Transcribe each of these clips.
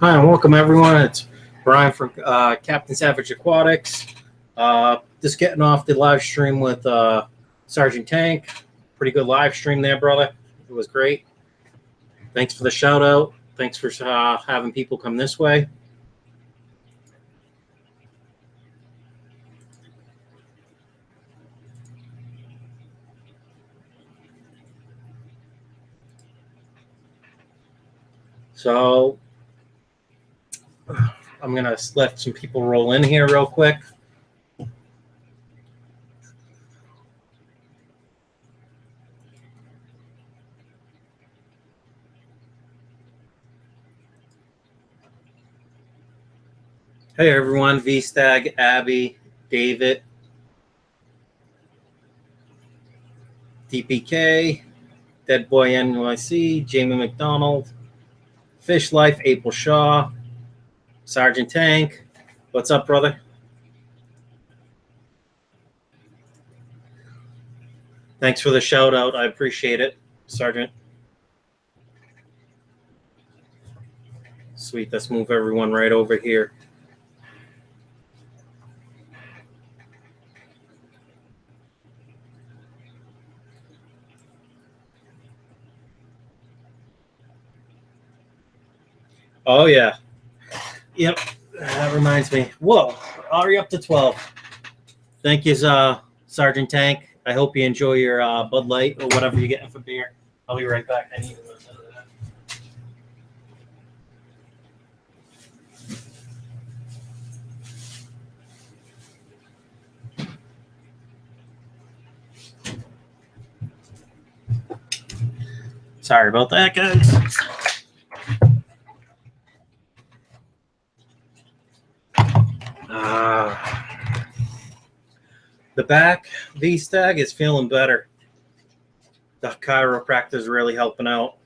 Hi, and welcome everyone. It's Brian from Captain Savage Aquatics. Just getting off the live stream with Sergeant Tank. Pretty good live stream there, brother. It was great. Thanks for the shout out. Thanks for having people come this way. So I'm going to let some people roll in here real quick. Hey everyone, V Stag, Abby, David, DPK, Dead Boy NYC, Jamie McDonald, Fish Life, April Shaw, Sergeant Tank. What's up, brother? Thanks for the shout out. I appreciate it, Sergeant. Sweet. Let's move everyone right over here. Oh, yeah. Yep. That reminds me. Whoa. Already up to 12. Thank you, Sergeant Tank. I hope you enjoy your Bud Light or whatever you're getting for beer. I'll be right back. I need to listen to that. Sorry about that, guys. The back V-Stag is feeling better. The chiropractor is really helping out.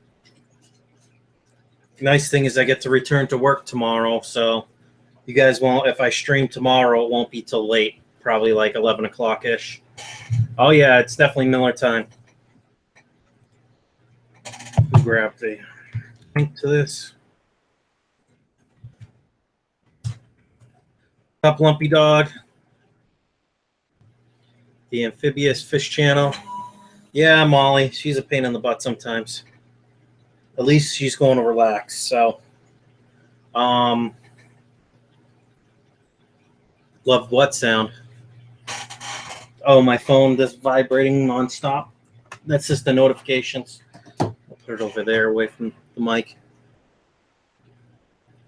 Nice thing is I get to return to work tomorrow, so you guys won't, if I stream tomorrow, it won't be till late, probably like 11 o'clock-ish. Oh, yeah, it's definitely Miller time. Grab the link to this. Up Lumpy Dog. The Amphibious Fish Channel. Yeah, Molly, she's a pain in the butt sometimes. At least she's going to relax. So, love what sound? Oh, my phone just vibrating nonstop. That's just the notifications. I'll put it over there away from the mic.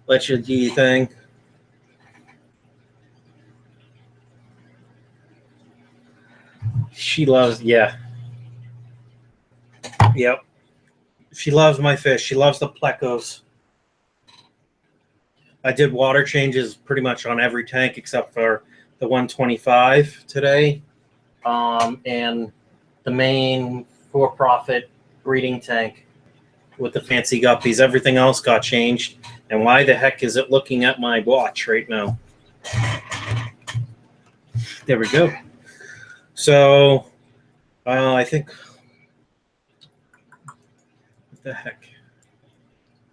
Let you do your thing. She loves, yeah. Yep. She loves my fish. She loves the plecos. I did water changes pretty much on every tank except for the 125 today. And the main for-profit breeding tank with the fancy guppies. Everything else got changed. And why the heck is it looking at my watch right now? There we go. So, I think, what the heck?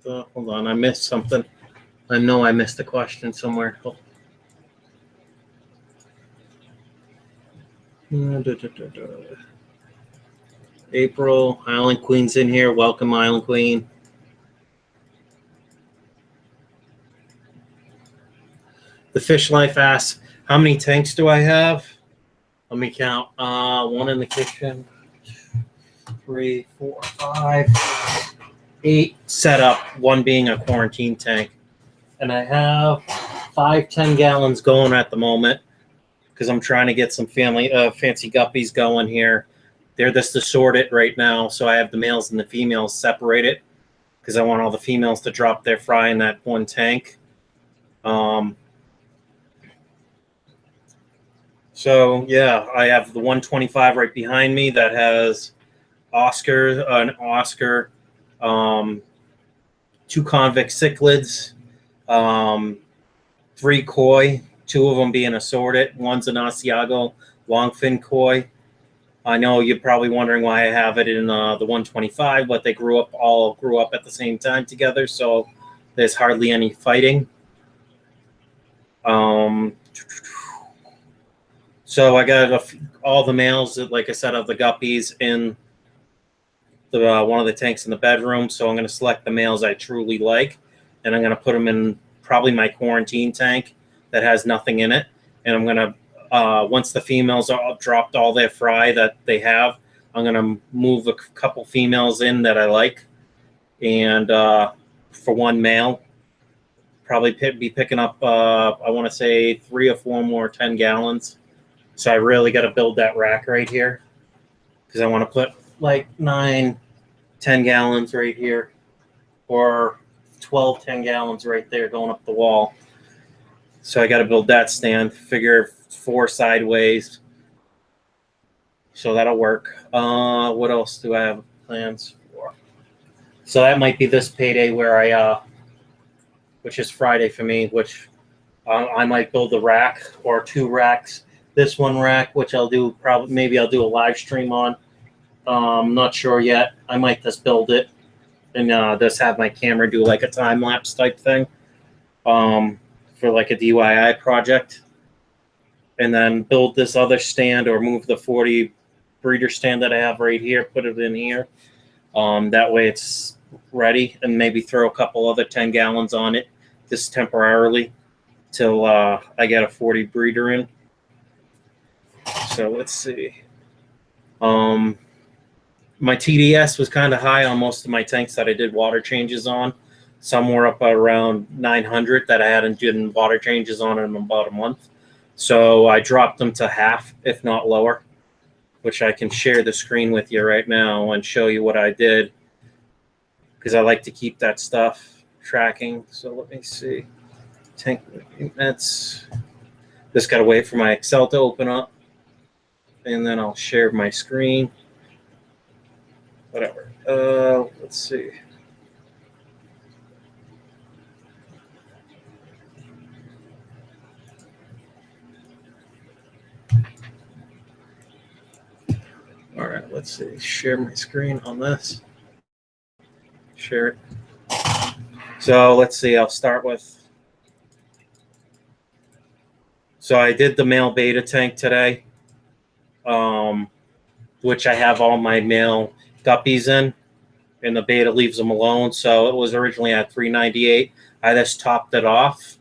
Hold on, I missed something. I know I missed a question somewhere. Oh. April, Island Queen's in here. Welcome, Island Queen. The Fish Life asks, how many tanks do I have? Let me count. One in the kitchen. 3, 4, 5, 8 set up. One being a quarantine tank. And I have 5 10-gallons going at the moment because I'm trying to get some fancy guppies going here. They're just assorted right now, so I have the males and the females separated because I want all the females to drop their fry in that one tank. So, yeah, I have the 125 right behind me that has an Oscar, 2 convict cichlids, 3 koi, 2 of them being assorted. One's an Asiago longfin koi. I know you're probably wondering why I have it in the 125, but they all grew up at the same time together, so There's hardly any fighting. So I got all the males, like I said, of the guppies in the one of the tanks in the bedroom. So I'm going to select the males I truly like, and I'm going to put them in probably my quarantine tank that has nothing in it. And I'm going to, once the females are dropped all their fry that they have, I'm going to move a couple females in that I like. And for one male, probably be picking up, I want to say 3 or 4 more 10 gallons. So I really got to build that rack right here because I want to put like 9, 10 gallons right here, or 12, 10 gallons right there going up the wall. So I got to build that stand, figure 4 sideways. So that'll work. What else do I have plans for? So that might be this payday where I, which is Friday for me, which I might build a rack or 2 racks. This one rack, which I'll do probably, maybe I'll do a live stream on. I'm not sure yet. I might just build it and just have my camera do like a time lapse type thing for like a DIY project, and then build this other stand or move the 40 breeder stand that I have right here, put it in here. That way it's ready, and maybe throw a couple other 10 gallons on it just temporarily till I get a 40 breeder in. So let's see. My TDS was kind of high on most of my tanks that I did water changes on. Some were up around 900 that I hadn't done water changes on in about a month. So I dropped them to half, if not lower, which I can share the screen with you right now and show you what I did, because I like to keep that stuff tracking. So let me see. Tank maintenance. Just got to wait for my Excel to open up, and then I'll share my screen. Whatever. Let's see. All right, let's see. Share my screen on this. Share it. So let's see. I'll start with. So I did the male beta tank today, which I have all my male guppies in, and the beta leaves them alone. So it was originally at 398. I just topped it off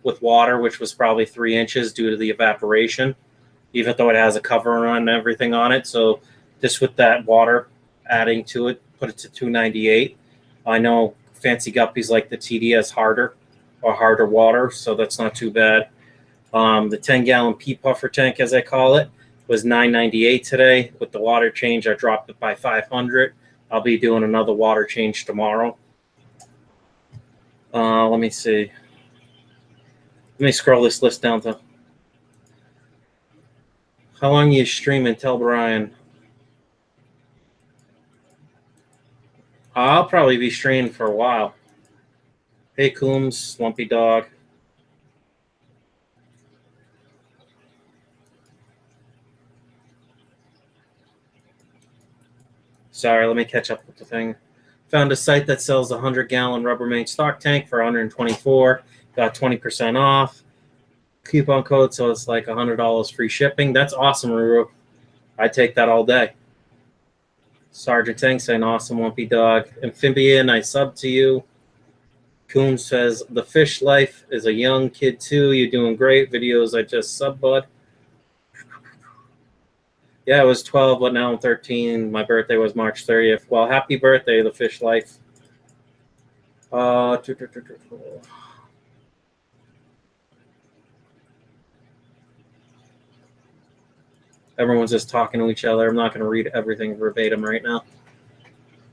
with water, which was probably 3 inches due to the evaporation, even though it has a cover on and everything on it. So just with that water adding to it, put it to 298. I know fancy guppies like the TDS harder water, so that's not too bad. The 10-gallon pea puffer tank, as I call it, was $9.98 today. With the water change, I dropped it by 500. I'll be doing another water change tomorrow. Let me see. Let me scroll this list down to. How long you streaming? Tell Brian. I'll probably be streaming for a while. Hey, Coombs, Slumpy Dog. Sorry, let me catch up with the thing. Found a site that sells a 100-gallon Rubbermaid stock tank for $124. Got 20% off. Coupon code, so it's like $100 free shipping. That's awesome, Ruru. I take that all day. Sergeant Tank saying awesome, Lumpy Dog. Amphibian, I sub to you. Coon says the fish life is a young kid too. You're doing great. Videos I just sub, bud. Yeah, I was 12, but now I'm 13. My birthday was March 30th. Well, happy birthday, the fish life. Everyone's just talking to each other. I'm not going to read everything verbatim right now.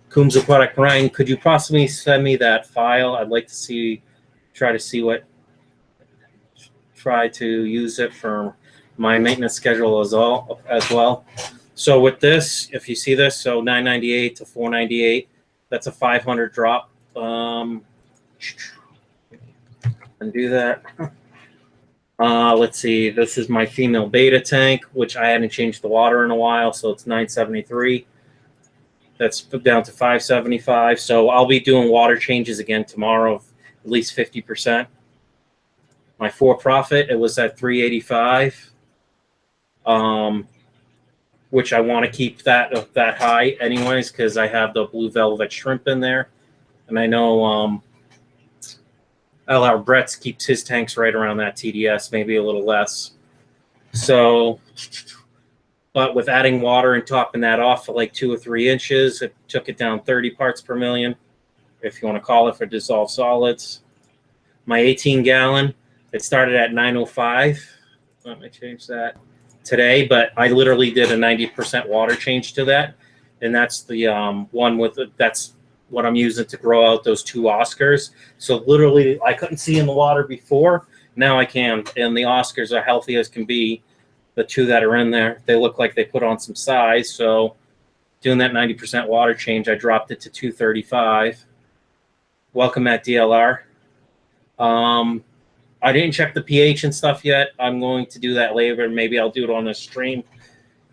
Coombs Aquatic Ryan, could you possibly send me that file? I'd like to try to use it for my maintenance schedule as well. So with this, if you see this, so $9.98 to $4.98, that's a 500 drop. And do that. Let's see. This is my female beta tank, which I hadn't changed the water in a while, so it's $9.73. That's down to 575. So I'll be doing water changes again tomorrow of at least 50%. My for-profit, it was at 385, which I want to keep that high anyways, because I have the blue velvet shrimp in there. And I know LR Brett's keeps his tanks right around that TDS, maybe a little less. So, but with adding water and topping that off for like 2 or 3 inches, it took it down 30 parts per million, if you want to call it, for dissolved solids. My 18-gallon, it started at 905. Let me change that today, but I literally did a 90% water change to that. And that's the one with that's what I'm using to grow out those 2 Oscars. So literally, I couldn't see in the water before. Now I can. And the Oscars are healthy as can be. The 2 that are in there, they look like they put on some size. So doing that 90% water change, I dropped it to 235. Welcome at DLR. I didn't check the pH and stuff yet. I'm going to do that later. Maybe I'll do it on the stream.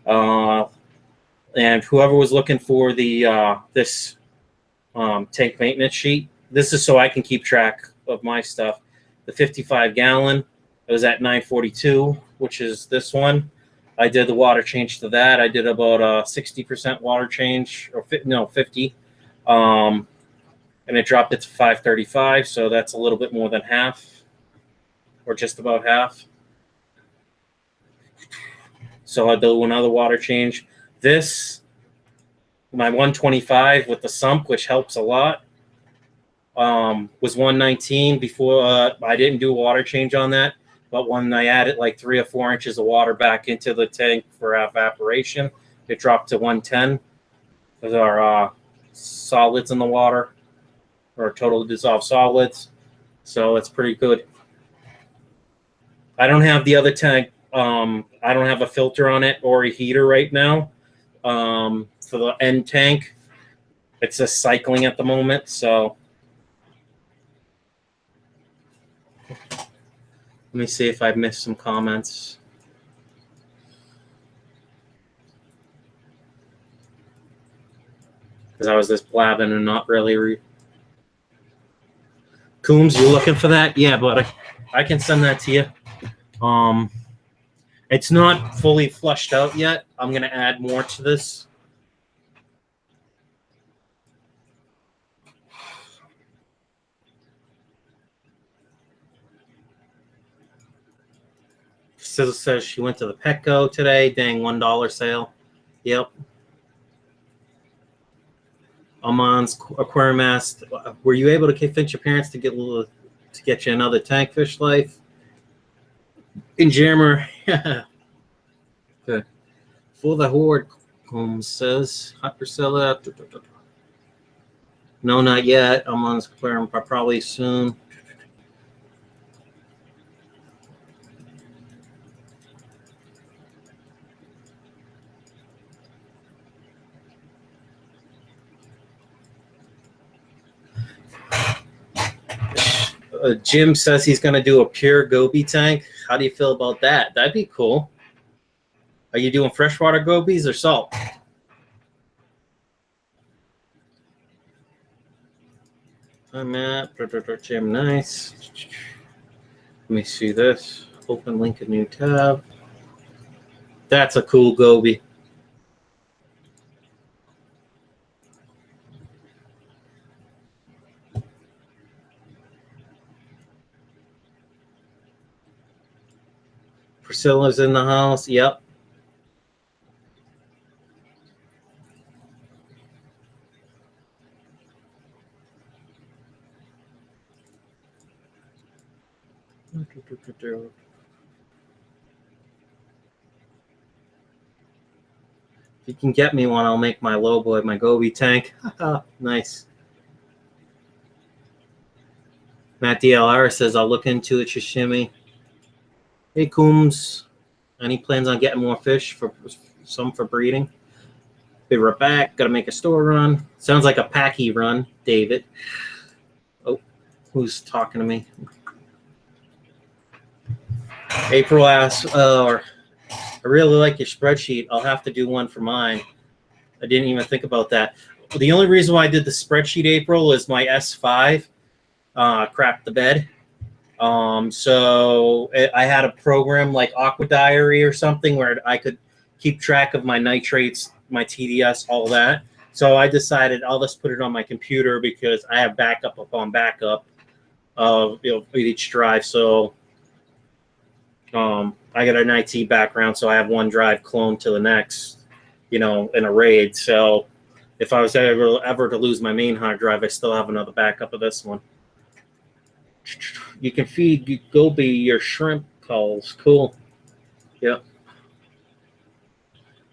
And whoever was looking for the this tank maintenance sheet, this is so I can keep track of my stuff. The 55-gallon, it was at 942, which is this one. I did the water change to that. I did about a 60% water change, or 50. And it dropped it to 535, so that's a little bit more than half, or just about half. So I'll do another water change. This, my 125 with the sump, which helps a lot, was 119 before. I didn't do a water change on that, but when I added like 3 or 4 inches of water back into the tank for evaporation, it dropped to 110. Those are solids in the water, or total dissolved solids. So it's pretty good. I don't have the other tank. I don't have a filter on it or a heater right now. For the end tank, it's just cycling at the moment. So let me see if I've missed some comments. Because I was just blabbing and not really. Coombs, you looking for that? Yeah, but I can send that to you. It's not fully flushed out yet. I'm going to add more to this. Priscila says she went to the Petco today. Dang, $1 sale. Yep. Aman's aquarium asked, "Were you able to convince your parents to get you another tank, Fish Life?" In Jammer, good. For the horde, Combs says. Hot Priscilla. No, not yet. Aman's aquarium, probably soon. Jim says he's going to do a pure goby tank. How do you feel about that? That'd be cool. Are you doing freshwater gobies or salt? Hi, Matt. Jim, nice. Let me see this. Open link a new tab. That's a cool goby. Priscilla's in the house. Yep. If you can get me one, I'll make my low boy, my goby tank. Nice. Matt DLR says, I'll look into it, Shishimi. Hey, Coombs. Any plans on getting more fish, for some for breeding? Be right back. Got to make a store run. Sounds like a packy run, David. Oh, who's talking to me? April asks, I really like your spreadsheet. I'll have to do one for mine. I didn't even think about that. the only reason why I did the spreadsheet April is my S5 crapped the bed. So I had a program like Aqua Diary or something where I could keep track of my nitrates, my TDS, all that. So I decided I'll just put it on my computer because I have backup upon backup of each drive. So I got an IT background, so I have one drive cloned to the next, in a RAID. So if I was ever to lose my main hard drive, I still have another backup of this one. You can feed Goby your shrimp culls. Cool. Yep.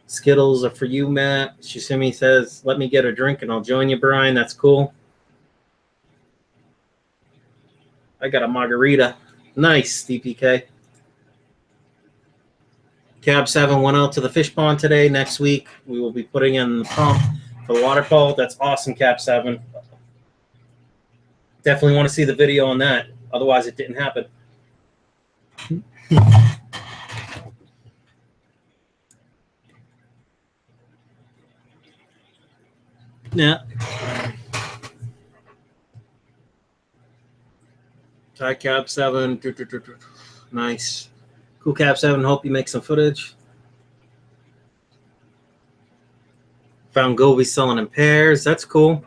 Skittles are for you, Matt. Shishimi says, let me get a drink and I'll join you, Brian. That's cool. I got a margarita. Nice, DPK. Cab 7 went out to the fish pond today. Next week, we will be putting in the pump for the waterfall. That's awesome, Cab 7. Definitely want to see the video on that. Otherwise, it didn't happen. Yeah. Hi, Cab 7. Nice. Cool, Cab 7. Hope you make some footage. Found Goby selling in pairs. That's cool.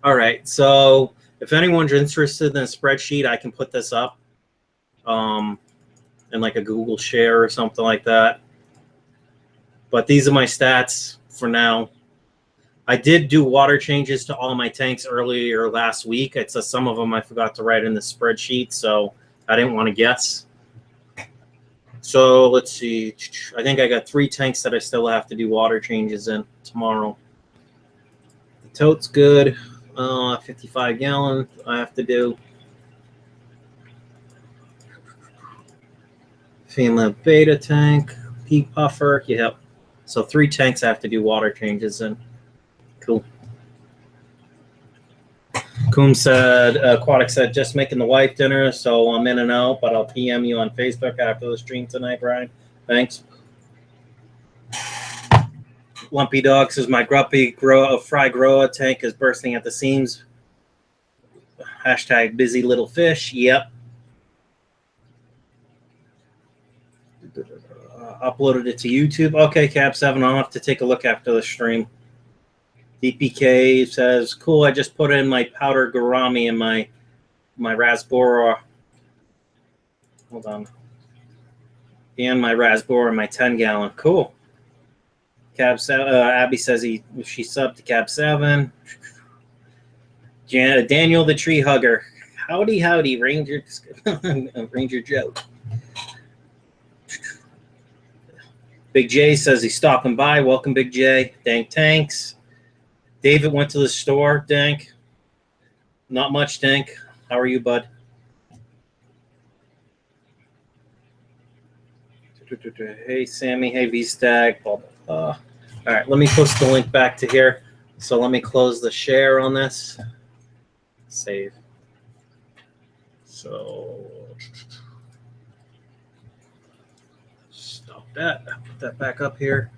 All right. So if anyone's interested in a spreadsheet, I can put this up in like a Google share or something like that. But these are my stats for now. I did do water changes to all my tanks earlier last week. It's some of them I forgot to write in the spreadsheet, so I didn't want to guess. So let's see. I think I got 3 tanks that I still have to do water changes in tomorrow. The tote's good. 55 gallon I have to do. FEMA beta tank, peak puffer. Yep. So 3 tanks I have to do water changes in. Cool. Coom said, Aquatics said, just making the wife dinner, so I'm in and out, but I'll PM you on Facebook after the stream tonight, Brian. Thanks. Lumpy Dog says, my grumpy fry grower tank is bursting at the seams. Hashtag busy little fish. Yep. Uploaded it to YouTube. Okay, Cab 7, I'll have to take a look after the stream. DPK says, cool, I just put in my powder gourami in my raspberry. Hold on. And my raspberry, my 10 gallon. Cool. Cab 7, Abby says she subbed to Cab 7. Daniel the tree hugger. Howdy, howdy, Ranger. Ranger Joe. Big J says he's stopping by. Welcome, Big J. Dank Tanks. David went to the store. Dank. Not much, Dank. How are you, bud? Hey, Sammy. Hey, V-Stag. All right, let me post the link back to here. So let me close the share on this. Save. So stop that. Put that back up here.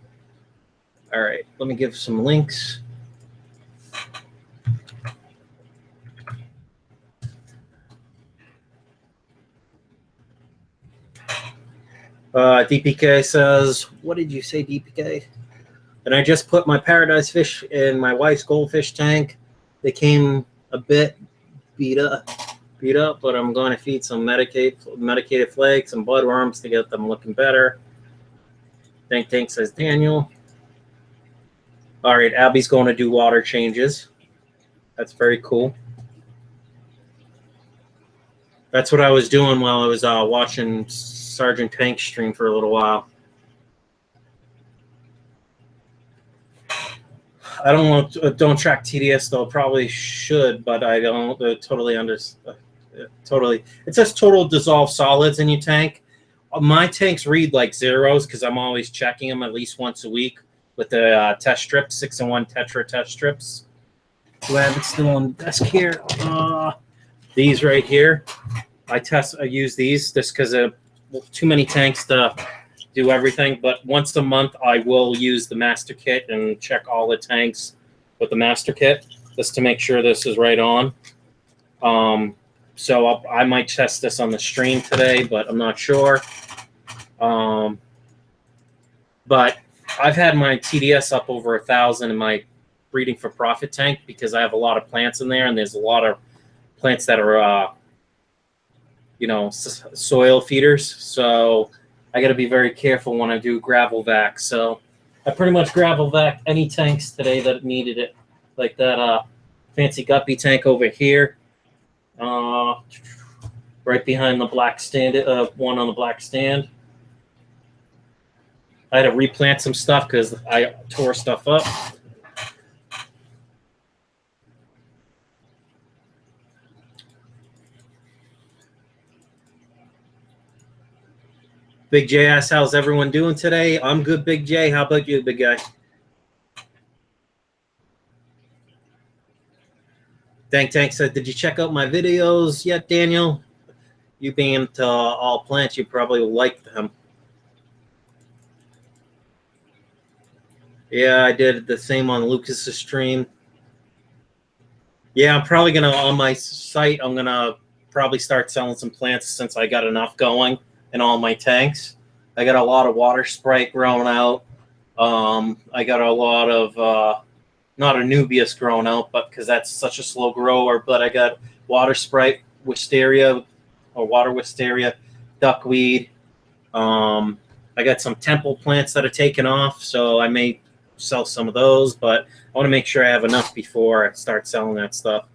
All right, let me give some links. DPK says, what did you say, DPK? And I just put my paradise fish in my wife's goldfish tank. They came a bit beat up, but I'm going to feed some medicated flakes and bloodworms to get them looking better. Tank says Daniel. All right, Abby's going to do water changes. That's very cool. That's what I was doing while I was watching Sergeant Tank stream for a little while. I don't track TDS though. Probably should, but I don't totally understand. Totally, it says total dissolved solids in your tank. My tanks read like zeros because I'm always checking them at least once a week with the test strips, 6-in-1 Tetra test strips. Do I have it still on the desk here? These right here. I use these just because of too many tanks to do everything. But once a month, I will use the master kit and check all the tanks with the master kit, just to make sure this is right on. So I might test this on the stream today, but I'm not sure. But I've had my TDS up over 1,000 in my breeding for profit tank because I have a lot of plants in there, and there's a lot of plants that are, you know, soil feeders. So I got to be very careful when I do gravel vac. So I pretty much gravel vac any tanks today that needed it, like that fancy guppy tank over here, right behind the black stand, one on the black stand. I had to replant some stuff because I tore stuff up. Big J asks, how's everyone doing today? I'm good, Big J. How about you, big guy? Tank said, did you check out my videos yet, Daniel? You being into all plants, you probably will like them. Yeah, I did the same on Lucas's stream. Yeah, I'm probably going to, on my site, I'm going to probably start selling some plants since I got enough going in all my tanks. I got a lot of water sprite growing out. I got a lot of, not Anubias growing out, but because that's such a slow grower, but I got water sprite, wisteria, or water wisteria, duckweed. I got some temple plants that are taking off, so I may sell some of those, but I want to make sure I have enough before I start selling that stuff.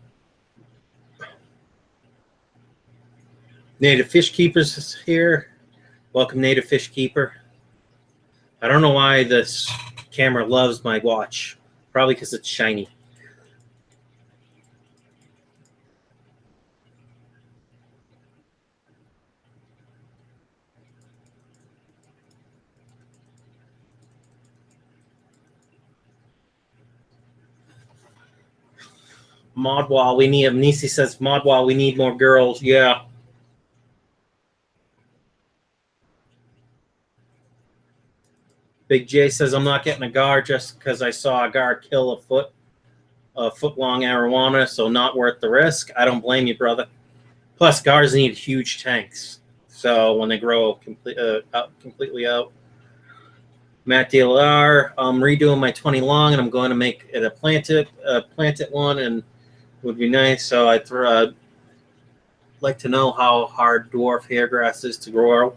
Native Fish Keepers is here. Welcome, Native Fish Keeper. I don't know why this camera loves my watch. Probably because it's shiny. Modwall, we need, Nisi says, Modwall, we need more girls. Yeah. Big J says, I'm not getting a gar just because I saw a gar kill a foot-long arowana, so not worth the risk. I don't blame you, brother. Plus, gars need huge tanks, so when they grow completely out. Matt DLR, I'm redoing my 20 long, and I'm going to make it a planted one, and would be nice. So I'd like to know how hard dwarf hairgrass is to grow.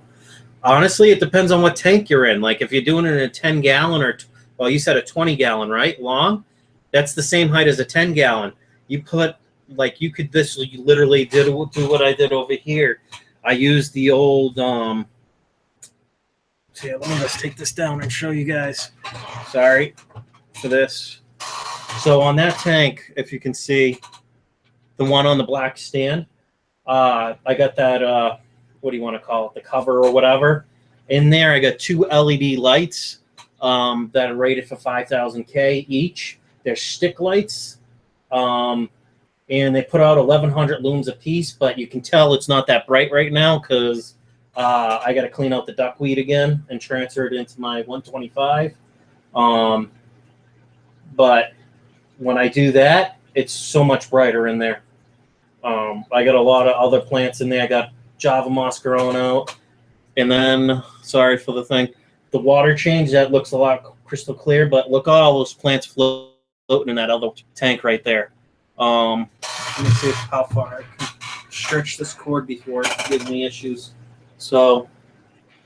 Honestly, it depends on what tank you're in. Like if you're doing it in a 10-gallon or, well, you said a 20-gallon, right? Long? That's the same height as a 10-gallon. You put, like, you could, this, you literally do what I did over here. I used the old, let me just take this down and show you guys. Sorry for this. So on that tank, if you can see, the one on the black stand, I got that, what do you want to call it, the cover or whatever. In there, I got 2 LED lights that are rated for 5,000 K each. They're stick lights, and they put out 1,100 looms a piece, but you can tell it's not that bright right now because I got to clean out the duckweed again and transfer it into my 125. But when I do that, it's so much brighter in there. I got a lot of other plants in there. I got Java moss growing out. And then, sorry for the thing, the water change, that looks a lot crystal clear, but look at all those plants floating in that other tank right there. Let me see how far I can stretch this cord before it gives me issues. So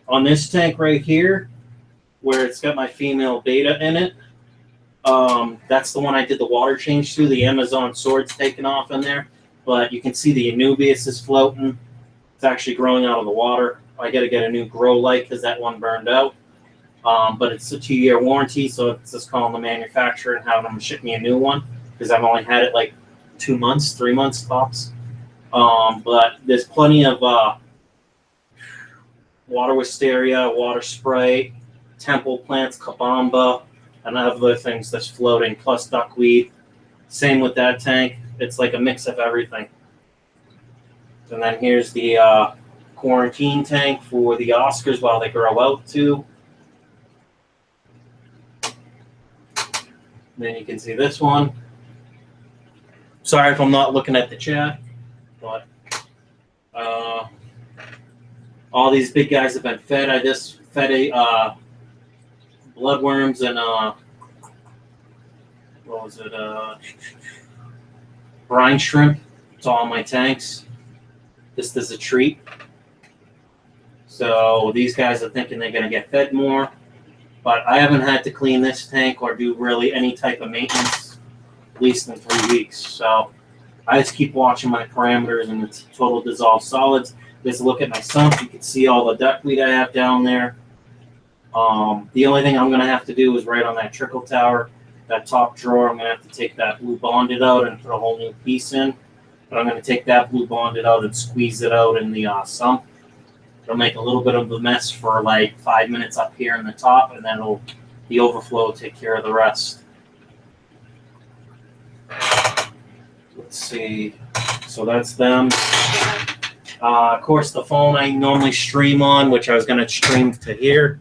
on this tank right here, where it's got my female beta in it, that's the one I did the water change to. The Amazon sword's taken off in there, but you can see the Anubias is floating. It's actually growing out of the water. I got to get a new grow light because that one burned out. But it's a 2-year warranty, so it's just calling the manufacturer and having them ship me a new one because I've only had it like 2 months, 3 months tops. But there's plenty of water wisteria, water sprite, temple plants, kabamba, and other things that's floating, plus duckweed. Same with that tank. It's like a mix of everything. And then here's the quarantine tank for the Oscars while they grow out too. Then you can see this one. Sorry if I'm not looking at the chat, but all these big guys have been fed. I just fed a bloodworms and what was it? Brine shrimp to all my tanks. Just as a treat. So these guys are thinking they're going to get fed more, but I haven't had to clean this tank or do really any type of maintenance at least in 3 weeks. So I just keep watching my parameters and the total dissolved solids. Just look at my sump. You can see all the duckweed I have down there. The only thing I'm going to have to do is right on that trickle tower, that top drawer, I'm going to have to take that blue bonded out and put a whole new piece in. But I'm going to take that blue bonded out and squeeze it out in the sump. It'll make a little bit of a mess for like 5 minutes up here in the top, and then the overflow will take care of the rest. Let's see. So that's them. Of course, the phone I normally stream on, which I was going to stream to here,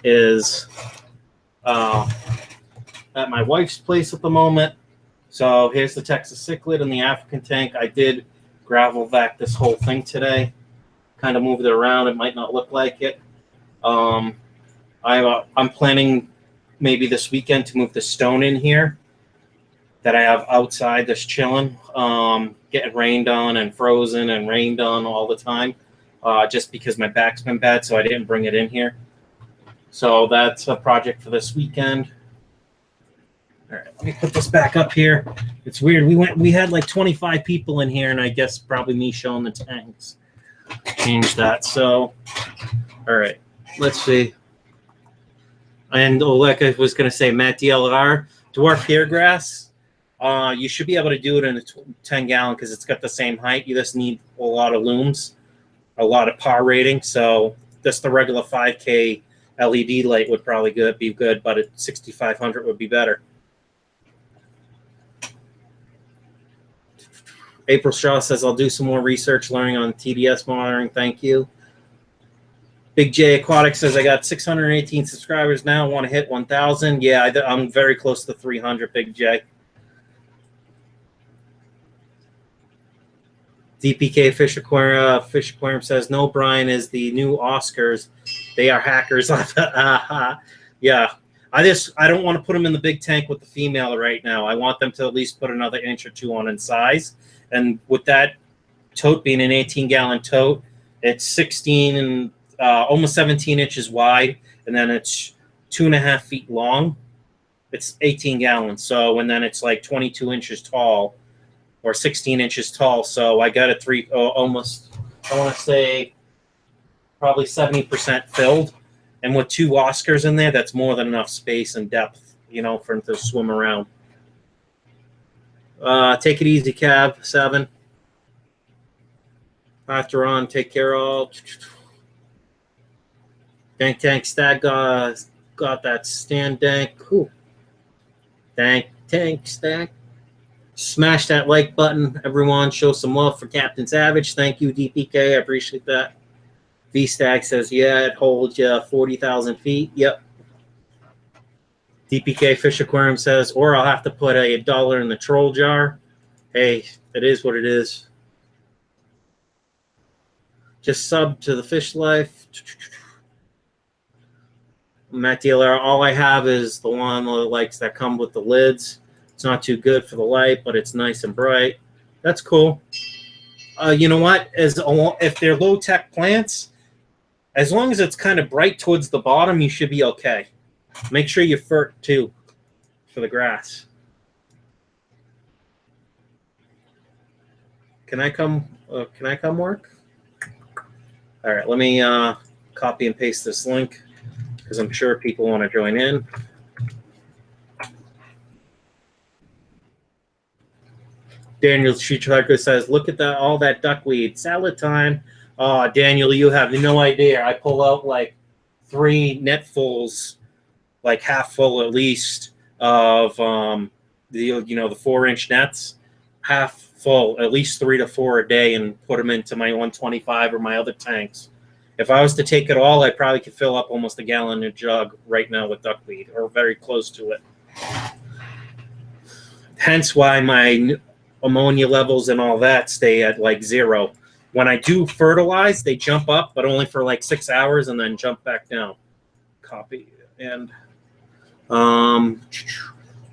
is at my wife's place at the moment. So here's the Texas cichlid and the African tank. I did gravel vac this whole thing today. Kind of moved it around. It might not look like it. I'm planning maybe this weekend to move the stone in here that I have outside that's chilling, getting rained on and frozen and rained on all the time, just because my back's been bad, so I didn't bring it in here. So that's a project for this weekend. All right, let me put this back up here. It's weird. We had like 25 people in here, and I guess probably me showing the tanks. Change that. So, all right, let's see. And like I was going to say, Matt DLR, dwarf hairgrass. You should be able to do it in a 10-gallon because it's got the same height. You just need a lot of looms, a lot of power rating. So just the regular 5K LED light would probably be good, but at 6,500 would be better. April Shaw says, I'll do some more research learning on TDS monitoring. Thank you. Big J Aquatics says, I got 618 subscribers now. Want to hit 1,000. Yeah, I'm very close to 300, Big J. DPK Fish Aquarium says, no, Brian is the new Oscars. They are hackers. Yeah. I don't want to put them in the big tank with the female right now. I want them to at least put another inch or two on in size. And with that tote being an 18-gallon tote, it's 16 and almost 17 inches wide, and then it's 2.5 feet long. It's 18 gallons. So, and then it's like 22 inches tall or 16 inches tall. So I got it almost, I want to say probably 70% filled. And with 2 Oscars in there, that's more than enough space and depth, for them to swim around. Take it easy, Cab 7. After on, take care all. Tank Stag got that stand dank. Cool. Tank Stag. Smash that like button, everyone. Show some love for Captain Savage. Thank you, DPK. I appreciate that. V Stag says, yeah, it holds 40,000 feet. Yep. DPK Fish Aquarium says, or I'll have to put $1 in the troll jar. Hey, it is what it is. Just sub to the Fish Life. Matt Dealer, all I have is the one that come with the lids. It's not too good for the light, but it's nice and bright. That's cool. You know what? If they're low-tech plants, as long as it's kind of bright towards the bottom, you should be okay. Make sure you fert too for the grass. Can I come work? All right, let me copy and paste this link because I'm sure people want to join in. Daniel Chichaco says, look at all that duckweed. Salad time. Oh, Daniel, you have no idea. I pull out like 3 netfuls, like half full at least, of the 4-inch nets, half full, at least 3 to 4 a day, and put them into my 125 or my other tanks. If I was to take it all, I probably could fill up almost a gallon in a jug right now with duckweed, or very close to it. Hence why my ammonia levels and all that stay at like 0. When I do fertilize, they jump up, but only for like 6 hours and then jump back down. Copy. And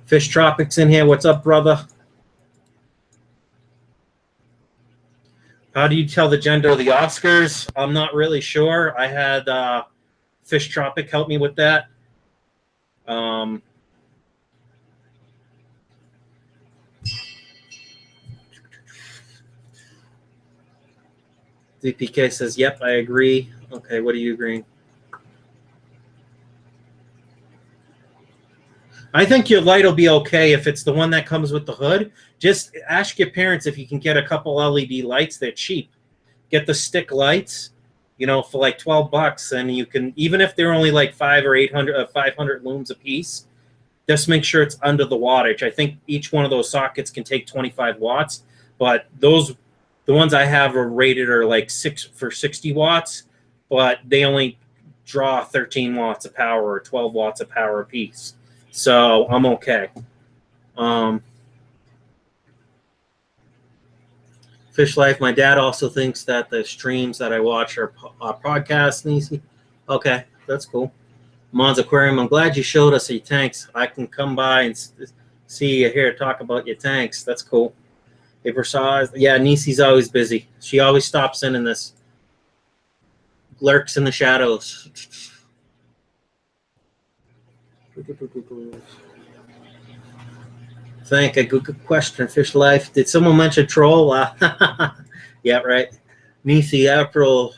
Fish Tropics in here. What's up, brother? How do you tell the gender of the Oscars? I'm not really sure. I had Fish Tropic help me with that. DPK says, yep, I agree. Okay, what are you agreeing? I think your light will be okay if it's the one that comes with the hood. Just ask your parents if you can get a couple LED lights. They're cheap. Get the stick lights, you know, for like $12, and you can, even if they're only like 500 or 800, 500 looms a piece, just make sure it's under the wattage. I think each one of those sockets can take 25 watts, but the ones I have are rated are like 60 watts, but they only draw 13 watts of power or 12 watts of power a piece. So I'm okay. Fish Life, my dad also thinks that the streams that I watch are podcasts. Easy. Okay, that's cool. Aman's Aquarium, I'm glad you showed us your tanks. I can come by and see you here talk about your tanks. That's cool. April Chaz, yeah, Nisi's always busy. She always stops in this. Lurks in the shadows. Thank a good question. Fish Life. Did someone mention troll? Yeah, right. Nisi, April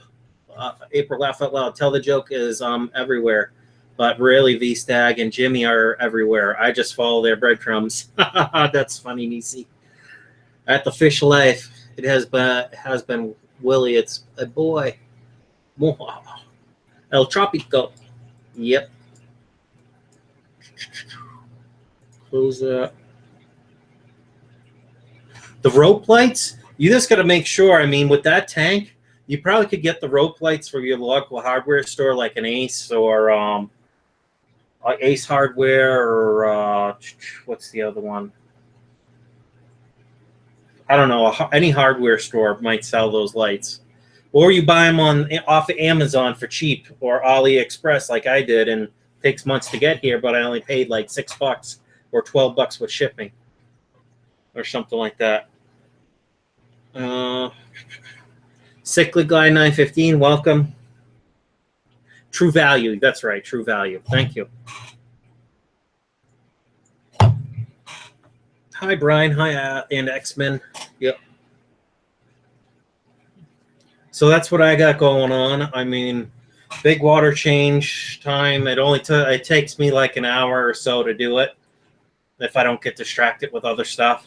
laugh out loud. Tell the joke is everywhere, but really V Stag and Jimmy are everywhere. I just follow their breadcrumbs. That's funny, Nisi. At the Fish Life, it has been Willie. It's a boy. El Tropico. Yep. Close that. The rope lights, you just got to make sure. I mean, with that tank, you probably could get the rope lights from your local hardware store, like an Ace or Ace Hardware, or what's the other one? I don't know. Any hardware store might sell those lights, or you buy them off of Amazon for cheap, or AliExpress, like I did, and it takes months to get here, but I only paid like $6 or $12 with shipping, or something like that. Cyclic Guy 915, welcome. True Value, that's right, True Value. Thank you. Hi, Brian. Hi, and X-Men. Yep. So that's what I got going on. I mean, big water change time. It takes me like an hour or so to do it if I don't get distracted with other stuff.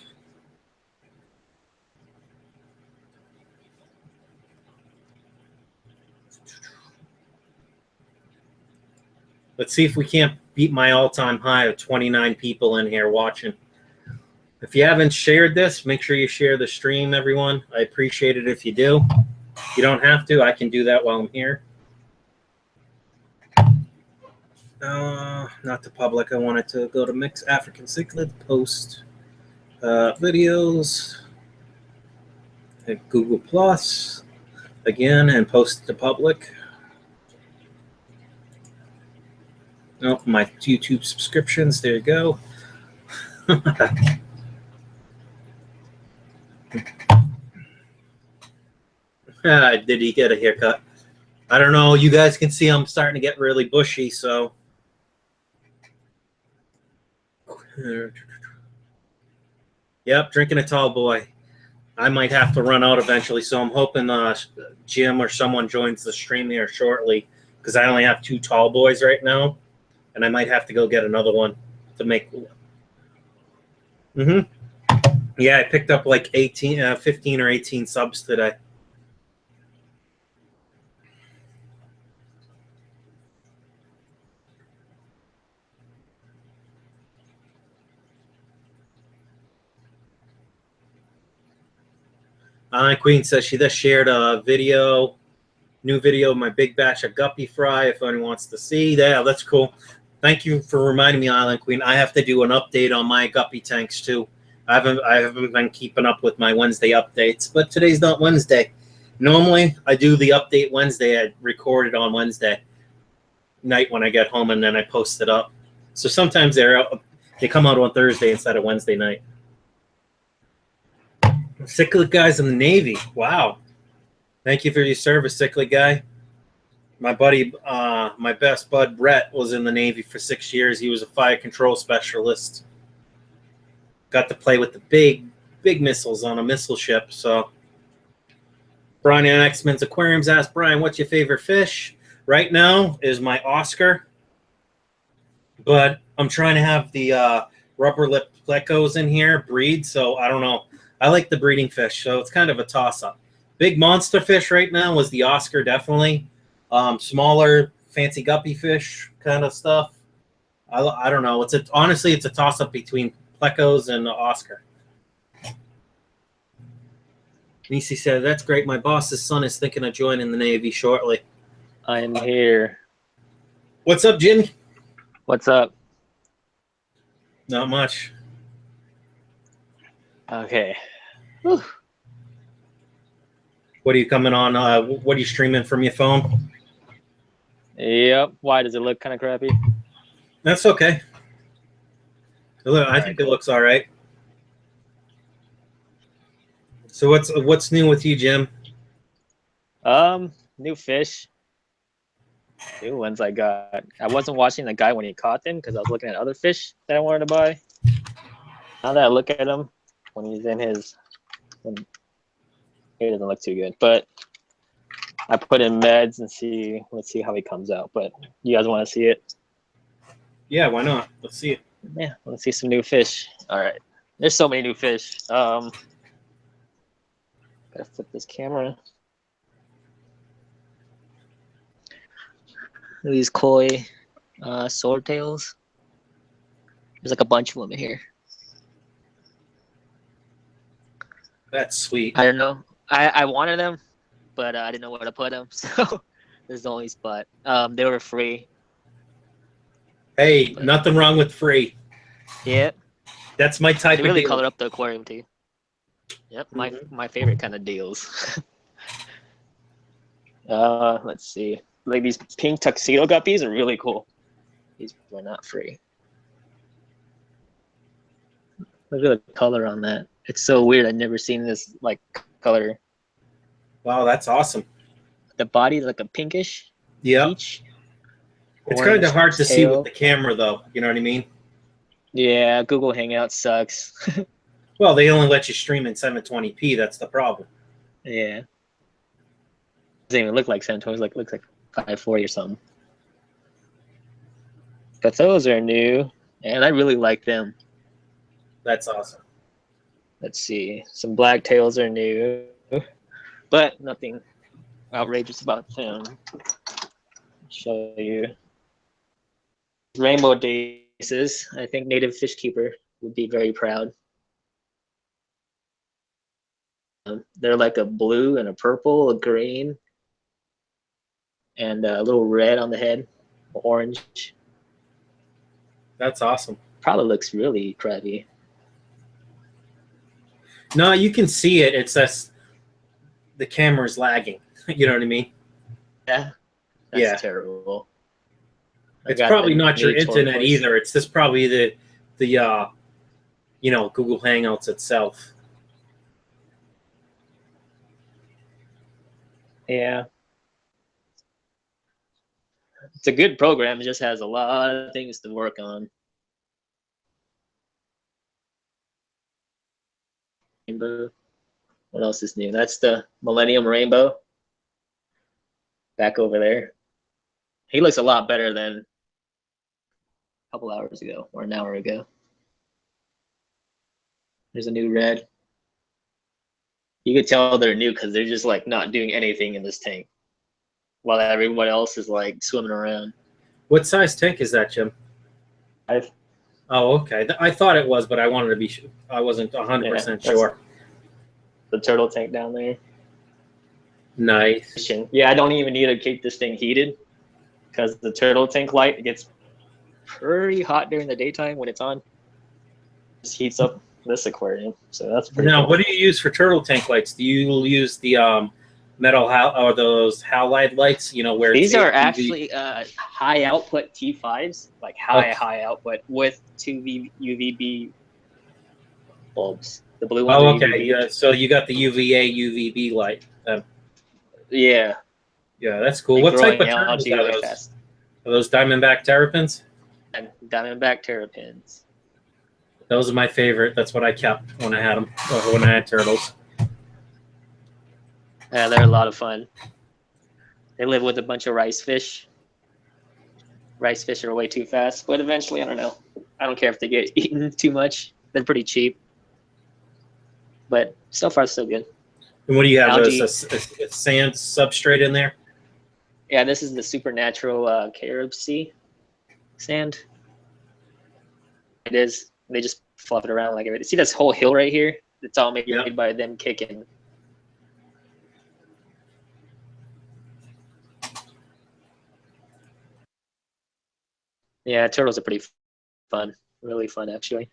Let's see if we can't beat my all-time high of 29 people in here watching. If you haven't shared this, make sure you share the stream, everyone. I appreciate it if you do. You don't have to. I can do that while I'm here. Not the public. I wanted to go to Mix African Cichlid, post videos, hit Google Plus again, and post it to public. Oh, my YouTube subscriptions. There you go. Did he get a haircut? I don't know. You guys can see I'm starting to get really bushy, so. Yep, drinking a tall boy. I might have to run out eventually, so I'm hoping Jim or someone joins the stream here shortly, because I only have 2 tall boys right now, and I might have to go get another one to make. Yeah, I picked up like 15 or 18 subs today. Queen says she just shared a new video of my big batch of guppy fry. If anyone wants to see that, that's cool. Thank you for reminding me, Island Queen. I have to do an update on my guppy tanks too. I haven't been keeping up with my Wednesday updates, but today's not Wednesday. Normally, I do the update Wednesday. I record it on Wednesday night when I get home, and then I post it up. So sometimes they come out on Thursday instead of Wednesday night. Cichlid guys in the Navy. Wow. Thank you for your service, Cichlid guy. My buddy, my best bud, Brett, was in the Navy for 6 years. He was a fire control specialist. Got to play with the big missiles on a missile ship. So Brian and X-Men's Aquariums asked Brian, what's your favorite fish? Right now is my Oscar. But I'm trying to have the rubber lip plecos in here breed, so I don't know. I like the breeding fish, so it's kind of a toss-up. Big monster fish right now was the Oscar, definitely. Smaller, fancy guppy fish kind of stuff. I don't know. Honestly, it's a toss-up between plecos and the Oscar. Nisi said, that's great. My boss's son is thinking of joining the Navy shortly. I'm here. What's up, Jimmy? What's up? Not much. Okay. Whew. What are you coming on? What are you streaming from your phone? Yep. Why does it look kind of crappy? That's okay. I think it looks all right. So what's new with you, Jim? New fish. New ones I got. I wasn't watching the guy when he caught them because I was looking at other fish that I wanted to buy. Now that I look at him when he's in his, he doesn't look too good. But I put in meds and let's see how he comes out. But you guys want to see it? Yeah, why not? Let's see it. Yeah, let's see some new fish. All right. There's so many new fish. Gotta flip this camera. These koi swordtails. There's like a bunch of them in here. That's sweet. I don't know. I wanted them, but I didn't know where to put them. So this is the only spot. They were free. Hey, nothing wrong with free. Yeah. That's my type They really of deal. colored up the aquarium too. Yep, my favorite kind of deals. Let's see. Like these pink tuxedo guppies are really cool. These were not free. Look at the color on that. It's so weird. I've never seen this like color. Wow, that's awesome. The body is like a pinkish. Yeah. Peach. It's kind of hard to see with the camera, though. You know what I mean? Yeah, Google Hangout sucks. Well, they only let you stream in 720p. That's the problem. Yeah. Doesn't even look like 720. It looks like 540 or something. But those are new, and I really like them. That's awesome. Let's see. Some black tails are new, but nothing outrageous about them. Show you. Rainbow daces. I think Native Fish Keeper would be very proud. They're like a blue and a purple, a green, and a little red on the head, orange. That's awesome. Probably looks really crappy. No, you can see it. It's just the camera's lagging. You know what I mean? Yeah. That's terrible. It's probably not your internet either. It's just probably the Google Hangouts itself. Yeah. It's a good program. It just has a lot of things to work on. Rainbow. What else is new? That's the Millennium Rainbow. Back over there. He looks a lot better than a couple hours ago or an hour ago. There's a new red. You could tell they're new because they're just like not doing anything in this tank while everyone else is like swimming around. What size tank is that, Jim? 5. Oh, okay. I thought it was, but I wanted to be sure. I wasn't 100% sure. The turtle tank down there. Nice. Yeah, I don't even need to keep this thing heated because the turtle tank light gets pretty hot during the daytime when it's on. It just heats up this aquarium, so that's pretty Now, cool. what do you use for turtle tank lights? Do you use the metal or those halide lights? You know, where These it's are UV? actually high output T5s, like high output with two UVB bulbs. The blue ones Oh, are okay. UVB. Yeah. So you got the UVA, UVB light. Yeah, Yeah, that's cool. they're What type growing of turtles algae are really those? fast. Are those Diamondback terrapins? And Diamondback terrapins. Those are my favorite. That's what I kept when I had them. When I had turtles. Yeah, they're a lot of fun. They live with a bunch of rice fish. Rice fish are way too fast, but eventually, I don't know. I don't care if they get eaten too much. They're pretty cheap, but so far so good. And what do you have? Algae. A sand substrate in there? Yeah, this is the supernatural Carib Sea sand. It is. They just fluff it around like everything. See this whole hill right here? It's all made by them kicking. Yeah, turtles are pretty fun. Really fun, actually.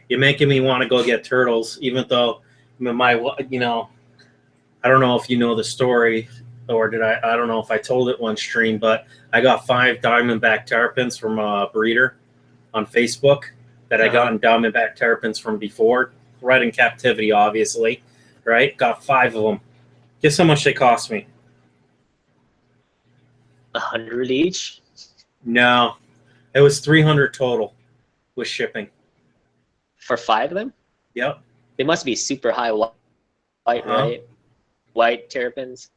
You're making me want to go get turtles, even though my, you know, I don't know if you know the story, or did I? I don't know if I told it one stream, but I got 5 Diamondback terrapins from a breeder on Facebook that I got in Diamondback terrapins from before, right in captivity, obviously, right? Got 5 of them. Guess how much they cost me? 100 each? No, it was 300 total with shipping. For 5 of them? Yep. They must be super high white, right? White terrapins?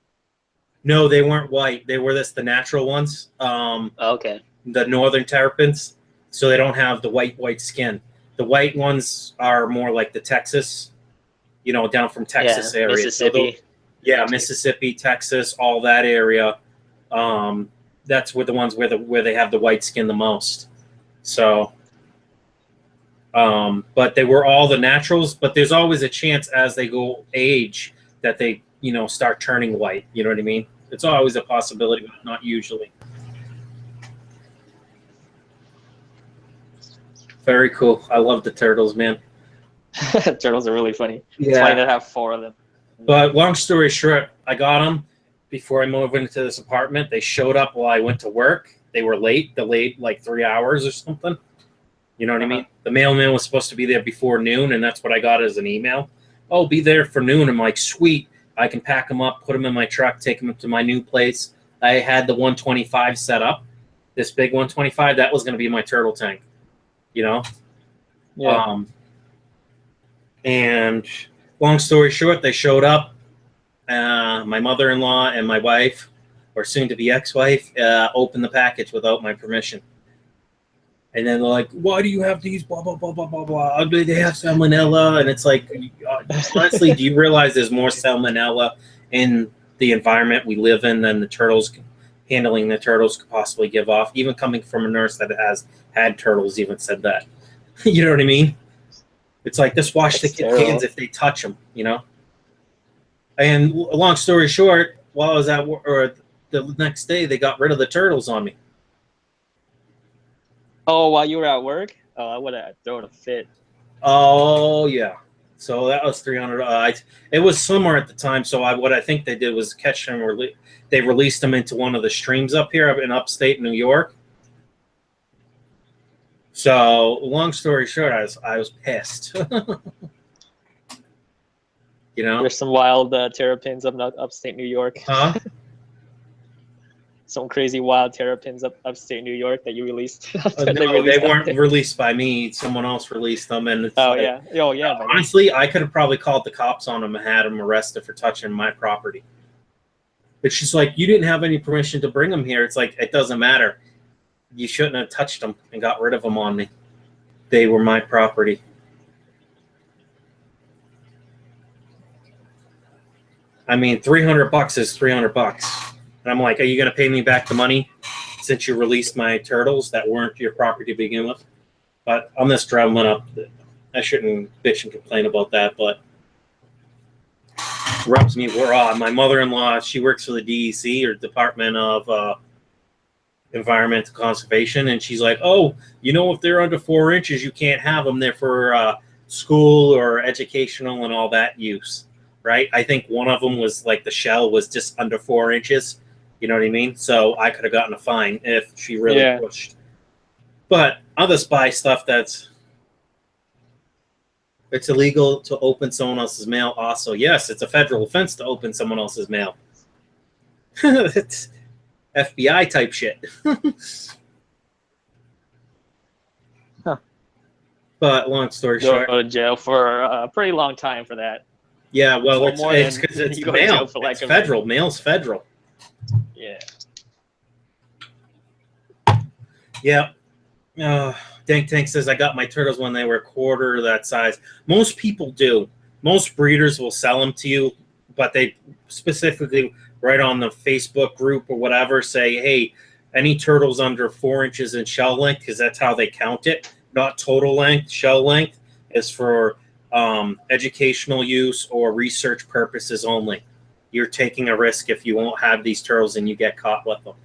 No, they weren't white. They were the natural ones. Okay. The northern terrapins, so they don't have the white skin. The white ones are more like the Texas, you know, down from Texas area. Mississippi. So Mississippi, Texas, all that area. That's where the ones where they have the white skin the most. So, but they were all the naturals. But there's always a chance as they go age that they, you know, start turning white. You know what I mean? It's always a possibility, but not usually. Very cool. I love the turtles, man. Turtles are really funny. Yeah. It's funny to have 4 of them. But long story short, I got them before I moved into this apartment. They showed up while I went to work. They were late, delayed like 3 hours or something. You know what I mean? The mailman was supposed to be there before noon, and that's what I got as an email. Oh, be there for noon. I'm like, sweet. I can pack them up, put them in my truck, take them to my new place. I had the 125 set up, this big 125. That was going to be my turtle tank, you know? Yeah. And long story short, they showed up. My mother-in-law and my wife, or soon-to-be ex-wife, opened the package without my permission. And then they're like, why do you have these, blah, blah, blah, blah, blah, blah. They have salmonella. And it's like, honestly, do you realize there's more salmonella in the environment we live in than the turtles, handling the turtles could possibly give off? Even coming from a nurse that has had turtles even said that. You know what I mean? It's like, just wash the kids' hands if they touch them, you know? And long story short, while I was at work, or the next day, they got rid of the turtles on me. Oh, while you were at work? Oh, I would have thrown a fit. Oh, yeah. So that was 300. It was summer at the time, so what I think they did was catch them. They released them into one of the streams up here in upstate New York. So long story short, I was pissed. You know, there's some wild terrapins up upstate New York. Huh? Some crazy wild terrapins upstate New York that you released. No, they weren't released by me. Someone else released them, and it's honestly, I could have probably called the cops on them and had them arrested for touching my property. It's just like, you didn't have any permission to bring them here. It's like, it doesn't matter. You shouldn't have touched them and got rid of them on me. They were my property. I mean, $300 is $300. And I'm like, are you going to pay me back the money since you released my turtles that weren't your property to begin with? But I'm just driving up. I shouldn't bitch and complain about that, but rubs me raw. My mother-in-law, she works for the DEC, or Department of environmental conservation, and she's like, oh, you know, if they're under 4 inches, you can't have them. They're for school or educational and all that use, right? I think one of them was like the shell was just under 4 inches. You know what I mean? So I could have gotten a fine if she really pushed. But others buy stuff that's it's illegal to open someone else's mail. Also, yes, it's a federal offense to open someone else's mail. It's FBI type shit. But long story short, go to jail for a pretty long time for that. Yeah, well, it's because it's mail. It's federal. Mail's federal. Yeah. Yeah. Dank Tank says, I got my turtles when they were a quarter that size. Most people do. Most breeders will sell them to you, but they specifically write on the Facebook group or whatever, say, hey, any turtles under 4 inches in shell length, because that's how they count it, not total length. Shell length is for educational use or research purposes only. You're taking a risk if you won't have these turtles and you get caught with them.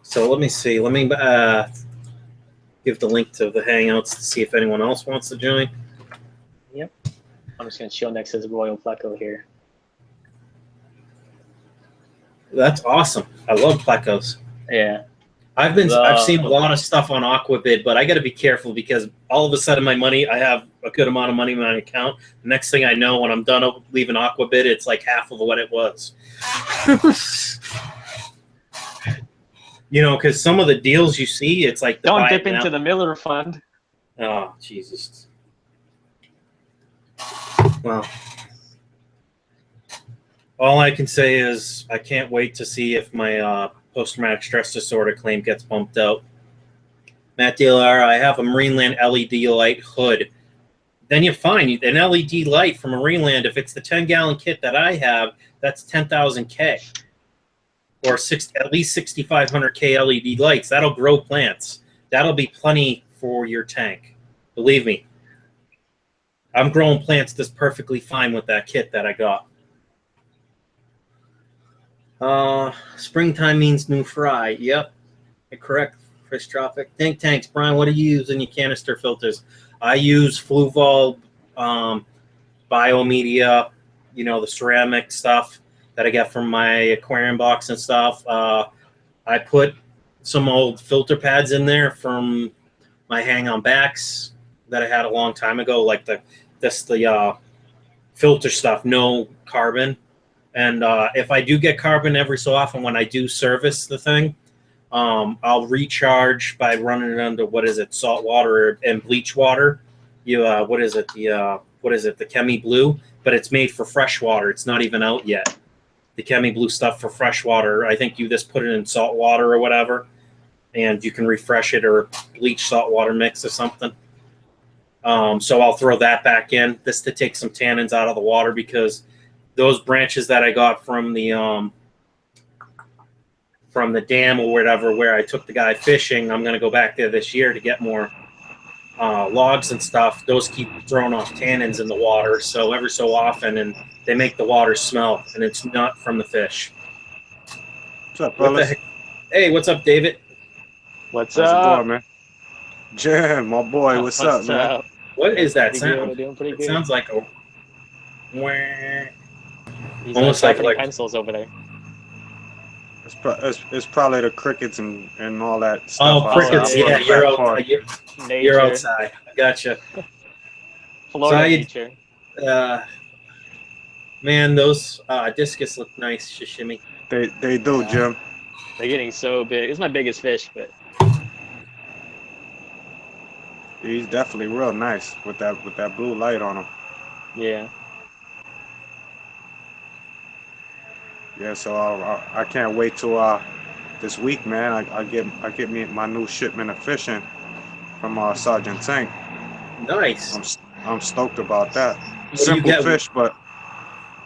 So let me see. Let me give the link to the Hangouts to see if anyone else wants to join. Yep. I'm just going to chill next to the Royal Pleco here. That's awesome. I love plecos. Yeah. I've seen a lot of stuff on Aquabid, but I got to be careful because all of a sudden my money, I have a good amount of money in my account. The next thing I know, when I'm done leaving Aquabid, it's like half of what it was. You know, because some of the deals you see, it's like don't dip into the Miller Fund. Oh, Jesus. Well, all I can say is I can't wait to see if my post-traumatic stress disorder claim gets bumped out. Matt DLR, I have a Marineland LED light hood. Then you find an LED light from Marineland. If it's the 10-gallon kit that I have, that's 10,000 K. Or at least 6,500 K LED lights. That'll grow plants. That'll be plenty for your tank. Believe me. I'm growing plants just perfectly fine with that kit that I got. Springtime means new fry. Yep. Correct. Fish Tropic. Think tanks. Brian, what do you use in your canister filters? I use Fluval, Biomedia, you know, the ceramic stuff that I get from my aquarium box and stuff. I put some old filter pads in there from my hang-on backs that I had a long time ago, like the filter stuff, no carbon. And if I do get carbon every so often when I do service the thing, I'll recharge by running it under, salt water and bleach water. The Chemi Blue, but it's made for fresh water. It's not even out yet. The Chemi Blue stuff for fresh water. I think you just put it in salt water or whatever, and you can refresh it or bleach salt water mix or something. So I'll throw that back in just to take some tannins out of the water, because those branches that I got from the dam or whatever where I took the guy fishing, I'm going to go back there this year to get more logs and stuff. Those keep throwing off tannins in the water, so every so often, and they make the water smell, and it's not from the fish. What's up, fellas? Hey, what's up, David? What's How's up? it going, man? Jam, my boy, what's up, man? What is that Pretty sound? good, doing pretty It good. sounds like a... He's almost like pencils over there. It's probably the crickets and all that stuff. Oh, crickets! Yeah, you're outside. I gotcha. Florida nature. Man, those discus look nice. Sashimi. They do, Jim. They're getting so big. It's my biggest fish, but He's definitely real nice with that blue light on him. yeah. Yeah, so I can't wait till this week, man. I get me my new shipment of fishing from Sergeant Tank. Nice. I'm stoked about that. What Simple fish, but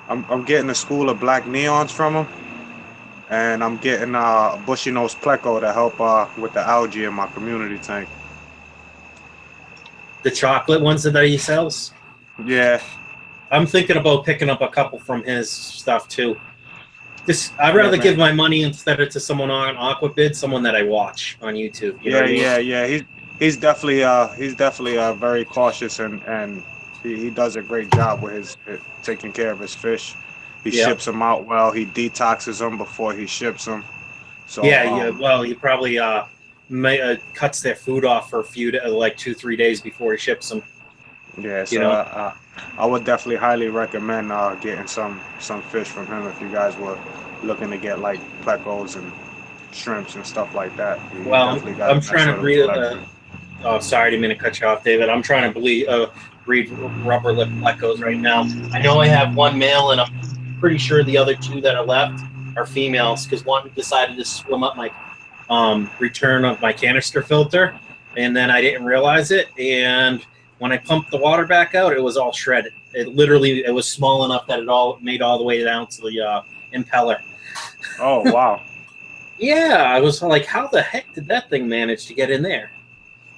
I'm getting a school of black neons from him, and I'm getting bushy nose pleco to help with the algae in my community tank. The chocolate ones that he sells. Yeah. I'm thinking about picking up a couple from his stuff too. I'd rather man. give my money instead of to someone on Aquabid, someone that I watch on YouTube. You know what I mean? Yeah. He's definitely very cautious and he does a great job with his taking care of his fish. He Yeah. ships them out well. He detoxes them before he ships them. So Yeah. Well, he probably cuts their food off for a few, like 2-3 days before he ships them. yeah. You So know? I would definitely highly recommend getting some fish from him if you guys were looking to get like plecos and shrimps and stuff like that. He Well, definitely got I'm a nice trying to little breed. collection. Oh, sorry, I didn't mean to cut you off, David. I'm trying to breed rubber lip plecos right now. I know I have one male, and I'm pretty sure the other two that are left are females because one decided to swim up my return of my canister filter, and then I didn't realize it. And when I pumped the water back out, it was all shredded. It was small enough that it all made all the way down to the impeller. Oh wow. Yeah, I was like, how the heck did that thing manage to get in there?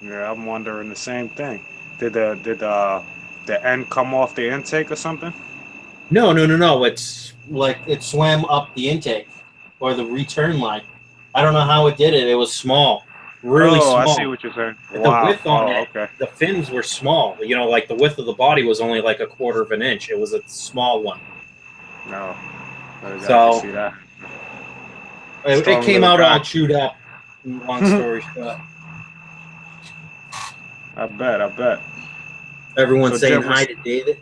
Yeah, I'm wondering the same thing. Did the end come off the intake or something? No. It's like it swam up the intake or the return line. I don't know how it did it. It was small, really Oh, I see small. what you're saying. The Wow. width on Oh, it, okay. the fins were small. You know, like the width of the body was only like 1/4 of an inch. It was a small one. No, I can So see that. it Strong came little out guy. all chewed up. Long story short, I bet. everyone's So saying Jim, hi to David.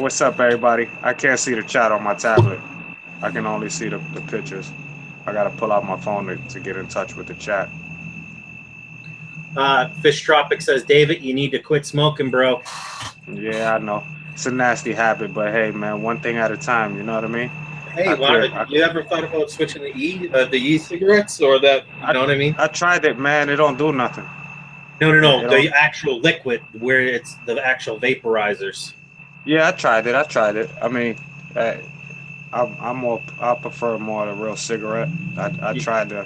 what's up, everybody? I can't see the chat on my tablet. I can only see the pictures. I gotta pull out my phone to get in touch with the chat. Fish Tropic says, David, you need to quit smoking, bro. Yeah, I know. It's a nasty habit, but hey, man, one thing at a time. You know what I mean? Hey, I quit. you ever thought about switching the e-cigarettes or that? You know what I mean? I tried it, man. It don't do nothing. No. It The don't. actual liquid, where it's the actual vaporizers. Yeah, I tried it. I mean, uh, I prefer more the real cigarette. You-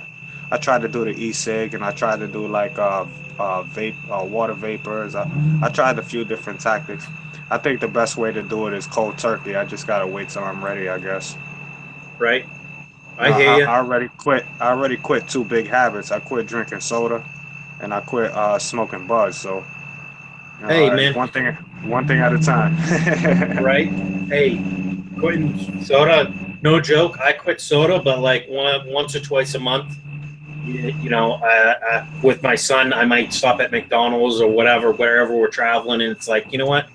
I tried to do the e-cig and I tried to do like water vapors. I tried a few different tactics. I think the best way to do it is cold turkey. I just gotta wait till I'm ready, I guess. Right? No, I hear you. I already quit. I already quit two big habits. I quit drinking soda, and I quit smoking bud. So Hey, it's man. one thing at a time. Right? Hey, quitting soda. No joke. I quit soda, but like once or twice a month. You know, with my son, I might stop at McDonald's or whatever, wherever we're traveling, and it's like, you know what?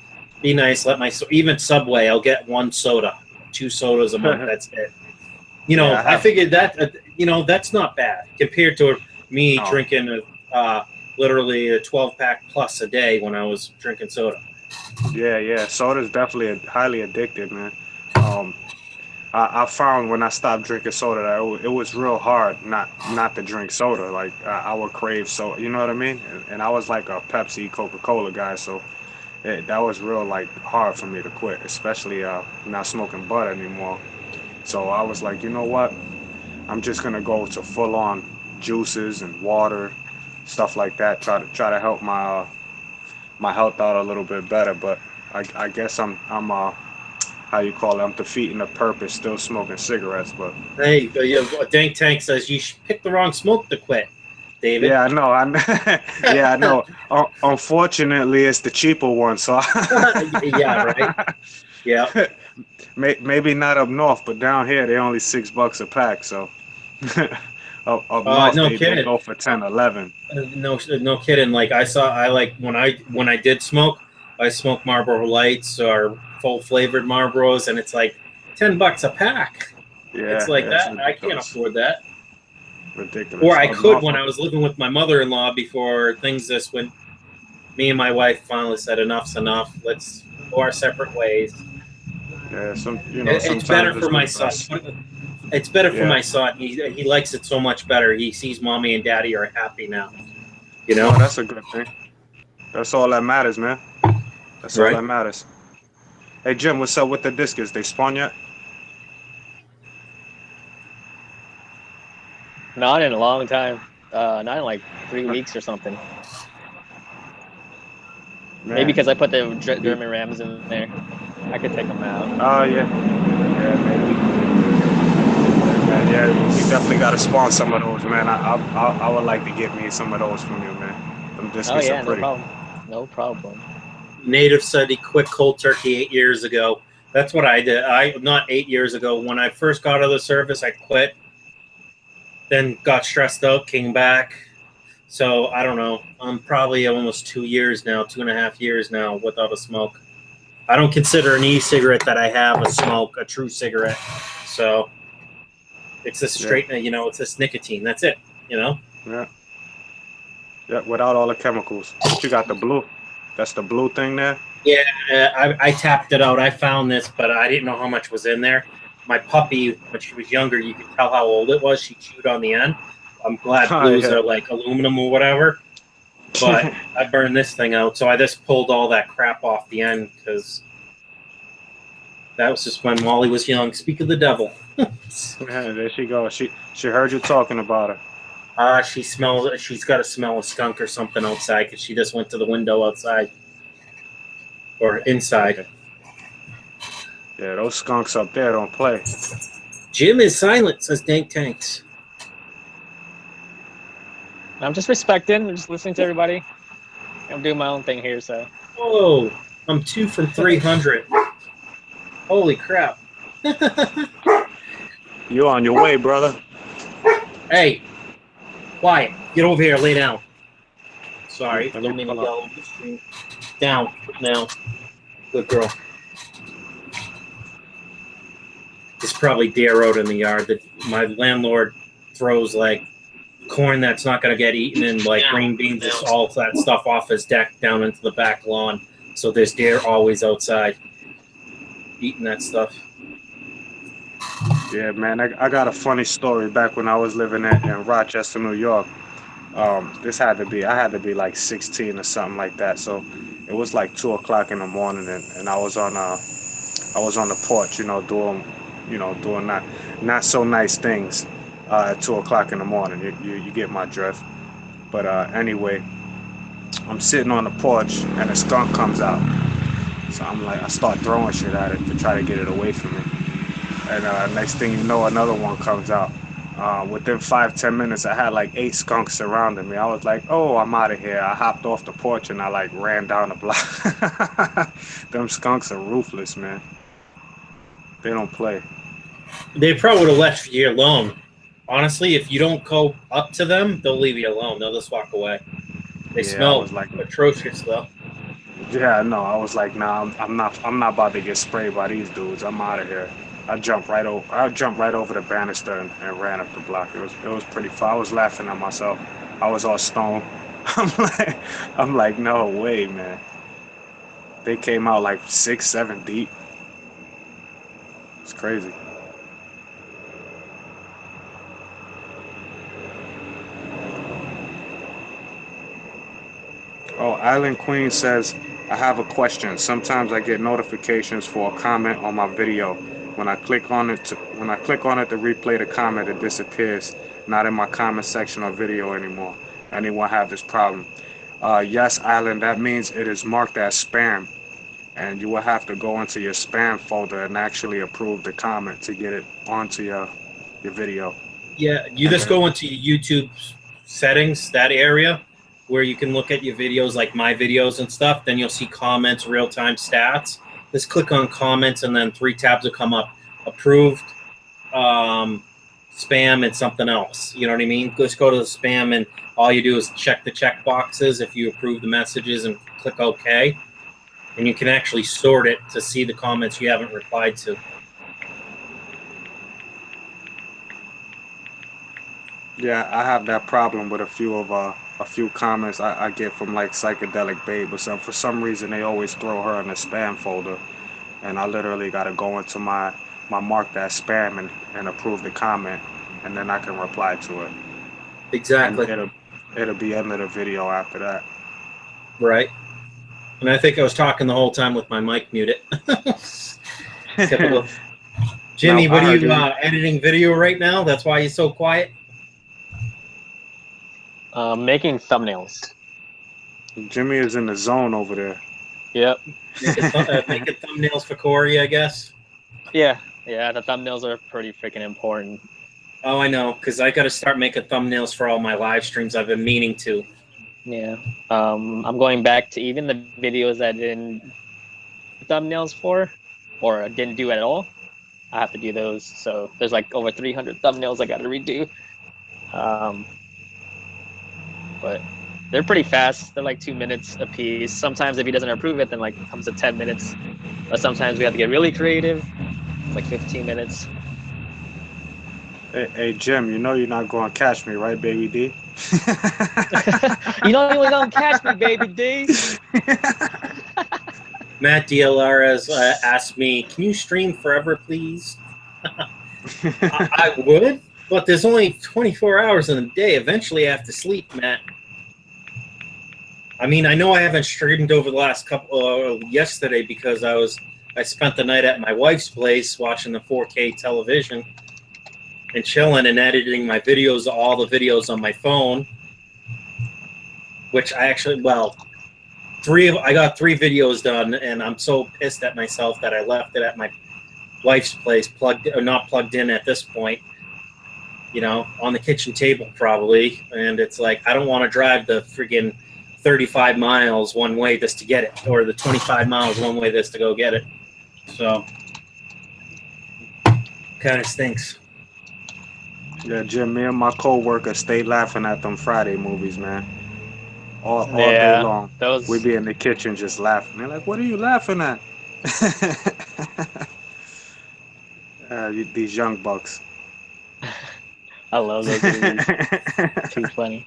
Be nice. Even Subway, I'll get one soda, 2 sodas a month. That's it. You Yeah, know, I I have. figured that that's not bad compared to me No. drinking literally a 12-pack plus a day when I was drinking soda. Yeah. Soda's definitely highly addictive, man. Um, I found when I stopped drinking soda that it was real hard not to drink soda. Like I would crave soda, you know what I mean? And I was like a Pepsi, Coca-Cola guy, so that was real like hard for me to quit, especially not smoking bud anymore. So I was like, you know what? I'm just gonna go to full on juices and water, stuff like that. Try to help my health out a little bit better. But I guess I'm how you call it? I'm defeating the purpose, still smoking cigarettes. But Hey, Dank Tank says you picked the wrong smoke to quit, David. yeah, I know. Yeah, I know. Unfortunately, it's the cheaper one. So Yeah, right. Yeah. maybe not up north, but down here they only $6 a pack. So up north No they kidding. go for 10, 11. No kidding. Like I like when I did smoke, I smoked Marlboro Lights or full flavored Marlboros, and it's like $10 a pack. It's like Yeah, it's that. I can't ridiculous. afford that. Or Ridiculous. I Up could north, when I was living with my mother-in-law before things just went. Me and my wife finally said enough's enough. Let's go our separate ways. yeah, It's better sometimes it's for my what's son. best. It's better for Yeah. my son. He likes it so much better. He sees mommy and daddy are happy now. You know, No, that's a good thing. That's all that matters, man. That's all right? that matters. Hey Jim, what's up with the discus? They spawn yet? Not in a long time. Not in like 3 weeks or something. Maybe because I put the German Rams in there. I could take them out. Oh, yeah. Yeah, maybe. Yeah, you definitely got to spawn some of those, man. I would like to get me some of those from you, man. Them just Oh be so yeah, no pretty. problem. No problem. Native said he quit cold turkey 8 years ago. That's what I did. Not 8 years ago. When I first got out of the service, I quit. Then got stressed out, came back. So I don't know. I'm probably almost 2 years now, 2.5 years now without a smoke. I don't consider an e-cigarette that I have a smoke, a true cigarette. So it's a straight, it's just nicotine. That's it, Yeah. Yeah, without all the chemicals. But you got the blue. That's the blue thing there? Yeah, I tapped it out. I found this, but I didn't know how much was in there. My puppy, when she was younger, you could tell how old it was. She chewed on the end. I'm glad blues are like aluminum or whatever. But I burned this thing out, so I just pulled all that crap off the end because that was just when Molly was young. Speak of the devil. Yeah, there she goes. She heard you talking about her. She smells. She's got to smell a skunk or something outside because she just went to the window outside or inside. Yeah, those skunks up there don't play. Jim is silent, says Dank Tanks. I'm just respecting. I'm just listening to everybody. I'm doing my own thing here, so. Whoa, I'm 2 from 300. Holy crap. You on your way, brother. Hey, quiet. Get over here. Lay down. Sorry. Let me Don't mean to pull up. yell over the screen. Down. Now. Good girl. There's probably deer out in the yard that my landlord throws like corn that's not going to get eaten and like green beans, just all that stuff off his deck down into the back lawn. So there's deer always outside eating that stuff. Yeah, man, I got a funny story back when I was living in Rochester, New York. I had to be like 16 or something like that. So it was like 2 o'clock in the morning, and I was on the porch, doing not so nice things at 2 o'clock in the morning. You get my drift. But anyway, I'm sitting on the porch and a skunk comes out. So I start throwing shit at it to try to get it away from me. And next thing you know, another one comes out. Within 5-10 minutes, I had like 8 skunks surrounding me. I was like, oh, I'm out of here. I hopped off the porch and I like ran down the block. Them skunks are ruthless, man. They don't play. They probably would have left you alone. Honestly, if you don't go up to them, they'll leave you alone. They'll just walk away. They smell atrocious, though. Yeah, no, I was like, nah, I'm not about to get sprayed by these dudes. I'm out of here. I jumped right over the banister and ran up the block. It was pretty far. I was laughing at myself. I was all stoned. I'm like, no way, man. They came out like 6-7 deep. It's crazy. Oh, Island Queen says, I have a question. Sometimes I get notifications for a comment on my video. When I click on it to replay the comment, it disappears. Not in my comment section or video anymore. Anyone have this problem? Yes, Island, that means it is marked as spam. And you will have to go into your spam folder and actually approve the comment to get it onto your video. Yeah, you just go into your YouTube settings, that area, where you can look at your videos, like my videos and stuff. Then you'll see comments, real-time stats. Just click on comments, and then 3 tabs will come up. Approved, spam, and something else. You know what I mean? Just go to the spam, and all you do is check the check boxes if you approve the messages and click OK. And you can actually sort it to see the comments you haven't replied to. Yeah, I have that problem with a few comments I get from like Psychedelic Babe or something. For some reason, they always throw her in the spam folder, and I literally got to go into my marked as spam and approve the comment, and then I can reply to it. Exactly. And it'll be under the video after that. Right. And I think I was talking the whole time with my mic muted. Typical. Jimmy, what are you editing video right now? That's why you're so quiet? Making thumbnails. Jimmy is in the zone over there. Yep. Making thumbnails for Corey, I guess. Yeah. Yeah. The thumbnails are pretty freaking important. Oh, I know, because I got to start making thumbnails for all my live streams. I've been meaning to. Yeah. I'm going back to even the videos that I didn't do thumbnails for, or didn't do at all. I have to do those. So there's like over 300 thumbnails I got to redo. But they're pretty fast. They're like 2 minutes a piece. Sometimes if he doesn't approve it, then like it comes to 10 minutes. But sometimes we have to get really creative. It's like 15 minutes. Hey, Jim, you know you're not going to catch me, right, baby D? You know you ain't gonna catch me, baby D. Matt DLRS asked me, "Can you stream forever, please?" I would, but there's only 24 hours in a day. Eventually, I have to sleep, Matt. I mean, I know I haven't streamed over the last couple yesterday because I spent the night at my wife's place watching the 4K television and chilling and editing my videos, all the videos on my phone, which I actually, well, I got 3 videos done, and I'm so pissed at myself that I left it at my wife's place, not plugged in at this point, you know, on the kitchen table probably. And it's like, I don't want to drive the friggin' 35 miles one way just to get it, or the 25 miles one way just to go get it. So, kind of stinks. Yeah, Jim, me and my co-worker stay laughing at them Friday movies, man. All day long. We be in the kitchen just laughing. They're like, what are you laughing at? These young bucks. I love those movies. Too funny.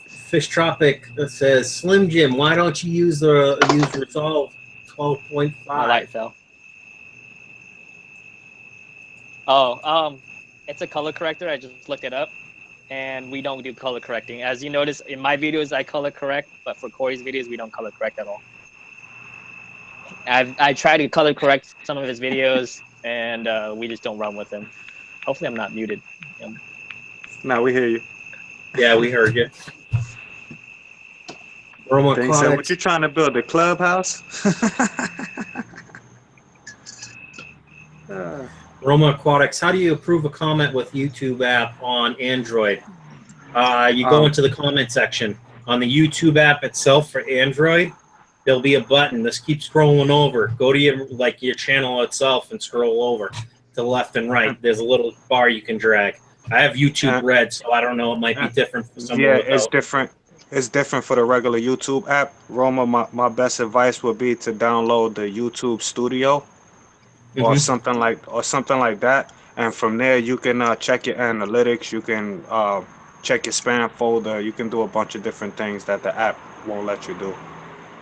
Fish Tropic says, Slim Jim, why don't you use Resolve 12.5? My light fell. Oh, it's a color corrector. I just looked it up, and we don't do color correcting. As you notice, in my videos, I color correct, but for Corey's videos, we don't color correct at all. I try to color correct some of his videos, and we just don't run with them. Hopefully, I'm not muted. No, we hear you. Yeah, we heard you. They said, what you trying to build, a clubhouse? Roma Aquatics, how do you approve a comment with YouTube app on Android? You go into the comment section. On the YouTube app itself for Android, there'll be a button. Just keep scrolling over. Go to your channel itself and scroll over to the left and right. There's a little bar you can drag. I have YouTube Red, so I don't know. It might be different for someone. Yeah, it's different. It's different for the regular YouTube app. Roma, my best advice would be to download the YouTube Studio or something like that. And from there, you can check your analytics. You can check your spam folder. You can do a bunch of different things that the app won't let you do.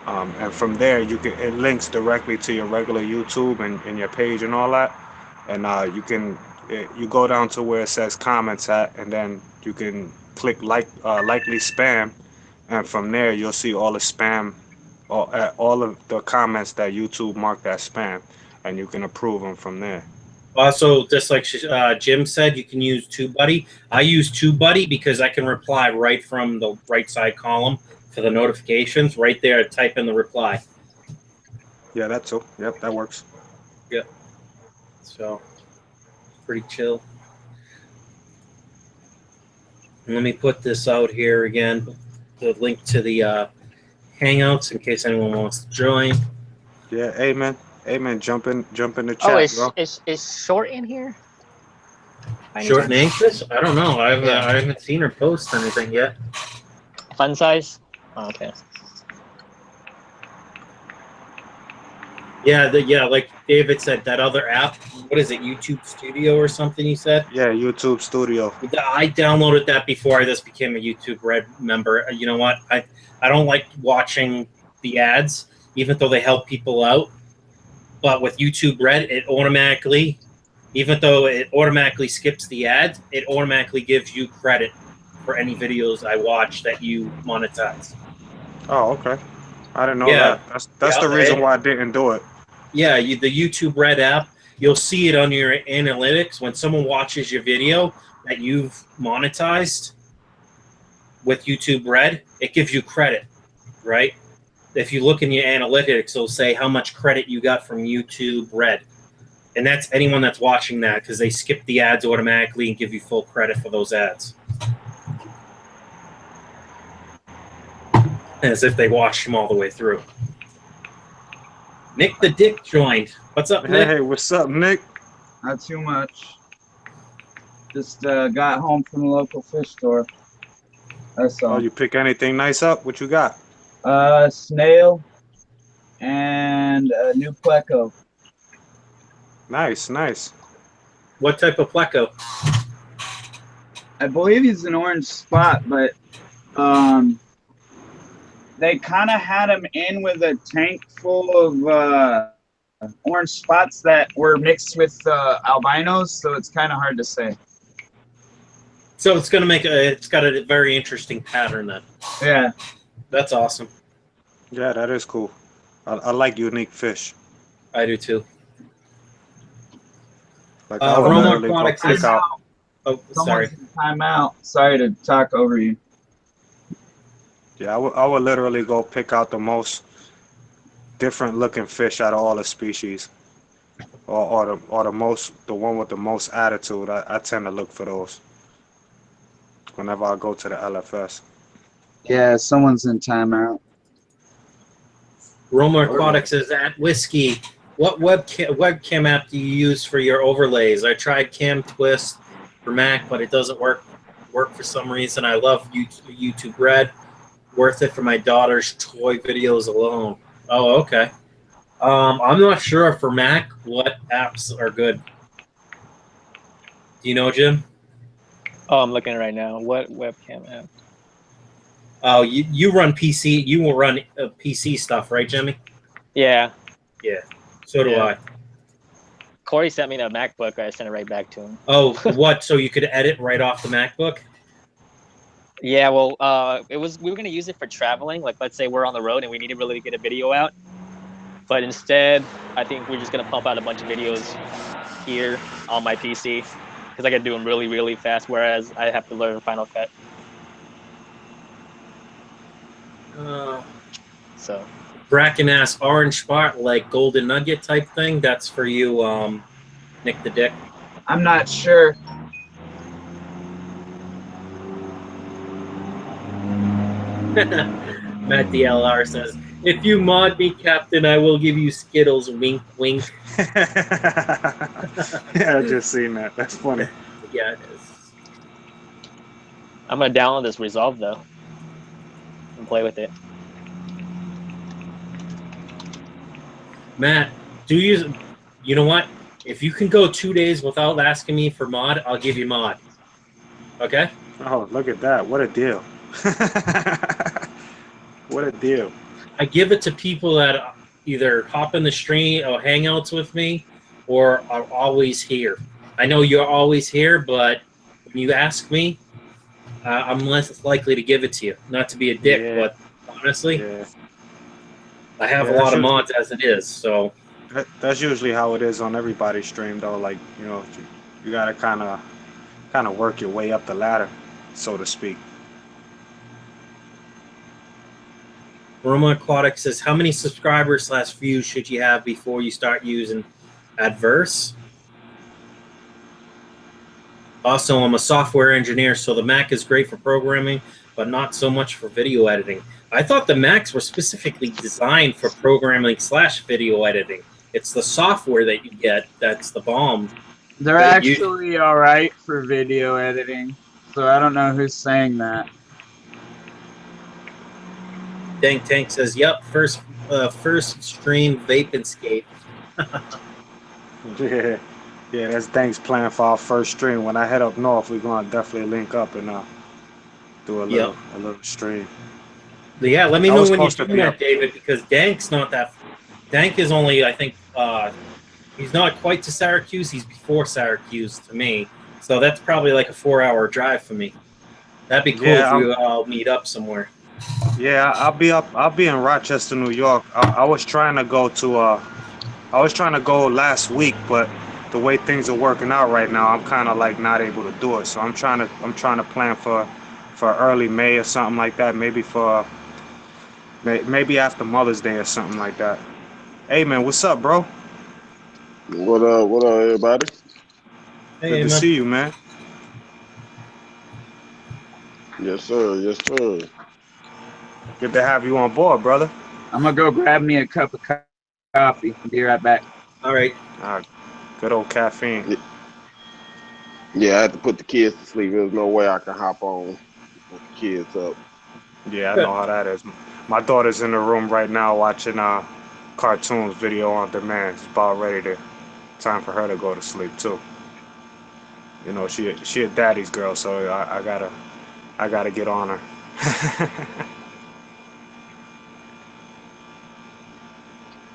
And from there, it links directly to your regular YouTube and your page and all that. And you go down to where it says comments at, and then you can click likely spam. And from there, you'll see all the spam, all of the comments that YouTube marked as spam, and you can approve them from there. Also, just like Jim said, you can use TubeBuddy. I use TubeBuddy because I can reply right from the right side column for the notifications. Right there, type in the reply. Yeah, that's so. Yep, that works. Yep. So, pretty chill. And let me put this out here again. The link to the Hangouts in case anyone wants to join. Yeah, amen. Jump in the chat, bro. Is Short in here? Short and Anxious? I don't know. I haven't seen her post anything yet. Fun size? Oh, okay. Yeah, like David said, that other app, what is it, YouTube Studio or something you said? Yeah, YouTube Studio. I downloaded that before I just became a YouTube Red member. You know what? I don't like watching the ads, even though they help people out. But with YouTube Red, it automatically, even though it automatically skips the ads, it automatically gives you credit for any videos I watch that you monetize. Oh, okay. I didn't know that. That's the reason why I didn't do it. Yeah, the YouTube Red app, you'll see it on your analytics when someone watches your video that you've monetized with YouTube Red. It gives you credit, right? if you look in your analytics, it'll say how much credit you got from YouTube Red. And that's anyone that's watching that, because they skip the ads automatically and give you full credit for those ads. As if they watched them all the way through. Nick the Dick joined. What's up, Nick? Hey, what's up, Nick? Not too much. Just got home from the local fish store. That's all. Oh, you pick anything nice up? What you got? Snail and a new pleco. Nice, nice. What type of pleco? I believe he's an orange spot, but they kind of had him in with a tank full of orange spots that were mixed with albinos, so it's kind of hard to say. So it's gonna make it's got a very interesting pattern then. Yeah. That's awesome. Yeah, that is cool. I like unique fish. I do too. Like I would Roma literally go Aquatics pick is out. Oh, sorry. Someone's in timeout. Sorry to talk over you. Yeah, I would literally go pick out the most different looking fish out of all the species, or the one with the most attitude. I tend to look for those whenever I go to the LFS. Yeah, someone's in timeout. Roma Aquatics is at Whiskey. What webcam app do you use for your overlays? I tried Cam Twist for Mac, but it doesn't work for some reason. I love YouTube Red. Worth it for my daughter's toy videos alone. Oh, okay. I'm not sure for Mac what apps are good. Do you know, Jim? Oh, I'm looking right now. What webcam app? Oh, you run PC. You will run PC stuff, right, Jimmy? Yeah. Yeah. So do I. Corey sent me the MacBook. I sent it right back to him. Oh, what? So you could edit right off the MacBook? Yeah, well, we were gonna use it for traveling. Like, let's say we're on the road and we need to really get a video out. But instead, I think we're just gonna pump out a bunch of videos here on my PC because I can do them really, really fast. Whereas I have to learn Final Cut. So. Bracken asks, orange spot like golden nugget type thing. That's for you, Nick the Dick. I'm not sure. Matt DLR says, if you mod me, Captain, I will give you Skittles. Wink, wink. Yeah, I just seen that. That's funny. Yeah, it is. I'm gonna download this Resolve though and play with it. Matt, you know what? If you can go 2 days without asking me for mod, I'll give you mod. Okay? Oh, look at that. What a deal. What a deal. I give it to people that either hop in the stream or hangouts with me or are always here. I know you're always here, but when you ask me, I'm less likely to give it to you. Not to be a dick, Yeah. but honestly, Yeah. I have a Yeah, lot of that's mods as it is. So That's usually how it is on everybody's stream, though. Like, you know, you gotta kind of work your way up the ladder, so to speak. Roma Aquatics says, how many subscribers / views should you have before you start using Adverse? Also, I'm a software engineer, so the Mac is great for programming, but not so much for video editing. I thought the Macs were specifically designed for programming / video editing. It's the software that you get that's the bomb. They're actually all right for video editing, so I don't know who's saying that. Dank Tank says, yep, first stream vape and skate. Yeah, that's thanks plan for our first stream. When I head up north, we're gonna definitely link up and do a little stream. Yeah, let me I know was when you're supposed to doing be that, up. David, because Dank's not that. Dank is only, I think, he's not quite to Syracuse. He's before Syracuse to me, so that's probably like a 4-hour drive for me. That'd be cool if we all meet up somewhere. Yeah, I'll be in Rochester, New York. I was trying to go last week, but the way things are working out right now, I'm kind of like not able to do it. So I'm trying to plan for early May or something like that. Maybe for Maybe after Mother's Day or something like that. Hey man, what's up, bro? What up, everybody? Hey, Good to Aman. see you, man. Yes, sir. Yes, sir. Good to have you on board, brother. I'm gonna go grab me a cup of coffee. Be right back. All right. Good old caffeine. Yeah, I had to put the kids to sleep. There's no way I can hop on with the kids up. Yeah, I Good. know how that is. My daughter's in the room right now watching cartoons, video on demand. It's about ready to time for her to go to sleep too. You know, she a daddy's girl, so I gotta get on her.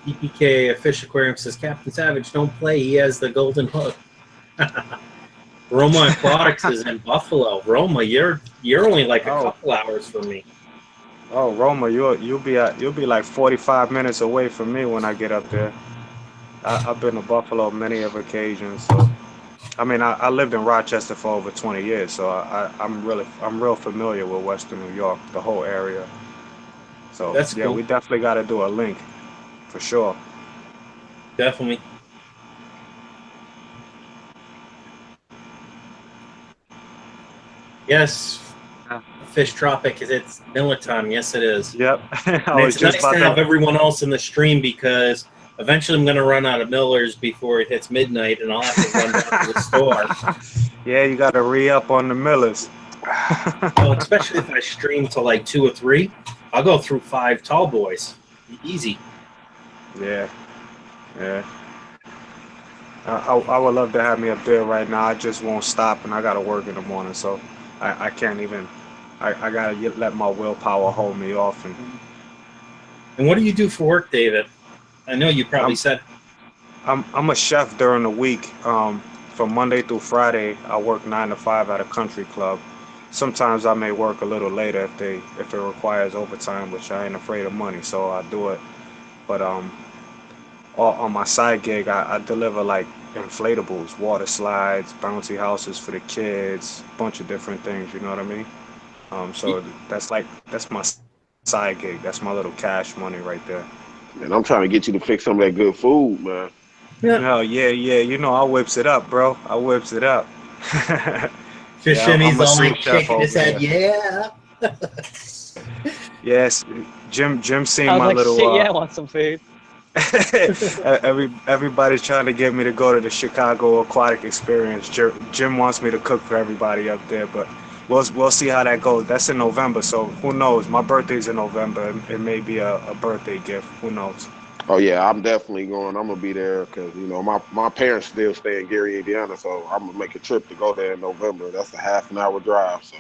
DPK Fish Aquarium says Captain Savage, don't play. He has the golden hook. Roma Aquatics is in Buffalo. Roma, you're only like a Oh. couple hours from me. Oh, Roma, you'll be like 45 minutes away from me when I get up there. I've been to Buffalo many of occasions, so I mean I lived in Rochester for over 20 years, so I'm real familiar with Western New York, the whole area. So That's yeah, cool. we definitely got to do a link for sure. Definitely. Yes, Yeah. Fish Tropic is it's Miller time. Yes, it is. Yep. I And was it's just nice to about have to. everyone else in the stream because eventually I'm going to run out of Millers before it hits midnight, and I'll have to run down to the store. Yeah, you got to re-up on the Millers. Well, especially if I stream to like 2 or 3, I'll go through 5 tall boys. Easy. Yeah, yeah. I would love to have me up there right now. I just won't stop, and I got to work in the morning, so I can't even. I got to let my willpower hold me off. And what do you do for work, David? I know you probably I'm said. I'm a chef during the week. From Monday through Friday, I work 9 to 5 at a country club. Sometimes I may work a little later if it requires overtime, which I ain't afraid of money, so I do it. But on my side gig, I deliver like inflatables, water slides, bouncy houses for the kids, bunch of different things. You know what I mean? So that's my side gig. That's my little cash money right there. Man, I'm trying to get you to fix some of that good food, man. Yeah. Oh yeah, yeah. You know I whips it up, bro. I whips it up. Fish Yeah, and I'm he's a all like sous chef shaking his over head. here. Yeah. Yes, Jim seen I was my like, little shit, yeah, I want some food. everybody's trying to get me to go to the Chicago aquatic experience. Jim wants me to cook for everybody up there, but we'll see how that goes. That's in November, so who knows? My birthday's in November. It may be a birthday gift. Who knows? Oh yeah, I'm definitely going. I'm gonna be there because my parents still stay in Gary, Indiana, so I'm gonna make a trip to go there in November. That's a half an hour drive, so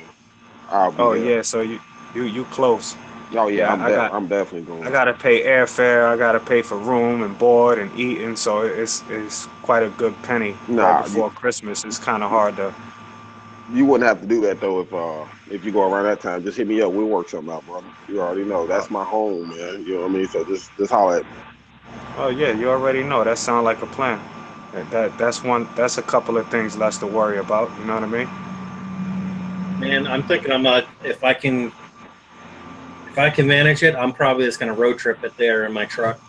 I'll be Oh there. yeah, so you close. Oh yeah, Yeah, I'm definitely I going. gotta pay airfare. I gotta pay for room and board and eating. So it's quite a good penny right Nah, before Christmas. It's kind of hard to. you wouldn't have to do that though if you go around that time. Just hit me up. We'll work something out, brother. You already know Uh, that's my home, man. You know what I mean? So just holler at me. oh yeah, you already know. That sounds like a plan. That's one. That's a couple of things less to worry about. You know what I mean? Man, I'm thinking if I can manage it, I'm probably just gonna road trip it there in my truck.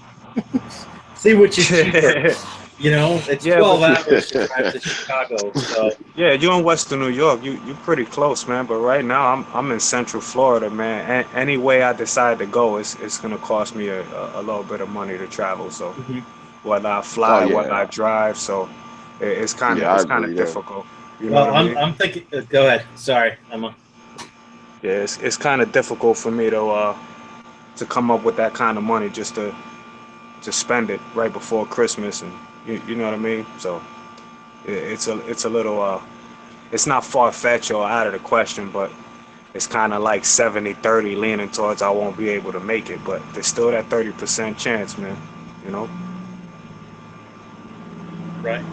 See which is cheaper. You know, it's Yeah, 12 but hours to drive to Chicago. So yeah, you're in Western New York. You pretty close, man. But right now I'm in Central Florida, man. Any way I decide to go, it's gonna cost me a little bit of money to travel. So mhm. whether I Oh fly, whether I yeah, drive, so it's kind yeah, of I it's kind agree of there. difficult. You know Well, what I mean? I'm thinking. Go ahead. Sorry, Emma. Yeah, it's kind of difficult for me to come up with that kind of money just to spend it right before Christmas, and you know what I mean. So it's a little it's not far fetched or out of the question, but it's kind of like 70-30 leaning towards I won't be able to make it, but there's still that 30% chance, man. You know. Right.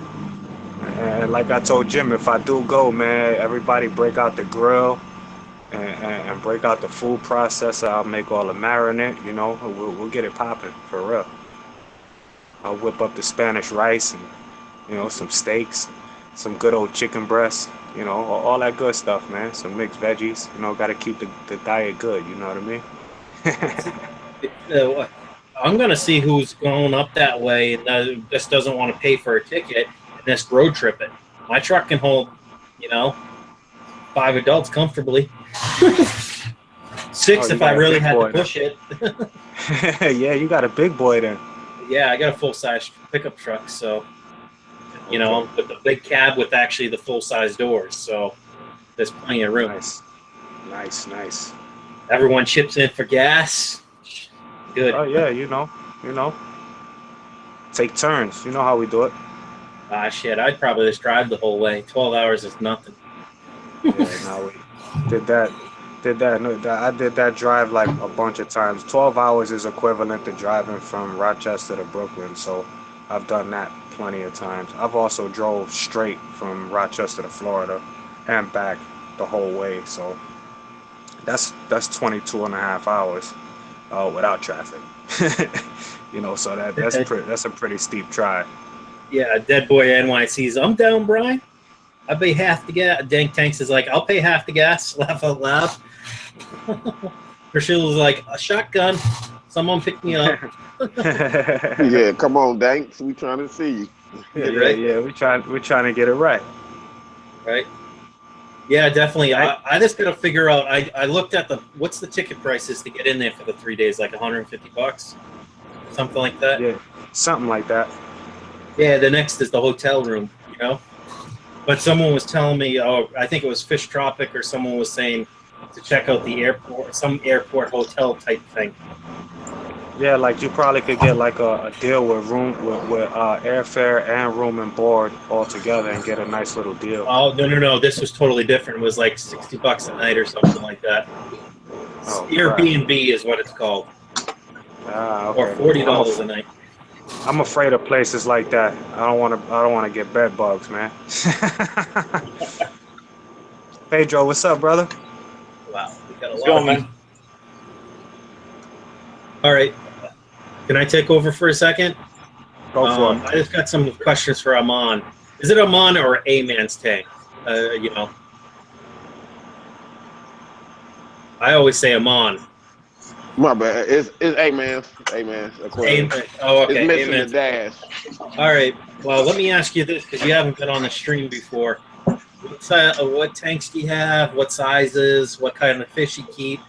And like I told Jim, if I do go, man, everybody break out the grill and break out the food processor. I'll make all the marinade, you know. We'll get it popping for real. I'll whip up the Spanish rice and, you know, some steaks, some good old chicken breasts, you know, all that good stuff, man. Some mixed veggies, you know, got to keep the diet good, you know what I mean? I'm gonna see who's going up that way and just doesn't want to pay for a ticket and just road trip it. My truck can hold, 5 adults comfortably. 6 you if got I a really big had boy to push it. Yeah, you got a big boy then. Yeah, I got a full-size pickup truck, so Okay. with the big cab with actually the full-size doors, so there's plenty of room. Nice. Everyone chips in for gas. Good. Oh yeah, take turns. You know how we do it. Shit, I'd probably just drive the whole way. 12 hours is nothing. Yeah, now we did that. No, I did that drive like a bunch of times. 12 hours is equivalent to driving from Rochester to Brooklyn, so I've done that plenty of times. I've also drove straight from Rochester to Florida and back the whole way, so that's 22 and a half hours without traffic. So that's a pretty steep drive. Yeah, Dead Boy NYC's. I'm down, Brian. I'll pay half the gas. Dank Tanks is like, I'll pay half the gas. Laugh out loud. Priscilla's like, a shotgun. Someone pick me up. Yeah, come on, Danks. We trying to see you. Yeah. We're trying to get it right. Right. Yeah, definitely. I just got to figure out. I looked at what's the ticket prices to get in there for the 3 days, like $150, something like that. Yeah, something like that. Yeah, the next is the hotel room, But someone was telling me, I think it was Fish Tropic, or someone was saying to check out the airport, some airport hotel type thing. Yeah, like you probably could get like a deal with airfare and room and board all together and get a nice little deal. Oh, no. This was totally different. It was like $60 a night or something like that. Oh, Airbnb is what it's called. Okay. Or $40 a night. I'm afraid of places like that. I don't want to get bed bugs, man. Pedro, what's up, brother? Wow, we got a lot Go, of man. people. All right. Can I take over for a second? Go for it. I just got some questions for Aman. Is it Aman or A-Man's tank? I always say Aman. My bad. It's Aman. Aquarium. Okay. It's missing A-Man's. the dash. All right. Well, let me ask you this, because you haven't been on the stream before. What tanks do you have? What sizes? What kind of fish you keep?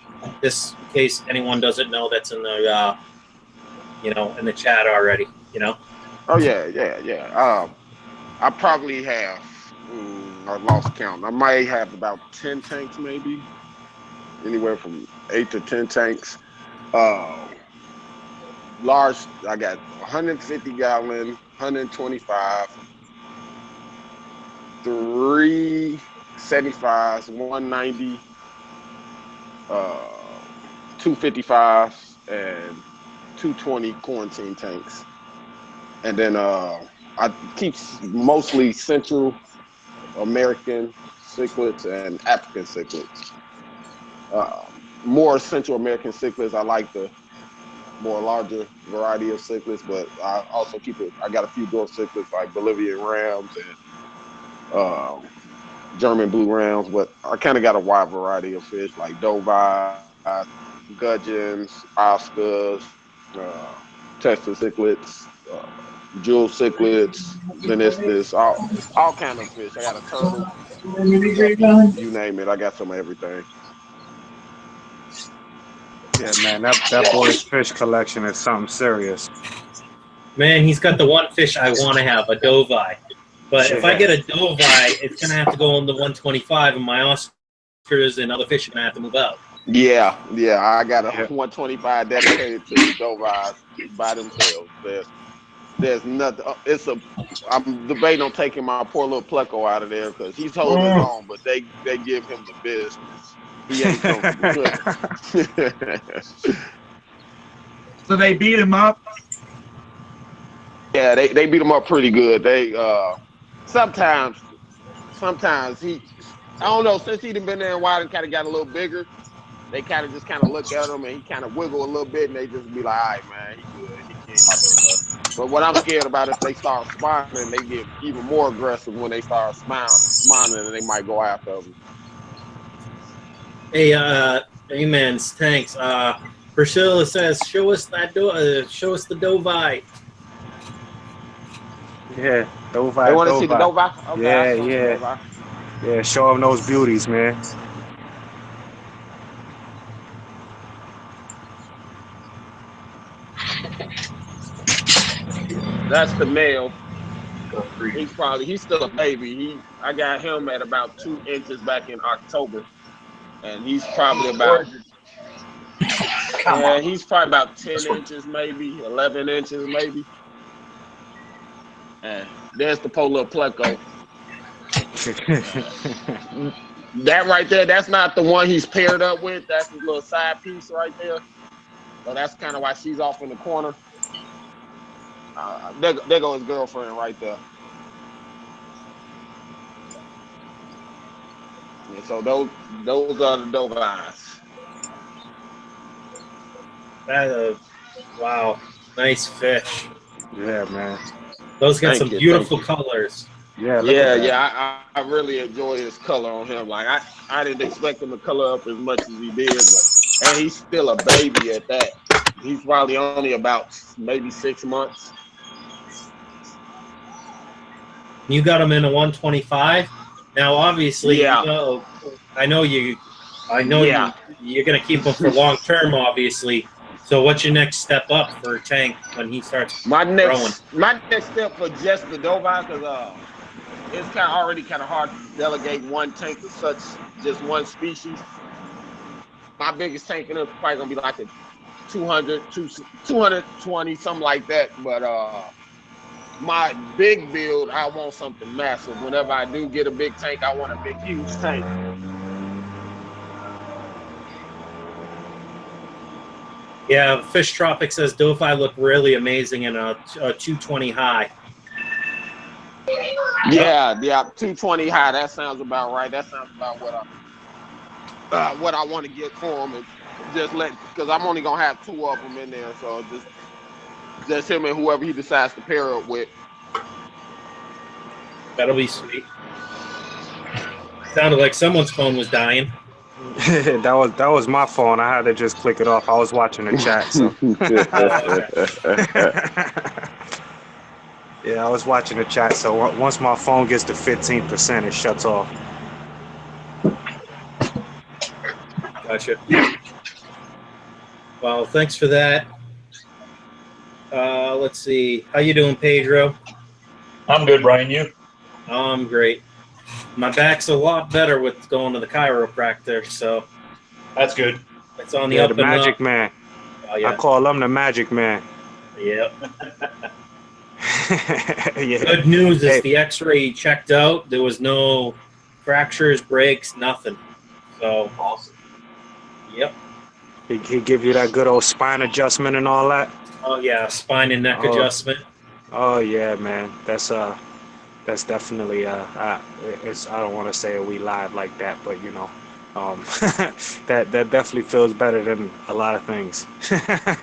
Just in case anyone doesn't know, that's in the in the chat already. Oh yeah. I probably have. I lost count. I might have about 10 tanks, maybe. Anywhere from 8 to 10 tanks. Large. I got 150 gallon, 125, 375s, 190, 255s, and 220 quarantine tanks. And then I keep mostly Central American cichlids and African cichlids. More Central American cichlids. I like the more larger variety of cichlids, but I also I got a few dwarf cichlids like Bolivian rams and German blue rams, but I kind of got a wide variety of fish like Dovi, gudgeons, Oscars, Texas cichlids, jewel cichlids, Venistus, all kind of fish. I got a turtle, you name it. I got some of everything. Yeah, man, that boy's fish collection is something serious. Man, he's got the one fish I want to have, a Dovi. But if I get a Dovi, it's going to have to go on the 125, and my Oscars and other fish are going to have to move out. Yeah, I got a 125 dedicated to Dovis by themselves. There's nothing. I'm debating on taking my poor little Pleco out of there because he's holding his own, but they give him the business. He ain't comfortable. So they beat him up? Yeah, they beat him up pretty good. They sometimes he, I don't know, since he'd been there a while and kind of got a little bigger, they kind of just look at him and he kind of wiggle a little bit and they just be like, all right, man, he good. He ain't out there enough. But what I'm scared about is they start smiling, they get even more aggressive when they start smiling and they might go after him. Hey, A-Man's tanks. Priscilla says, "Show us that show us the Dovite." Yeah, Dovi. They want to see the Dovi? Okay, Yeah, I'll show 'em the yeah, Dovi. yeah. Show them those beauties, man. That's the male. He's still a baby. I got him at about 2 inches back in October, and he's probably about he's probably about 10 inches, maybe 11 inches, maybe. And there's the polar pleco. That right there, that's not the one he's paired up with. That's his little side piece right there. So that's kind of why she's off in the corner. There goes his girlfriend right there. Yeah, so those are the Dovis. Wow, nice fish. Yeah, man. Those got Thank some you, beautiful colors. Yeah, look at that. Yeah. I really enjoy his color on him. Like I didn't expect him to color up as much as he did, and he's still a baby at that. He's probably only about maybe 6 months. You got them in a 125. Now, obviously, Yeah. you know, I know Yeah. you're gonna keep them for long term, obviously. So, what's your next step up for Tank when he starts growing? My next step for just the Dovi, because it's already kind of hard to delegate one tank to just one species. My biggest tank in it is probably gonna be like a 220, something like that. But my big build, I want something massive. Whenever I do get a big tank, I want a big, huge tank. Yeah, Fish Tropic says Dovi look really amazing in a 220 high. Yeah, 220 high. That sounds about right. That sounds about what I want to get for him, and because I'm only gonna have 2 of them in there, so just him and whoever he decides to pair up with. That'll be sweet. Sounded like someone's phone was dying. that was my phone. I had to just click it off. I was watching the chat. So. Yeah, I was watching the chat. So once my phone gets to 15%, it shuts off. Gotcha. Well, thanks for that. Let's see. How you doing, Pedro? I'm good, Brian. You? I'm great. My back's a lot better with going to the chiropractor, so That's good. it's on the up the and magic up. man. Oh, yeah. I call him the magic man. Yep. Yeah. Good news is the X-ray checked out. There was no fractures, breaks, nothing. So Awesome. Yep. He give you that good old spine adjustment and all that. Oh yeah, spine and neck adjustment. Oh yeah, man. That's definitely it's I don't want to say we lied like that, but you know, that definitely feels better than a lot of things.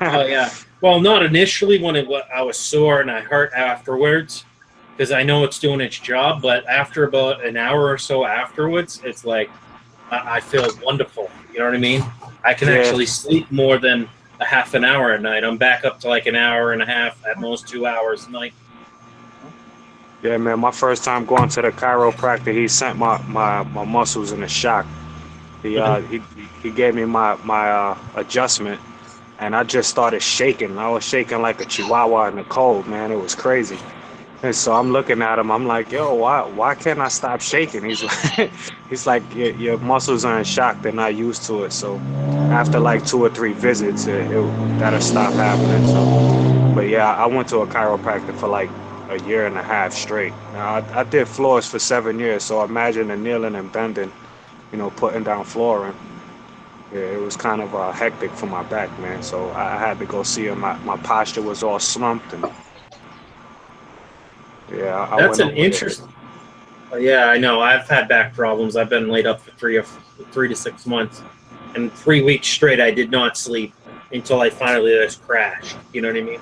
Oh yeah. Well, not initially when I was sore and I hurt afterwards, because I know it's doing its job. But after about an hour or so afterwards, it's like I feel wonderful. You know what I mean? I can actually sleep more than a half an hour at night. I'm back up to like an hour and a half, at most 2 hours a night. Yeah, man. My first time going to the chiropractor, he sent my muscles in a shock. He gave me my adjustment, and I just started shaking. I was shaking like a chihuahua in the cold, man. It was crazy. And so I'm looking at him. I'm like, yo, why can't I stop shaking? He's like, your muscles are in shock. They're not used to it. So after like 2 or 3 visits, that'll stop happening. So, but yeah, I went to a chiropractor for like a year and a half straight. Now I did floors for 7 years. So imagine the kneeling and bending, you know, putting down flooring. Yeah, it was kind of hectic for my back, man. So I had to go see him. My posture was all slumped and. Yeah, That's an interesting. Yeah, I know. I've had back problems. I've been laid up for 3 to 6 months, and 3 weeks straight I did not sleep until I finally just crashed. You know what I mean?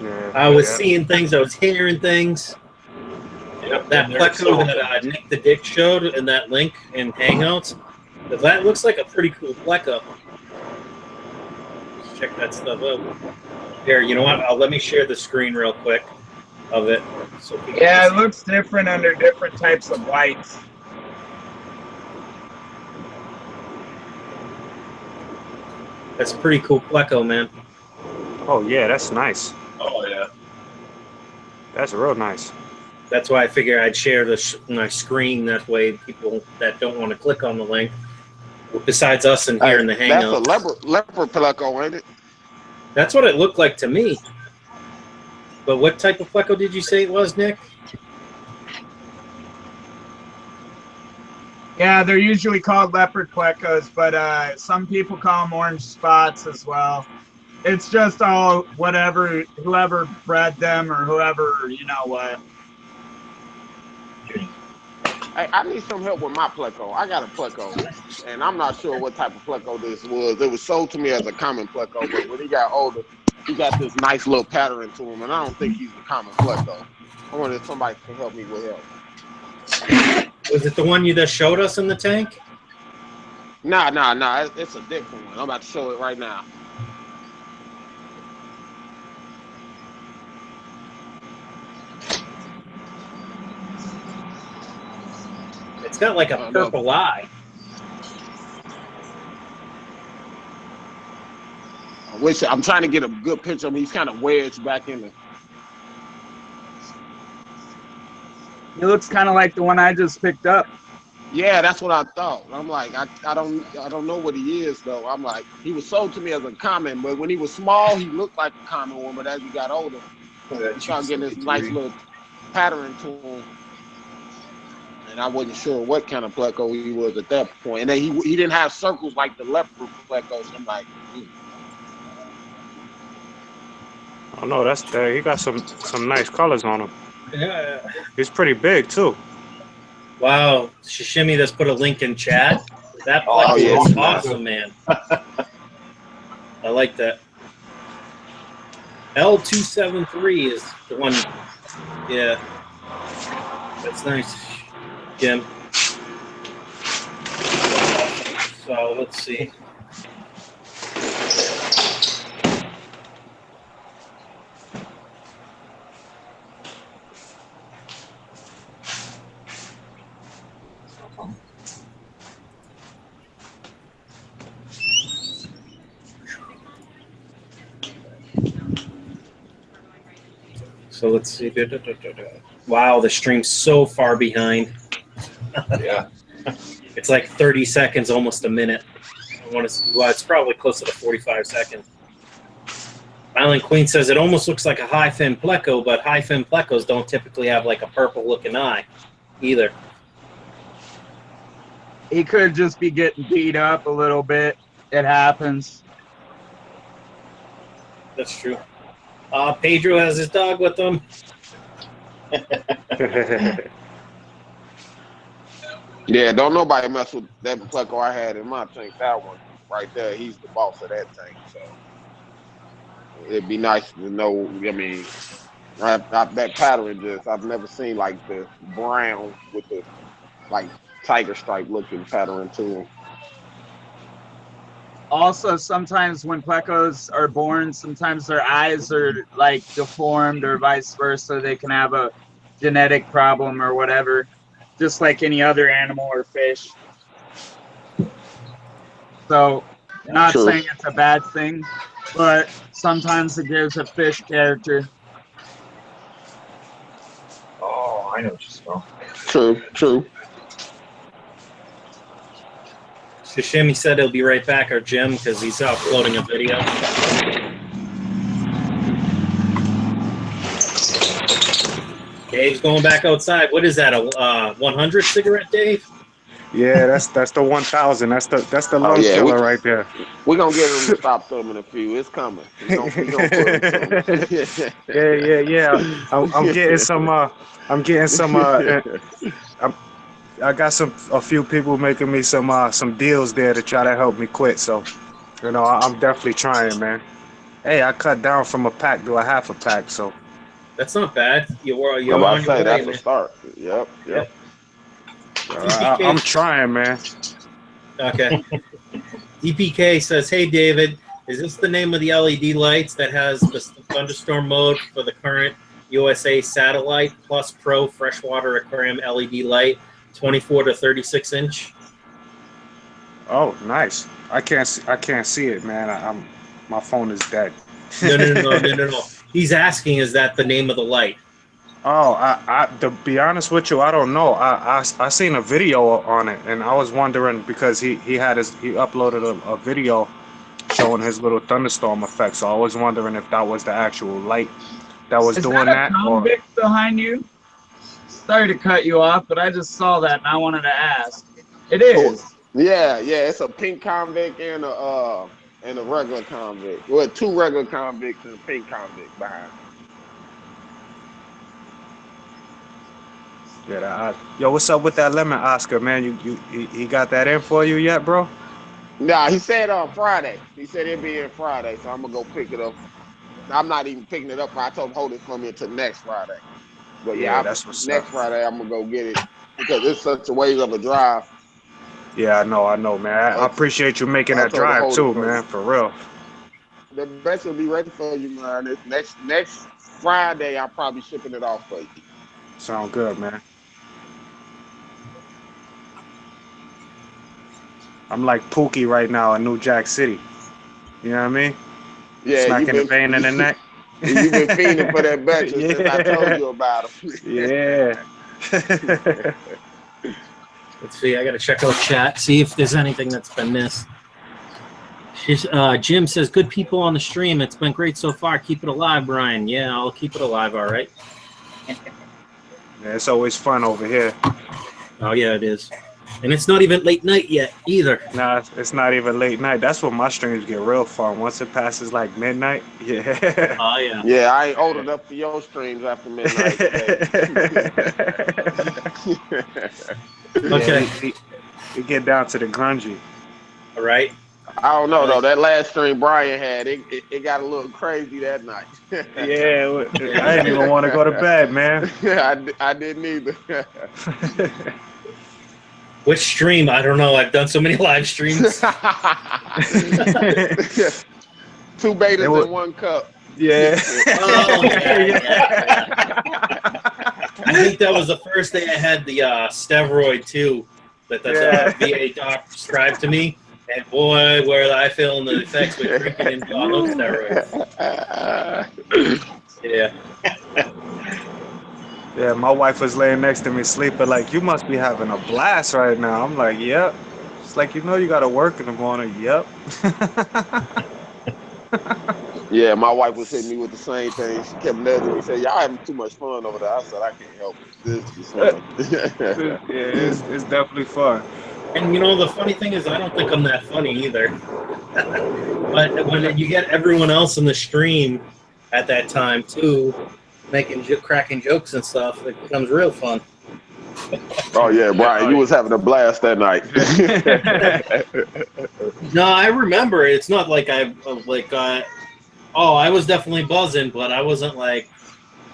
Yeah, I was seeing things. I was hearing things. Yep. That pleco that Nick the Dick showed in that link in Hangouts, that looks like a pretty cool pleco. check that stuff out. Here, you know what? Let me share the screen real quick of it. So people Yeah, can it looks different under different types of lights. see. That's pretty cool pleco, man. Oh yeah, that's nice. Oh yeah. That's real nice. That's why I figured I'd share my screen. That way, people that don't want to click on the link, besides us and here in the That's a Hangout, leopard pleco, ain't it? that's what it looked like to me. But what type of pleco did you say it was, Nick? Yeah, they're usually called leopard plecos, but some people call them orange spots as well. It's just all whoever bred them or whoever, you know what. Hey, I need some help with my pleco. I got a pleco, and I'm not sure what type of pleco this was. It was sold to me as a common pleco, but when he got older, he got this nice little pattern to him, and I don't think he's a common pleco. I wonder if somebody can help me with help. Was it the one you just showed us in the tank? Nah. It's a different one. I'm about to show it right now. It's got like a purple eye. I'm trying to get a good picture of him. He's kind of wedged back in the. He looks kind of like the one I just picked up. Yeah, that's what I thought. I'm like, I don't know what he is though. I'm like, he was sold to me as a common, but when he was small, he looked like a common one. But as he got older, he started getting this nice little pattern to him. And I wasn't sure what kind of pleco he was at that point. And then he didn't have circles like the leopard plecos. I'm like, Oh no, that's he got some nice colors on him. Yeah. He's pretty big too. Wow, Shishimi just put a link in chat. That Oh, pleco yeah, is he's awesome, man. I like that. L273 is the one. Yeah, that's nice, Jim. So let's see. So let's see. Wow, the stream's so far behind. Yeah. It's like 30 seconds, almost a minute. Well, it's probably closer to 45 seconds. Island Queen says it almost looks like a high fin pleco, but high fin plecos don't typically have like a purple looking eye either. He could just be getting beat up a little bit. It happens. That's true. Pedro has his dog with him. yeah, don't nobody mess with that pleco I had in my tank. That one right there, he's the boss of that tank. So it'd be nice to know. I mean, that pattern I've never seen like the brown with the like tiger stripe looking pattern to him. Also, sometimes when plecos are born, sometimes their eyes are like deformed or vice versa. They can have a genetic problem or whatever, just like any other animal or fish. So, not True. saying it's a bad thing, but sometimes it gives a fish character. Oh, I know what you smell. True. Shishimi said he'll be right back, or Jim, because he's uploading a video. Dave's going back outside. What is that, a 100 cigarette, Dave? Yeah, that's the 1000. That's the lung killer right there. We're gonna get him to stop filming a few. It's coming. We gonna put him to yeah. I'm getting some. I got a few people making me some deals there to try to help me quit. So, you know, I'm definitely trying, man. Hey, I cut down from a pack to a half a pack, so That's not bad. You're I'm on about your to say way, that's man. a start. Yep. I'm trying, man. Okay. DPK says, hey, David, Is this the name of the LED lights that has the thunderstorm mode for the current USA satellite plus Pro freshwater aquarium LED light, 24 to 36 inch? Oh, nice. I can't see it, man. My phone is dead. No. He's asking, is that the name of the light? Oh, to be honest with you, I don't know. I seen a video on it, and I was wondering because he uploaded a video showing his little thunderstorm effect. So I was wondering if that was the actual light that was doing that. Is that a convict behind you? Sorry to cut you off, but I just saw that and I wanted to ask. It is. Yeah, it's a pink convict and a regular convict. Well, 2 regular convicts and a pink convict behind. Yeah, yo, what's up with that lemon, Oscar, man? He got that in for you yet, bro? Nah, he said on Friday. He said it'll be in Friday, so I'm gonna go pick it up. I'm not even picking it up. I told him hold it for me until next Friday. But yeah, that's what's next up. Friday I'm gonna go get it because it's such a ways of a drive. Yeah, I know, man. I appreciate you making that drive too, man. For real. The best will be ready for you, man. This next Friday, I'm probably shipping it off for you. Sound good, man. I'm like Pookie right now in New Jack City. You know what I mean? Yeah, smacking the vein in the neck. You've been fiending for that betcher since I told you about him. Yeah. Let's see. I got to check out chat, see if there's anything that's been missed. Jim says, good people on the stream. It's been great so far. Keep it alive, Brian. Yeah, I'll keep it alive. All right. Yeah, it's always fun over here. Oh, yeah, it is. And it's not even late night yet either. Nah, it's not even late night. That's when my streams get real fun. Once it passes like midnight, yeah. Oh, yeah. Yeah, I ain't old enough for your streams after midnight today. Okay. We get down to the grungy. All right. I don't know, though. That last stream Brian had, it got a little crazy that night. Yeah, I didn't even want to go to bed, man. I didn't either. Which stream? I don't know. I've done so many live streams. 2 betas in 1 cup. Yeah. Oh, yeah. I think that was the first day I had the steroid too. That the VA doc prescribed to me. And boy, where I feel the effects with drinking and on those steroids. Yeah. Yeah, my wife was laying next to me sleeping like, you must be having a blast right now. I'm like, yep. It's like, you got to work in the morning. Yep. Yeah, my wife was hitting me with the same thing. She kept nudging me, saying, y'all having too much fun over there. I said, I can't help it. This is fun. Yeah, it's definitely fun. And the funny thing is, I don't think I'm that funny either. But when you get everyone else in the stream at that time too, cracking jokes and stuff, it becomes real fun. Oh yeah, Brian, you was having a blast that night. No, I remember. It's not like I was definitely buzzing, but I wasn't like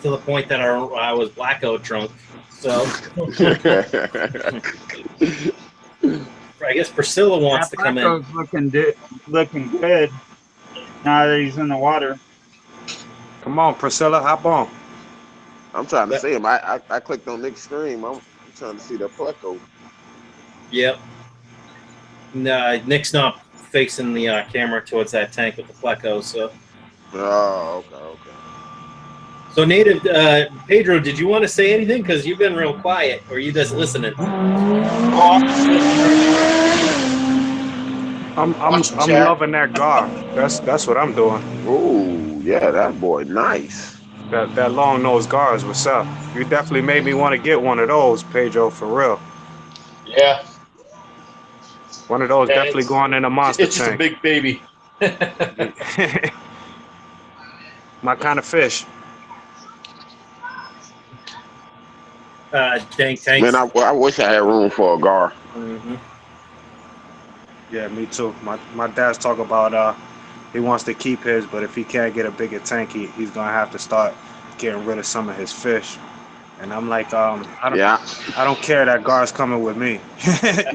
to the point that I was blackout drunk. So I guess Priscilla wants to come in. Looking good now that he's in the water. Come on, Priscilla, hop on. I'm trying to see him. I clicked on Nick's stream. I'm trying to see the pleco. Yep. No, Nick's not facing the camera towards that tank with the pleco, so. Oh, okay. So, Native Pedro, did you want to say anything? Because you've been real quiet, or are you just listening? I'm loving that gar. That's what I'm doing. Ooh, yeah, that boy, nice. That long nosed gar is what's up. You definitely made me want to get one of those, Pedro, for real. Yeah. One of those definitely going in a monster It's just a tank. big baby. My kind of fish. Tanks. Man, I wish I had room for a gar. Mm-hmm. Yeah, me too. My dad's talking about he wants to keep his, but if he can't get a bigger tank, he's gonna have to start getting rid of some of his fish. And I'm like, I don't care. That gar's coming with me.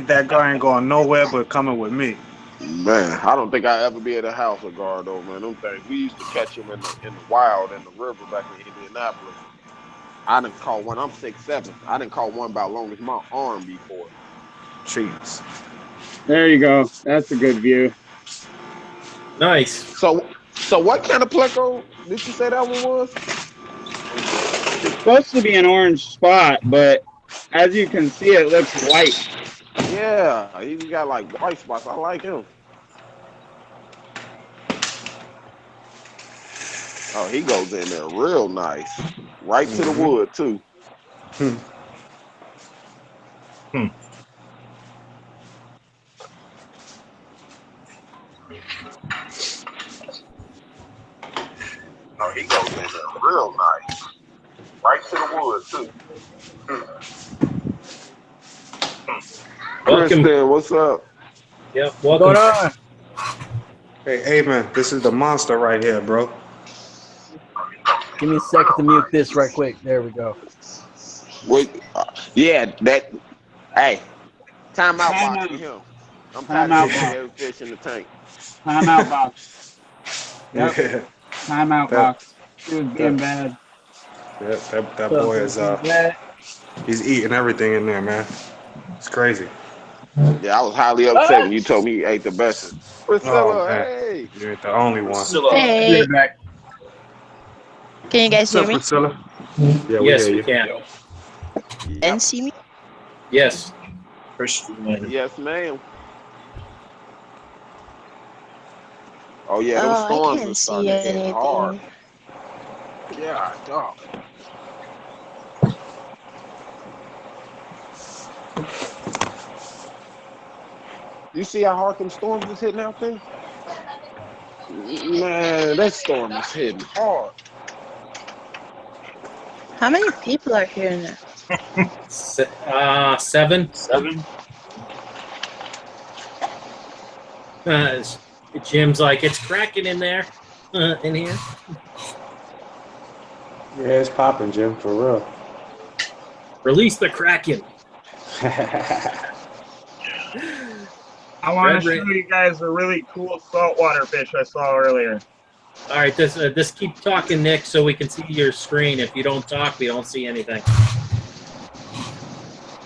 That gar ain't going nowhere but coming with me. Man, I don't think I ever be at a house of guard though, man. Them things we used to catch them in the wild in the river back in Indianapolis. I didn't caught one. I'm 6'7". I didn't caught one about long as my arm before. Jeez. There you go. That's a good view. Nice. So what kind of pleco did you say that one was? It's supposed to be an orange spot, but as you can see, it looks white. Yeah, he's got like white spots. I like him. Oh, he goes in there real nice. Right to the wood, too. Hmm. Oh, he goes in there real nice. Right to the wood, too. Welcome. Kristen, what's up? Yep. What's Welcome. going on? Hey, man, this is the monster right here, bro. Give me a second to mute this right quick. There we go. Wait, yeah, that. Hey, time out Time box out. for him. I'm Time tired out of box. every fish in the tank. Time out box. Yep. Yeah, Time out that, box. He was being that, bad. that boy is he's eating everything in there, man. It's crazy. Yeah, I was highly upset when you told me he ate the best. Oh Priscilla, man, hey. you ain't the only one. Hey, Back. can you guys What's hear up, me Priscilla? Yeah, we Yes, hear we you. can. Yep. and see me? Yes. Yes, ma'am. Oh yeah, them Oh, I storms are can't starting see to hit hard. anything. Yeah, dog. You see how hard them storms is hitting out there? Man, that storm is hitting hard. How many people are here now? 7. 7. Jim's like, it's cracking in there. In here. Yeah, it's popping, Jim, for real. Release the Kraken. I want Red to show Ring. you guys a really cool saltwater fish I saw earlier. All right, just keep talking, Nick, so we can see your screen. If you don't talk, we don't see anything.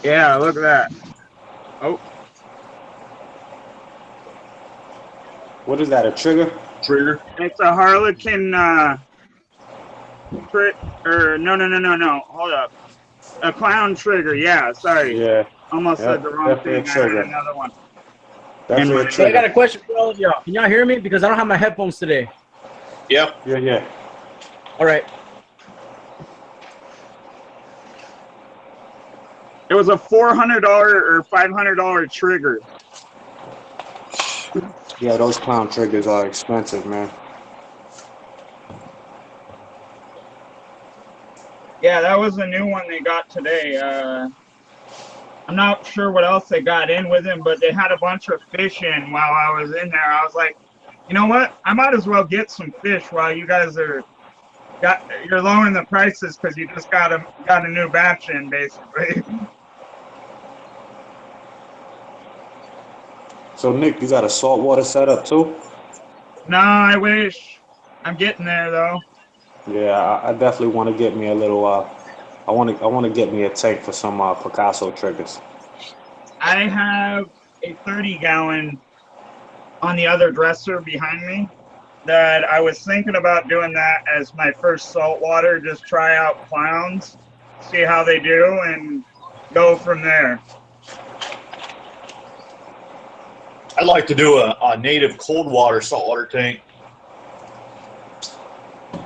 Yeah, look at that. Oh, What is that, a trigger? Trigger. it's a harlequin no. Hold up. A clown trigger. Yeah, sorry. Yeah, Almost said yep, the wrong definitely a thing. I had trigger. another one. Definitely a my- So I got trigger. a question for all of y'all. Can y'all hear me? Because I don't have my headphones today. Yep. Yeah. All right. It was a $400 or $500 trigger. Yeah, those clown triggers are expensive, man. Yeah, that was a new one they got today. I'm not sure what else they got in with him, but they had a bunch of fish in while I was in there. I was like, you know what? I might as well get some fish while you guys you're lowering the prices because you just got a new batch in, basically. So, Nick, you got a saltwater setup too? No, I wish. I'm getting there though. Yeah, I definitely want to get me a little. I want to get me a tank for some Picasso triggers. I have a 30-gallon on the other dresser behind me that I was thinking about doing that as my first saltwater, just try out clowns, see how they do, and go from there. I'd like to do a native cold water saltwater tank.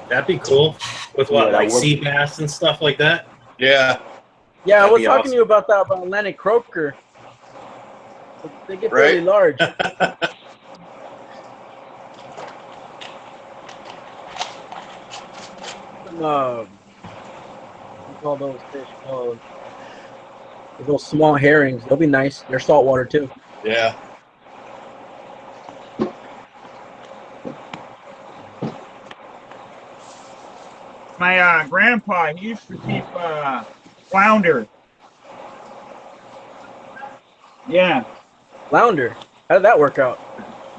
That'd be cool. With what, Yeah, that like would sea be. bass and stuff like that? Yeah. Yeah, I That'd was be talking awesome. to you about that, about Atlantic croaker. They get Right. fairly large. What do you call those fish called? Those small herrings. They'll be nice. They're saltwater too. Yeah. My grandpa, he used to keep flounder. Yeah. Flounder. How did that work out?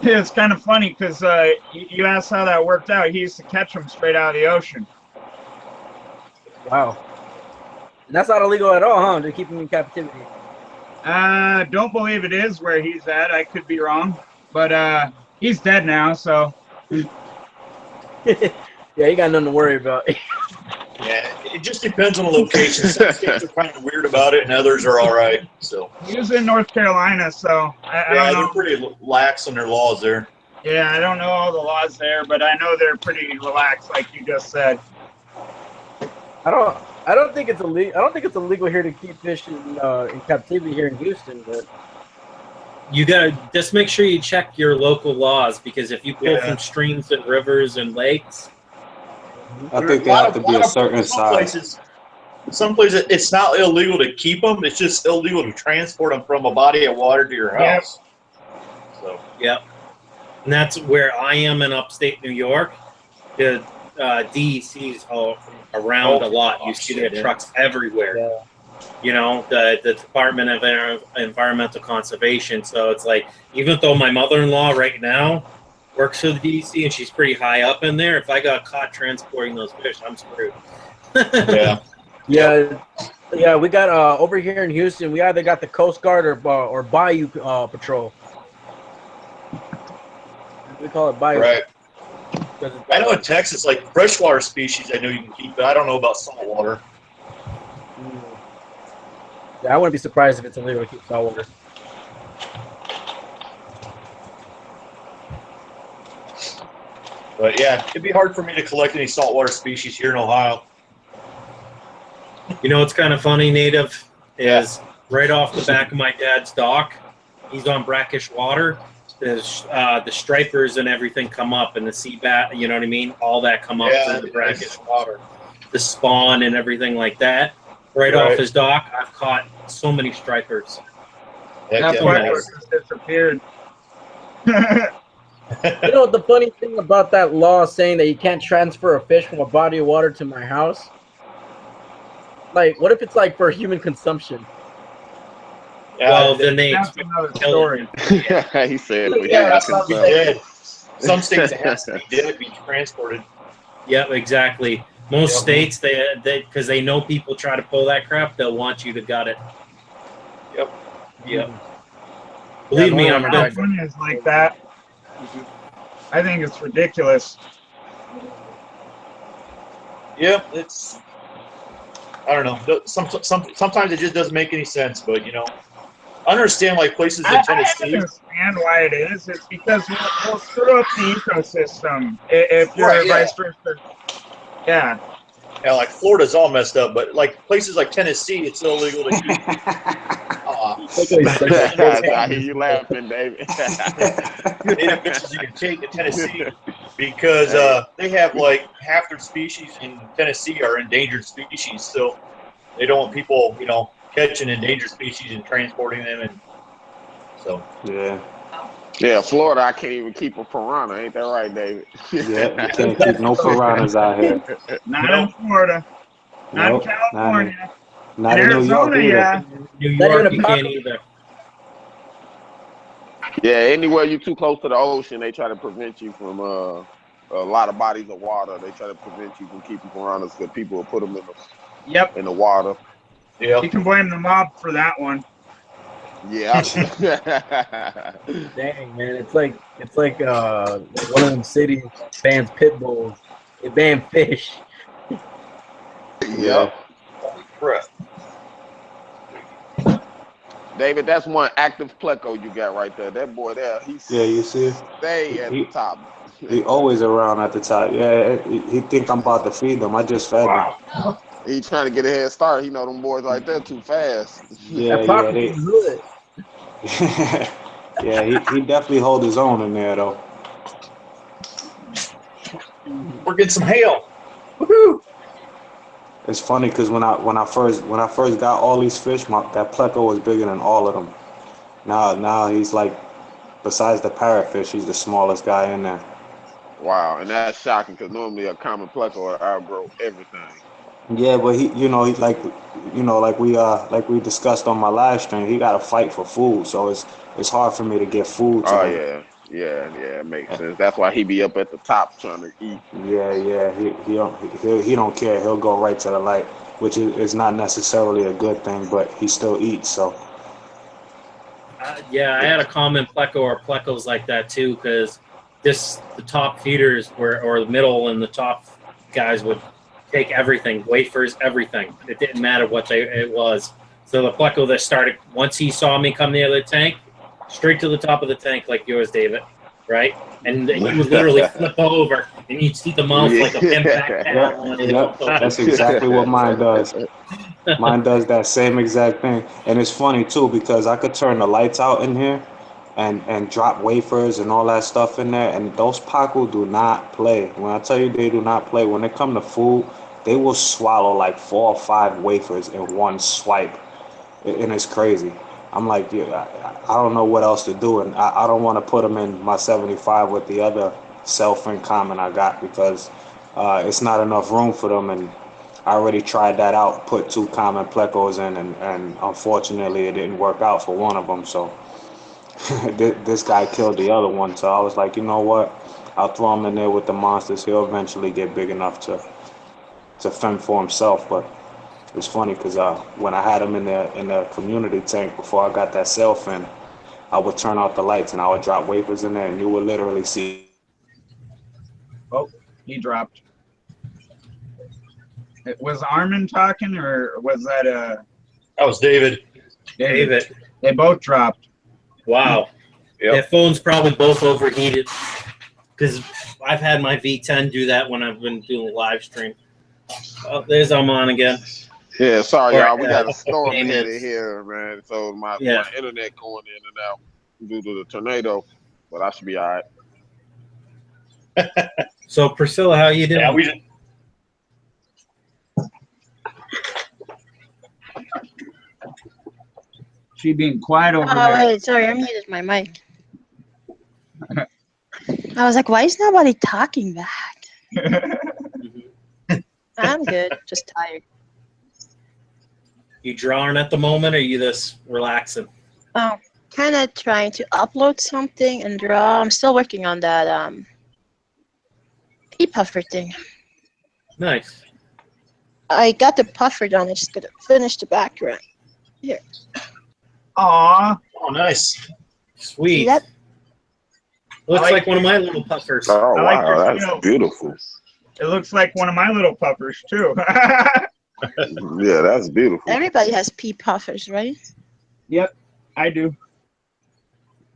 It's kind of funny because you asked how that worked out. He used to catch them straight out of the ocean. Wow. And that's not illegal at all, huh? To keep him in captivity. Don't believe it is where he's at. I could be wrong, but he's dead now, so. Yeah, you got nothing to worry about. Yeah, it just depends on the location. Some states are kind of weird about it, and others are all right. So He was in North Carolina, so I yeah, don't they're know. pretty lax on their laws there. Yeah, I don't know all the laws there, but I know they're pretty relaxed, like you just said. I don't think it's illegal. I don't think it's illegal here to keep fish in captivity here in Houston. But You gotta just make sure you check your local laws, because if you pull Yeah. from streams and rivers and lakes, I think they have to be a certain size. Some places it's not illegal to keep them. It's just illegal to transport them from a body of water to your Yep. house. So yep. And that's where I am in upstate New York. The DEC's all around a lot. You see their trucks everywhere. yeah, You know, the Department of Environmental Conservation. So it's like, even though my mother-in-law right now works for the DEC and she's pretty high up in there, if I got caught transporting those fish, I'm screwed. yeah. We got over here in Houston. We either got the Coast Guard or Bayou Patrol. We call it Bayou. right. I know in Texas, like freshwater species, I know you can keep, but I don't know about saltwater. Yeah, I wouldn't be surprised if it's illegal to keep saltwater. But yeah, it'd be hard for me to collect any saltwater species here in Ohio. You know what's kind of funny, Native, is right off the back of my dad's dock, he's on brackish water. There's the stripers and everything come up, and the sea bat, you know what I mean? All that come up through the brackish water. The spawn and everything like that. Right off his dock, I've caught so many stripers. That's why it just disappeared. You know what the funny thing about that law saying that you can't transfer a fish from a body of water to my house? Like, what if it's like for human consumption? Well, then they That's another story. He said, Yeah, that's what I'm saying. Some states it has to be dead to be transported. Yep, exactly. Most states, they because they know people try to pull that crap, they'll want you to gut it. Yep. Believe me, I'm not. California is like that. I think it's ridiculous. Yeah, it's. I don't know. Sometimes it just doesn't make any sense, but you know, I understand like places in Tennessee. I understand why it is. It's because we'll screw up the ecosystem if you're vice versa. Yeah. Yeah, like Florida's all messed up, but like places like Tennessee, it's illegal to keep. I hear you laughing, David. Native bitches you can take in Tennessee because they have like half their species in Tennessee are endangered species, so they don't want people, you know, catching endangered species and transporting them, and so yeah, Florida, I can't even keep a piranha. Ain't that right, David? Yeah, you can't keep no piranhas out here. Not in Florida. Not in California. Not in in New York Arizona, yeah. New York, you can't either. Yeah, anywhere you're too close to the ocean, they try to prevent you from a lot of bodies of water. They try to prevent you from keeping piranhas because people will put them in the water. Yeah, you can blame the mob for that one. Yeah. Dang, man, it's like one of them cities bans pit bulls. They ban fish. Yeah. Correct. David, that's one active pleco you got right there. That boy there, you see it? Stay at the top. He always around at the top. Yeah, he think I'm about to feed him. I just fed him. He trying to get a head start. He know them boys right there too fast. Yeah, he definitely hold his own in there though. We're getting some hail. Woohoo! It's funny because when I first got all these fish, that pleco was bigger than all of them. Now he's like, besides the parrotfish, he's the smallest guy in there. Wow, and that's shocking because normally a common pleco will outgrow everything. Yeah, but like we discussed on my live stream, he got to fight for food, so it's hard for me to get food to him. Yeah, it makes sense. That's why he be up at the top trying to eat. Yeah. He don't care. He'll go right to the light, which is not necessarily a good thing, but he still eats. So Yeah, I had a common pleco or plecos like that too, because the top feeders or the middle and the top guys would take everything, wafers, everything. It didn't matter what it was. So the pleco that started once he saw me come near the tank, straight to the top of the tank like yours, David, right? And he would literally flip over, and you'd see the mouth like a pimp back down. Yep. That's exactly what mine does. Mine does that same exact thing. And it's funny too because I could turn the lights out in here and drop wafers and all that stuff in there. And those Paco do not play. When I tell you they do not play, when they come to food, they will swallow like 4 or 5 wafers in one swipe. And it's crazy. I'm like, yeah, I don't know what else to do. And I don't want to put them in my 75 with the other self-in common I got because it's not enough room for them. And I already tried that out, put 2 common plecos in, and unfortunately it didn't work out for one of them. So this guy killed the other one. So I was like, you know what? I'll throw him in there with the monsters. He'll eventually get big enough to fend for himself. But it's funny because when I had him in the community tank before I got that self-in, I would turn off the lights and I would drop wafers in there, and you would literally see. Oh, he dropped. Was Armin talking, or was that That was David. David. They both dropped. Wow. Yep. Their phones probably both overheated because I've had my V10 do that when I've been doing live stream. Oh, there's Aman again. Yeah, sorry, Or, y'all. We got a storm Damien. headed here, man. So my internet going in and out due to the tornado, but I should be all right. So Priscilla, how you doing? Yeah, we just, She being quiet over Oh, there. wait, sorry, I muted my mic. I was like, why is nobody talking back? I'm good, just tired. You drawing at the moment, or are you just relaxing? Oh, kind of trying to upload something and draw. I'm still working on that pea puffer thing. Nice. I got the puffer done. I just gotta finish the background. Here. Aw. oh, nice. Sweet. See that? Looks I like like one of my little puffers. Oh, I like wow, your that's skill. beautiful. It looks like one of my little puppers, too. Yeah, that's beautiful. Everybody has pea puffers, right? Yep, I do.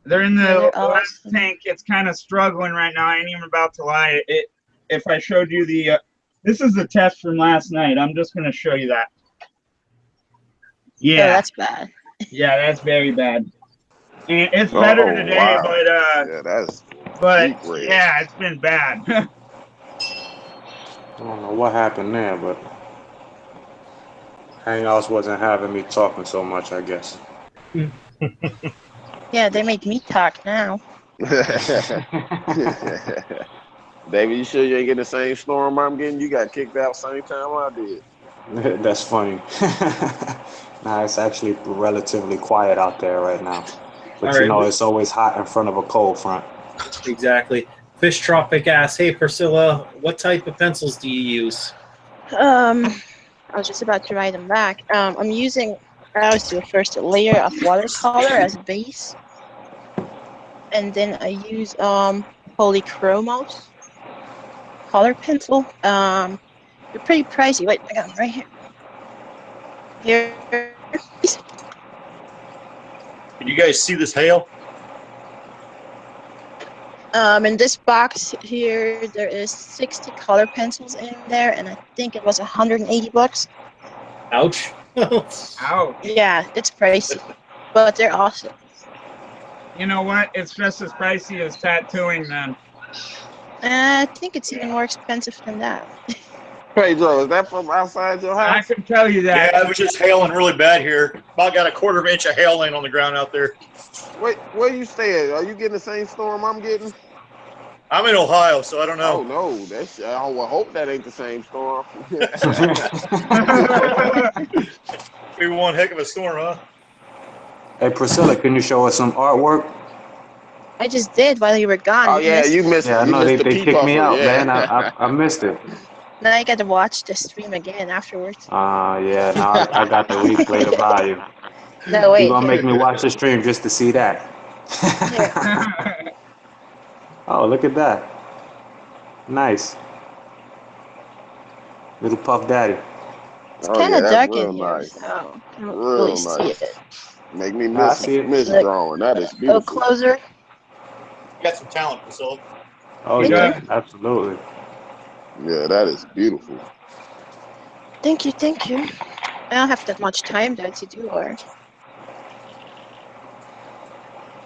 They're in Yeah, the they're last awesome. tank. It's kind of struggling right now. I ain't even about to lie. If I showed you the, this is the test from last night. I'm just gonna show you that. Oh, Yeah, that's bad. yeah, that's very bad. And it's better Oh, today, wow. Yeah, that's but deep red. yeah, it's been bad. I don't know what happened there, but Hangouts wasn't having me talking so much, I guess. Yeah, they make me talk now. David, you sure you ain't getting the same storm I'm getting? You got kicked out same time I did. That's funny. Nah, it's actually relatively quiet out there right now. But All you right. know, it's always hot in front of a cold front. Exactly. Fish Tropic asks, hey Priscilla, what type of pencils do you use? I was just about to write them back. I'm using, I always do first a layer of watercolor as a base. And then I use Polychromos color pencil. They're pretty pricey. Wait, I got them right here. Here. Can you guys see this hail? In this box here, there is 60 color pencils in there, and I think it was $180. Ouch. Ouch. Yeah, it's pricey, but they're awesome. You know what? It's just as pricey as tattooing, then. I think it's even more expensive than that. Pedro, is that from outside your I house? can tell you that. Yeah, it was just hailing really bad here. About got a 1/4 inch of hail laying on the ground out there. Wait, where you stay at? Are you getting the same storm I'm getting? I'm in Ohio, so I don't know. Oh no, that's I will hope that ain't the same storm. Be one heck of a storm, huh? Hey, Priscilla, can you show us some artwork? I just did while you were gone. Oh You yeah, missed. Yeah, I you know missed the they pee kicked me puffer. out, Yeah. man. I missed it. Now I got to watch the stream again afterwards. Yeah, now I got the replay, the value. No, You wait, gonna here. make me watch the stream just to see that? Here. Oh, look at that. Nice. Little Puff Daddy. It's Oh kind yeah, of that's dark real in here, nice. so I don't really Real see nice. it. Make me I miss see it. miss Look, drawing. That is go beautiful. closer. You got some talent, Priscilla. Oh Thank yeah, you. absolutely. Yeah, that is beautiful. Thank you, thank you. I don't have that much time though to do art.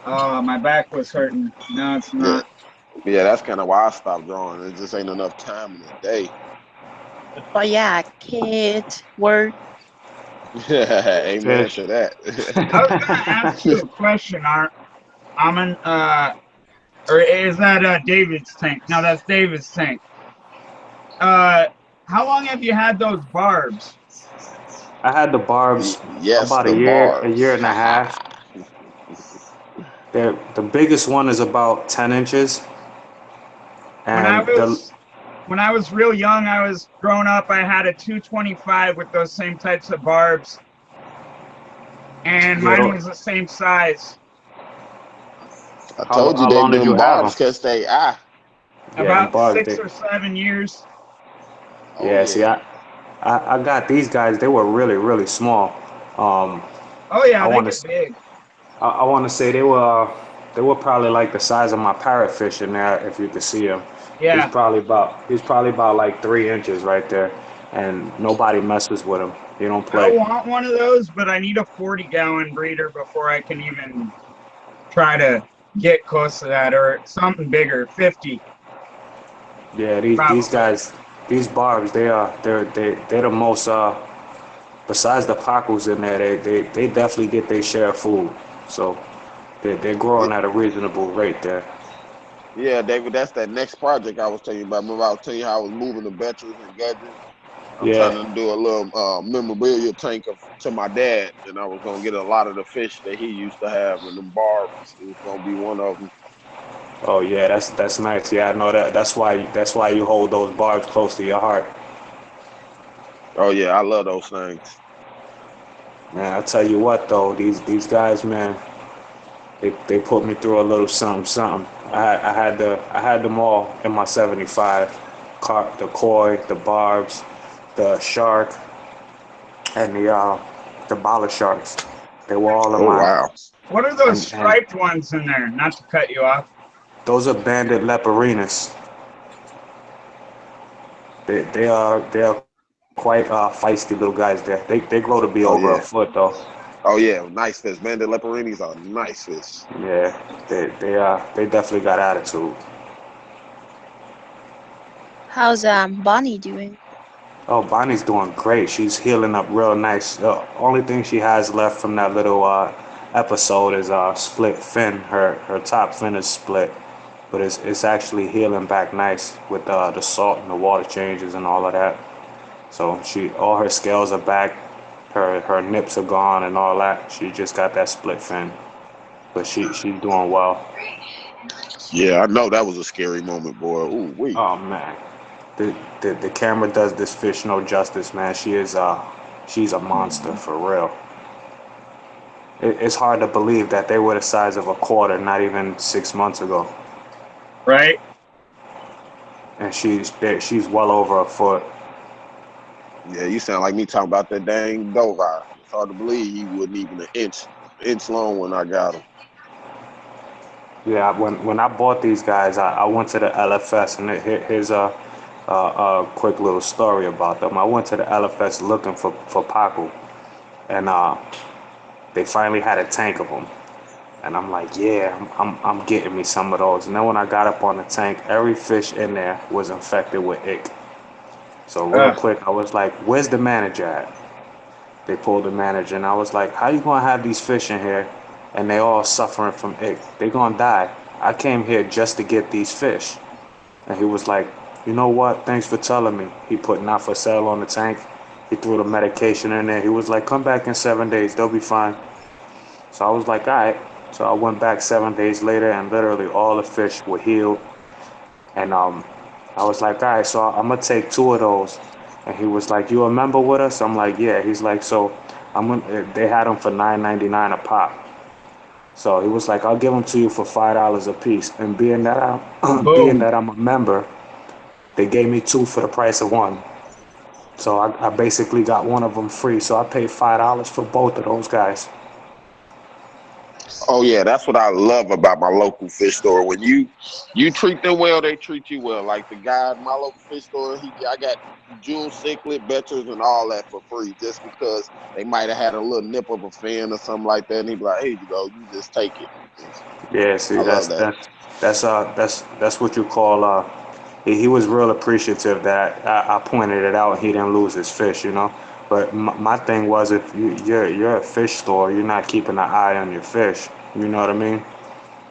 Oh, my back was hurting. No, it's Yeah. not. Yeah, that's kind of why I stopped drawing. It just ain't enough time in the day. But yeah, kids, work. Amen Fish. to that. I was gonna ask you a question, Aman. Or is that David's tank? No, that's David's tank. How long have you had those barbs? I had the barbs Yes, about the a year barbs. and a half. The biggest one is about 10 inches. When I And was real young, I was growing up. I had a 225 with those same types of barbs, and mine was the same size. I told you how long did you them have barbs them? catch they eye. Yeah, them About barbs. 6 or 7 years. Oh, Yeah, see, I got these guys. They were really, really small. Oh yeah, I they want get to big. I want to say they were probably like the size of my parrotfish in there, if you could see him. Yeah. He's probably about like 3 inches right there, and nobody messes with him. He don't I play. want one of those, but I need a 40-gallon breeder before I can even try to get close to that, or something bigger, 50. Yeah, these Probably. guys, these barbs, they're the most besides the cockles in there, they definitely get their share of food. So they're growing at a reasonable rate there. Yeah, David, that's that next project I was telling you about. Remember I was telling you how I was moving the betras and gudgeons? I'm Yeah. trying to do a little memorabilia tank to my dad, and I was gonna get a lot of the fish that he used to have, and them barbs. It was gonna be one of them. Oh yeah, that's nice. Yeah, I know that. That's why you hold those barbs close to your heart. Oh yeah, I love those things. Man, I tell you what though, these guys, man, they put me through a little something. I had them all in my 75. The koi, the barbs, the shark, and the bala sharks. They were all in Oh my. wow. What are those And striped ones in there? Not to cut you off. those are banded leporinas. They are quite feisty little guys there. They grow to be Oh over a yeah. foot though. Oh yeah, nice fish. Banded leporinis are nice fish. Yeah, they definitely got attitude. How's Bonnie doing? Oh, Bonnie's doing great. She's healing up real nice. The only thing she has left from that little episode is split fin. Her top fin is split, but it's actually healing back nice with the salt and the water changes and all of that. So all her scales are back. Her nips are gone and all that. She just got that split fin, but she's doing well. Yeah, I know that was a scary moment, boy. Ooh wee. Oh man, the camera does this fish no justice, man. She's a monster for real. It's hard to believe that they were the size of a quarter not even 6 months ago, Right? Mm. and she's well over a foot. Yeah, you sound like me talking about that dang Dovi. It's hard to believe he wasn't even an inch long when I got him. Yeah, when I bought these guys, I went to the LFS, and here's a quick little story about them. I went to the LFS looking for Pacu, and they finally had a tank of them. And I'm like, yeah, I'm getting me some of those. And then when I got up on the tank, every fish in there was infected with ick. So real quick, I was like, where's the manager at? They pulled the manager, and I was like, how you gonna have these fish in here and they all suffering from ick? They gonna die. I came here just to get these fish. And he was like, you know what? Thanks for telling me. He put not for sale on the tank. He threw the medication in there. He was like, come back in 7 days. They'll be fine. So I was like, all right. So I went back 7 days later, and literally all the fish were healed. And I was like, all right, so I'm gonna take 2 of those. And he was like, you a member with us? I'm like, yeah. He's like, so they had them for $9.99 a pop. So he was like, I'll give them to you for $5 a piece. And being that Boom. I'm a member, they gave me 2 for the price of 1. So I basically got one of them free. So I paid $5 for both of those guys. Oh yeah, that's what I love about my local fish store. When you treat them well, they treat you well. Like the guy at my local fish store, I got jewel cichlid, betchers, and all that for free, just because they might have had a little nip of a fin or something like that. And he'd be like, "Hey, you go, you just take it." Yeah, see, I love that. that's what you call he was real appreciative that I pointed it out and he didn't lose his fish, you know. But my thing was, if you're a fish store, you're not keeping an eye on your fish. You know what I mean?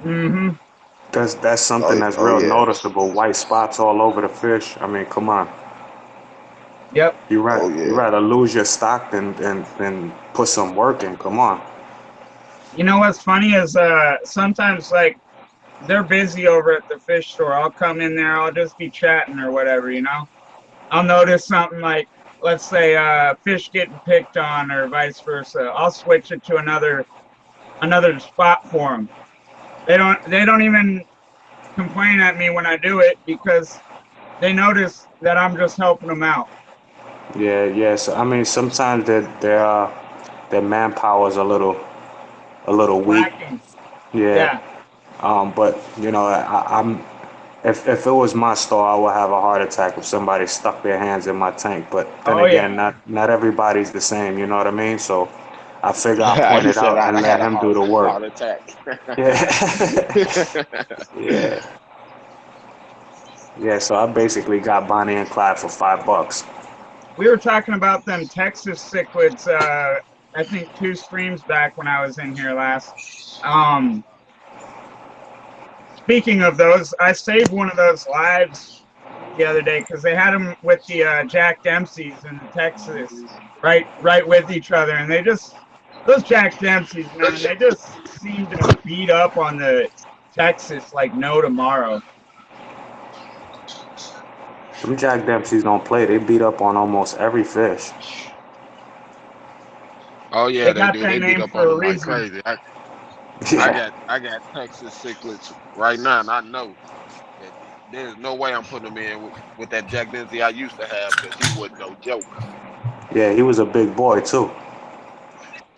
Mm-hmm. That's something that's Oh real yeah. noticeable. White spots all over the fish. I mean, come on. Yep. You Oh you yeah. rather lose your stock than put some work in. Come on. You know what's funny is sometimes like they're busy over at the fish store. I'll come in there, I'll just be chatting or whatever, you know. I'll notice something like, let's say fish getting picked on or vice versa. I'll switch it to another spot for them. They don't even complain at me when I do it because they notice that I'm just helping them out. Yeah, yeah. So I mean, sometimes their manpower is a little weak. Lacking. Yeah. Yeah. But you know, I'm if it was my store, I would have a heart attack if somebody stuck their hands in my tank. But then Oh again, yeah. not everybody's the same. You know what I mean? So I figure I'll point He it said out I'd and have let had a him do the work. heart attack. Yeah. Yeah. Yeah. So I basically got Bonnie and Clyde for $5. We were talking about them Texas cichlids. I think 2 streams back when I was in here last. Speaking of those, I saved one of those lives the other day because they had them with the Jack Dempseys in Texas, right with each other, and those Jack Dempseys, man, they just seem to beat up on the Texas like no tomorrow. Them Jack Dempseys don't play. They beat up on almost every fish. Oh yeah, They they got do. that They beat name up on for a them like reason. crazy. I Yeah. got Texas cichlids right now, and I know that there's no way I'm putting them in with that Jack Dempsey I used to have, because he wasn't no joke. Yeah, he was a big boy too.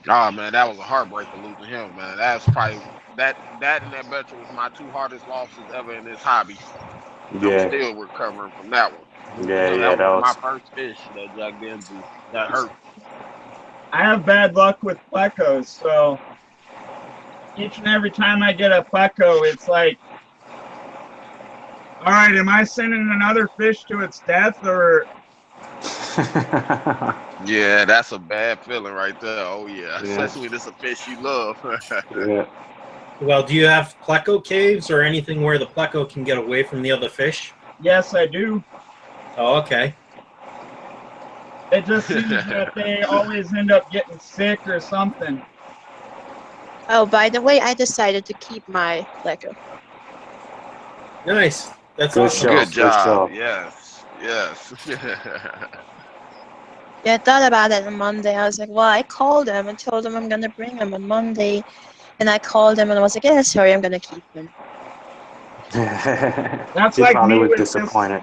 Oh man, that was a heartbreaker losing him, man. That's probably that and that Betcher was my 2 hardest losses ever in this hobby. I'm Yeah. still recovering from that one. Yeah, yeah, That that was my was. first fish, that Jack Dempsey. That hurt. I have bad luck with plecos, so each and every time I get a pleco, it's like, all right, am I sending another fish to its death or? Yeah, that's a bad feeling right there. Oh yeah, Yeah, especially when it's a fish you love. yeah. Well, do you have pleco caves or anything where the pleco can get away from the other fish? Yes, I do. Oh, okay. It just seems that they always end up getting sick or something. Oh, by the way, I decided to keep my pleco. Nice. That's Good awesome. show. Good job. show. Yes, yes. Yeah, I thought about it on Monday. I was like, well, I called them and told them I'm going to bring them on Monday. And I called them and I was like, yeah, sorry, I'm going to keep them. That's He like probably me was with disappointed.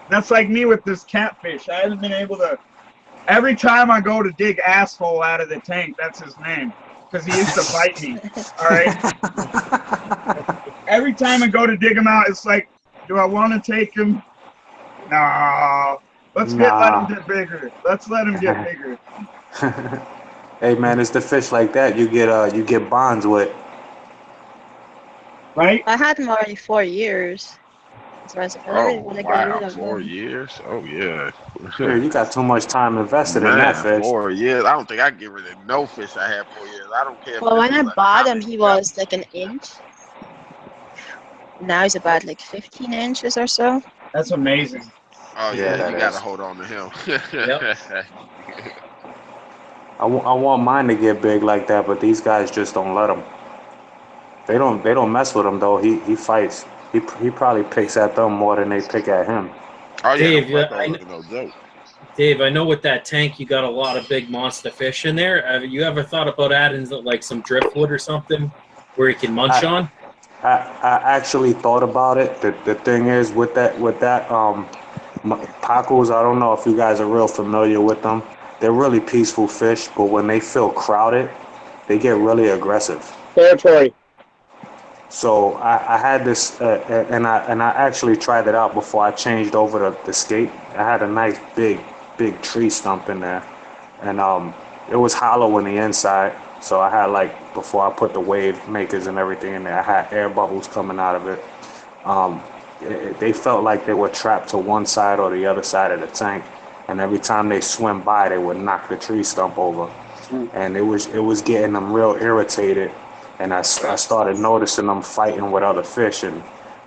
That's like me with this catfish. I haven't been able to. Every time I go to dig asshole out of the tank, that's his name, because he used to bite me. All right. Every time I go to dig him out, it's like, do I want to take him? No. Let him Nah. get bigger. Let's let him get bigger. Hey man, it's the fish like that you get bonds with. Right? I had them already 4 years. So I was like, I don't really Oh want to get rid wow, of 4 them. years. Oh yeah. Yeah, you got too much time invested in that Man, fish. 4 years. I don't think I can get rid of no fish I had 4 years. I don't care if Well, this when I was a bought him, common he devil. was like an inch. Now he's about like 15 inches or so. That's amazing. Oh Yeah, yeah, that you got to is. hold on to him. Yep. I want mine to get big like that, but these guys just don't let them. They don't mess with him though. He fights. He probably picks at them more than they pick at him. Oh yeah, Dave, the plecos ain't no joke. Dave, I know with that tank you got a lot of big monster fish in there. Have you ever thought about adding like some driftwood or something where you can munch on? I actually thought about it. The thing is with that Pacos, I don't know if you guys are real familiar with them. They're really peaceful fish, but when they feel crowded, they get really aggressive. Territory. So I had this, and I actually tried it out before I changed over to the skate. I had a nice big tree stump in there, and it was hollow in the inside. So I had like before I put the wave makers and everything in there, I had air bubbles coming out of it. They felt like they were trapped to one side or the other side of the tank, and every time they swim by, they would knock the tree stump over, and it was getting them real irritated. And I started noticing them fighting with other fish, and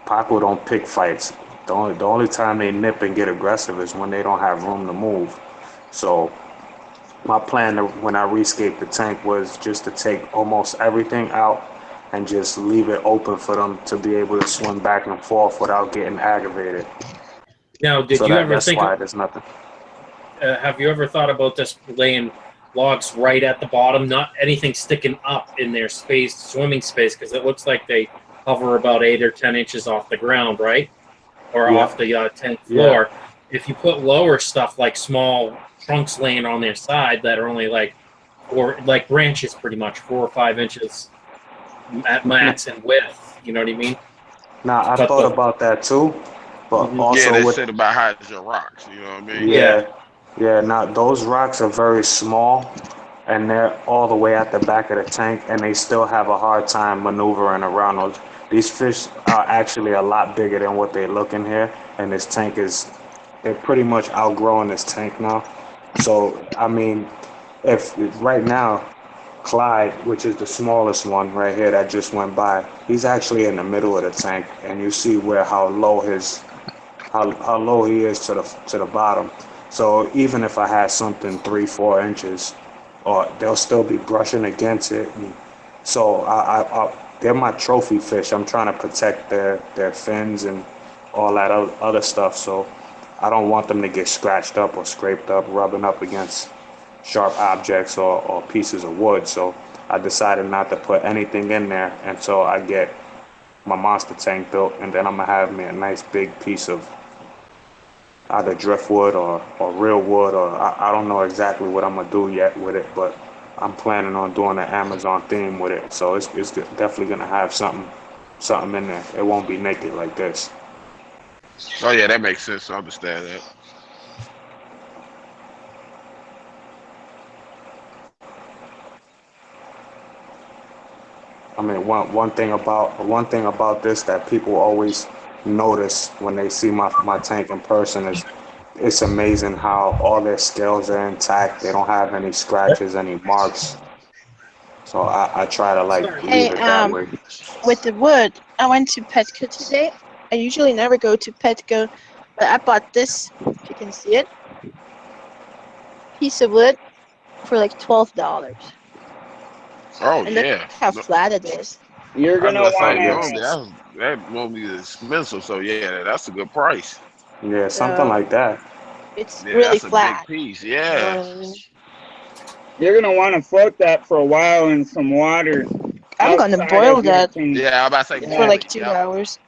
Paco don't pick fights. The only time they nip and get aggressive is when they don't have room to move. So my plan when I rescaped the tank was just to take almost everything out and just leave it open for them to be able to swim back and forth without getting aggravated. Now, did So you ever that's think? why there's nothing. Have you ever thought about just laying logs right at the bottom, not anything sticking up in their swimming space, because it looks like they hover about 8 or 10 inches off the ground, right? Or off the tank floor. Yeah. If you put lower stuff like small trunks laying on their side that are only like branches pretty much 4 or 5 inches at max in width, you know what I mean? Now, I thought about that too, but also they said about hiding your rocks, you know what I mean? Yeah, now those rocks are very small, and they're all the way at the back of the tank, and they still have a hard time maneuvering around those. These fish are actually a lot bigger than what they look in here, and this tank they're pretty much outgrowing this tank now. So, I mean, if right now, Clyde, which is the smallest one right here that just went by, he's actually in the middle of the tank, and you see how low he is to the bottom. So even if I had something 3-4 inches, or they'll still be brushing against it. And so they're my trophy fish. I'm trying to protect their fins and all that other stuff. So I don't want them to get scratched up or scraped up, rubbing up against sharp objects or pieces of wood. So I decided not to put anything in there until I get my monster tank built, and then I'm gonna have me a nice big piece of either driftwood or real wood, or I don't know exactly what I'm gonna do yet with it, but I'm planning on doing an Amazon theme with it. So it's definitely gonna have something in there. It won't be naked like this. Oh yeah, that makes sense. I understand that. I mean, one thing about this that people always notice when they see my tank in person is it's amazing how all their scales are intact. They don't have any scratches, any marks. So I try to leave it that way. With the wood, I went to Petco today. I usually never go to Petco, but I bought this, if you can see it, piece of wood for like $12. Oh and yeah. Look how flat it is. You're gonna want to. That won't be expensive, so yeah, that's a good price. Yeah, something like that. It's really flat. A big piece, yeah. You're gonna want to float that for a while in some water. I'm gonna boil that. Yeah, I'm about to say for like 2 hours.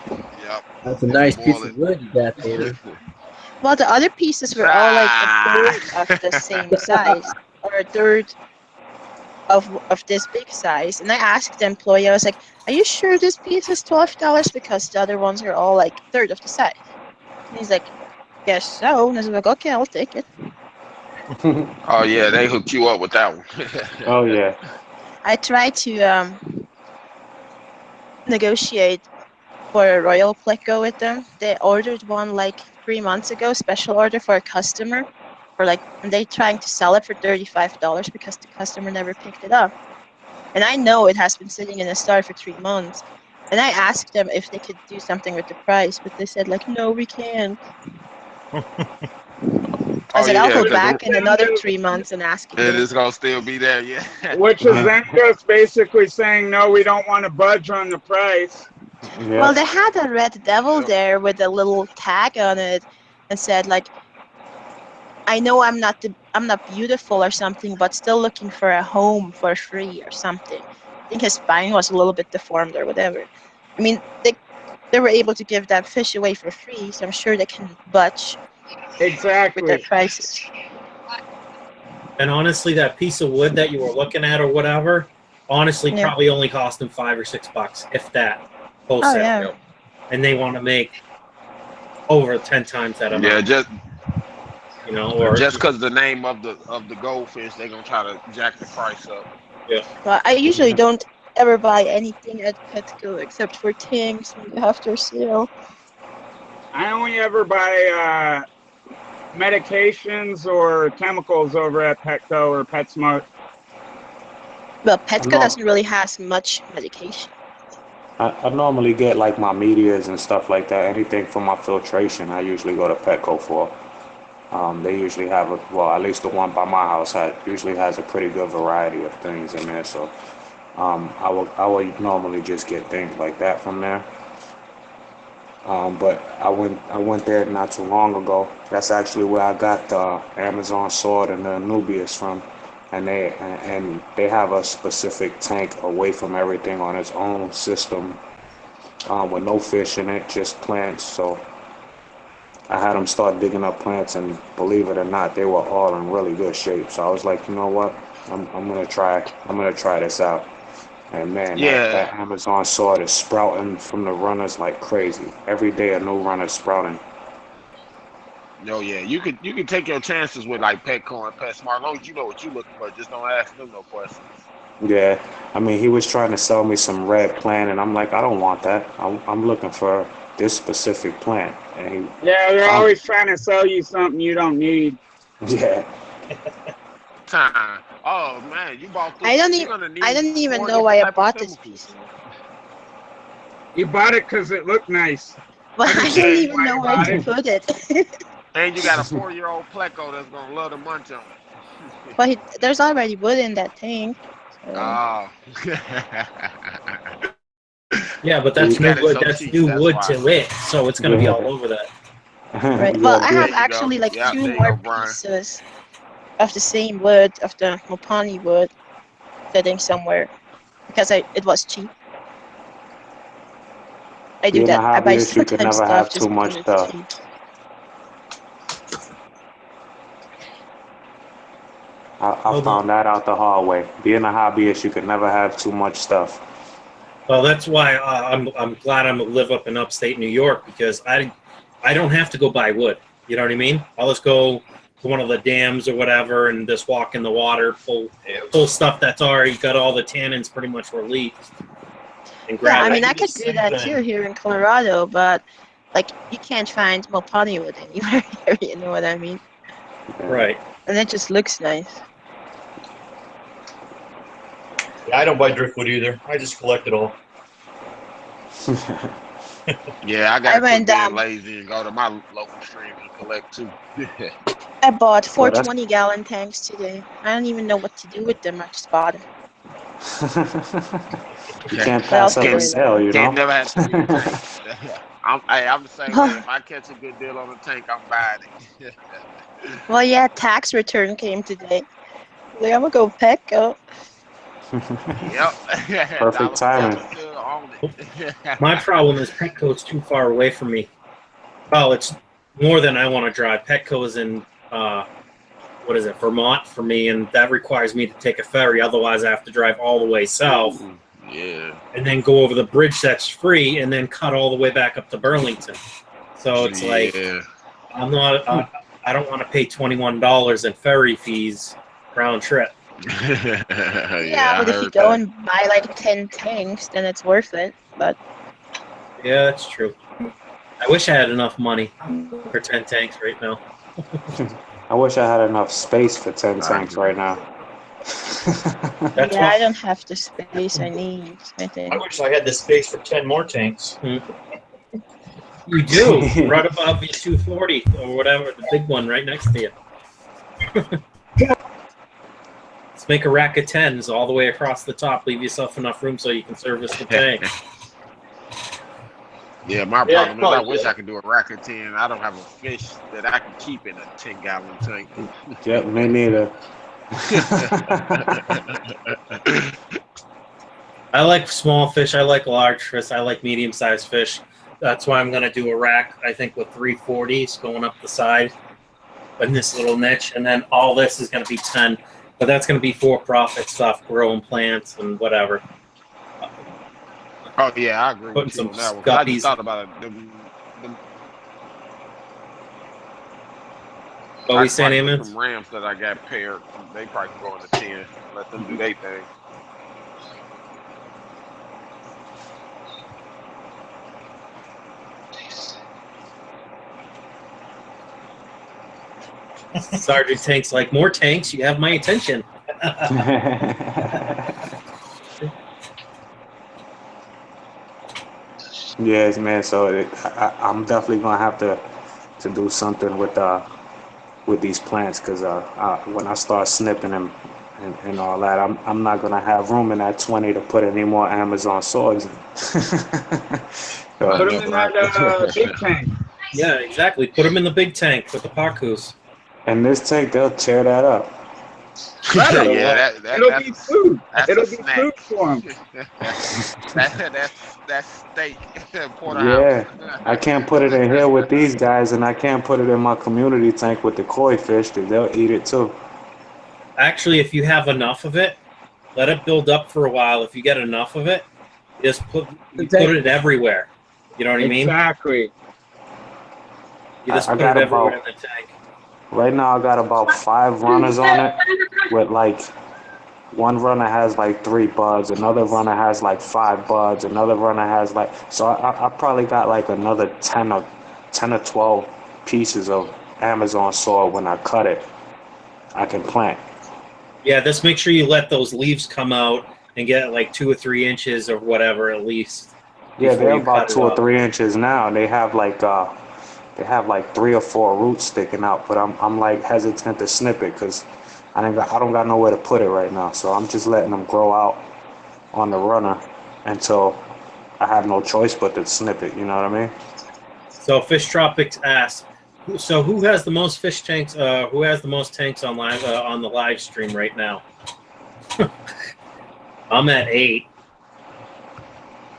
Yep. That's a nice piece of wood you got there. Well, the other pieces were all like a third of the same size, or a third of this big size. And I asked the employee, I was like, "Are you sure this piece is $12? Because the other ones are all like a third of the size." And he's like, "Guess so." And I was like, "Okay, I'll take it." Oh yeah, they hooked you up with that one. Oh yeah. I tried to negotiate for a royal pleco with them. They ordered one like 3 months ago, special order for a customer, and they trying to sell it for $35 because the customer never picked it up. And I know it has been sitting in a store for 3 months. And I asked them if they could do something with the price, but they said like, no, we can't. I said, I'll go 'cause back in another 3 months and ask it again. is gonna still be there, yeah. Which is them just basically saying, no, we don't want to budge on the price. Well, they Yep. had a red devil Yep. there with a little tag on it and said, like, I know I'm not beautiful or something, but still looking for a home for free or something. I think his spine was a little bit deformed or whatever. I mean, they were able to give that fish away for free, so I'm sure they can budge with their Exactly. prices. And honestly, that piece of wood that you were looking at or whatever, honestly, Yeah. probably only cost them $5 or $6, if that, Oh, wholesale. yeah. And they want to make over 10 times that amount. Yeah, just Or because the name of the goldfish, they're gonna try to jack the price up. Well, I usually don't ever buy anything at Petco except for tanks when they have their sale. I only ever buy medications or chemicals over at Petco or PetSmart. Well, Petco No. doesn't really have much medication. I normally get like my medias and stuff like that. Anything for my filtration, I usually go to Petco for. They usually have at least the one by my house usually has a pretty good variety of things in there. So I would normally just get things like that from there. But I went there not too long ago. That's actually where I got the Amazon sword and the Anubius from, and they have a specific tank away from everything on its own system, with no fish in it, just plants. So I had them start digging up plants, and believe it or not, they were all in really good shape. So I was like, you know what, I'm gonna try this out. And man, Yeah. that Amazon sword is sprouting from the runners like crazy. Every day a new runner's sprouting. No, yeah, you can take your chances with like Petco and PetSmart, as long as you know what you're looking for. Just don't ask them no questions. Yeah, I mean, he was trying to sell me some red plant, and I'm like, I don't want that. I'm looking for this specific plant. And Yeah, they're always trying to sell you something you don't need. yeah. Time. Oh man, you bought this. I don't you're gonna need even 4 know why I different type bought of this chemicals. piece. You bought it because it looked nice. But I don't Hey, even know where to put it. And you got a 4-year-old pleco that's gonna love to munch on it. But there's already wood in that tank. So. Oh. yeah, but that's You new got it wood. so That's cheap, new that's wood why. to it, so it's gonna be all over that. Right. Yeah, Well, I There have you actually go. like Yeah, 2 there you more go, Brian. pieces of the same wood, of the Mopani wood, sitting somewhere because it was cheap. I do being a that. I buy hobbyist, you can sometimes never stuff have just too much because it's stuff. cheap. I found that out the hard way. Being a hobbyist, you can never have too much stuff. Well, that's why I'm glad I'm live up in upstate New York, because I don't have to go buy wood. You know what I mean? I'll just go to one of the dams or whatever and just walk in the water, pull stuff that's already got all the tannins pretty much released, and Yeah, grab I it. mean, I do could the do same that thing. too here in Colorado, but like you can't find Mopani wood anywhere here. You know what I mean? Right. And it just looks nice. Yeah, I don't buy driftwood either. I just collect it all. Yeah, I I gotta quit went being lazy and go to my local stream and collect too. I bought 4 Well, that's- 20-gallon tanks today. I don't even know what to do with them. I just bought them. You can't But I'll pass up figure a it sale, you Can't know? never have too many tanks. I'm the same way. If I catch a good deal on a tank, I'm buying it. Well, yeah, tax return came today. Like, I'm gonna go Petco. Yep. Perfect timing. On it. My problem is Petco's too far away from me. Well, it's more than I want to drive. Petco is in what is it, Vermont for me, and that requires me to take a ferry. Otherwise, I have to drive all the way south. Yeah. And then go over the bridge that's free, and then cut all the way back up to Burlington. So it's like I'm not. I don't want to pay $21 in ferry fees round trip. Yeah, but if you go and buy like 10 tanks, then it's worth it. But Yeah, that's true. I wish I had enough money for 10 tanks right now. I wish I had enough space for 10 tanks right now. That's yeah, why- I don't have the space I need. I think. I wish I had the space for 10 more tanks. You do, right above your 240 or whatever, the big one right next to you. Let's make a rack of 10s all the way across the top. Leave yourself enough room so you can service the tank. Yeah, my Yeah, problem is I probably wish good. I could do a rack of 10. I don't have a fish that I can keep in a 10-gallon tank. Yep, me neither. I like small fish. I like large fish. I like medium-sized fish. That's why I'm going to do a rack, I think, with 340s going up the side in this little niche. And then all this is going to be 10. But that's going to be for-profit stuff, growing plants and whatever. Oh yeah, I agree Putting with you some on that one. 'Cause I just guppies. thought about it. What I we saying, probably put Amen? some rams that I got paired. They probably can go into 10. Let them do their thing. Sergeant Tank's like, more tanks, you have my attention. Yes, man. So I'm definitely gonna have to do something with these plants because when I start snipping them and all that, I'm not gonna have room in that 20 to put any more Amazon swords in. Put them in that big tank. Yeah, exactly. Put them in the big tank with the Pacus. And this tank, they'll tear that up. Yeah, It'll be food. That's It'll a be snack. food for them. that's steak. Yeah, I can't put it in here with these guys, and I can't put it in my community tank with the koi fish because they'll eat it too. Actually, if you have enough of it, let it build up for a while. If you get enough of it, just put it everywhere. You know what I mean? Exactly. You just I put got it everywhere about- in the tank. Right now, I got about 5 runners on it with like one runner has like 3 buds, another runner has like 5 buds, another runner has like, so I probably got like another 10 or 12 pieces of Amazon sword when I cut it. I can plant. Yeah, just make sure you let those leaves come out and get like 2 or 3 inches or whatever at least. Yeah, before they're you about cut it 2 or up. 3 inches now, and they have like 3 or 4 roots sticking out. But I'm like hesitant to snip it because I don't got nowhere to put it right now. So I'm just letting them grow out on the runner until I have no choice but to snip it. You know what I mean? So Fish Tropics asks, so who has the most fish tanks? Who has the most tanks on live on the live stream right now? I'm at 8.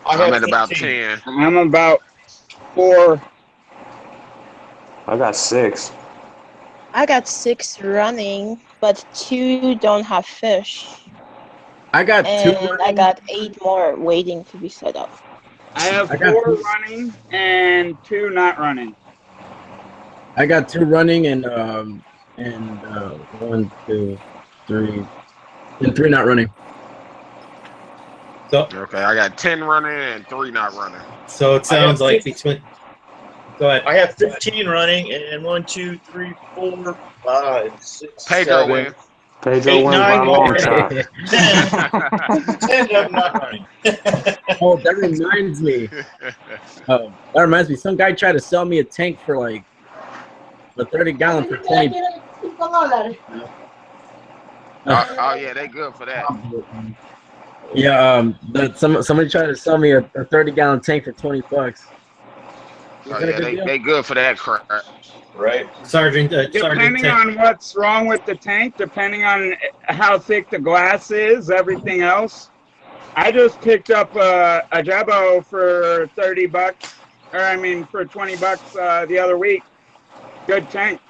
I'm at about 10. I'm about 4. I got 6. I got 6 running, but 2 don't have fish. I got 2 And I running. got 8 more waiting to be set up. I have I got 4 2. running and 2 not running. I got 2 running and 1, 2, 3, and 3 not running. So Okay, I got 10 running and 3 not running. so it sounds like 15. between. Go ahead. I have 15 running and 1, 2, 3, 4, 5, 6, Pedro 7, wins. Pedro 8, wins 9 by a long running. time. 10 of them not running. Oh, that reminds me. Some guy tried to sell me a tank for like a 30-gallon for 20. Oh yeah, they good for that. Yeah, somebody tried to sell me a 30-gallon tank for $20. Is Oh that a yeah, good deal? they good for that crap. Right. Sergeant Depending Tank. on what's wrong with the tank, depending on how thick the glass is, everything else. I just picked up a Jabbo for $30, for $20 the other week. Good tank.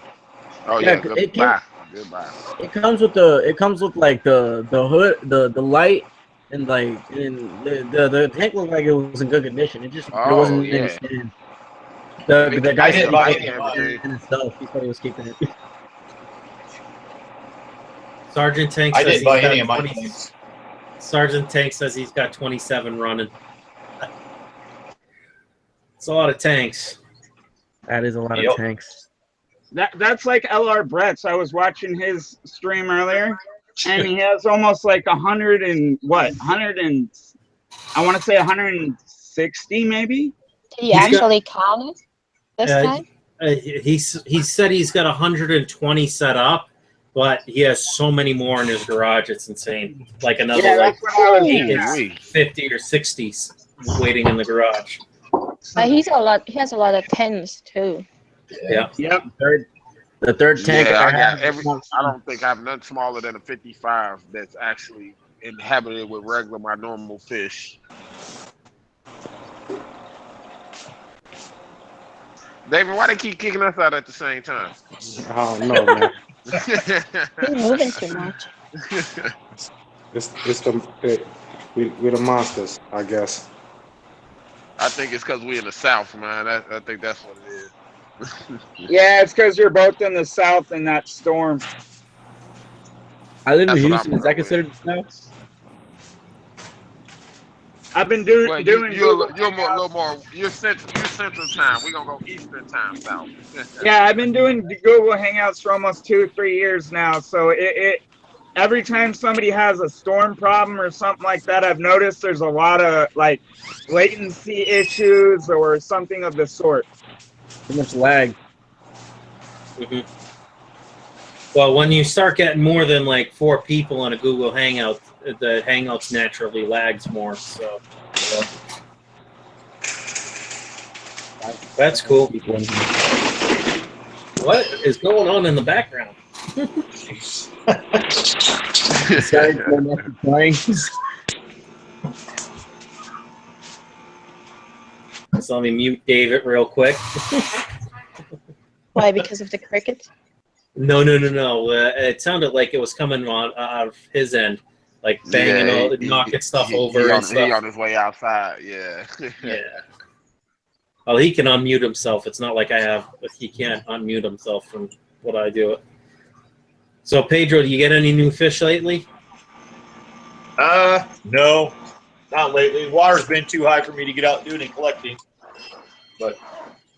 Oh Yeah, yeah, it goodbye. Goodbye. It comes with like the hood, the light, and like the tank looked like it was in good condition. It Oh, wasn't in yeah. any stand. The guy I said didn't he buy kept any of it mine. in himself. He thought he was keeping it. Sergeant Tank I says didn't buy he's got any of my 20 tanks. Sergeant Tank says he's got 27 running. It's a lot of tanks. That is a lot Yep. of tanks. That's like LR Brett's. I was watching his stream earlier, and he has almost like 100 and what? 100 and I want to say 160 maybe. Did you actually count it this time? He said he's got 120 set up, but he has so many more in his garage. It's insane. Like another Yeah, like that's what I was thinking. it's 50 or 60 waiting in the garage. He has a lot of tens too. Yeah. Yep. The third tank Yeah, I got have every. I don't think I have nothing smaller than a 55 that's actually inhabited with my normal fish. David, why they keep kicking us out at the same time? I don't know, man. He's moving too much. We're the monsters, I guess. I think it's because we in the South, man. I think that's what it is. Yeah, it's because you're both in the South in that storm. I live in That's what Houston. I'm Is that going with. considered snow? I've been Well, doing you're Google a little Hangouts. more. You're Central Time. We're gonna go Eastern Time, South. Yeah, I've been doing Google Hangouts for almost 2 or 3 years now. So it every time somebody has a storm problem or something like that, I've noticed there's a lot of like latency issues or something of the sort. Too much lag. Mhm. Well, when you start getting more than like 4 people on a Google Hangout, the Hangouts naturally lags more. So that's cool. What is going on in the background? So let me mute David real quick. Why? Because of the crickets? No. It sounded like it was coming out of his end, like banging, knocking stuff over and stuff. He on his way outside. Yeah. Yeah. Well, he can unmute himself. It's not like he can't unmute himself from what I do. So, Pedro, do you get any new fish lately? No, not lately. Water's been too high for me to get out doing and collecting. But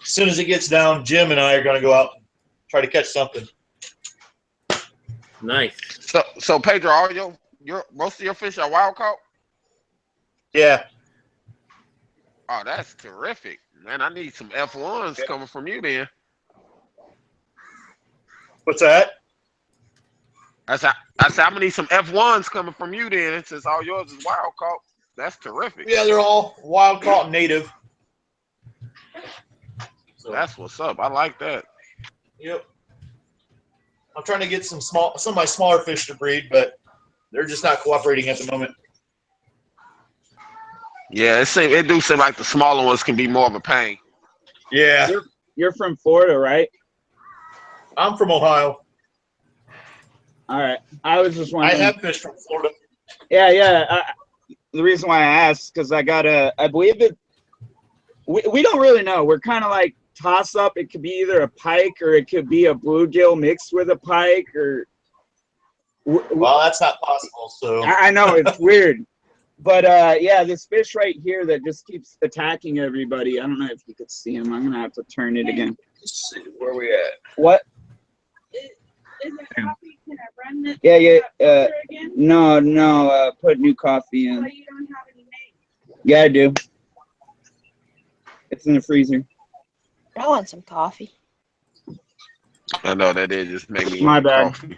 as soon as it gets down, Jim and I are going to go out and try to catch something. Nice. So Pedro, all your most of your fish are wild caught? Yeah. Oh, that's terrific, man. I need some F1s coming from you then. What's that? I said I'm gonna need some F1s coming from you then, since all yours is wild caught. That's terrific. Yeah, they're all wild caught and native. So, that's what's up. I like that. Yep. I'm trying to get some of my smaller fish to breed, but they're just not cooperating at the moment. Yeah, it do seem like the smaller ones can be more of a pain. Yeah. You're from Florida, right? I'm from Ohio. All right. I was just wondering. I have fish from Florida. Yeah. The reason why I asked because I got I believe it. We don't really know. We're kind of like toss up. It could be either a pike or it could be a bluegill mixed with a pike or. Well, that's not possible. So I know it's weird, but yeah, this fish right here that just keeps attacking everybody. I don't know if you could see him. I'm gonna have to turn it again. Let's see where we at. What? Is there coffee? Can I run this? Yeah. No. Put new coffee in. Oh, you don't have any made? Yeah, I do. It's in the freezer. I want some coffee. I know that did just make me My bad. coffee.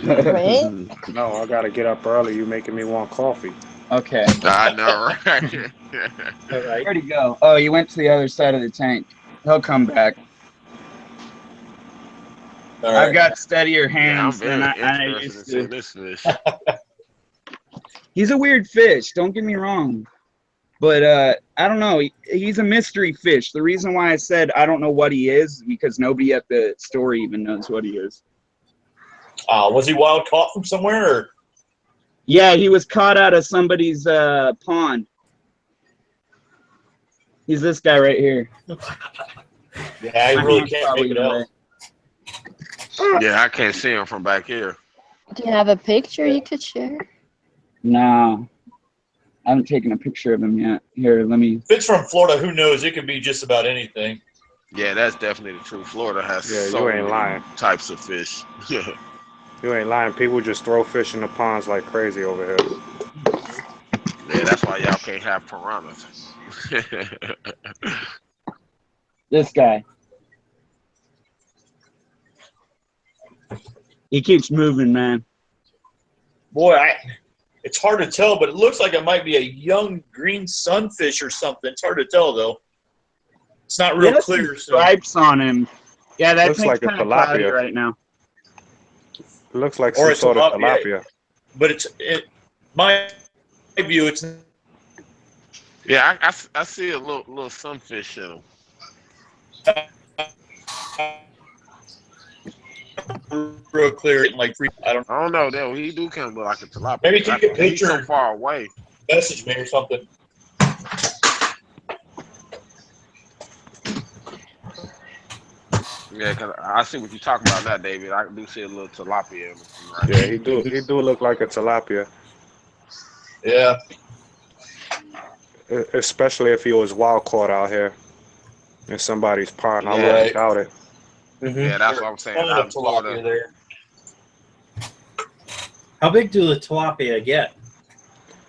Right? No, I gotta get up early. You making me want coffee. Okay. I know, right? All right. Where'd he go? Oh, he went to the other side of the tank. He'll come back. All right. I've got steadier Yeah, I'm hands than very I interested in used seeing to. this fish. He's a weird fish. Don't get me wrong. But I don't know. He's a mystery fish. The reason why I said I don't know what he is because nobody at the store even knows what he is. Was he wild caught from somewhere? Or? Yeah, he was caught out of somebody's pond. He's this guy right here. Yeah, I really can't make it out. Yeah, I can't see him from back here. Do you have a picture you could share? No. I haven't taken a picture of him yet. Here, let me. If it's from Florida, who knows? It could be just about anything. Yeah, that's definitely the truth. Florida has so you ain't many lying. types of fish. You ain't lying. People just throw fish in the ponds like crazy over here. Yeah, that's why y'all can't have piranhas. This guy. He keeps moving, man. Boy, it's hard to tell, but it looks like it might be a young green sunfish or something. It's hard to tell, though. It's not real clear. Stripes on him. Yeah, that Looks thing's like a kind of cloudy tilapia. right now. It looks like Or some a sort of tilapia. tilapia. But my view, it's Yeah, I see a little sunfish in him. real clear. Like I don't know. Though he do kind of look like a tilapia. Maybe take a He's so picture. far away. Message me or something. Yeah, cause I see what you're talking about now, David. I do see a little tilapia in him. Right? Yeah, he do look like a tilapia. Yeah. Especially if he was wild caught out here in somebody's pond. I Yeah. wouldn't doubt it. Yeah, that's what I'm saying. Ton Out of in Florida. tilapia there. How big do the tilapia get?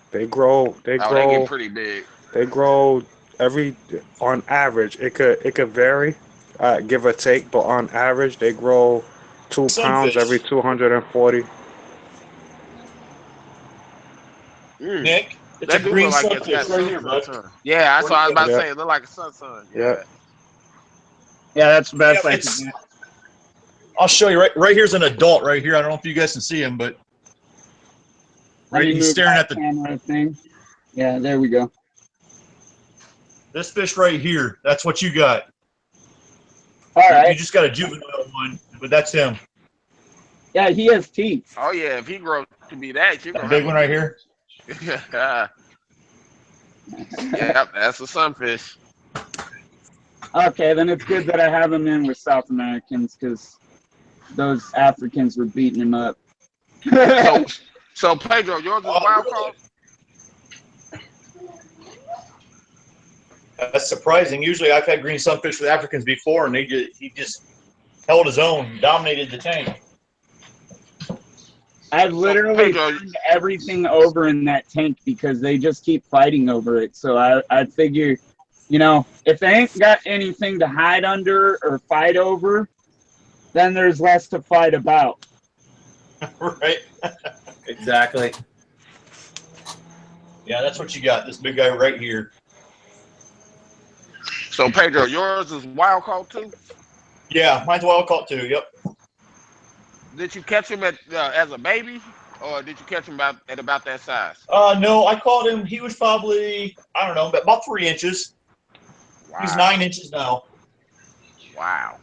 They grow. Oh, they get pretty big. They grow on average. It could vary, give or take, but on average they grow 2 pounds every 240. Nick, it's That a do green look like it's sunfish got right here, bud. sun. Yeah, that's what I was about to Yeah. say. It look like a sun. Yeah. Yeah, that's the best Yeah, I it's- can get. I'll show you. Right here's an adult right here. I don't know if you guys can see him, but Let me he's move staring my at the camera thing. Yeah, there we go. this fish right here. That's what you got. All You right. just got a juvenile one, but that's him. Yeah, he has teeth. Oh yeah, if he grows to be that, you That gonna big have one right here. yeah, that's a sunfish. Okay, then it's good that I have him in with South Americans because those Africans were beating him up. So Pedro, yours is wild caught? That's surprising. Usually, I've had green sunfish with Africans before, and he just held his own, dominated the tank. I've literally Pedro, turned everything over in that tank because they just keep fighting over it. So I figure, if they ain't got anything to hide under or fight over, then there's less to fight about. Right? Exactly. Yeah, that's what you got. This big guy right here. So Pedro, yours is wild caught too? Yeah, mine's wild caught too. Yep. Did you catch him as a baby, or did you catch him at about that size? No, I caught him. He was probably, I don't know, about 3 inches. Wow. He's 9 inches now. Wow.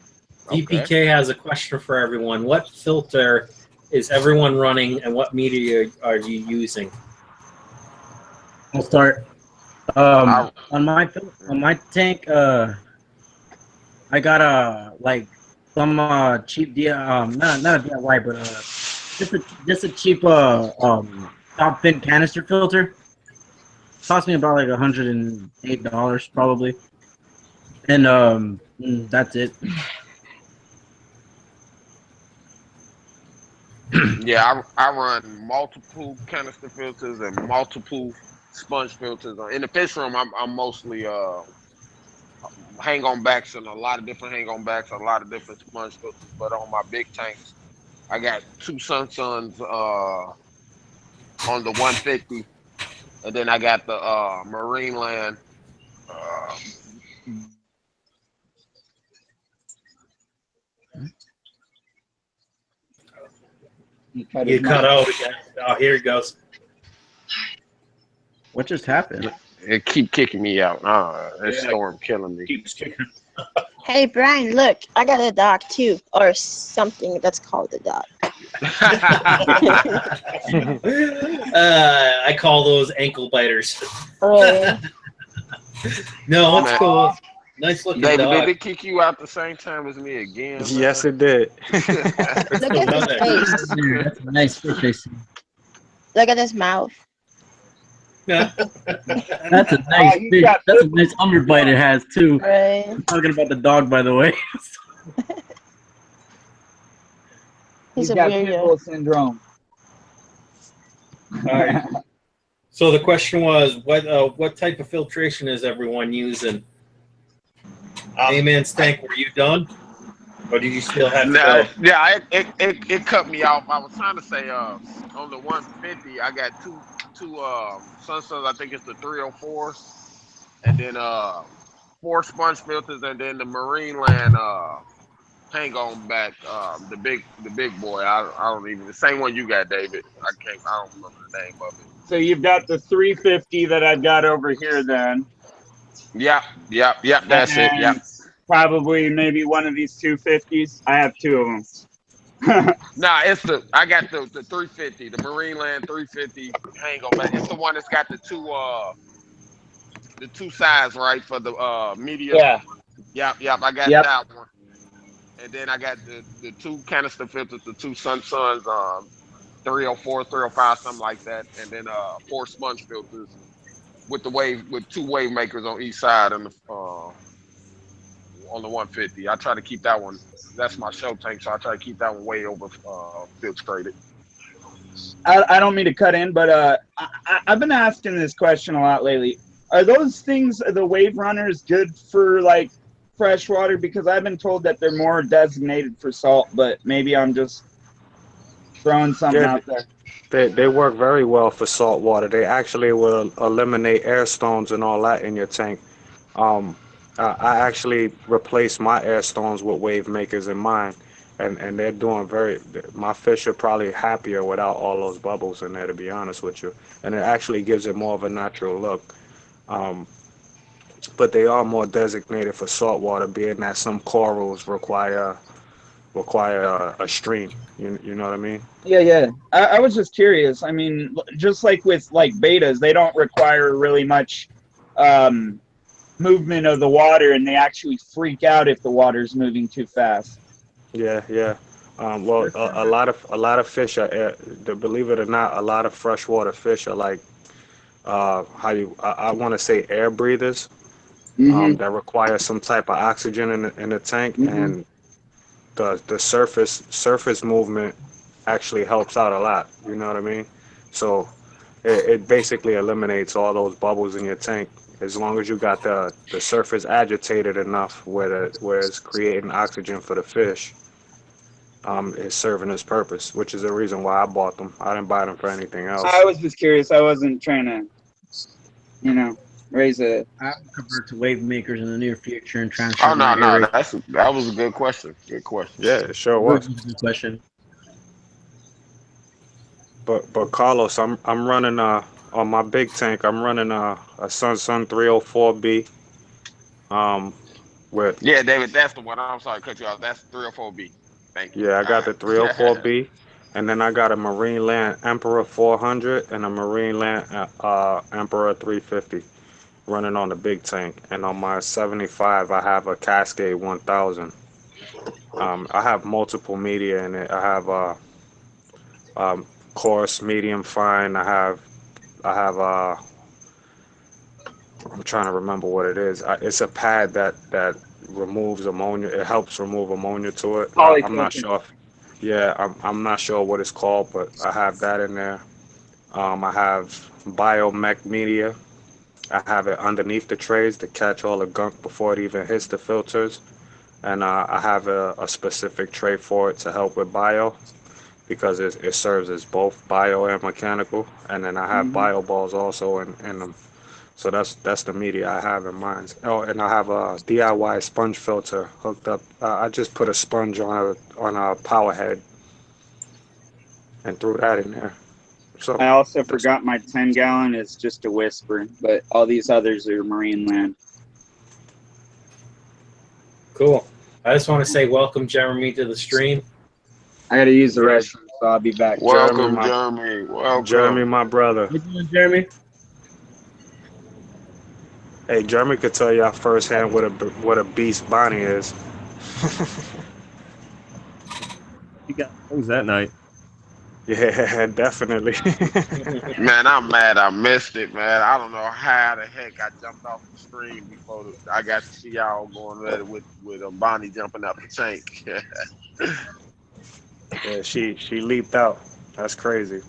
Okay. DPK has a question for everyone. What filter is everyone running, and what media are you using? I'll start. On my tank, I got some cheap not a DIY, but just a cheap top fin canister filter. Cost me about like $108 probably, and that's it. Yeah, I run multiple canister filters and multiple sponge filters. In the fish room, I'm mostly hang-on backs and a lot of different hang-on backs, a lot of different sponge filters. But on my big tanks, I got 2 Sunsuns on the 150, and then I got the Marineland. You cut out again. Oh, here it goes. What just happened? It keep kicking me out. This storm killing me. Keeps kicking. Hey, Brian, look, I got a dog too, or something that's called a dog. I call those ankle biters. Oh, No, it's Man. cool. Nice looking David, dog. did it kick you out the same time as me again? Man? Yes, it did. look at his face. That's a nice fish I see. Look at his mouth. Yeah. That's a nice you fish. got That's a nice underbite it has too. Right. I'm talking about the dog, by the way. He's He's a got weirdo. pitbull syndrome. All right. So the question was, what type of filtration is everyone using? Amen, Stank, were you done? Or did you still have to Nah, go? yeah, it cut me off. I was trying to say on the 150, I got two Sunsuns. I think it's the 304s, and then 4 sponge filters, and then the Marineland hang on back, the big boy. I don't even the same one you got, David. I don't remember the name of it. So you've got the 350 that I've got over here then. Yep. That's it. Yep. And probably maybe one of these 250s. I have two of them. Nah, I got the 350, the Marineland 350 hang on back. It's the one that's got the two sides, right, for the media. Yeah. Yep. I got that one. And then I got the two canister filters, the two Suns, 304, 305, something like that, and then 4 sponge filters with two wave makers on each side on the 150. I try to keep that one. That's my show tank, so I try to keep that one way over filtrated. I don't mean to cut in, but I've been asking this question a lot lately. Are those things, the wave runners, good for like freshwater? Because I've been told that they're more designated for salt, but maybe I'm just throwing something out there. They work very well for salt water. They actually will eliminate air stones and all that in your tank. I actually replaced my air stones with wave makers in mine, and they're doing my fish are probably happier without all those bubbles in there, to be honest with you. And it actually gives it more of a natural look. But they are more designated for salt water, being that some corals require a stream. You know what I mean? Yeah. I was just curious. I mean, just like with like betas, they don't require really much movement of the water, and they actually freak out if the water's moving too fast. Yeah. Well, a lot of fish are, believe it or not, a lot of freshwater fish are like I want to say air breathers. That require some type of oxygen in the tank, and the surface movement actually helps out a lot. You know what I mean? So it basically eliminates all those bubbles in your tank as long as you got the surface agitated enough where it's creating oxygen for the fish. It's serving its purpose, which is the reason why I bought them. I didn't buy them for anything else. I was just curious. I wasn't trying to, raise a. I will convert to wave makers in the near future and transfer. Oh no, that was a good question. Good question. Yeah, it sure was. Good question. But Carlos, I'm running on my big tank. I'm running a Sun 304B. With David, that's the one. I'm sorry to cut you off. That's 304B. Thank you. Yeah, I got the 304B, and then I got a Marineland Emperor 400 and a Marineland Emperor 350 running on the big tank. And on my 75, I have a Cascade 1000. I have multiple media in it. I have coarse, medium, fine. I have I'm trying to remember what it is. It's a pad that removes ammonia. It helps remove ammonia to it. I'm not sure. I'm not sure what it's called, but I have that in there. I have biomech media. I have it underneath the trays to catch all the gunk before it even hits the filters. And I have a specific tray for it to help with bio, because it serves as both bio and mechanical. And then I have bio balls also in them. So that's the media I have in mine. Oh, and I have a DIY sponge filter hooked up. I just put a sponge on a power head and threw that in there. So I also forgot my 10-gallon is just a whisper, but all these others are Marineland. Cool. I just want to say welcome, Jeremy, to the stream. I got to use the restroom, so I'll be back. Welcome, Jeremy. Welcome. Jeremy, my brother. What you doing, Jeremy? Hey, Jeremy could tell y'all firsthand what a beast Bonnie is. You got things that night. Yeah, definitely. Man, I'm mad I missed it, man. I don't know how the heck I jumped off the screen before I got to see y'all going at it with Bonnie jumping up the tank. Yeah, she leaped out. That's crazy.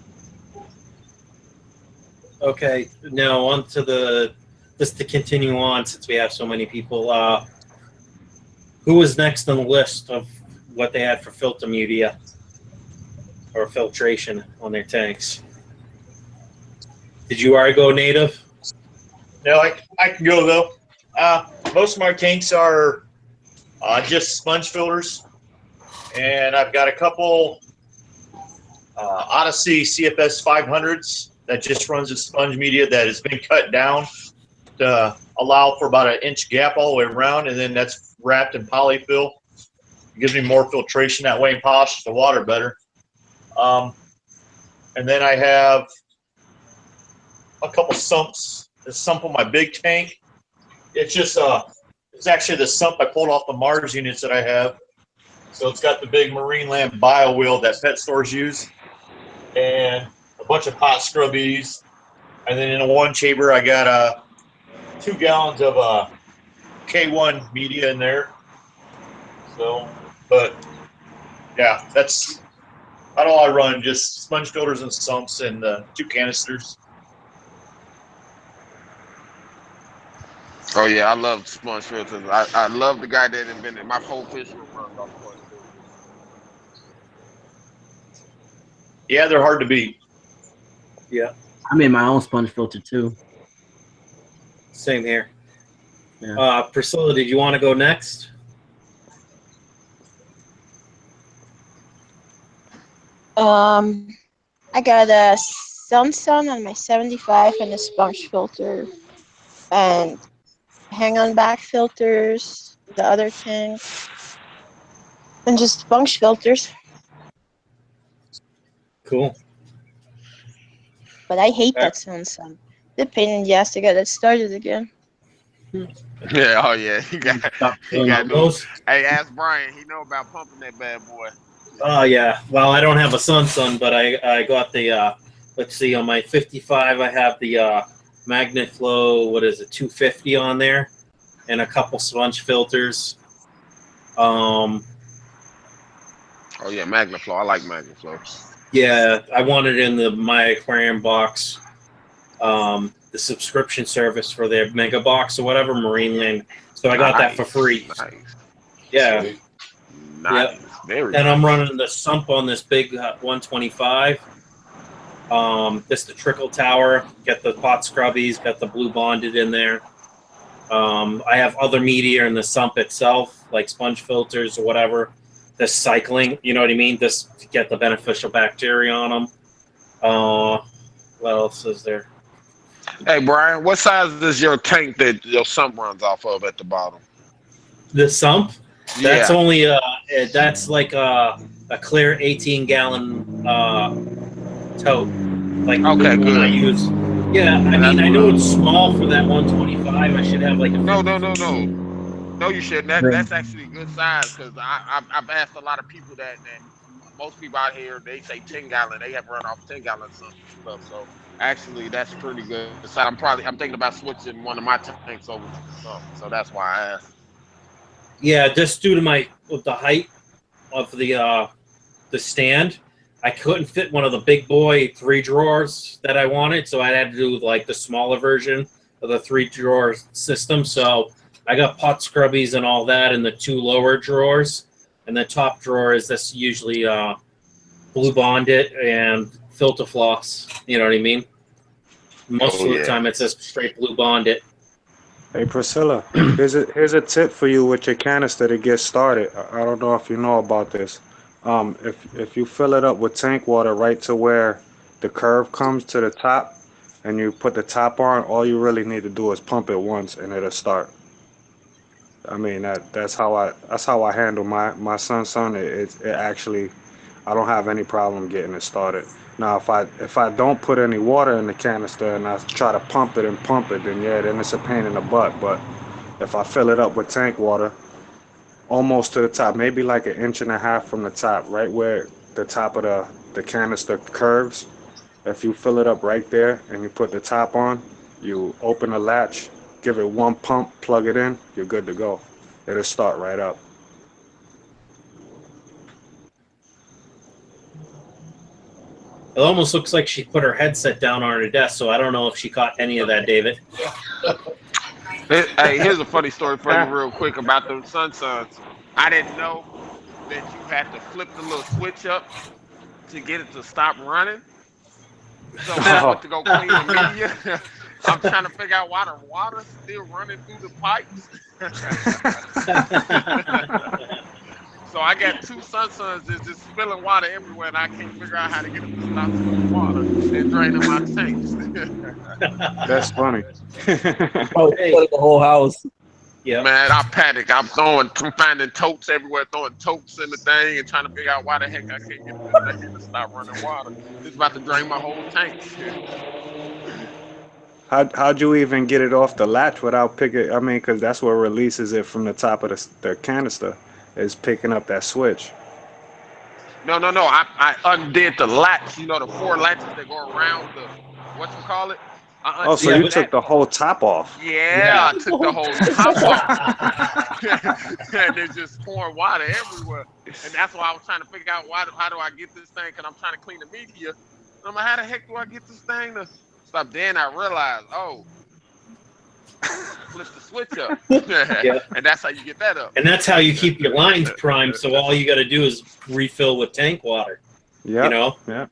Okay, now on to just to continue on, since we have so many people. Who was next on the list of what they had for filter media or filtration on their tanks. Did you already go native? No, I can go though. Most of my tanks are just sponge filters, and I've got a couple Odyssey CFS 500s that just runs a sponge media that has been cut down to allow for about an inch gap all the way around, and then that's wrapped in polyfill. It gives me more filtration that way and polishes the water better. And then I have a couple sumps. The sump on my big tank. It's just it's actually the sump I pulled off the Mars units that I have. So it's got the big Marine Land bio wheel that pet stores use, and a bunch of pot scrubbies. And then in a one chamber, I got 2 gallons of K1 media in there. So, but yeah, that's about all I run. Just sponge filters and sumps and 2 canisters. Oh yeah, I love sponge filters. I love the guy that invented my whole fish room runs off sponge filters. Yeah, they're hard to beat. Yeah. I made my own sponge filter too. Same here. Yeah. Priscilla, did you want to go next? I got a Sun on my 75 and a sponge filter, and hang on back filters, the other tank, and just sponge filters. Cool. But I hate that Sun. The pain in the ass to get it started again. Yeah, oh yeah, he got Most. Hey, ask Brian. He know about pumping that bad boy. Oh yeah. Well, I don't have a Sun, but I got the let's see, on my 55 I have the Magnet Flow, what is it, 250 on there, and a couple sponge filters. Oh yeah, Magnaflow. I like Magnaflow. Yeah, I wanted in the My Aquarium box, the subscription service for their mega box or whatever, Marine Land. So I got that for free. Nice. Yeah. Nice. Yep. Very And nice. I'm running the sump on this big 125. This the trickle tower. Get the pot scrubbies. Got the blue bonded in there. I have other media in the sump itself, like sponge filters or whatever. This cycling, you know what I mean? This to get the beneficial bacteria on them. What else is there? Hey Brian, what size is your tank that your sump runs off of at the bottom? The sump? That's Yeah. only that's like a clear 18-gallon tote. Like Okay, the one good. I use. Yeah, I mean, I know it's small for that 125. I should have like a No, you shouldn't. That's actually a good size because I've asked a lot of people that most people out here, they say 10-gallon. They have run off 10-gallon stuff. So actually, that's pretty good. So I'm thinking about switching one of my tanks over to the sump. So that's why I asked. Yeah, just due to the height of the stand, I couldn't fit one of the big boy 3 drawers that I wanted, so I had to do like the smaller version of the 3 drawer system. So I got pot scrubbies and all that in the 2 lower drawers, and the top drawer is this usually blue bonded and filter floss. You know what I mean? Most of the time it's just straight blue bonded. Hey Priscilla, here's a tip for you with your canister to get started. I don't know if you know about this. If you fill it up with tank water right to where the curve comes to the top, and you put the top on, all you really need to do is pump it once, and it'll start. I mean that's how I handle my Sun. It actually, I don't have any problem getting it started. Now if I don't put any water in the canister and I try to pump it, then yeah, then it's a pain in the butt. But if I fill it up with tank water, almost to the top, maybe like 1.5 inches from the top, right where the top of the canister curves. If you fill it up right there and you put the top on, you open the latch, give it one pump, plug it in, you're good to go. It'll start right up. It almost looks like she put her headset down on her desk, so I don't know if she caught any of that, David. Hey, here's a funny story for you real quick about the Suns. I didn't know that you had to flip the little switch up to get it to stop running. So when I went to go clean the media, I'm trying to figure out why the water's still running through the pipes. So I got two Suns that's just spilling water everywhere, and I can't figure out how to get them to stop spilling water and draining my tanks. That's funny. Oh, flooded the whole house. Yeah. Man, I panic. I'm finding totes everywhere, throwing totes in the thing, and trying to figure out why the heck I can't get this thing to stop running water. It's about to drain my whole tank. How'd you even get it off the latch without picking? I mean, because that's what releases it from the top of the canister, is picking up that switch. No. I undid the latch. You know, the 4 latches that go around the whatchamacallit? Oh, so you took the whole top off? Yeah, I took the whole top off. And it's just pouring water everywhere. And that's why I was trying to figure out how do I get this thing, because I'm trying to clean the media. And I'm like, how the heck do I get this thing to stop? Then I realized, flip the switch up. Yeah. And that's how you get that up. And that's how you keep your lines primed. So all you got to do is refill with tank water. Yeah. You know? Yeah.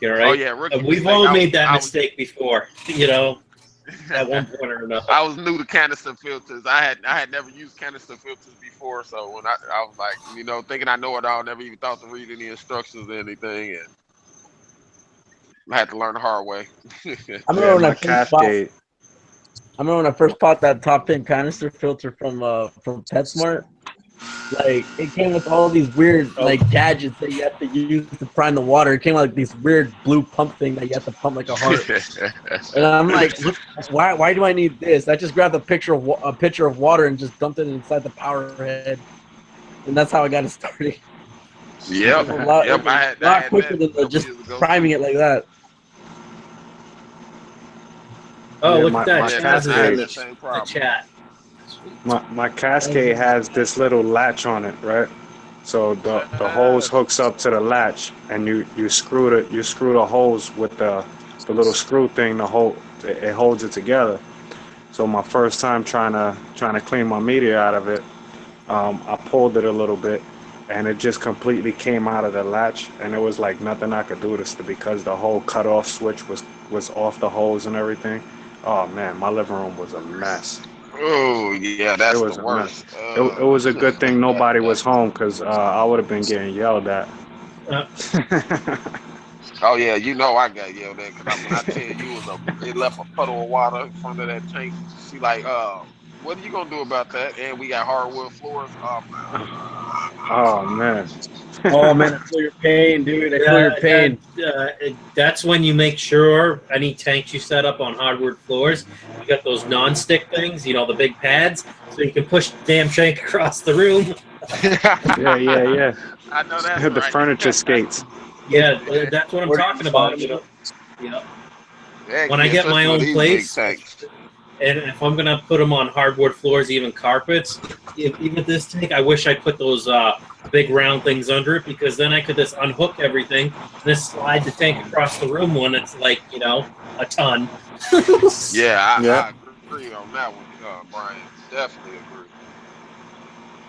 You're right. Oh, yeah. We've all made that mistake before, you know, at one point or another. I was new to canister filters. I had never used canister filters before. So when I was like, you know, thinking I know it all, never even thought to read any instructions or anything. And I had to learn the hard way. I remember when I first bought that top pin canister filter from PetSmart. Like, it came with all these weird like gadgets that you have to use to prime the water. It came with like this weird blue pump thing that you have to pump like a heart. And I'm like, why do I need this? I just grabbed a pitcher of water and just dumped it inside the power head, and that's how I got it started. Yep. A lot quicker than just priming it like that. Oh, Yeah, look my- at that. my Chaz is in Cascade. the chat. My Cascade has this little latch on it, right? So the hose hooks up to the latch, and you screw the hose with the little screw thing. It holds it together. So my first time trying to clean my media out of it, I pulled it a little bit, and it just completely came out of the latch, and it was like nothing I could do because the whole cutoff switch was off the hose and everything. Oh man, my living room was a mess. Oh yeah, that's It was the a worst. mess. It was a good thing nobody was home, because I would have been getting yelled at. Oh yeah, you know I got yelled at, because when I tell you it left a puddle of water in front of that tank. She like, what are you gonna do about that? And we got hardwood floors. Oh man. Oh man, I feel your pain, dude. I feel your pain. That's when you make sure any tanks you set up on hardwood floors, you got those non-stick things, you know, the big pads, so you can push the damn tank across the room. Yeah. I know that's The right. furniture skates. Yeah, that's what I'm talking about. You know, Yeah, when I get my own place, tanks. and if I'm gonna put them on hardwood floors, even carpets, even this tank, I wish I put those big round things under it, because then I could just unhook everything and just slide the tank across the room when it's like, you know, a ton. Yeah, I agree on that one, Brian. Definitely agree.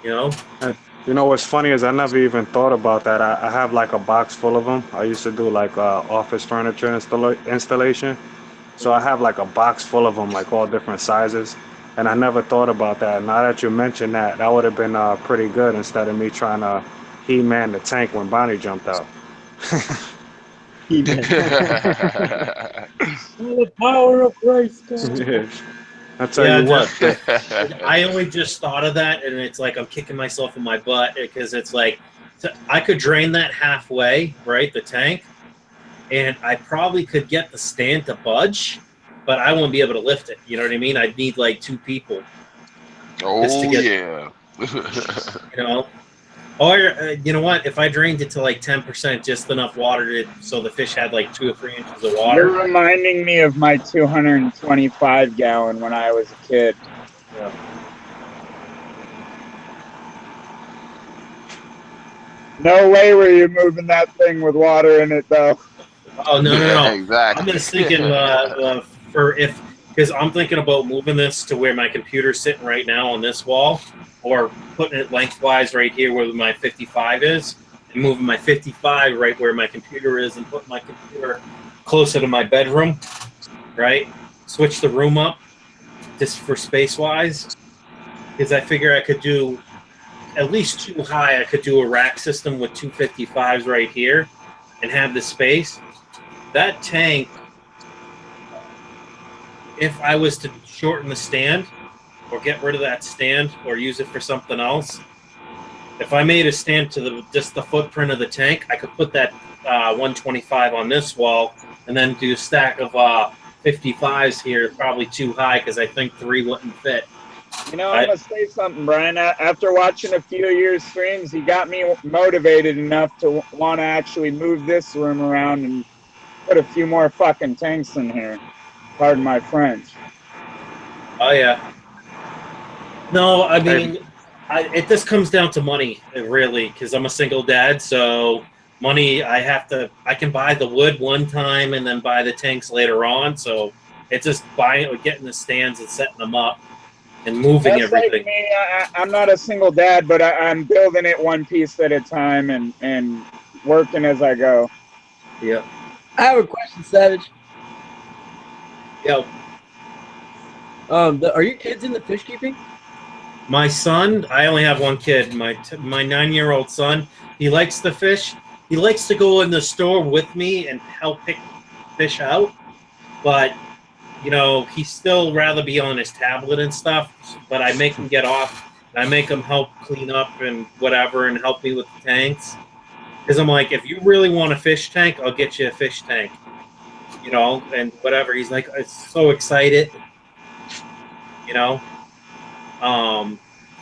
You know. You know what's funny is I never even thought about that. I have like a box full of them. I used to do like office furniture installation. So I have like a box full of them, like all different sizes. And I never thought about that. Now that you mentioned that, that would have been pretty good, instead of me trying to He-Man the tank when Bonnie jumped out. He-Man. The power of Christ. Yeah. I tell you what. I only just thought of that, and it's like I'm kicking myself in my butt, because it's like I could drain that halfway, right, the tank, and I probably could get the stand to budge, but I won't be able to lift it. You know what I mean? I'd need like 2 people. Oh to get, yeah. You know, or you know what? If I drained it to like 10%, just enough water so the fish had like 2 or 3 inches of water. You're reminding me of my 225 gallon when I was a kid. Yeah. No way were you moving that thing with water in it, though. Oh no! Exactly. I'm just thinking for if because I'm thinking about moving this to where my computer's sitting right now on this wall, or putting it lengthwise right here where my 55 is, and moving my 55 right where my computer is, and putting my computer closer to my bedroom, right? Switch the room up just for space-wise, because I figure I could do at least 2 high. I could do a rack system with 2 55s right here and have the space. That tank, if I was to shorten the stand or get rid of that stand or use it for something else, if I made a stand to just the footprint of the tank, I could put that 125 on this wall and then do a stack of 55s here, probably too high because I think 3 wouldn't fit. You know, I'm going to say something, Brian. After watching a few of your streams, you got me motivated enough to want to actually move this room around and put a few more fucking tanks in here. Pardon my French. Oh, yeah. No, I mean, it just comes down to money, really, because I'm a single dad, so money, I can buy the wood one time and then buy the tanks later on, so it's just getting the stands and setting them up and moving That's everything. like me. I'm not a single dad, but I'm building it one piece at a time and working as I go. Yeah. I have a question, Savage. Yo. Are your kids into fish keeping? My son, I only have one kid. My 9-year-old son, he likes to fish. He likes to go in the store with me and help pick fish out, but you know, he'd still rather be on his tablet and stuff, but I make him get off. I make him help clean up and whatever and help me with the tanks. Because I'm like, if you really want a fish tank, I'll get you a fish tank. You know, and whatever. He's like, so excited. You know?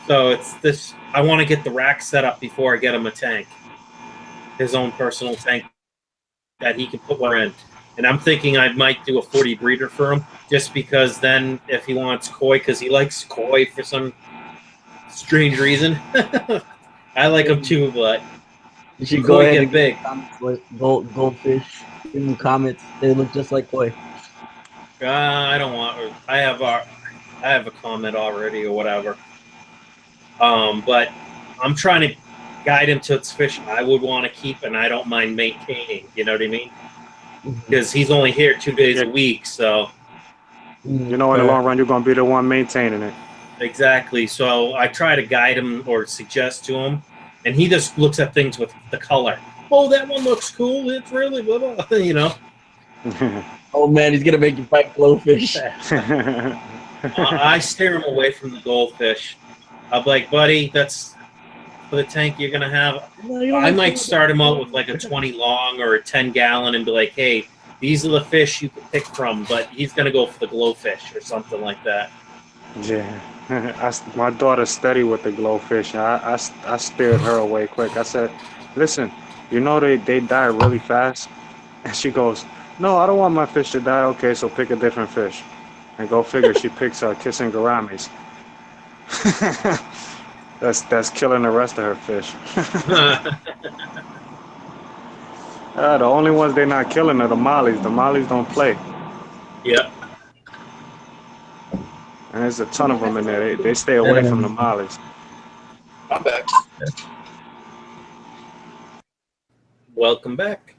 So it's this, I want to get the rack set up before I get him a tank. His own personal tank that he can put one in. And I'm thinking I might do a 40 breeder for him, just because then if he wants koi, because he likes koi for some strange reason. I like them too, but you should koi go ahead get and big. Goldfish in the comments. They look just like koi. I don't want. I have a comment already or whatever. But I'm trying to guide him to its fish I would want to keep, and I don't mind maintaining. You know what I mean? Because he's only here 2 days a week, so. You know, in the long run, you're gonna be the one maintaining it. Exactly. So I try to guide him or suggest to him, and he just looks at things with the color. Oh, that one looks cool. It's really blah, blah, you know. Oh man, he's gonna make you fight glowfish. I steer him away from the goldfish. I'm like, buddy, that's for the tank you're gonna have. I might start him out with like a 20 long or a 10 gallon and be like, hey, these are the fish you can pick from, but he's gonna go for the glowfish or something like that. Yeah, my daughter's steady with the glowfish. I steered her away quick. I said, listen, you know they die really fast? And she goes, no, I don't want my fish to die. Okay, so pick a different fish. And go figure, she picks kissing gouramis. That's killing the rest of her fish. The only ones they're not killing are the mollies. The mollies don't play. Yeah. And there's a ton of them in there. They stay away from the mollies. I'm back. Welcome back.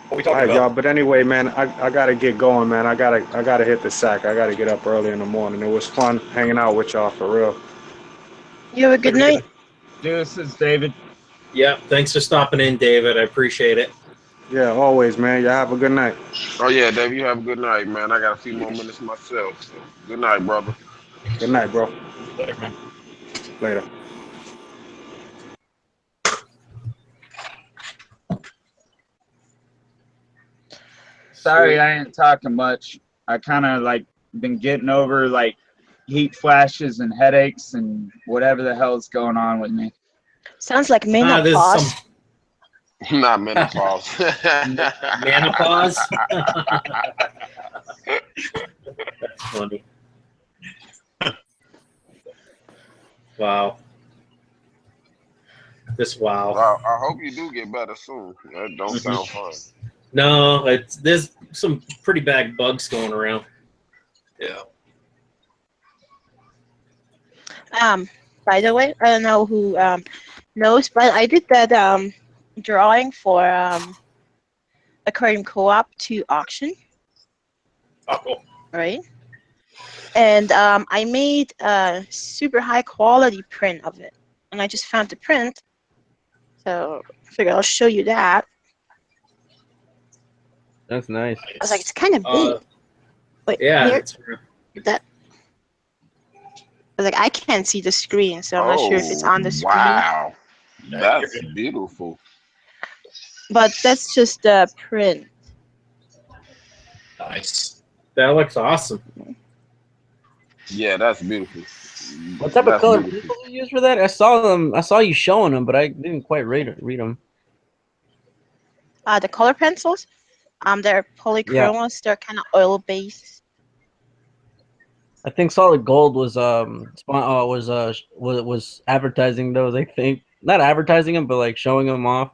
What we All talking right, about? y'all. But anyway, man, I gotta get going, man. I gotta hit the sack. I gotta get up early in the morning. It was fun hanging out with y'all for real. You have a good night. Deuces, David. Yeah, thanks for stopping in, David. I appreciate it. Yeah, always, man. Y'all have a good night. Oh yeah, Dave, you have a good night, man. I got a few more minutes myself. So good night, brother. Good night, bro. Later, man. Later. Sorry, I ain't talking much. I kind of like been getting over like heat flashes and headaches and whatever the hell's going on with me. Sounds like menopause. Not menopause. Menopause? That's funny. Wow. Just wow. Well, I hope you do get better soon. That don't sound fun. No, there's some pretty bad bugs going around. Yeah. By the way, I don't know who knows, but I did that drawing for Aquarium Co-op to auction. Oh, cool. Right? And I made a super high quality print of it. And I just found the print. So I figured I'll show you that. That's nice. I was like, it's kind of big. Wait, yeah. here, that. I was like, I can't see the screen, so I'm not sure if it's on the screen. Wow. That's beautiful. But that's just the print. Nice. That looks awesome. Yeah, that's beautiful. What type of color pencils you use for that? I saw them. I saw you showing them, but I didn't quite read them. The color pencils, they're polychromos. They're kind of oil based. I think Solid Gold was advertising those. I think not advertising them, but like showing them off.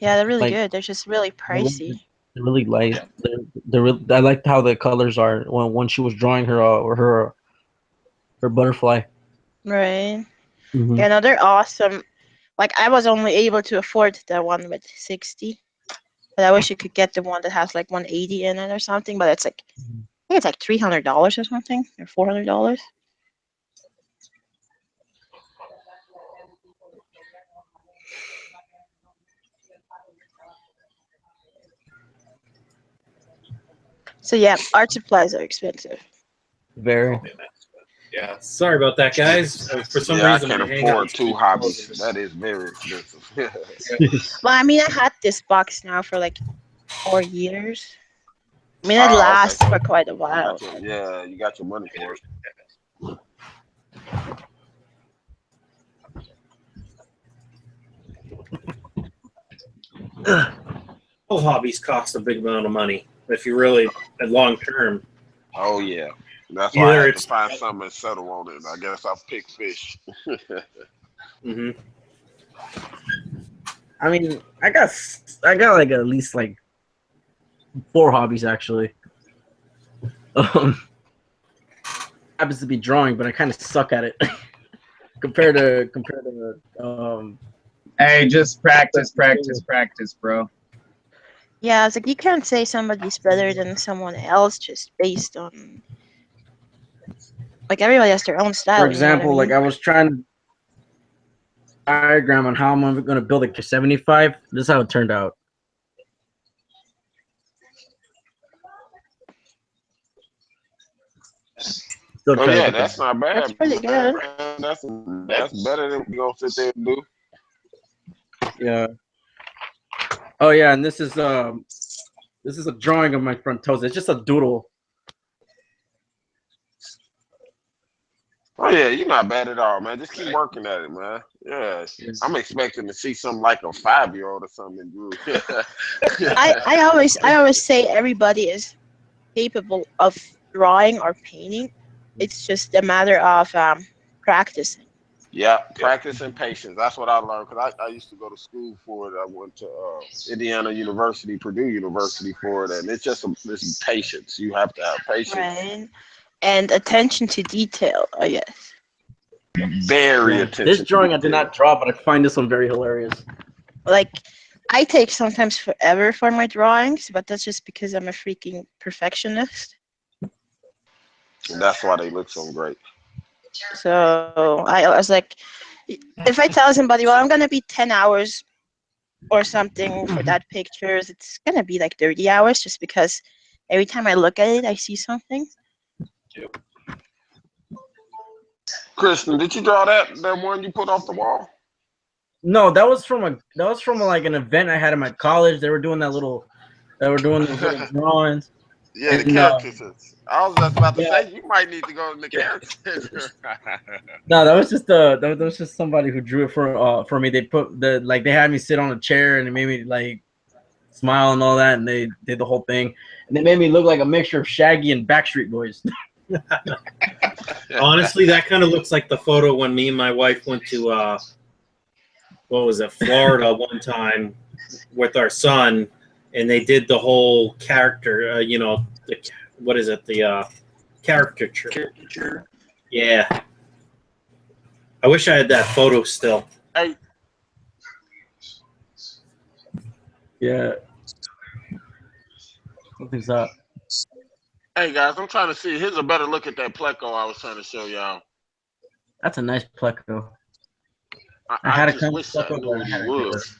Yeah, they're really good. They're just really pricey. They're really light. I liked how the colors are when she was drawing her butterfly. Right. Mm-hmm. Yeah, no, they're awesome. Like I was only able to afford the one with 60, but I wish you could get the one that has like 180 in it or something. But it's like I think it's like $300 or something, or $400. So yeah, art supplies are expensive. Very. Yeah. Sorry about that, guys. For some reason, I can't afford 2 hobbies. That is very expensive. Well, I mean, I had this box now for like 4 years. I mean, it lasts for quite a while. Yeah, you got your money for it. All hobbies cost a big amount of money if you really at long term. Oh yeah, that's why I had to find something and settle on it. I guess I'll pick fish. Mm-hmm. I mean, I got like at least like 4 hobbies actually. Happens to be drawing, but I kind of suck at it compared to Hey, just practice, bro. Yeah, it's like you can't say somebody's better than someone else just based on like everybody has their own style. For example, you know what I mean? like I was trying to diagram on how I'm going to build a 75. This is how it turned out. Oh yeah, that's not bad. That's pretty good. That's better than we gonna sit there and do. Yeah. Oh yeah, and this is a drawing of my front toes. It's just a doodle. Oh yeah, you're not bad at all, man. Just keep working at it, man. Yeah, I'm expecting to see something like a 5-year-old or something, Drew. I always say everybody is capable of drawing or painting. It's just a matter of practicing. Yeah, practice and patience. That's what I learned because I used to go to school for it. I went to Indiana University, Purdue University for it, and it's just it's patience. You have to have patience. Right. And attention to detail, I guess. Very attention. This drawing I did not draw, but I find this one very hilarious. Like, I take sometimes forever for my drawings, but that's just because I'm a freaking perfectionist. And that's why they look so great. So I was like, if I tell somebody, well, I'm going to be 10 hours or something for that pictures, it's going to be like 30 hours just because every time I look at it, I see something. Kristen, did you draw that one you put off the wall? No, that was from like an event I had in my college. They were doing those little drawings. Yeah, the caricatures. I was just about to say you might need to go in the caricatures. No, that was just somebody who drew it for me. They put they had me sit on a chair and it made me like smile and all that, and they did the whole thing, and they made me look like a mixture of Shaggy and Backstreet Boys. Honestly, that kind of looks like the photo when me and my wife went to Florida one time with our son, and they did the whole character. You know, what is it? The caricature. Caricature. Yeah. I wish I had that photo still. Hey, Yeah. Something's up. hey guys, I'm trying to see. Here's a better look at that pleco I was trying to show y'all. That's a nice pleco. I had a just common wish I pleco, knew but what I he had a was.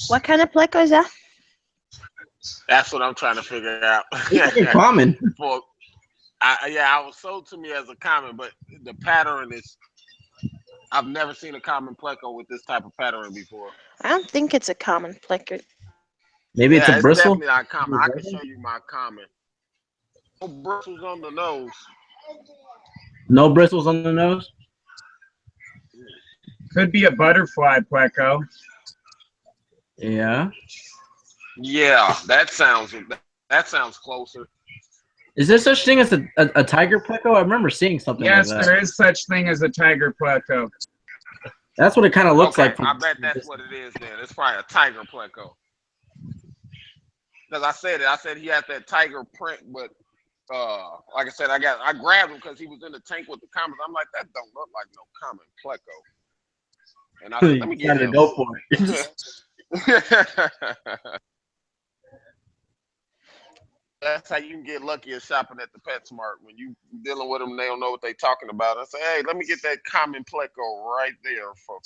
What kind of pleco is that? That's what I'm trying to figure out. It's fucking common. For, I was sold to me as a common, but the pattern is. I've never seen a common pleco with this type of pattern before. I don't think it's a common pleco. Maybe it's a bristle. Definitely not common. I can show you my common. No bristles on the nose. No bristles on the nose. Could be a butterfly pleco. Yeah. Yeah, that sounds closer. Is there such thing as a tiger pleco? I remember seeing something Yes, like that. there is such thing as a tiger pleco. That's what it kind of looks Okay, like. From I bet that's what it is then. It's probably a tiger pleco. Because I said he had that tiger print, but like I said, I grabbed him because he was in the tank with the commons. I'm like, that don't look like no common pleco. And I said, let me get him. Go for it. That's how you can get lucky at shopping at the PetSmart. When you dealing with them, they don't know what they're talking about. I say, hey, let me get that common pleco right there for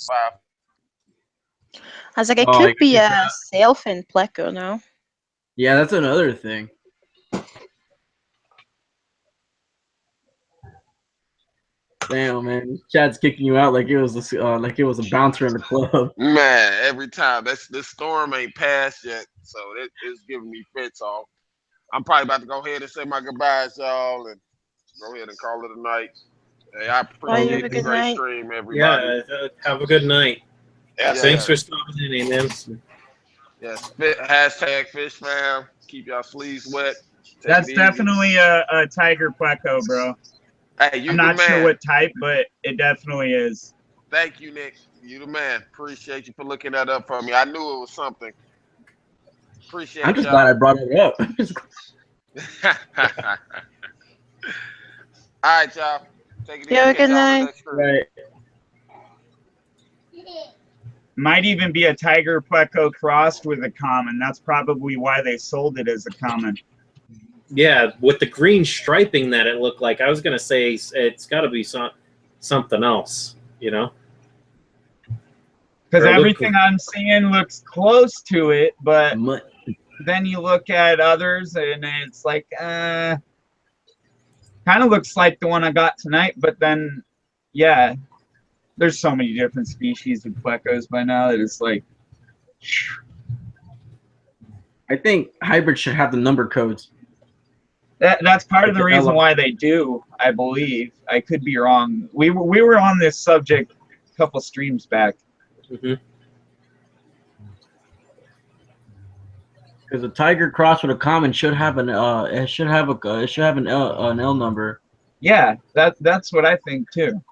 $5. I was like, it could be a sailfin pleco, no? Yeah, that's another thing. Damn, man, Chad's kicking you out like it was a bouncer in the club. Man, every time this storm ain't passed yet, so it's giving me fits off. I'm probably about to go ahead and say my goodbyes, y'all, and go ahead and call it a night. Hey, I appreciate the great stream, everybody. Yeah, have a good night. Yeah, thanks for stopping in, man. Yes, hashtag fish fam. Keep y'all sleeves wet. That's definitely a tiger pleco, bro. Hey, I'm not sure what type, but it definitely is. Thank you, Nick. You the man. Appreciate you for looking that up for me. I knew it was something. Appreciate I'm just y'all. glad I brought it up. All right, y'all. Take it easy. Have a good night. Right. Might even be a tiger pleco crossed with a common. That's probably why they sold it as a common. Yeah, with the green striping that it looked like, I was gonna say it's got to be something else, you know. Because everything I'm seeing looks close to it, but then you look at others and it's like, kind of looks like the one I got tonight. But then, yeah, there's so many different species of plecos by now that it's like. I think hybrids should have the number codes. That's part of the reason why they do, I believe. I could be wrong. We were on this subject a couple streams back. Mm-hmm. Because a tiger cross with a common should have an L number. Yeah, that's what I think too.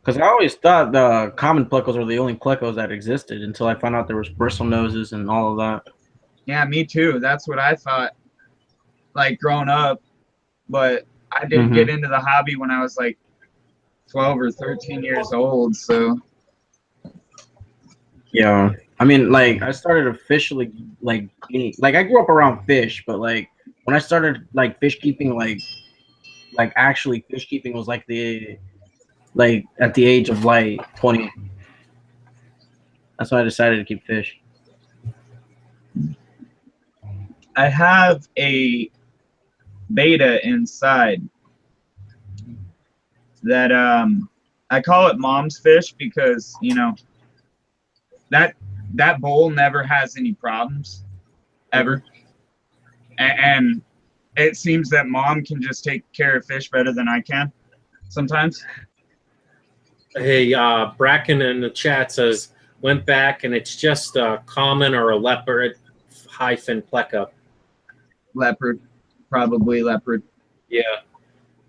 Because I always thought the common plecos were the only plecos that existed until I found out there was bristle noses and all of that. Yeah, me too. That's what I thought, like growing up. But I didn't get into the hobby when I was like 12 or 13 years old. So yeah, I mean, like I started officially like I grew up around fish, but like when I started like fish keeping, like actually fish keeping was like at the age of like 20. That's why I decided to keep fish. I have a beta inside that I call it mom's fish because, you know, that bowl never has any problems ever. And it seems that mom can just take care of fish better than I can sometimes. Hey, Bracken in the chat says, went back and it's just a common or a leopard hyphen pleco. Leopard. probably leopard. Yeah.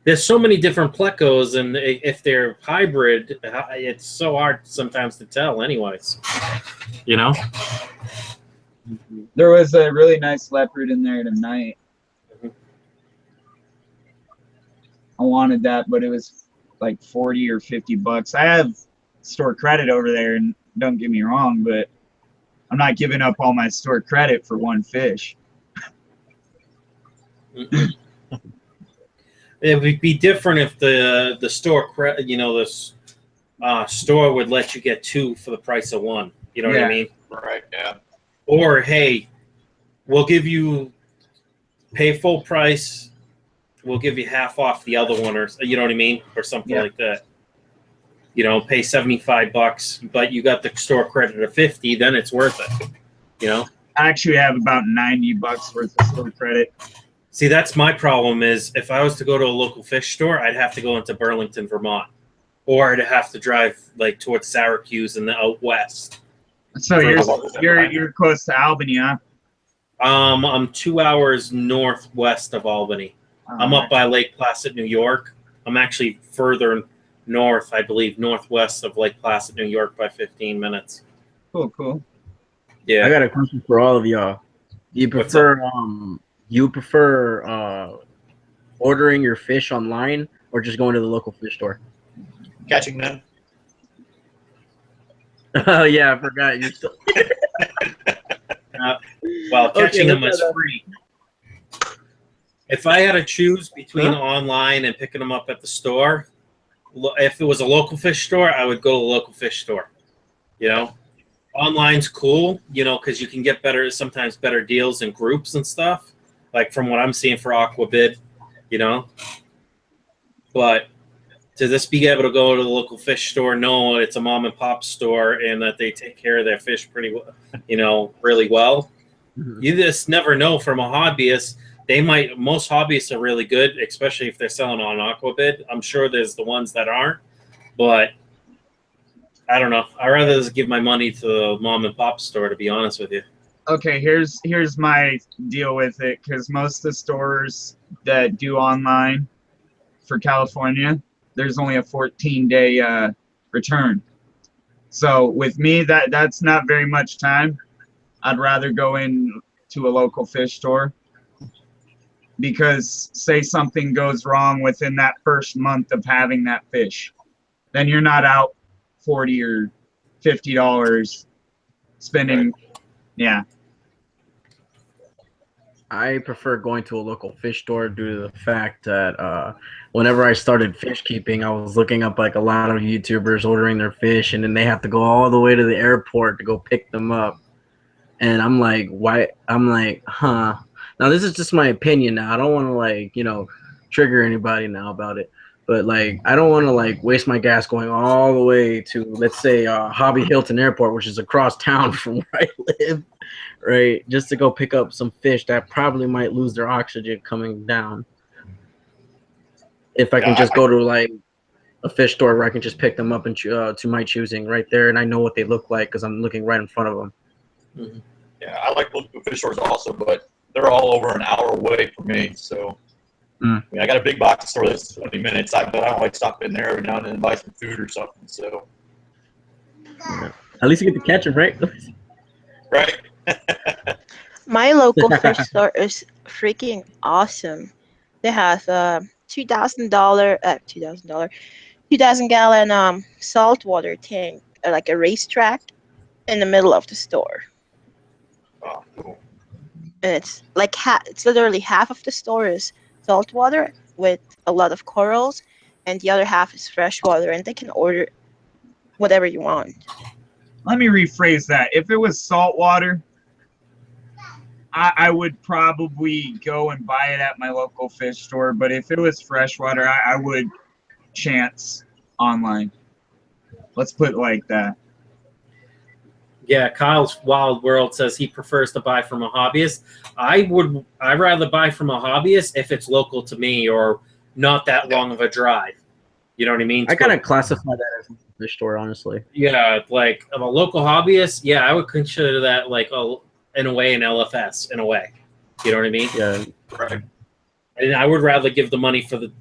There's so many different plecos, and if they're hybrid, it's so hard sometimes to tell anyways. You know? There was a really nice leopard in there tonight. I wanted that, but it was like 40 or 50 bucks. I have store credit over there, and don't get me wrong, but I'm not giving up all my store credit for one fish. It would be different if the store, the store would let you get 2 for the price of 1. You know what I mean? Right. Yeah. Or hey, we'll give you pay full price. We'll give you half off the other one, or you know what I mean, or something like that. You know, pay $75, but you got the store credit of 50, then it's worth it. You know. I actually have about 90 bucks worth of store credit. See, that's my problem is if I was to go to a local fish store, I'd have to go into Burlington, Vermont. Or I'd have to drive like towards Syracuse and out west. So you're close to Albany, huh? I'm 2 hours northwest of Albany. I'm up by Lake Placid, New York. I'm actually further north, I believe, northwest of Lake Placid, New York by 15 minutes. Cool. Yeah. I got a question for all of y'all. Do you prefer ordering your fish online or just going to the local fish store? Catching them. Oh yeah, I forgot. You're still catching them is free. If I had to choose between online and picking them up at the store, if it was a local fish store, I would go to the local fish store. You know, online's cool, you know, because you can get sometimes better deals in groups and stuff. Like from what I'm seeing for Aquabid, you know. But to just be able to go to the local fish store, know it's a mom and pop store and that they take care of their fish pretty well, you know, really well. You just never know from a hobbyist. Most hobbyists are really good, especially if they're selling on Aquabid. I'm sure there's the ones that aren't, but I don't know. I'd rather just give my money to the mom and pop store, to be honest with you. Okay, here's my deal with it, because most of the stores that do online for California, there's only a 14-day return. So with me, that's not very much time. I'd rather go in to a local fish store, because say something goes wrong within that first month of having that fish, then you're not out $40 or $50 spending. Yeah. I prefer going to a local fish store due to the fact that whenever I started fish keeping, I was looking up like a lot of YouTubers ordering their fish, and then they have to go all the way to the airport to go pick them up. And I'm like, why? I'm like, huh. Now this is just my opinion. Now I don't want to like, you know, trigger anybody now about it, but like I don't want to like waste my gas going all the way to, let's say, Hobby Hilton Airport, which is across town from where I live. Right, just to go pick up some fish that probably might lose their oxygen coming down. If I can just go to like a fish store where I can just pick them up and to my choosing right there, and I know what they look like because I'm looking right in front of them. Mm-hmm. Yeah, I like local fish stores also, but they're all over an hour away from me. So I mean, I got a big box store that's 20 minutes, but I don't like stopping there every now and then and buy some food or something. So at least you get to catch them, right? Right. My local fish store is freaking awesome. They have $2,000 gallon saltwater tank, like a racetrack, in the middle of the store. Oh, cool. And it's like it's literally half of the store is saltwater with a lot of corals, and the other half is freshwater, and they can order whatever you want. Let me rephrase that. If it was saltwater, I would probably go and buy it at my local fish store. But if it was freshwater, I would chance online. Let's put it like that. Yeah, Kyle's Wild World says he prefers to buy from a hobbyist. I'd rather buy from a hobbyist if it's local to me or not that long of a drive. You know what I mean? I kind of classify that as a fish store, honestly. Yeah, like a local hobbyist, yeah, I would consider that like in a way an LFS in a way. You know what I mean? Yeah. Right. And I would rather give the money to the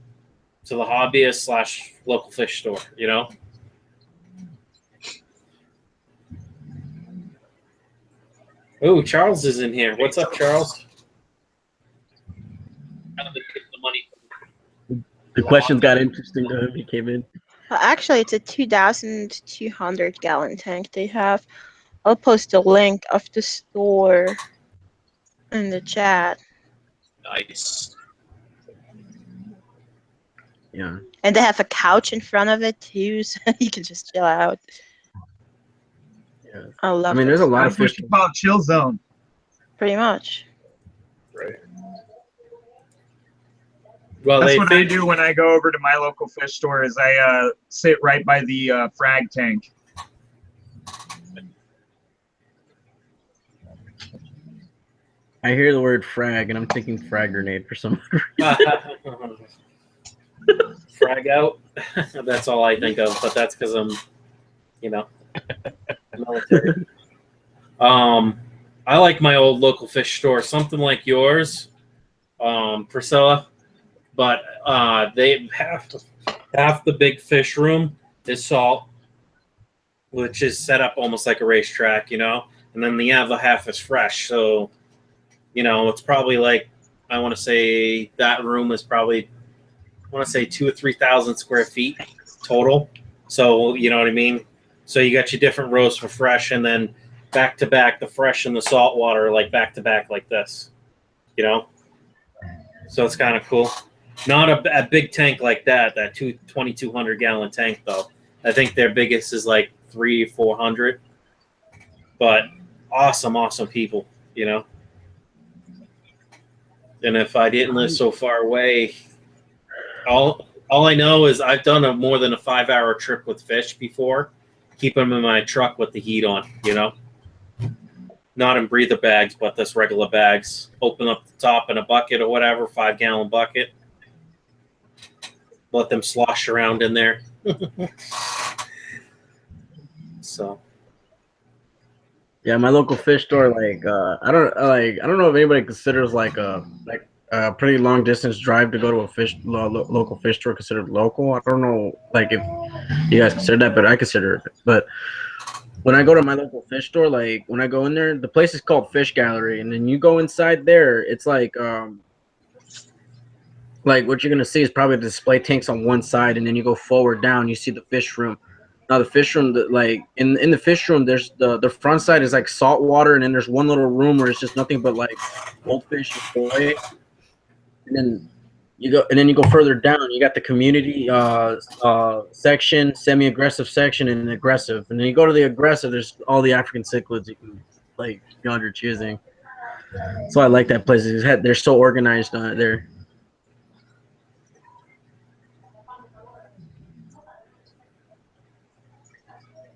hobbyist / local fish store, you know? Oh, Charles is in here. What's up, Charles? The questions got interesting though. He came in. Actually, it's a 2,200 gallon tank they have. I'll post a link of the store in the chat. Nice. Yeah. And they have a couch in front of it too, so you can just chill out. Yeah. I love I mean, it. there's a lot of That's what fish. you call chill zone. Pretty much. Right. Well, That's they what I do when I go over to my local fish store. Is I sit right by the frag tank. I hear the word frag, and I'm thinking frag grenade for some reason. frag out. That's all I think of, but that's because I'm, you know, military. I like my old local fish store, something like yours, Priscilla, but they have half the big fish room is salt, which is set up almost like a racetrack, you know, and then the other half is fresh. So, you know, it's probably like, I want to say that room is probably, I want to say 2,000 or 3,000 square feet total. So, you know what I mean? So you got your different rows for fresh, and then back to back, the fresh and the salt water, like back to back like this, you know? So it's kind of cool. Not a big tank like that 2,200 gallon tank though. I think their biggest is like 300 or 400, but awesome people, you know? And if I didn't live so far away, all I know is I've done more than a 5-hour trip with fish before, keep them in my truck with the heat on, you know? Not in breather bags, but this regular bags. Open up the top in a bucket or whatever, 5-gallon bucket. Let them slosh around in there. So. Yeah, my local fish store, like I don't know if anybody considers like a pretty long distance drive to go to a local fish store considered local. I don't know like if you guys consider that, but I consider it. But when I go to my local fish store, like when I go in there, the place is called Fish Gallery, and then you go inside there, it's like what you're gonna see is probably the display tanks on one side, and then you go forward down, you see the fish room. Now the fish room, like in the fish room, there's the front side is like salt water, and then there's one little room where it's just nothing but like goldfish and koi. And then you go further down. You got the community section, semi-aggressive section, and aggressive. And then you go to the aggressive. There's all the African cichlids you can like beyond your choosing. So I like that place. They're so organized there.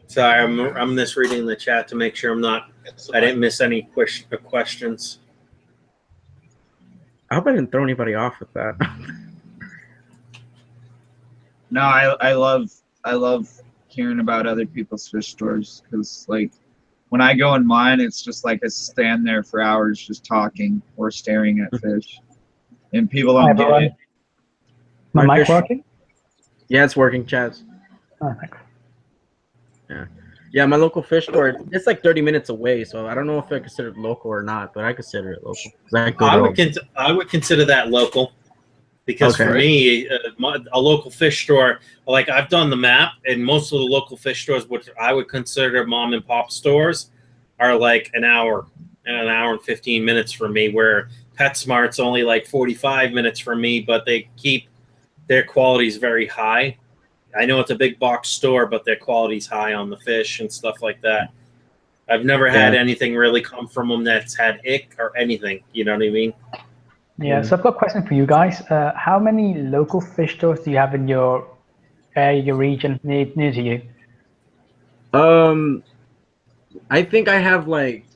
Sorry, I'm misreading the chat to make sure I didn't miss any questions. I hope I didn't throw anybody off with that. No, I love hearing about other people's fish stores, because like when I go in mine, it's just like I stand there for hours just talking or staring at fish, and people don't get it. My mic working? Yeah, it's working, Chaz. Oh, thanks. Yeah, my local fish store, it's like 30 minutes away, so I don't know if I consider it local or not, but I consider it local. I would consider that local, because for me, a local fish store, like I've done the map, and most of the local fish stores, which I would consider mom and pop stores, are like an hour and 15 minutes for me, where PetSmart's only like 45 minutes for me, but they keep their qualities very high. I know it's a big box store, but their quality's high on the fish and stuff like that. I've never had anything really come from them that's had ick or anything. You know what I mean? Yeah, so I've got a question for you guys. How many local fish stores do you have in your area, your region, near to you? I think I have like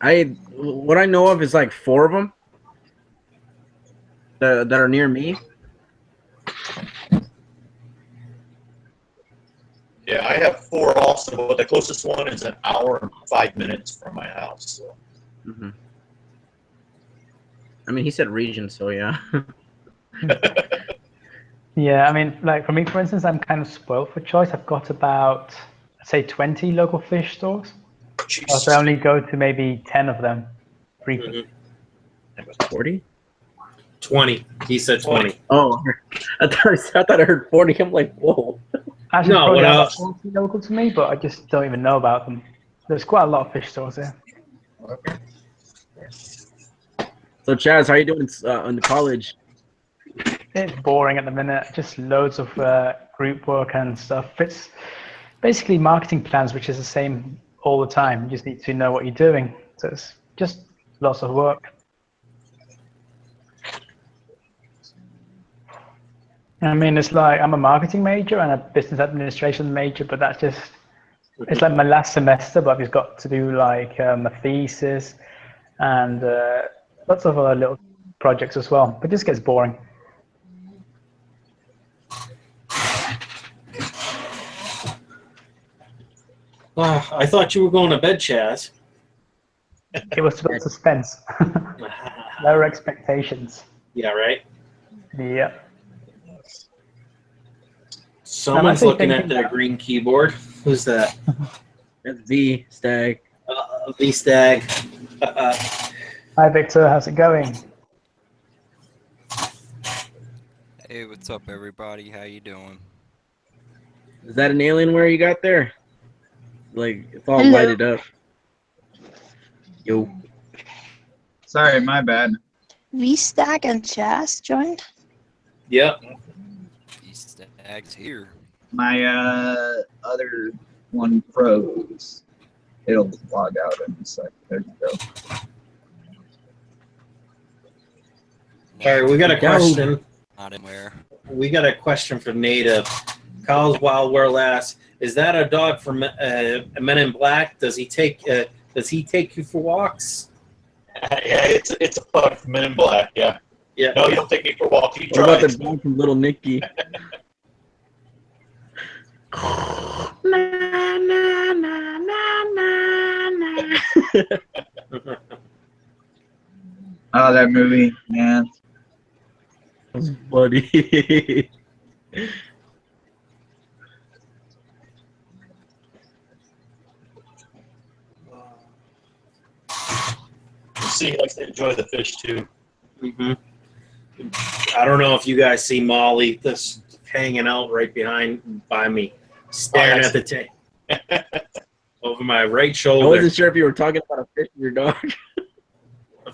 what I know of is like 4 of them that are near me. Yeah, I have 4 also, but the closest one is an hour and 5 minutes from my house. So. I mean, he said region, so yeah. Yeah, I mean, like for me, for instance, I'm kind of spoiled for choice. I've got about, say, 20 local fish stores. So I only go to maybe 10 of them frequently. 40? 20. He said 20. Oh, I thought I heard 40. I'm like, whoa. Actually, No, probably what about else? 40 local to me, but I just don't even know about them. There's quite a lot of fish stores there. So Chaz, how you doing in the college? It's boring at the minute. Just loads of group work and stuff. It's basically marketing plans, which is the same all the time. You just need to know what you're doing. So it's just lots of work. I mean, it's like I'm a marketing major and a business administration major, but that's just, it's like my last semester, but I've just got to do like a thesis and lots of other little projects as well. But it just gets boring. I thought you were going to bed, Chaz. It was about suspense. Lower expectations. Yeah, right? Yeah. Someone's looking at their green keyboard. Who's that? That's V, Stag. V Stag. Hi, Victor. How's it going? Hey, what's up, everybody? How you doing? Is that an Alienware you got there? Like, it's all Hello. lighted up. Yo. Sorry, my bad. V-Stack and Chaz joined. Yep. These Stags here. My other one froze. It'll log out in a sec. There you go. All right, we got a question. Not anywhere. We got a question from Native. Kyle's Wild World asks, is that a dog from Men in Black? Does he take you for walks? Yeah, it's a bug from Men in Black. Yeah. Yeah. No, you don't take me for walks. He What about tries. the dog from Little Nicky? Oh, that movie, man. That's funny. See, he likes to enjoy the fish too. Mm-hmm. I don't know if you guys see Molly just hanging out right by me, staring at the tank over my right shoulder. I wasn't sure if you were talking about a fish or your dog.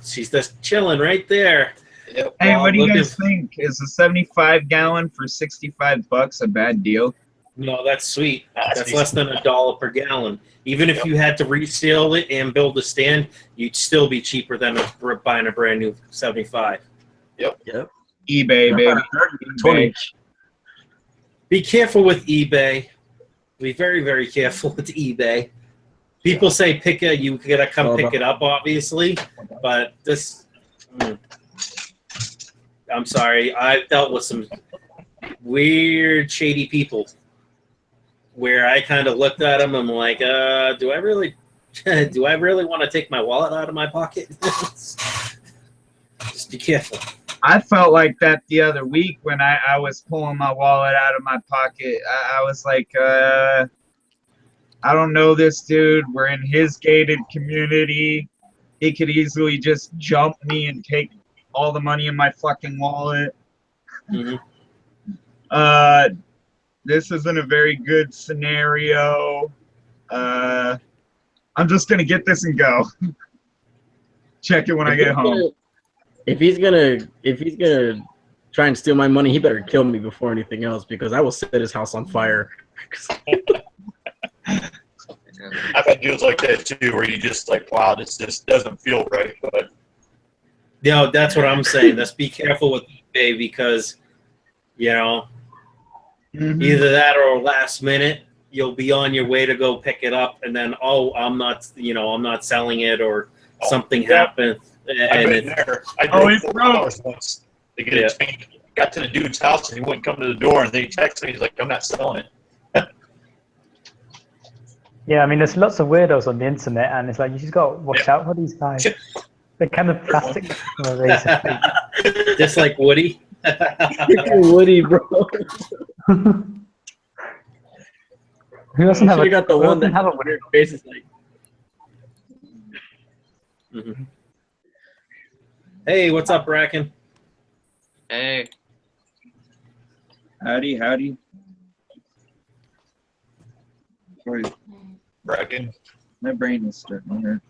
She's just chilling right there. Yep. Hey, Well, what do you look guys think? Is a 75-gallon for $65 a bad deal? No, that's sweet. That's decent. less than $1 per gallon. Even if you had to reseal it and build a stand, you'd still be cheaper than buying a brand new 75. Yep. eBay, baby. eBay. Be careful with eBay. Be very, very careful with eBay. People say you gotta come pick it up, obviously, but this. I'm sorry. I've dealt with some weird, shady people where I kind of looked at them and I'm like, do I really want to take my wallet out of my pocket? Just be careful. I felt like that the other week when I was pulling my wallet out of my pocket. I was like, I don't know this dude. We're in his gated community. He could easily just jump me and take all the money in my fucking wallet. Mm-hmm. This isn't a very good scenario. I'm just gonna get this and go. Check it when I get home. If he's gonna try and steal my money, he better kill me before anything else, because I will set his house on fire. I've had deals like that too, where you just like, wow, this just doesn't feel right. But That's what I'm saying. Let's be careful with eBay because, either that or last minute you'll be on your way to go pick it up, and then I'm not selling it, or something happened. I've been there. I drove 4 hours once to get it changed. Got to the dude's house and he wouldn't come to the door, and then he texted me. He's like, "I'm not selling it." Yeah, I mean, there's lots of weirdos on the internet, and it's like you just got to watch out for these guys. The kind of plastic. Just like Woody. Woody, bro. Who doesn't have a? Should've got the who one doesn't that have a weird face is like. Mhm. Hey, what's up, Bracken? Hey. Howdy, howdy. Sorry, Bracken. my brain is starting to hurt.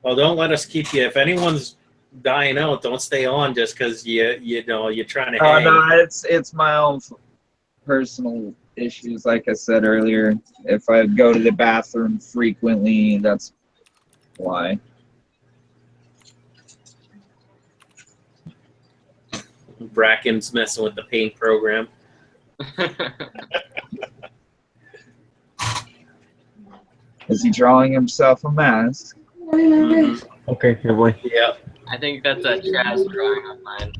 Well, don't let us keep you. If anyone's dying out, don't stay on just because you're trying to hang. No, it's my own personal issues. Like I said earlier, if I go to the bathroom frequently, that's why. Bracken's messing with the paint program. Is he drawing himself a mask? Okay, good boy. Yeah. I think that's a Chaz drawing on mine.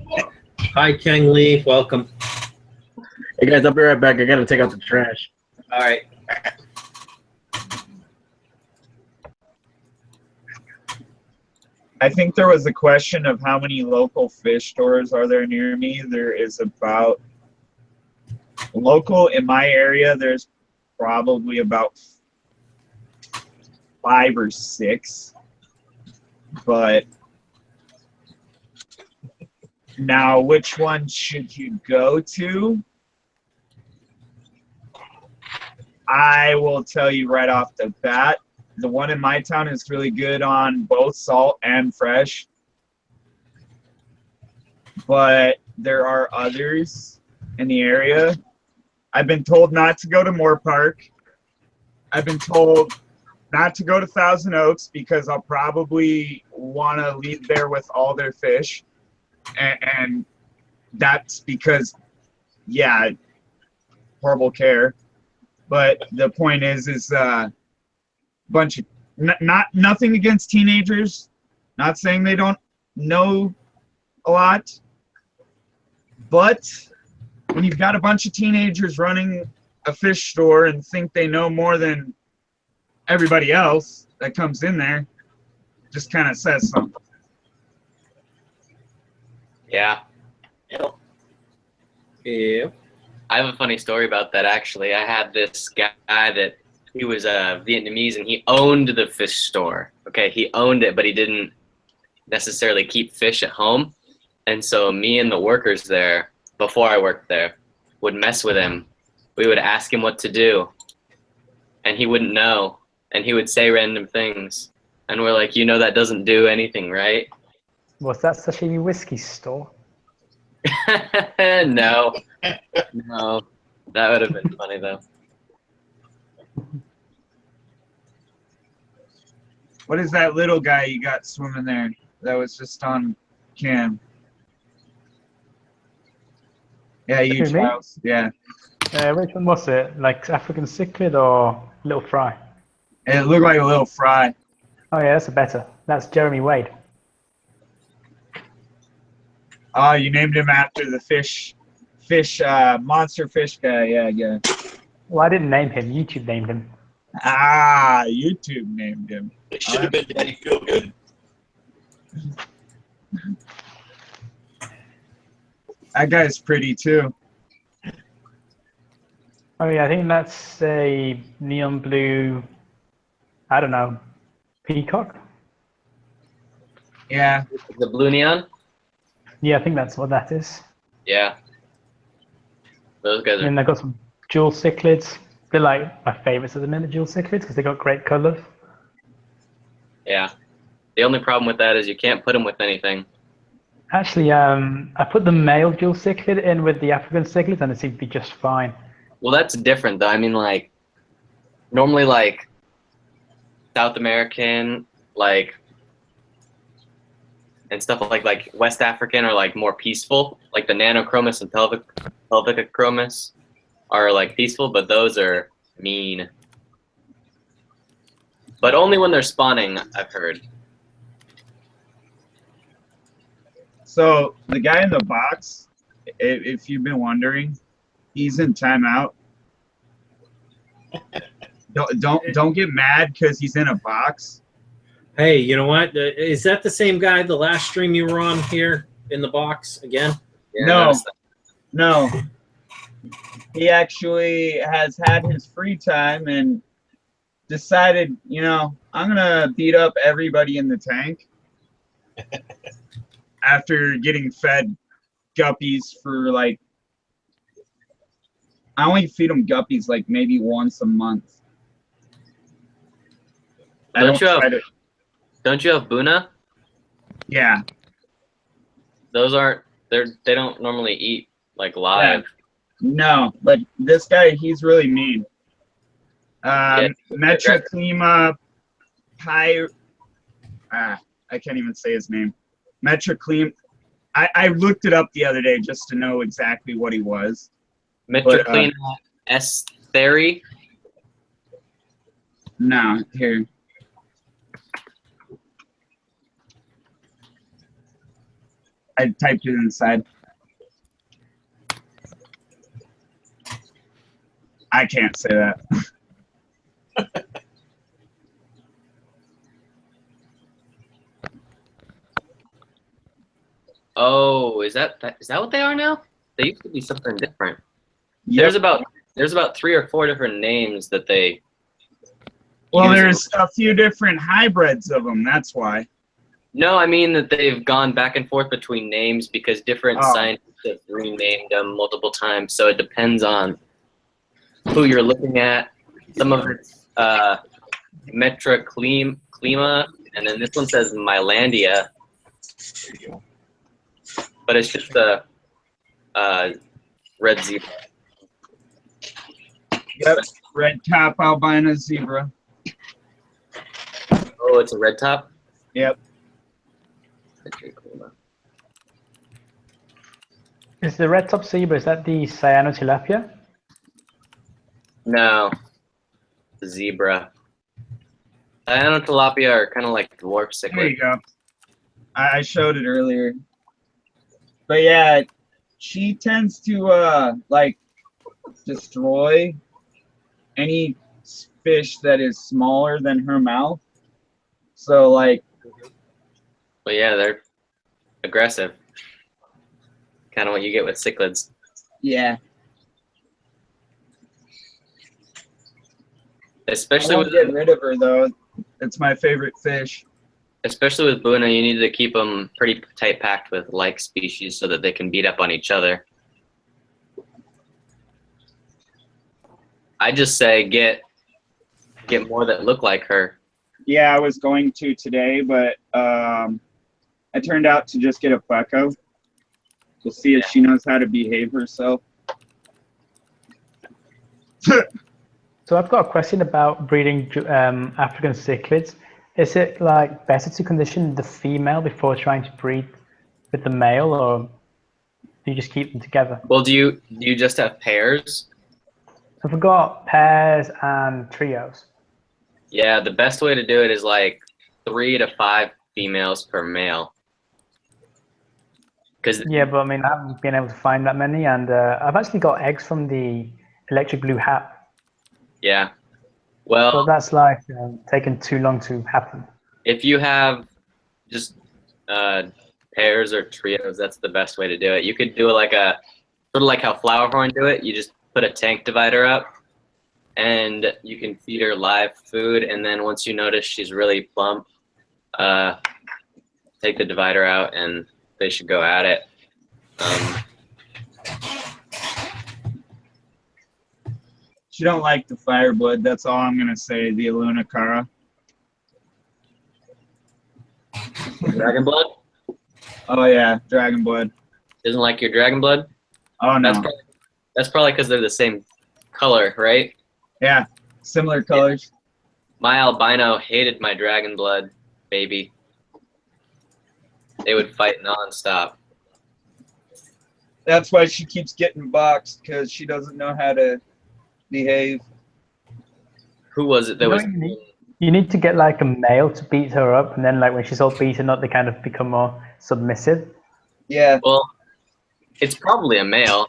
Hi, King Lee. Welcome. Hey guys, I'll be right back. I gotta take out the trash. All right. I think there was a question of how many local fish stores are there near me. There is about local in my area. There's probably about 5 or 6, but now which one should you go to? I will tell you right off the bat, the one in my town is really good on both salt and fresh, but there are others in the area. I've been told not to go to Moore Park. I've been told not to go to Thousand Oaks because I'll probably want to leave there with all their fish. And that's because, yeah, horrible care. But the point is bunch of nothing against teenagers. Not saying they don't know a lot. But when you've got a bunch of teenagers running a fish store and think they know more than everybody else that comes in there, just kind of says something. Yeah. Yeah. I have a funny story about that, actually. I had this guy that he was Vietnamese and he owned the fish store. Okay, he owned it, but he didn't necessarily keep fish at home. And so me and the workers there, before I worked there, would mess with him. We would ask him what to do, and he wouldn't know. And he would say random things. And we're like, that doesn't do anything, right? Was that sashimi whiskey store? No. No. That would have been funny, though. What is that little guy you got swimming there that was just on cam? Yeah, you, Who, me? Charles. Yeah. Which one was it? Like African cichlid or little fry? It looked like a little fry. Oh yeah, that's a better. That's Jeremy Wade. Oh, you named him after the monster fish guy. Yeah. Well, I didn't name him. YouTube named him. Ah, YouTube named him. It should have been Daddy Feel Good. That guy's pretty too. Oh yeah, I think that's a neon blue, I don't know, peacock? Yeah. The blue neon? Yeah, I think that's what that is. Yeah. Those guys are... And they've got some jewel cichlids. They're like my favorites at the minute, jewel cichlids, because they got great colors. Yeah. The only problem with that is you can't put them with anything. Actually, I put the male jewel cichlid in with the African cichlids, and it seemed to be just fine. Well, that's different, though. I mean, like, normally, like, South American, like, and stuff like West African are, like, more peaceful. Like, the Nanochromis and Pelvicochromis are, like, peaceful, but those are mean. But only when they're spawning, I've heard. So the guy in the box, if you've been wondering, he's in timeout. Don't get mad because he's in a box. Hey, you know what? Is that the same guy the last stream you were on here in the box again? Yeah, I No, noticed that. no. He actually has had his free time and decided, you know, I'm gonna beat up everybody in the tank after getting fed guppies for like, I only feed them guppies like maybe once a month. I Don't you have try to. Don't you have Buna? Yeah. Those aren't. They don't normally eat like live. No, but this guy, he's really mean. Yeah. Metroclima Py. I can't even say his name. Metroclima. I looked it up the other day just to know exactly what he was. Metroclina Esteri. No, here. I typed it inside. I can't say that. Oh, is that what they are now? They used to be something different. Yep. There's about 3 or 4 different names that they. Well, use. there's a few different hybrids of them. That's why. No, I mean that they've gone back and forth between names because different scientists have renamed them multiple times. So it depends on who you're looking at. Some of it's Metroclima, and then this one says Mylandia. But it's just a red zebra. Yep, red top albino zebra. Oh, it's a red top? Yep. Is the red top zebra, is that the cyanotilapia? No. Zebra. Cyanotilapia are kind of like dwarf cichlids. There you go. I showed it earlier. But yeah, she tends to like destroy any fish that is smaller than her mouth. So like. But yeah, they're aggressive. Kind of what you get with cichlids. Yeah. Especially I won't with get rid of her though. It's my favorite fish. Especially with Buna, you need to keep them pretty tight packed with like species so that they can beat up on each other. I just say get more that look like her. Yeah, I was going to today, but I turned out to just get a pleco to see if she knows how to behave herself. So I've got a question about breeding African cichlids. Is it like better to condition the female before trying to breed with the male, or do you just keep them together? Well, do you just have pairs? So we've got pairs and trios. Yeah, the best way to do it is like 3 to 5 females per male. Yeah, but I mean, I haven't been able to find that many, and I've actually got eggs from the electric blue hat. Yeah. Well, but that's like taking too long to happen. If you have just pairs or trios, that's the best way to do it. You could do it like sort of like how Flowerhorn do it. You just put a tank divider up, and you can feed her live food. And then once you notice she's really plump, take the divider out, and they should go at it. She don't like the fireblood. That's all I'm gonna say. The Alunicara. Dragon blood? Oh yeah, dragon blood. Doesn't like your dragon blood? Oh no. That's probably because they're the same color, right? Yeah, similar colors. My albino hated my dragon blood baby. They would fight nonstop. That's why she keeps getting boxed, because she doesn't know how to behave. Who was it that was? You need to get like a male to beat her up, and then like when she's all beaten up, they kind of become more submissive. Yeah. Well, it's probably a male.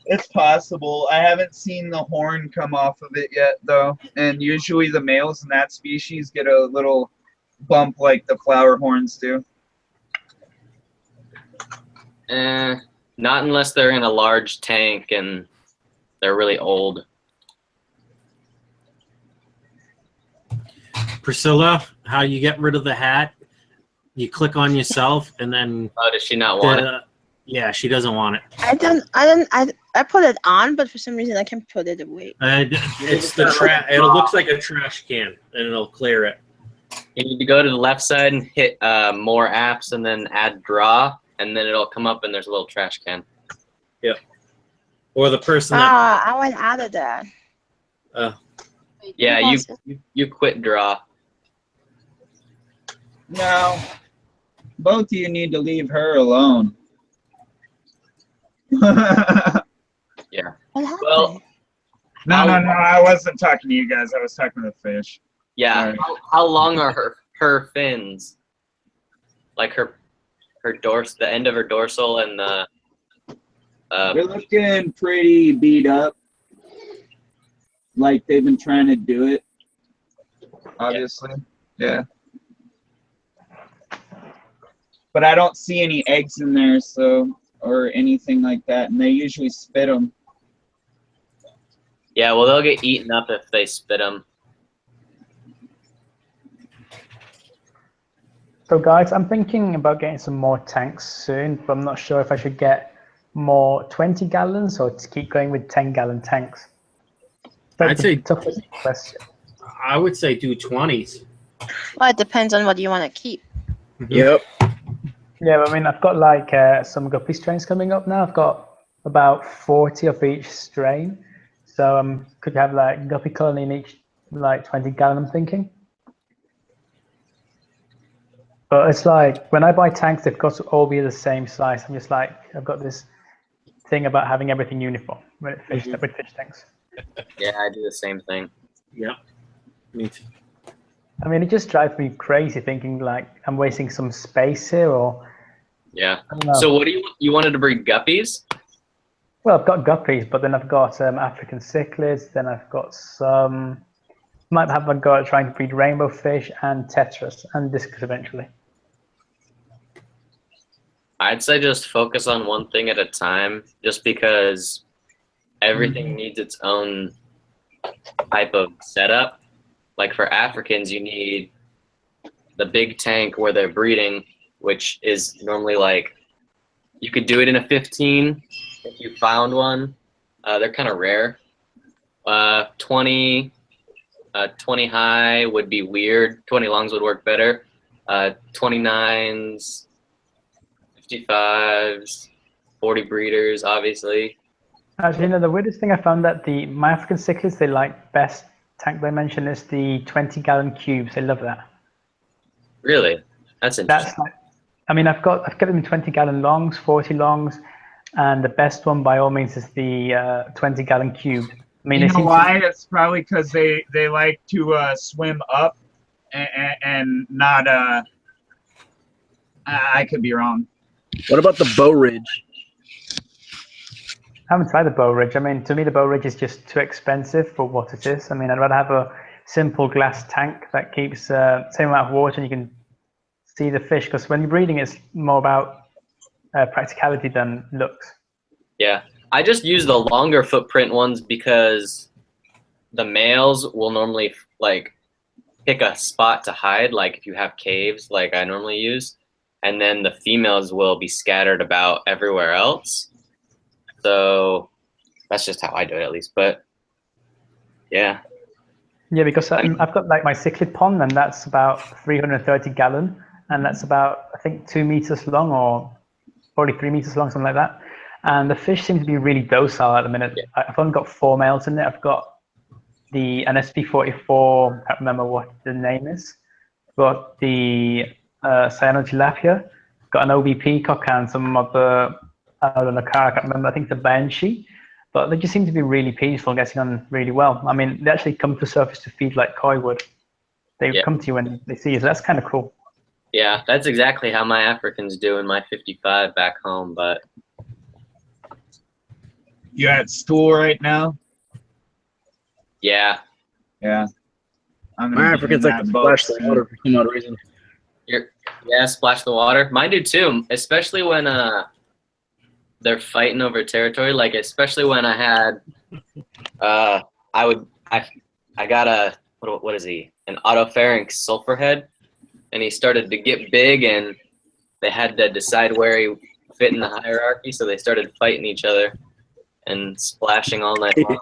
It's possible. I haven't seen the horn come off of it yet, though. And usually the males in that species get a little bump like the flower horns do. Not unless they're in a large tank and they're really old. Priscilla, how you get rid of the hat? You click on yourself, and then. Oh, does she not want it? Yeah, she doesn't want it. I put it on, but for some reason I can't put it away. It's the trash. It looks like a trash can, and it'll clear it. You need to go to the left side and hit more apps, and then add draw, and then it'll come up, and there's a little trash can. Yep. Or the person that. I went out of that. Yeah, you quit draw. No. Both of you need to leave her alone. Yeah. Well, no, I wasn't talking to you guys. I was talking to the fish. Yeah. Right. How long are her fins? Like her the end of her dorsal and the. They're looking pretty beat up. Like they've been trying to do it. Obviously, yeah. But I don't see any eggs in there, so. Or anything like that, and they usually spit them. Yeah, well, they'll get eaten up if they spit them. So guys, I'm thinking about getting some more tanks soon, but I'm not sure if I should get more 20 gallons or to keep going with 10-gallon tanks. I'd say toughest question. I would say do 20s. Well, it depends on what you want to keep. Yep. Yeah, I mean, I've got like some guppy strains coming up now. I've got about 40 of each strain. So could have like guppy colony in each like 20-gallon, I'm thinking. But it's like, when I buy tanks, they've got to all be the same size. I'm just like, I've got this thing about having everything uniform with fish tanks. Yeah, I do the same thing. Yeah, me too. I mean, it just drives me crazy thinking like I'm wasting some space here or... Yeah. So what do you wanted to breed guppies? Well, I've got guppies, but then I've got African cichlids. Then I've got some. Might have a go at trying to breed rainbow fish and tetras and discus eventually. I'd say just focus on one thing at a time, just because everything needs its own type of setup. Like for Africans, you need the big tank where they're breeding, which is normally like, you could do it in a 15 if you found one. They're kind of rare. 20 high would be weird. 20 longs would work better. 29s, 55s, 40 breeders, obviously. Actually, the weirdest thing I found that my African cichlids, they like best tank dimension is the 20-gallon cubes. They love that. Really? That's interesting. I mean, I've got them in 20-gallon longs, 40 longs, and the best one by all means is the 20-gallon cube. I mean, you know why? It's probably because they like to swim up and not. I could be wrong. What about the bow ridge? I haven't tried the bow ridge. I mean, to me, the bow ridge is just too expensive for what it is. I mean, I'd rather have a simple glass tank that keeps same amount of water and you can see the fish, because when you're breeding, it's more about practicality than looks. Yeah, I just use the longer footprint ones because the males will normally like pick a spot to hide, like if you have caves like I normally use, and then the females will be scattered about everywhere else. So that's just how I do it, at least. But yeah. Yeah, because I've got like my cichlid pond, and that's about 330 gallon, and that's about, I think, 2 meters long or probably 3 meters long, something like that. And the fish seem to be really docile at the minute. Yeah. I've only got 4 males in there. I've got an SP44, I can't remember what the name is. I've got the Cyanotilapia, got an OB peacock and some other, I don't know, I can't remember, I think it's a banshee. But they just seem to be really peaceful, getting on really well. I mean, they actually come to the surface to feed like koi would. They come to you when they see you, so that's kind of cool. Yeah, that's exactly how my Africans do in my 55 back home, but You at school right now? Yeah. Yeah. I'm My gonna be in Africans like that to boat splash the soon. water for some odd reason. Yeah, splash the water. Mine do too, especially when they're fighting over territory. Like especially when I had I got a what is he? An autopharynx sulfur head, and he started to get big, and they had to decide where he fit in the hierarchy, so they started fighting each other and splashing all night long.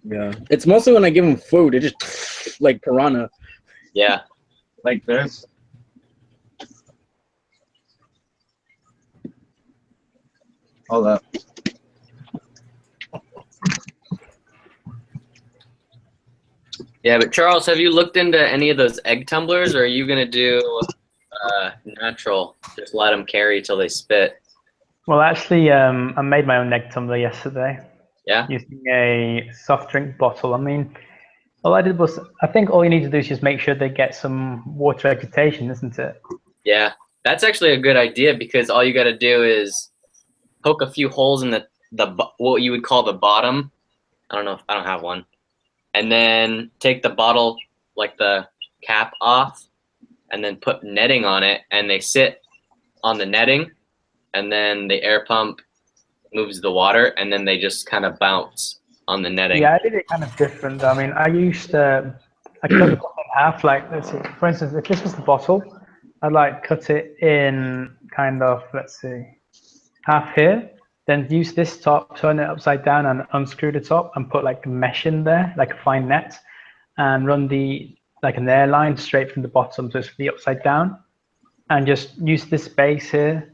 Yeah, it's mostly when I give them food. It just like piranha. Yeah. Like this. Hold up. Yeah, but Charles, have you looked into any of those egg tumblers, or are you gonna do natural? Just let them carry till they spit. Well, actually, I made my own egg tumbler yesterday. Yeah. Using a soft drink bottle. I mean, all I did was, I think all you need to do is just make sure they get some water vegetation, isn't it? Yeah, that's actually a good idea because all you got to do is poke a few holes in the what you would call the bottom. I don't know if I don't have one, and then take the bottle, like the cap off, and then put netting on it, and they sit on the netting, and then the air pump moves the water, and then they just kind of bounce on the netting. Yeah, I did it kind of different. I mean, I used I cut the bottle in half. Like, let's see, for instance, if this was the bottle, I'd like cut it in kind of, let's see, half here. Then use this top, turn it upside down, and unscrew the top, and put like a mesh in there, like a fine net, and run like an air line straight from the bottom, so it's the upside down, and just use this base here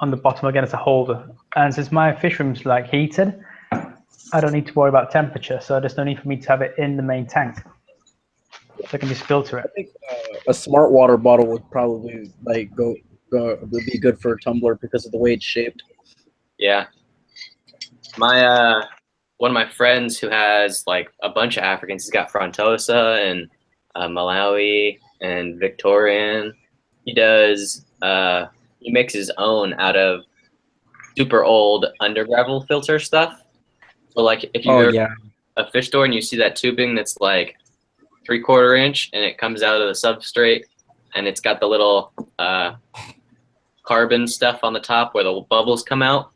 on the bottom again as a holder. And since my fish room's like heated, I don't need to worry about temperature, so there's no need for me to have it in the main tank. So I can just filter it. I think a smart water bottle would probably like would be good for a tumbler because of the way it's shaped. Yeah. My one of my friends who has like a bunch of Africans, he's got Frontosa and Malawi and Victorian. He does he makes his own out of super old undergravel filter stuff. So like if you go to a fish store and you see that tubing that's like 3/4 inch and it comes out of the substrate and it's got the little carbon stuff on the top where the bubbles come out,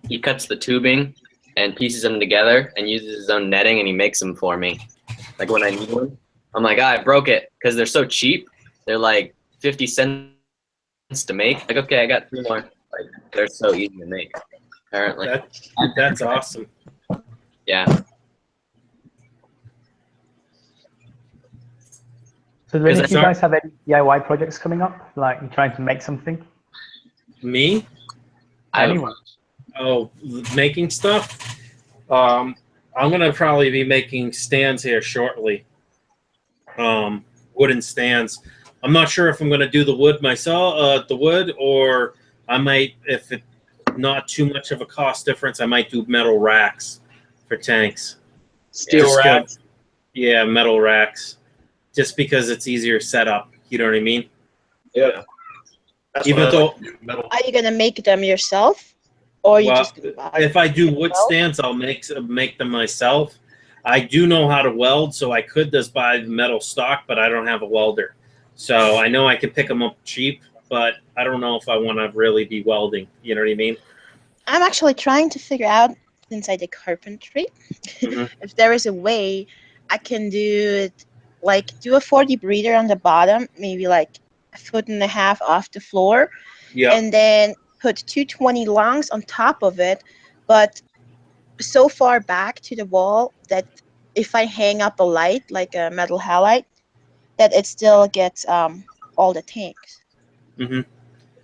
he cuts the tubing and pieces them together and uses his own netting, and he makes them for me. Like when I need one, I'm like, I broke it, because they're so cheap. They're like 50 cents to make. Like, okay, I got 3 more. Like, they're so easy to make, apparently. That's awesome. Yeah. So do any of you guys have any DIY projects coming up? Like you're trying to make something? Me? Anyone? Oh, making stuff? I'm gonna probably be making stands here shortly. Wooden stands. I'm not sure if I'm gonna do the wood myself, or I might, if it's not too much of a cost difference, I might do metal racks for tanks. Steel racks? Yeah, metal racks. Just because it's easier setup. You know what I mean? Yeah. Even though, Are you gonna make them yourself, or you just gonna buy if I do wood yourself? stands, I'll make them myself. I do know how to weld, so I could just buy metal stock, but I don't have a welder. So I know I can pick them up cheap, but I don't know if I want to really be welding. You know what I mean? I'm actually trying to figure out, since I did carpentry, if there is a way I can do it, like do a 40 breeder on the bottom, maybe like 1.5 feet off the floor, and then put 220 longs on top of it, but so far back to the wall that if I hang up a light, like a metal halide, that it still gets all the tanks.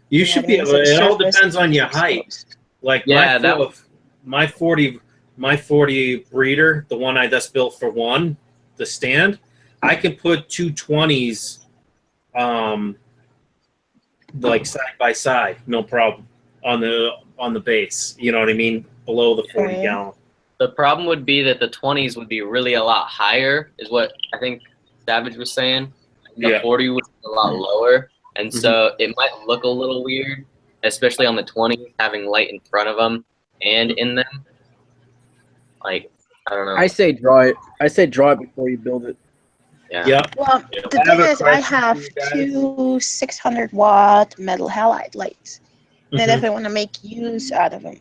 You should be able. It all depends on your height. Like my 40 breeder, the one I just built for one, the stand, I can put 220s, like side by side, no problem, on the base. You know what I mean? Below the 40 gallon. The problem would be that the 20s would be really a lot higher, is what I think Savage was saying. The 40 would be a lot lower, and so it might look a little weird, especially on the 20s, having light in front of them. and in them. Like, I don't know. I say draw it. I say draw it before you build it. Yeah. Yep. Well, the thing is, I have two 600-watt metal halide lights, and I definitely want to make use out of them.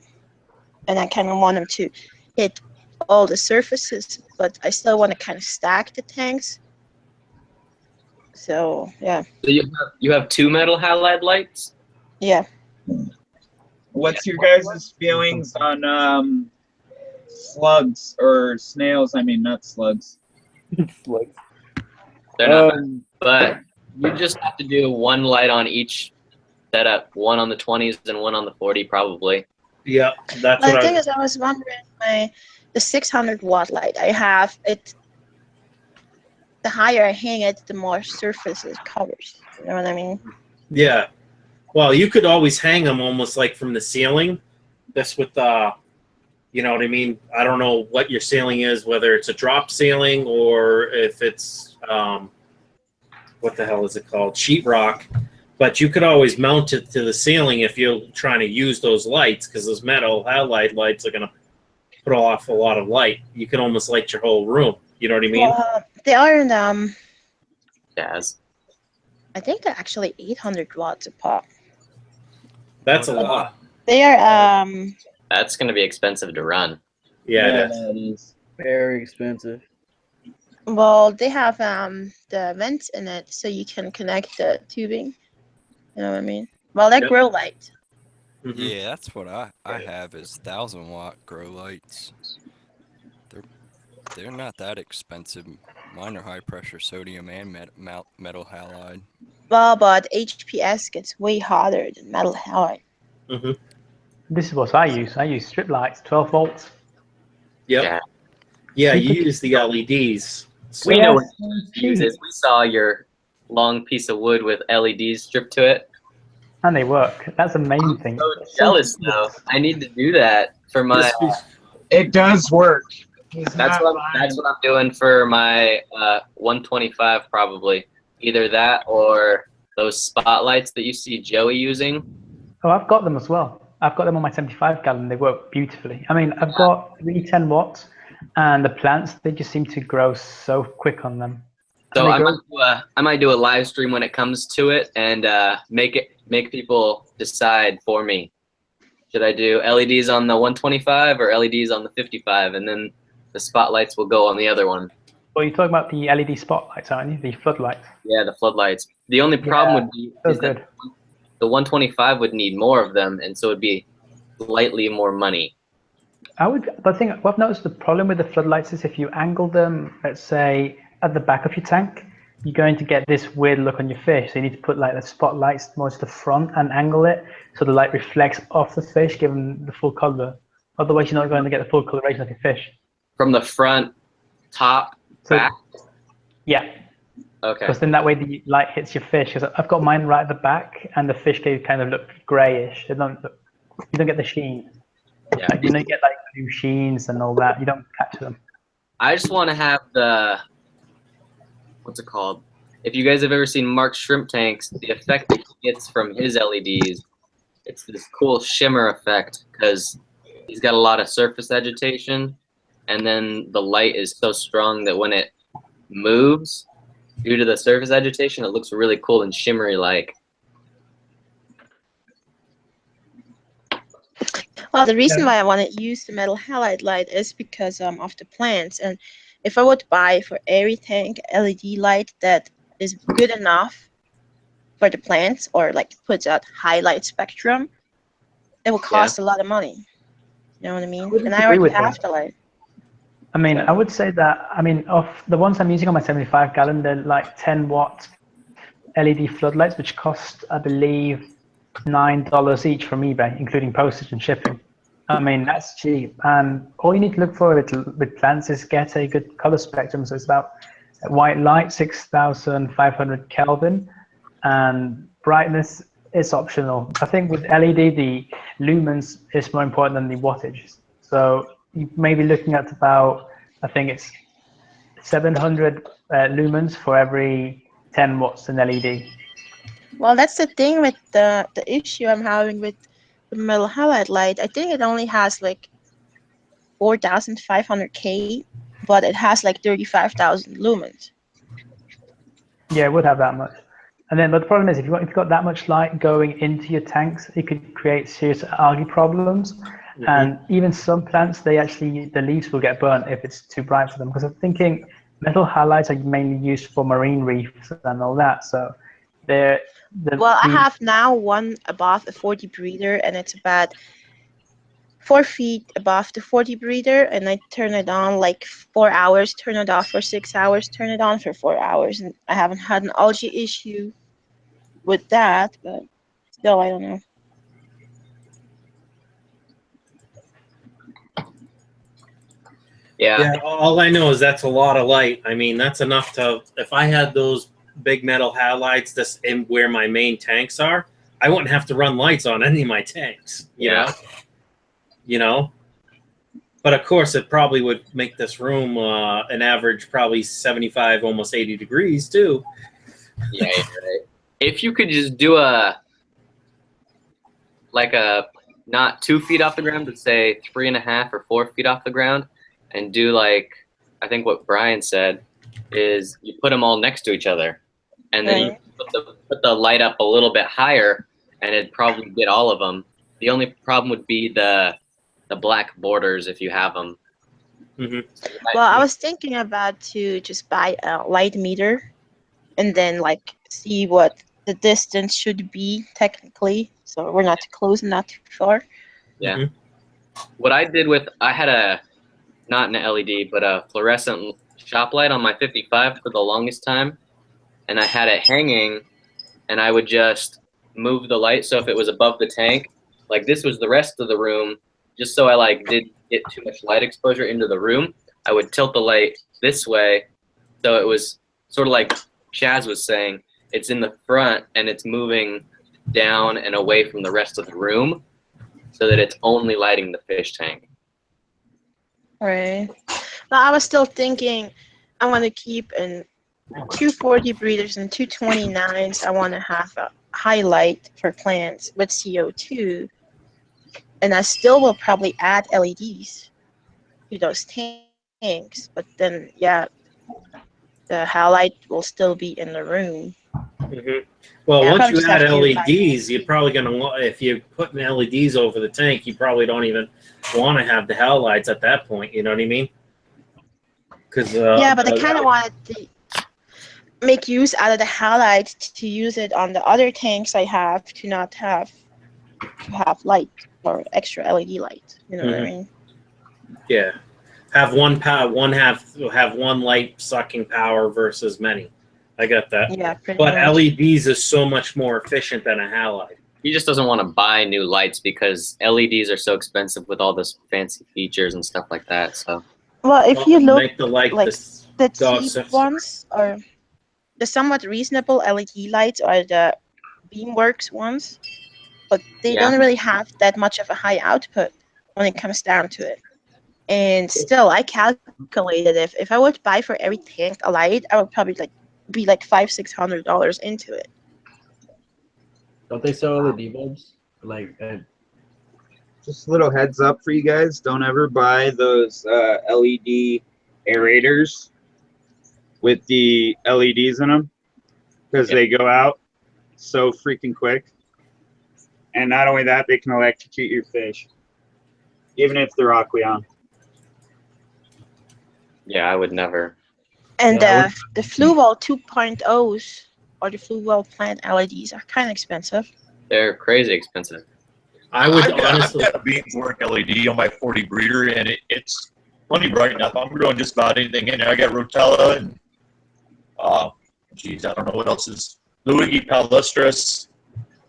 And I kind of want them to hit all the surfaces, but I still want to kind of stack the tanks. So yeah. So you have two metal halide lights? Yeah. What's your guys' feelings on slugs or snails? I mean, not slugs. Slugs. They're not bad, but you just have to do one light on each setup, one on the 20s and one on the 40 probably. Yeah, that's Well, what the thing is, I was wondering, the 600-watt light, I have it. The higher I hang it, the more surface it covers. You know what I mean? Yeah. Well, you could always hang them almost like from the ceiling. This with you know what I mean? I don't know what your ceiling is, whether it's a drop ceiling or if it's what the hell is it called? Sheetrock. But you could always mount it to the ceiling if you're trying to use those lights, because those metal halide lights are going to put off a lot of light. You can almost light your whole room. You know what I mean? Well, they are in Chaz. I think they're actually 800 watts a pop. That's a lot. They are That's going to be expensive to run. Yeah, it is very expensive. well, they have the vents in it, so you can connect the tubing. You know what I mean? Well, that grow light. Yeah, that's what I have is 1,000-watt grow lights. They're not that expensive. Mine are high pressure sodium and metal halide. Well, but HPS gets way hotter than metal halide. This is what I use. I use strip lights, 12 volts. Yep. Yeah, you use the LEDs. So We know what you use. We saw your long piece of wood with LEDs stripped to it. And they work. That's the main thing. So jealous though. I need to do that for my. It does work. That's what I'm doing for my 125 probably. Either that or those spotlights that you see Joey using. Oh, I've got them as well. I've got them on my 75 gallon. They work beautifully. I mean, I've got 310 watts, and the plants, they just seem to grow so quick on them. So I might do a live stream when it comes to it and make people decide for me. Should I do LEDs on the 125 or LEDs on the 55, and then the spotlights will go on the other one. Well, you're talking about the LED spotlights, aren't you? The floodlights. Yeah, the floodlights. The only problem would be is that the 125 would need more of them, and so it'd be slightly more money. But I think what I've noticed the problem with the floodlights is if you angle them, let's say at the back of your tank, you're going to get this weird look on your fish. So you need to put like the spotlights more to the front and angle it so the light reflects off the fish, giving the full color. Otherwise, you're not going to get the full coloration of your fish. From the front, top, back? Yeah. Okay. Because then that way the light hits your fish. Because I've got mine right at the back, and the fish kind of look grayish. You don't get the sheen. Yeah. Like, you get like blue sheens and all that. You don't catch them. I just want to have the, what's it called? If you guys have ever seen Mark's shrimp tanks, the effect that he gets from his LEDs, it's this cool shimmer effect because he's got a lot of surface agitation, and then the light is so strong that when it moves due to the surface agitation, it looks really cool and shimmery like. Well, the reason why I want to use the metal halide light is because of the plants. And if I would buy for every tank LED light that is good enough for the plants or like puts out highlight spectrum, it will cost a lot of money. You know what I mean? And I already have the light. I mean, I would say that, of the ones I'm using on my 75 gallon, they're like 10-watt LED floodlights, which cost, I believe, $9 each from eBay, including postage and shipping. I mean, that's cheap. And all you need to look for with plants is get a good color spectrum. So it's about white light, 6,500 Kelvin, and brightness is optional. I think with LED, the lumens is more important than the wattage. So you may be looking at about, I think it's 700 lumens for every 10 watts in LED. Well, that's the thing with the issue I'm having with the metal halide light, I think it only has like 4,500 K, but it has like 35,000 lumens. Yeah, it would have that much. And then, but the problem is, if you've got that much light going into your tanks, it could create serious algae problems. Mm-hmm. And even some plants, the leaves will get burnt if it's too bright for them. Because I'm thinking metal halides are mainly used for marine reefs and all that. So I have now one above a 40 breeder, and it's about 4 feet above the 40 breeder, and I turn it on like 4 hours, turn it off for 6 hours, turn it on for 4 hours, and I haven't had an algae issue with that, but still, I don't know. Yeah. All I know is that's a lot of light. I mean, that's enough to, if I had those big metal halides this in where my main tanks are, I wouldn't have to run lights on any of my tanks. You know? But of course, it probably would make this room an average probably 75, almost 80 degrees too. Yeah, you're right. If you could just do not 2 feet off the ground, but say 3.5 or 4 feet off the ground, and do like, I think what Brian said is you put them all next to each other, and then you put the light up a little bit higher, and it'd probably get all of them. The only problem would be the black borders if you have them. Mm-hmm. Well, I was thinking about to just buy a light meter, and then like see what the distance should be technically, so we're not too close and not too far. Yeah. Mm-hmm. What I did I had not an LED, but a fluorescent shop light on my 55 for the longest time, and I had it hanging, and I would just move the light so if it was above the tank, like this was the rest of the room, just so I didn't get too much light exposure into the room, I would tilt the light this way, so it was sort of like Chaz was saying, it's in the front and it's moving down and away from the rest of the room, so that it's only lighting the fish tank. Right. But I was still thinking I want to keep in 240 breeders and 229s. I want to have a highlight for plants with CO2. And I still will probably add LEDs to those tanks. But then, yeah, the highlight will still be in the room. Mm-hmm. Well, Yeah, once you add probably LEDs, you're probably going to, if you're putting LEDs over the tank, you probably don't even want to have the halides at that point. You know what I mean? Because yeah, but I kind of wanted to make use out of the halide to use it on the other tanks I have to not have light or extra LED light. You know what I mean? Yeah, have one power, have one light sucking power versus many. I got that. Yeah, pretty but much. LEDs is so much more efficient than a halide. He just doesn't want to buy new lights because LEDs are so expensive with all this fancy features and stuff like that. So. Well, if you look make the light like the cheap ones or the somewhat reasonable LED lights are the Beamworks ones, but they don't really have that much of a high output when it comes down to it. And still, I calculated if I would buy for every tank a light, I would probably be like $500-600 into it. Don't they sell LED bulbs? Just a little heads up for you guys: don't ever buy those LED aerators with the LEDs in them, because they go out so freaking quick. And not only that, they can electrocute your fish, even if they're aqueon. Yeah, I would never. And the Fluval 2.0s or the Fluval plant LEDs are kind of expensive. They're crazy expensive. I would honestly. I've got a Beamwork LED on my 40 breeder, and it's plenty bright enough. I'm growing just about anything in there. I got Rotella and, I don't know what else is. Luigi palustris,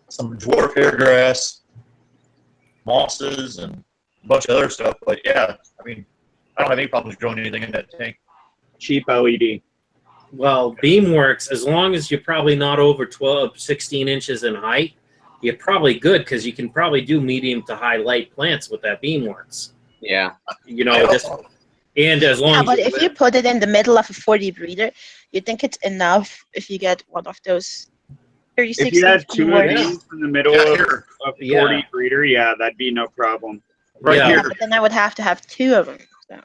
some dwarf hairgrass, mosses, and a bunch of other stuff. But yeah, I mean, I don't have any problems growing anything in that tank. Cheap LED. Well, Beamworks, as long as you're probably not over 16 inches in height, you're probably good because you can probably do medium to high light plants with that Beamworks. Yeah. You know, and as long as but if you put it in the middle of a 40 breeder, you think it's enough if you get one of those 36 If you had two of these in the middle of A 40 Yeah. breeder, yeah, that'd be no problem. Right Yeah. here. But then I would have to have 2 of them. So.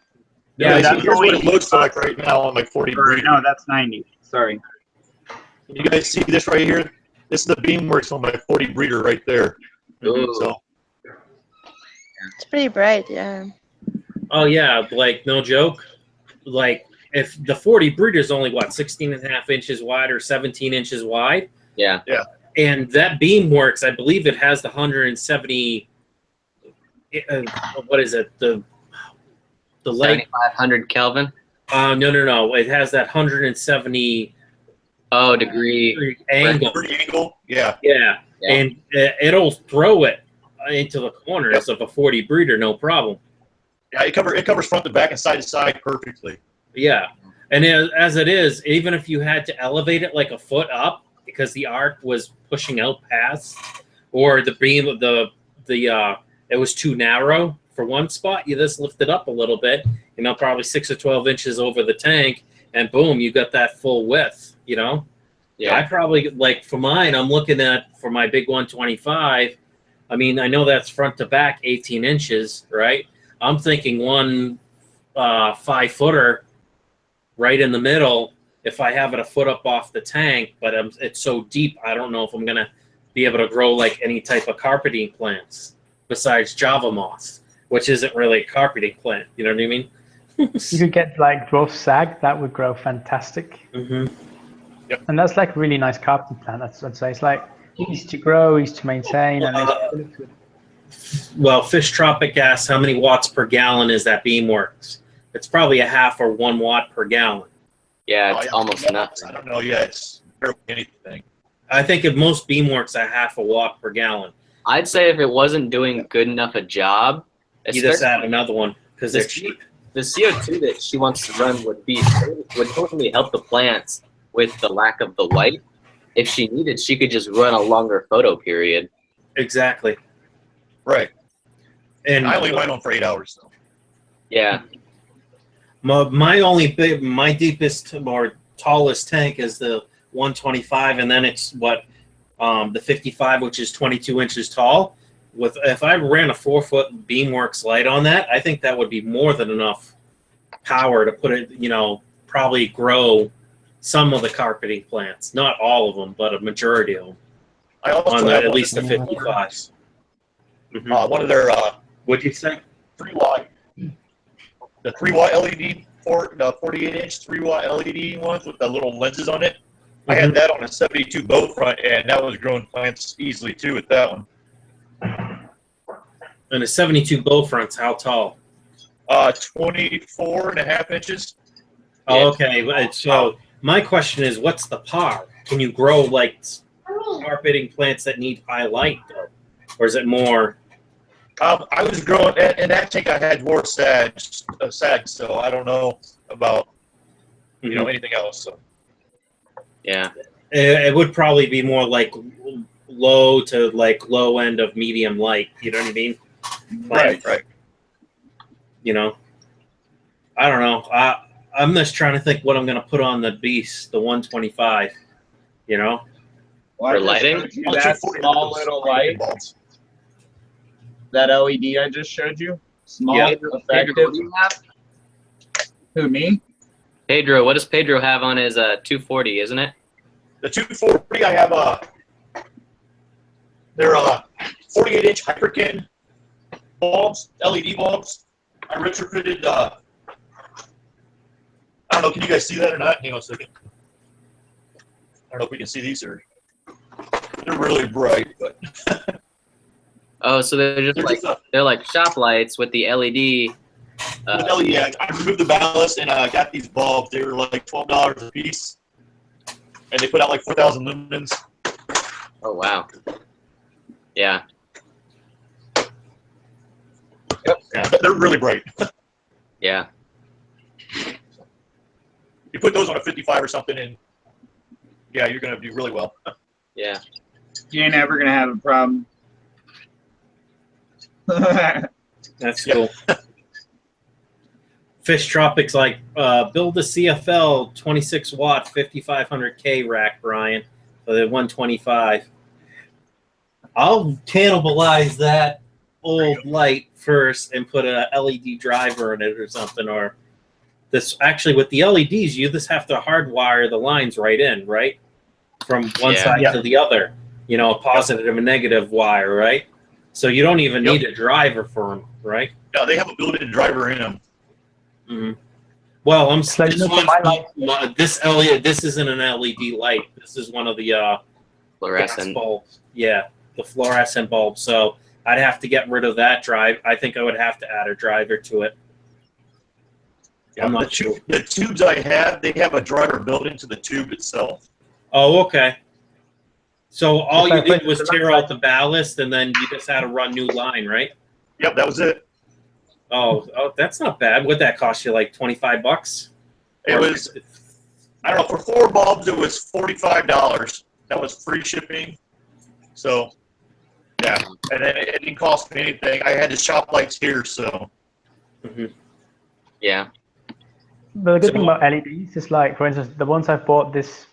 Yeah, that's here's what it only- looks like right now on my 40 Or, breeder. no, that's 90. Sorry. You guys see this right here? This is the beamworks on my 40 breeder right there. Ooh. So It's pretty bright, yeah. Oh yeah, like no joke. Like if the 40 breeder is only what 16.5 inches wide or 17 inches wide, Yeah. and that beam works. I believe it has the 170. What is it? The leg? 7,500 Kelvin. No. It has that 170 degree angle. pretty angle. Yeah. Yeah, Yeah. and it'll throw it into the corners of a 40 breeder, no problem. Yeah, it covers front to back and side to side perfectly. Yeah, and as it is, even if you had to elevate it like a foot up because the arc was pushing out past, or the beam of it was too narrow for one spot, you just lift it up a little bit, probably 6 or 12 inches over the tank, and boom, you got that full width. I probably like for mine. I'm looking at for my big 125. I mean, I know that's front to back 18 inches, right? I'm thinking one 5-footer right in the middle. If I have it a foot up off the tank, but it's so deep, I don't know if I'm gonna be able to grow like any type of carpeting plants besides Java moss, which isn't really a carpeting plant. You know what I mean? You could get like dwarf sag, that would grow fantastic. Mm-hmm. Yep. And that's like a really nice carpeting plant. I'd say it's like easy to grow, easy to maintain, and it's good. Well, Fish Tropic asks how many watts per gallon is that Beamworks? It's probably a half or 1 watt per gallon. Yeah, it's almost nothing. I don't know. Yeah, it's barely anything. I think if most Beamworks are half a watt per gallon. I'd say if it wasn't doing good enough a job, You just add another one because they're the- cheap. The CO2 that she wants to run would totally help the plants with the lack of the light. If she needed, she could just run a longer photo period. Exactly. Right. And I only went on for 8 hours though. Yeah. My deepest or tallest tank is the 125, and then it's the 55, which is 22 inches tall. If I ran a 4-foot Beamworks light on that, I think that would be more than enough power to put it, probably grow some of the carpeting plants, not all of them, but a majority of them. I also On have at one least the of 55. Mhm. One of their What'd you say? 3-watt, the 3-watt LED the 48-inch 3-watt LED ones with the little lenses on it. I had that on a 72 bow front, and that was growing plants easily too with that one. And a 72 bow fronts, how tall? 24.5 inches. Oh, okay. So my question is, what's the par? Can you grow like carpeting plants that need high light, though? Or is it more? I was growing in that tank. I had dwarf sag, so I don't know about anything else. So Yeah. It would probably be more like low to like low end of medium light. You know what I mean? Right. I don't know. I'm just trying to think what I'm going to put on the beast, the 125. Well, For I just lighting? showed you that small little light. That LED I just showed you. Small, Yeah. Pedro, effective. what do you have? Who, me? Pedro, what does Pedro have on his 240, isn't it? the 240, I have they're 48-inch Hyperkin bulbs, LED bulbs. I retrofitted. I don't know. Can you guys see that or not? Hang on a second. I don't know if we can see these or. They're really bright, but. Oh, so they're just they're like shop lights with the LED. LED, I removed the ballast and I got these bulbs. They were like $12 a piece, and they put out like 4,000 lumens. Oh wow! Yeah. Yep. Yeah, they're really bright. Yeah. You put those on a 55 or something, and yeah, you're gonna do really well. Yeah. You ain't ever gonna have a problem. That's cool. Fish Tropics like build a CFL 26 watt 5500K rack, Brian, for the 125. I'll cannibalize that old light first and put a LED driver in it or something. Or this actually with the LEDs, you just have to hardwire the lines right in, right? From one side to the other. You know, a positive and negative wire, right? So you don't even need a driver for them, right? Yeah, they have a built-in driver in them. Mm-hmm. Well, Like, this LED. This isn't an LED light. This is one of the fluorescent bulbs. Yeah, the fluorescent bulb. So I'd have to get rid of that drive. I think I would have to add a driver to it. Yeah, the tubes I have, they have a driver built into the tube itself. Oh, okay. So all you did was tear out the ballast, and then you just had to run new line, right? Yep, that was it. Oh, that's not bad. What'd that cost you? Like $25? It was, I don't know, for 4 bulbs, it was $45. That was free shipping. So, yeah, and then it didn't cost me anything. I had the shop lights here, so. Yeah. But the good thing about LEDs is, like, for instance, the ones I bought this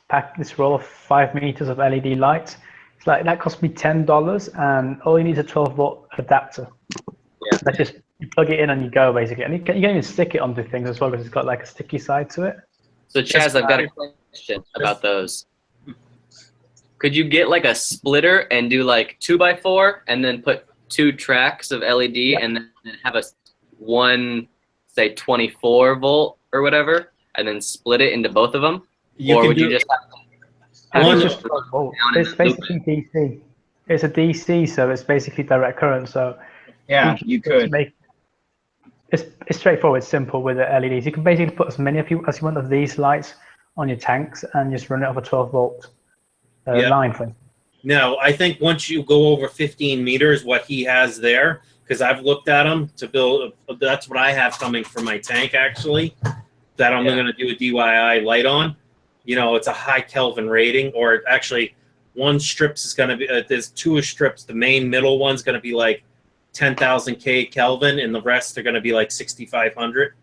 roll of 5 meters of LED lights, it's like that cost me $10, and all you need is a 12-volt adapter. Yeah. That's just, you plug it in and you go, basically. And you can even stick it onto things as well, because it's got like a sticky side to it. So Chaz, I've got a question about those. Could you get like a splitter and do like 2x4 and then put 2 tracks of LED and then have a one, say 24 volt or whatever, and then split it into both of them? Or would you just have it's basically DC. It's a DC, so it's basically direct current. So yeah, you could make. It's straightforward, simple with the LEDs. You can basically put as many as you want of these lights on your tanks and just run it off a 12-volt line for. No, I think once you go over 15 meters, what he has there, because I've looked at them to build. That's what I have coming for my tank actually. That I'm going to do a DIY light on. You know, it's a high Kelvin rating, or actually, one strips is going to be. There's 2 strips. The main middle one's going to be like 10,000 Kelvin, and the rest are going to be like 6,500.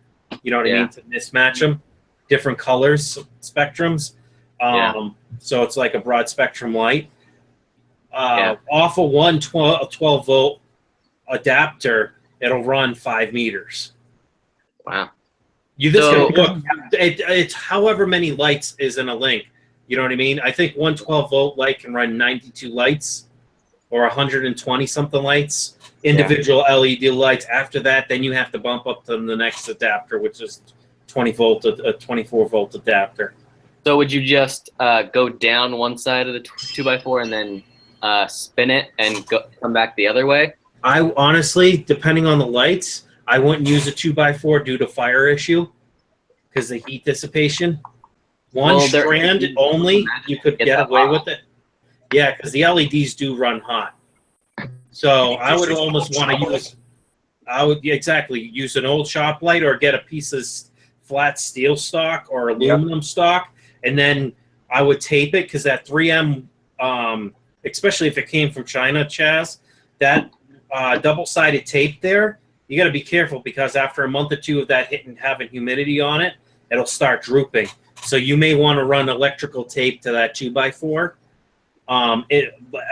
You know what I mean? To mismatch them, different colors, spectrums. So it's like a broad spectrum light. Off of one 12 volt adapter, it'll run 5 meters. Wow. You just look. It's however many lights is in a link. You know what I mean? I think one 12 volt light can run 92 lights, or 120 something lights. Individual LED lights. After that, then you have to bump up to the next adapter, which is 24 volt adapter. So would you just go down one side of the 2x4 and then spin it and come back the other way? I honestly, depending on the lights, I wouldn't use a 2x4 due to fire issue because the heat dissipation. One strand only, you could get away with it. Yeah, because the LEDs do run hot. So I would almost want to use. I would use an old shop light or get a piece of flat steel stock or aluminum stock, and then I would tape it because that 3M, especially if it came from China, Chaz, that double-sided tape there, you got to be careful because after a month or 2 of that hitting having humidity on it, it'll start drooping. So you may want to run electrical tape to that 2x4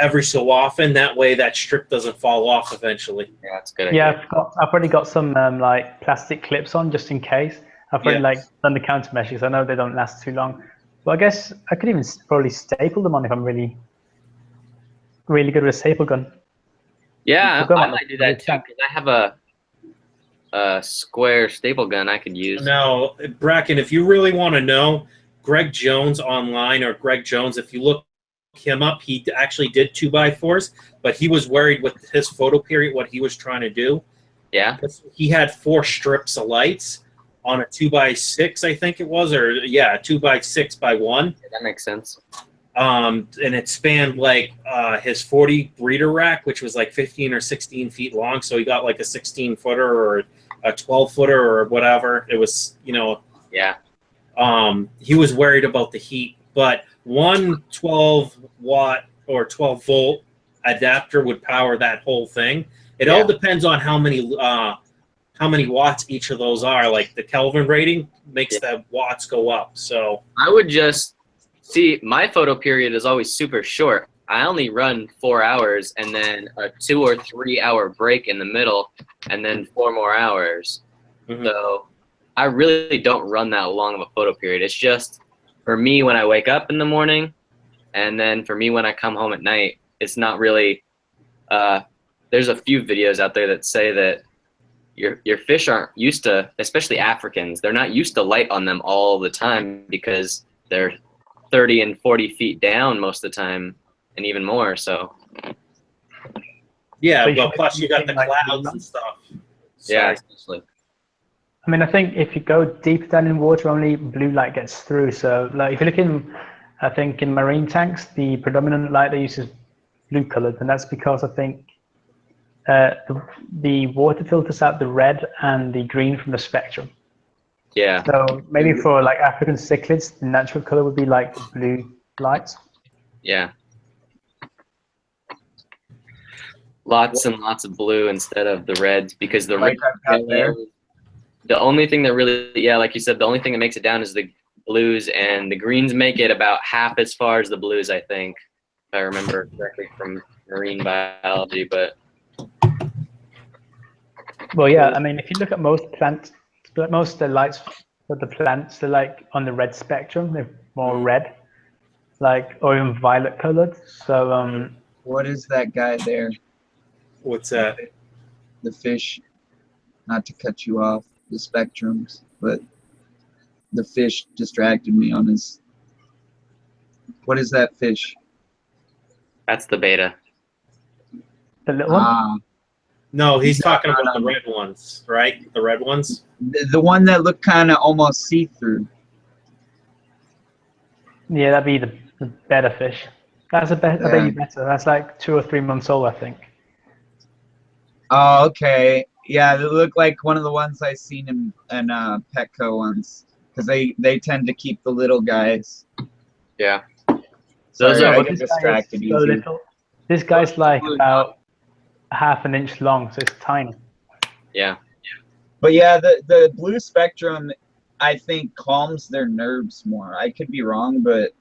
every so often. That way that strip doesn't fall off eventually. Yeah, that's good. Yeah, I've already got some like plastic clips on just in case. I've already like done the countermeasures. I know they don't last too long. But I guess I could even probably staple them on if I'm really good with a staple gun. Yeah, I might do that too because I have a square staple gun I could use. Now, Bracken, if you really want to know, Greg Jones online, or Greg Jones, if you look him up, he actually did 2x4s, but he was worried with his photo period what he was trying to do. Yeah. He had 4 strips of lights on a 2x6, I think it was, or 2x6x1. Yeah, that makes sense. And it spanned like his 40 breeder rack, which was like 15 or 16 feet long. So he got like a 16-footer or a 12-footer or whatever. It was, Yeah. He was worried about the heat, but one 12-watt or 12-volt adapter would power that whole thing. It all depends on how many watts each of those are. Like the Kelvin rating makes the watts go up. So I would just see, my photo period is always super short. I only run 4 hours and then a 2 or 3 hour break in the middle and then 4 more hours. So I really don't run that long of a photo period. It's just for me when I wake up in the morning, and then for me when I come home at night. It's not really there's a few videos out there that say that your fish aren't used to, especially Africans, they're not used to light on them all the time because they're 30 and 40 feet down most of the time and even more. So yeah, So you but should plus you got the like clouds and stuff. yeah, So, especially. I mean, I think if you go deeper down in water, only blue light gets through. So, like, if you look in, I think in marine tanks, the predominant light they use is blue colored, and that's because I think the water filters out the red and the green from the spectrum. Yeah. So maybe for like African cichlids, the natural color would be like blue lights. Yeah. Lots and lots of blue instead of the reds because the Like I've got there. the only thing that really, yeah, like you said, the only thing that makes it down is the blues, and the greens make it about half as far as the blues, I think, if I remember correctly from marine biology. But Well, yeah, I mean, if you look at most plants, most of the lights for the plants, they're like on the red spectrum. They're more red, like, or even violet colored. So, What is that guy there? what's that? The fish. Not to cut you off the spectrums, but the fish distracted me on his. What is that fish? that's the beta. the little one. Ah, No, he's No, talking no, about the no. red ones, right? The red ones. the one that looked kind of almost see-through. Yeah, that'd be the better fish. That's a better, I bet you better. That's like 2 or 3 months old, I think. Oh, okay. Yeah, they look like one of the ones I seen in Petco once, because they tend to keep the little guys. Yeah. Sorry, Those are- I But get this guy distracted is so easy. little. This guy's like about half an inch long, so it's tiny. Yeah. But yeah, the blue spectrum, I think, calms their nerves more. I could be wrong, but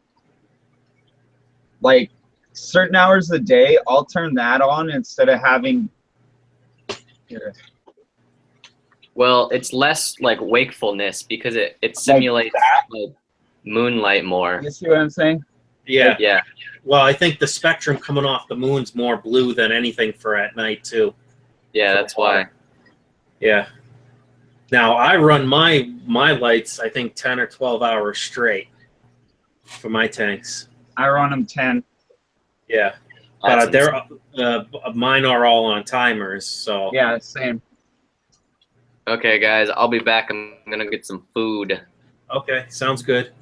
like certain hours of the day, I'll turn that on instead of having. Here. Well, it's less like wakefulness because it simulates like moonlight more. You see what I'm saying? Yeah. Yeah. Well, I think the spectrum coming off the moon's more blue than anything for at night too. Yeah, that's why. Yeah. Now I run my lights, I think 10 or 12 hours straight for my tanks. I run them 10. Yeah. That's But they're mine are all on timers, so Yeah, same. Okay, guys, I'll be back. I'm gonna get some food. okay, sounds good.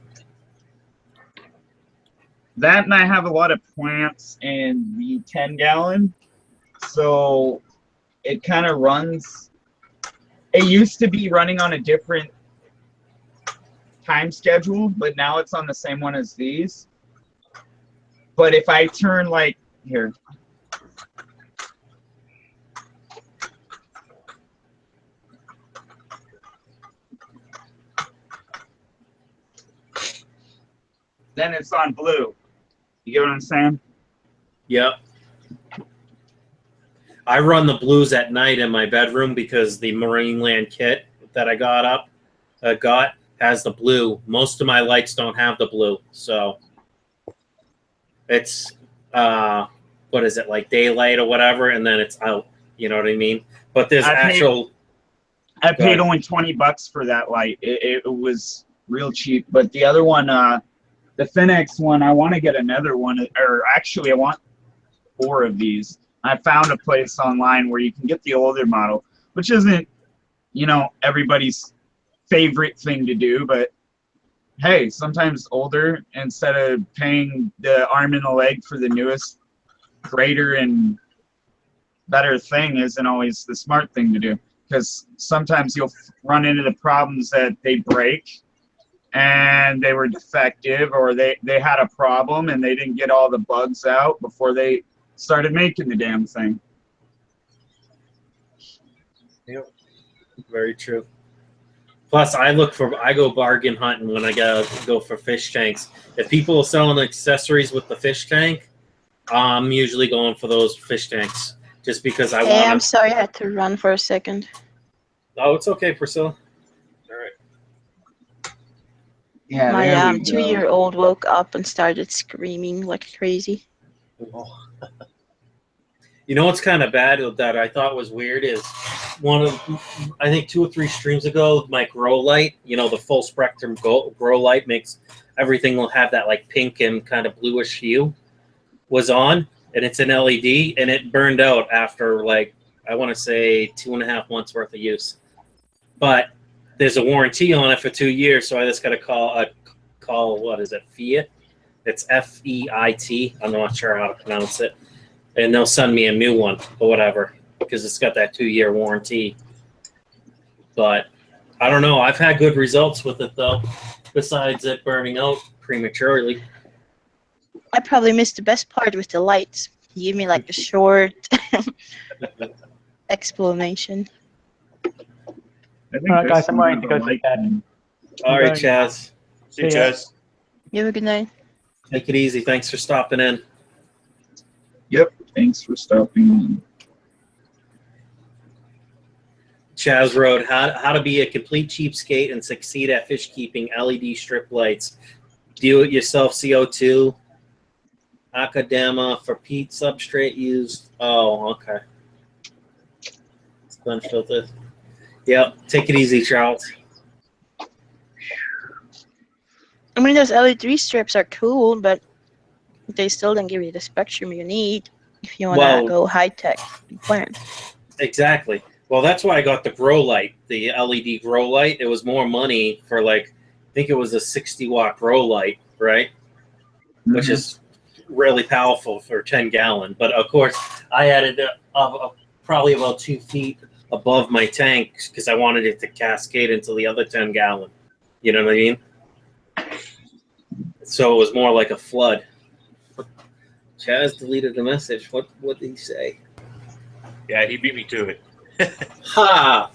That, and I have a lot of plants in the 10-gallon, so it kind of runs. It used to be running on a different time schedule, but now it's on the same one as these. But if I turn like here, then it's on blue. You get what I'm saying? Yep. I run the blues at night in my bedroom because the Marine Land kit that I got has the blue. Most of my lights don't have the blue, so it's what is it, like daylight or whatever, and then it's out. You know what I mean? But there's I paid only $20 for that light. It was real cheap. But the other one, the Phoenix one, I want to get another one, or actually I want 4 of these. I found a place online where you can get the older model, which isn't, everybody's favorite thing to do, but hey, sometimes older, instead of paying the arm and the leg for the newest, greater and better thing, isn't always the smart thing to do. Because sometimes you'll run into the problems that they break and they were defective, or they had a problem and they didn't get all the bugs out before they started making the damn thing. Yep. Very true. Plus, I go bargain hunting when I go for fish tanks. If people are selling accessories with the fish tank, I'm usually going for those fish tanks just because I Hey, I'm want to. sorry I had to run for a second. Oh, it's okay, Priscilla. All right. Yeah, My there we go. 2-year-old woke up and started screaming like crazy. Oh. You know what's kind of bad that I thought was weird is I think 2 or 3 streams ago, my grow light, the full spectrum grow light makes everything will have that like pink and kind of bluish hue, was on, and it's an LED, and it burned out after like, I want to say 2.5 months worth of use. But there's a warranty on it for 2 years, so I just got to call, what is it, Fiat? It's FEIT. I'm not sure how to pronounce it. And they'll send me a new one or whatever because it's got that 2-year warranty. But I don't know. I've had good results with it though, besides it burning out prematurely. I probably missed the best part with the lights. He gave me like a short explanation. I think All right, this guys, I'm one going has to a go to light bed. in. All right, going Chaz. See you, See ya. Chaz. You have a good night. Take it easy. Thanks for stopping in. Yep. Thanks for stopping. Chaz wrote, how to be a complete cheapskate and succeed at fish keeping, LED strip lights, do-it-yourself CO2, Akadema for peat substrate used. Oh, okay. Sponge filter. Yep. Take it easy, Charles. I mean, those LED strips are cool, but they still don't give you the spectrum you need if you want to go high-tech plan. Exactly. Well, that's why I got the grow light, the LED grow light. It was more money for like, I think it was a 60-watt grow light, right? Mm-hmm. Which is really powerful for 10-gallon. But of course, I added probably about 2 feet above my tank because I wanted it to cascade into the other 10-gallon. You know what I mean? So it was more like a flood. Chaz deleted the message. What did he say? Yeah, he beat me to it. Ha!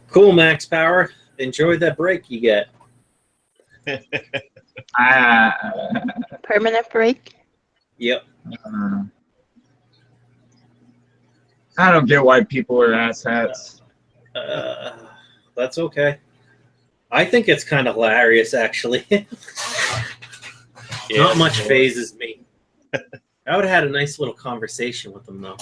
Cool, Max Power. Enjoy that break you get. Permanent break? Yep. I don't get why people wear ass hats. That's okay. I think it's kind of hilarious, actually. Not much phases me. I would have had a nice little conversation with them, though.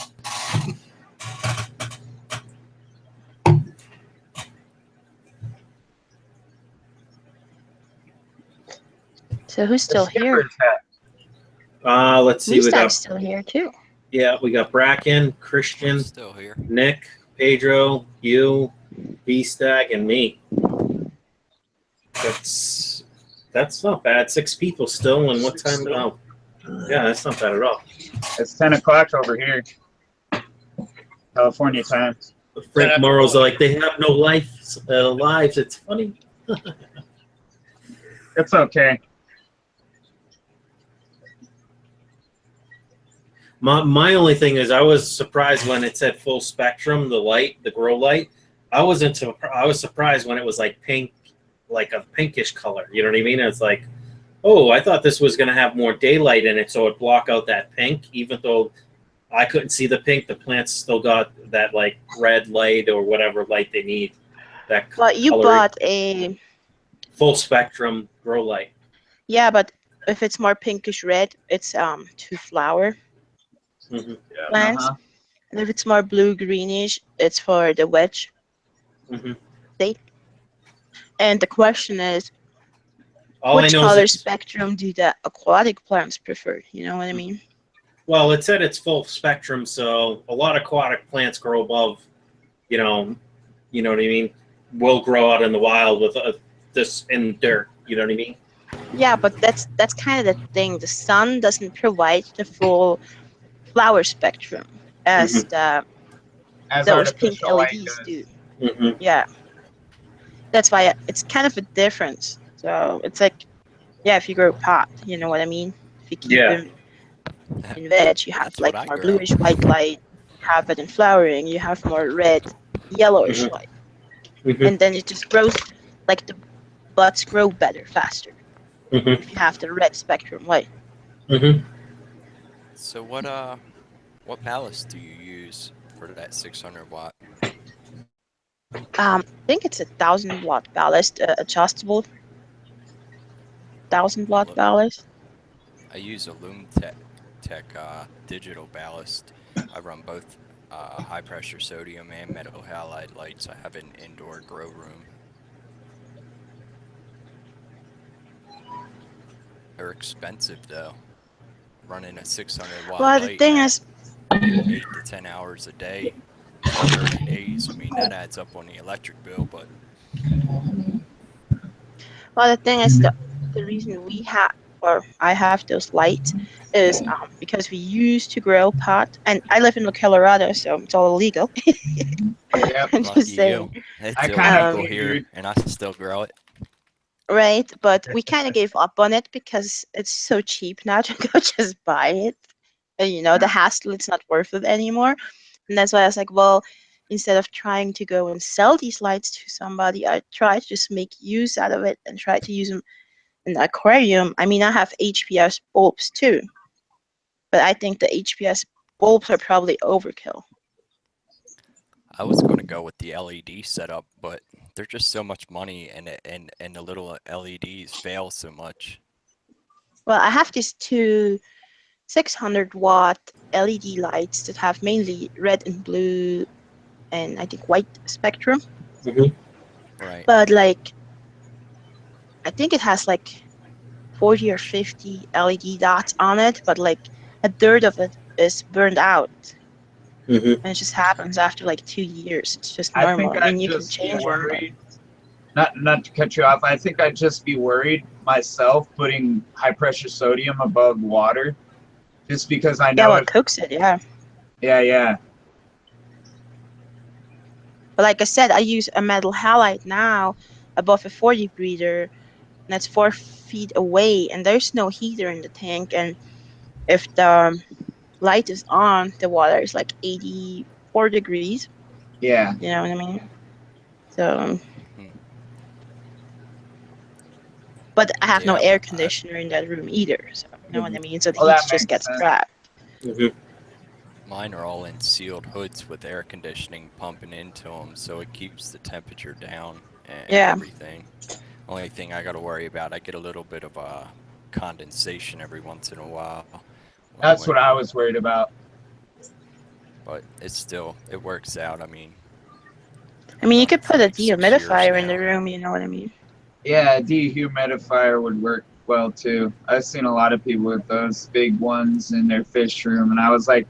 So who's still here? Let's see. We got still here too. Yeah, we got Bracken, Christian, still here. Nick, Pedro, you, B-Stag, and me. That's not bad. 6 people still, and what time? Oh, yeah, that's not bad at all. It's 10 o'clock over here, California time. Frank Morrow's like, they have no lives. It's funny. It's okay. My only thing is, I was surprised when it said full spectrum, the grow light. I was surprised when it was like pink, like a pinkish color. You know what I mean? It's like, oh, I thought this was going to have more daylight in it, so it'd block out that pink. Even though I couldn't see the pink, the plants still got that like red light or whatever light they need. But you bought a full spectrum grow light. Yeah, but if it's more pinkish red, it's to flower plants. And if it's more blue greenish, it's for the wedge state. And the question is, which color spectrum do the aquatic plants prefer? You know what I mean? Well, it said it's full spectrum, so a lot of aquatic plants grow above, you know what I mean? Will grow out in the wild with this in dirt. You know what I mean? Yeah, but that's kind of the thing. The sun doesn't provide the full flower spectrum as those pink LEDs do. Yeah, that's why it's kind of a difference. So it's like, yeah, if you grow pot, you know what I mean? If you keep them in veg, you have like more bluish white light. Have it in flowering, you have more red, yellowish light, and then it just grows like the buds grow better, faster. If you have the red spectrum light. So what ballast do you use for that 600 watt? I think it's a 1,000 watt ballast, adjustable 1,000 watt ballast. I use a Tech digital ballast. I run both high pressure sodium and metal halide lights. I have an indoor grow room. They're expensive though. Running a 600 watt Well, the light thing at is, 8 to 10 hours a day for 30 days. I mean, that adds up on the electric bill, but the reason we have, or I have those lights is because we used to grow pot, and I live in Colorado, so it's all illegal. Yep. I'm lucky just saying. you. It's I kind of illegal here, figured. and I still grow it. Right, but we kind of gave up on it because it's so cheap now to go just buy it. And, you know, the hassle, it's not worth it anymore. And that's why I was like, well, instead of trying to go and sell these lights to somebody, I try to just make use out of it and try to use them in the aquarium. I mean, I have HPS bulbs too, but I think the HPS bulbs are probably overkill. I was going to go with the LED setup, but they're just so much money, and the little LEDs fail so much. Well, I have these two 600-watt LED lights that have mainly red and blue and I think white spectrum. Right. But like, I think it has like 40 or 50 LED dots on it, but like a third of it is burned out. And it just happens after like 2 years. It's just I normal. think I mean, I'd you can just be change them. worried. Not to cut you off. I think I'd just be worried myself putting high pressure sodium above water, just because I know. Yeah, well, it cooks it. Yeah. Yeah. But like I said, I use a metal halide now above a 40 breeder, and that's 4 feet away, and there's no heater in the tank. And if the light is on, the water is like 84 degrees. Yeah. You know what I mean? So, but I have no Yeah, air conditioner in that room either. So, you know what I mean? So the heat that just makes gets sense. trapped. Mine are all in sealed hoods with air conditioning pumping into them, so it keeps the temperature down and everything. Only thing I got to worry about, I get a little bit of condensation every once in a while. That's what I was worried about. But it works out. I mean, You could put a like 6 years dehumidifier in now. the room. You know what I mean? Yeah, a dehumidifier would work well too. I've seen a lot of people with those big ones in their fish room, and I was like,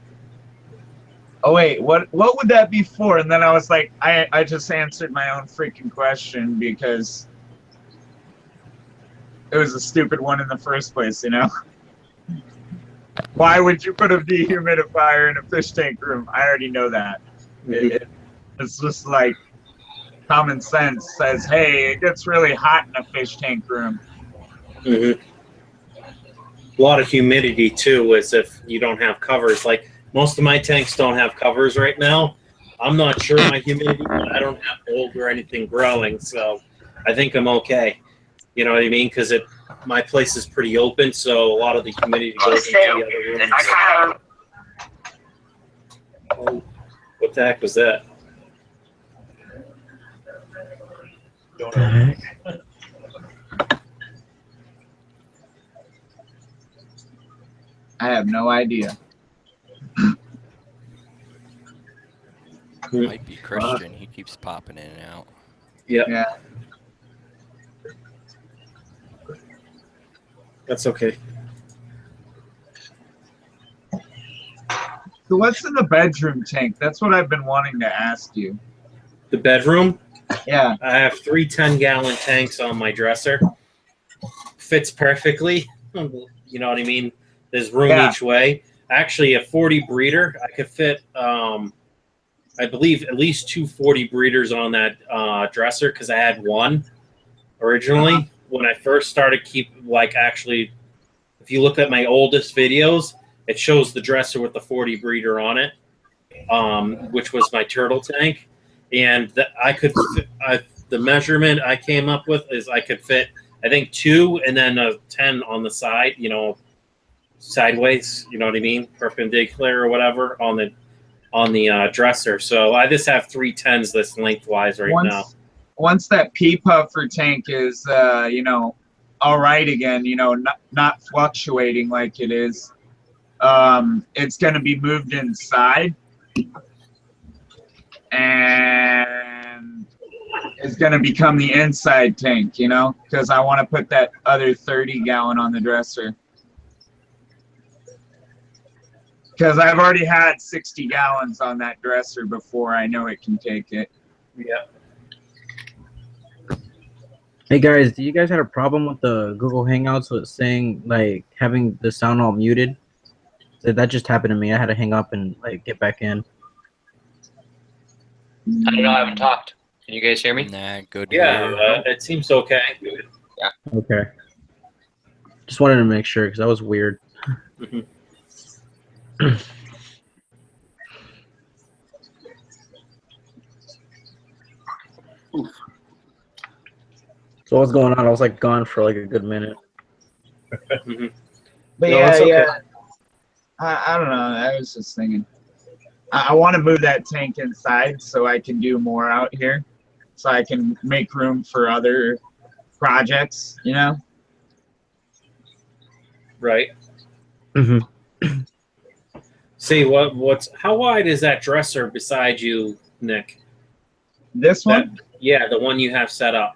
oh wait, what would that be for? And then I was like, I just answered my own freaking question because it was a stupid one in the first place, you know? Why would you put a dehumidifier in a fish tank room? I already know that. It's just like common sense says, hey, it gets really hot in a fish tank room. A lot of humidity too, as if you don't have covers. Like most of my tanks don't have covers right now. I'm not sure my humidity, but I don't have mold or anything growing, so I think I'm okay. You know what I mean? Because my place is pretty open, so a lot of the humidity goes into the other rooms. Oh, what the heck was that? I have no idea. Might be Christian. He keeps popping in and out. Yeah. That's okay. So what's in the bedroom tank? That's what I've been wanting to ask you. The bedroom? Yeah. I have 3 10-gallon tanks on my dresser. Fits perfectly. You know what I mean? There's room each way. Actually, a 40 breeder, I could fit, I believe, at least 2 40 breeders on that dresser because I had one originally. When I first started actually, if you look at my oldest videos, it shows the dresser with the 40 breeder on it, which was my turtle tank. And I could the measurement I came up with is I could fit, I think, 2 and then a 10 on the side, you know, sideways. You know what I mean, perpendicular or whatever on the dresser. So I just have 3 10s this lengthwise right now. Once that pea puffer tank is, you know, all right again, you know, not fluctuating like it is, it's going to be moved inside, and it's going to become the inside tank, you know, because I want to put that other 30-gallon on the dresser. Because I've already had 60 gallons on that dresser before. I know it can take it. Yeah. Hey guys, do you guys have a problem with the Google Hangouts with saying like having the sound all muted? So that just happened to me. I had to hang up and like get back in. I don't know. I haven't talked. Can you guys hear me? Nah, good. Yeah, it seems okay. Yeah. Okay. Just wanted to make sure because that was weird. Mhm. So what's going on? I was like gone for like a good minute. Mhm. But No, yeah, it's okay. yeah. I don't know. I was just thinking. I want to move that tank inside so I can do more out here, so I can make room for other projects. You know. Right. Mm-hmm. See how wide is that dresser beside you, Nick? This one? Yeah, the one you have set up.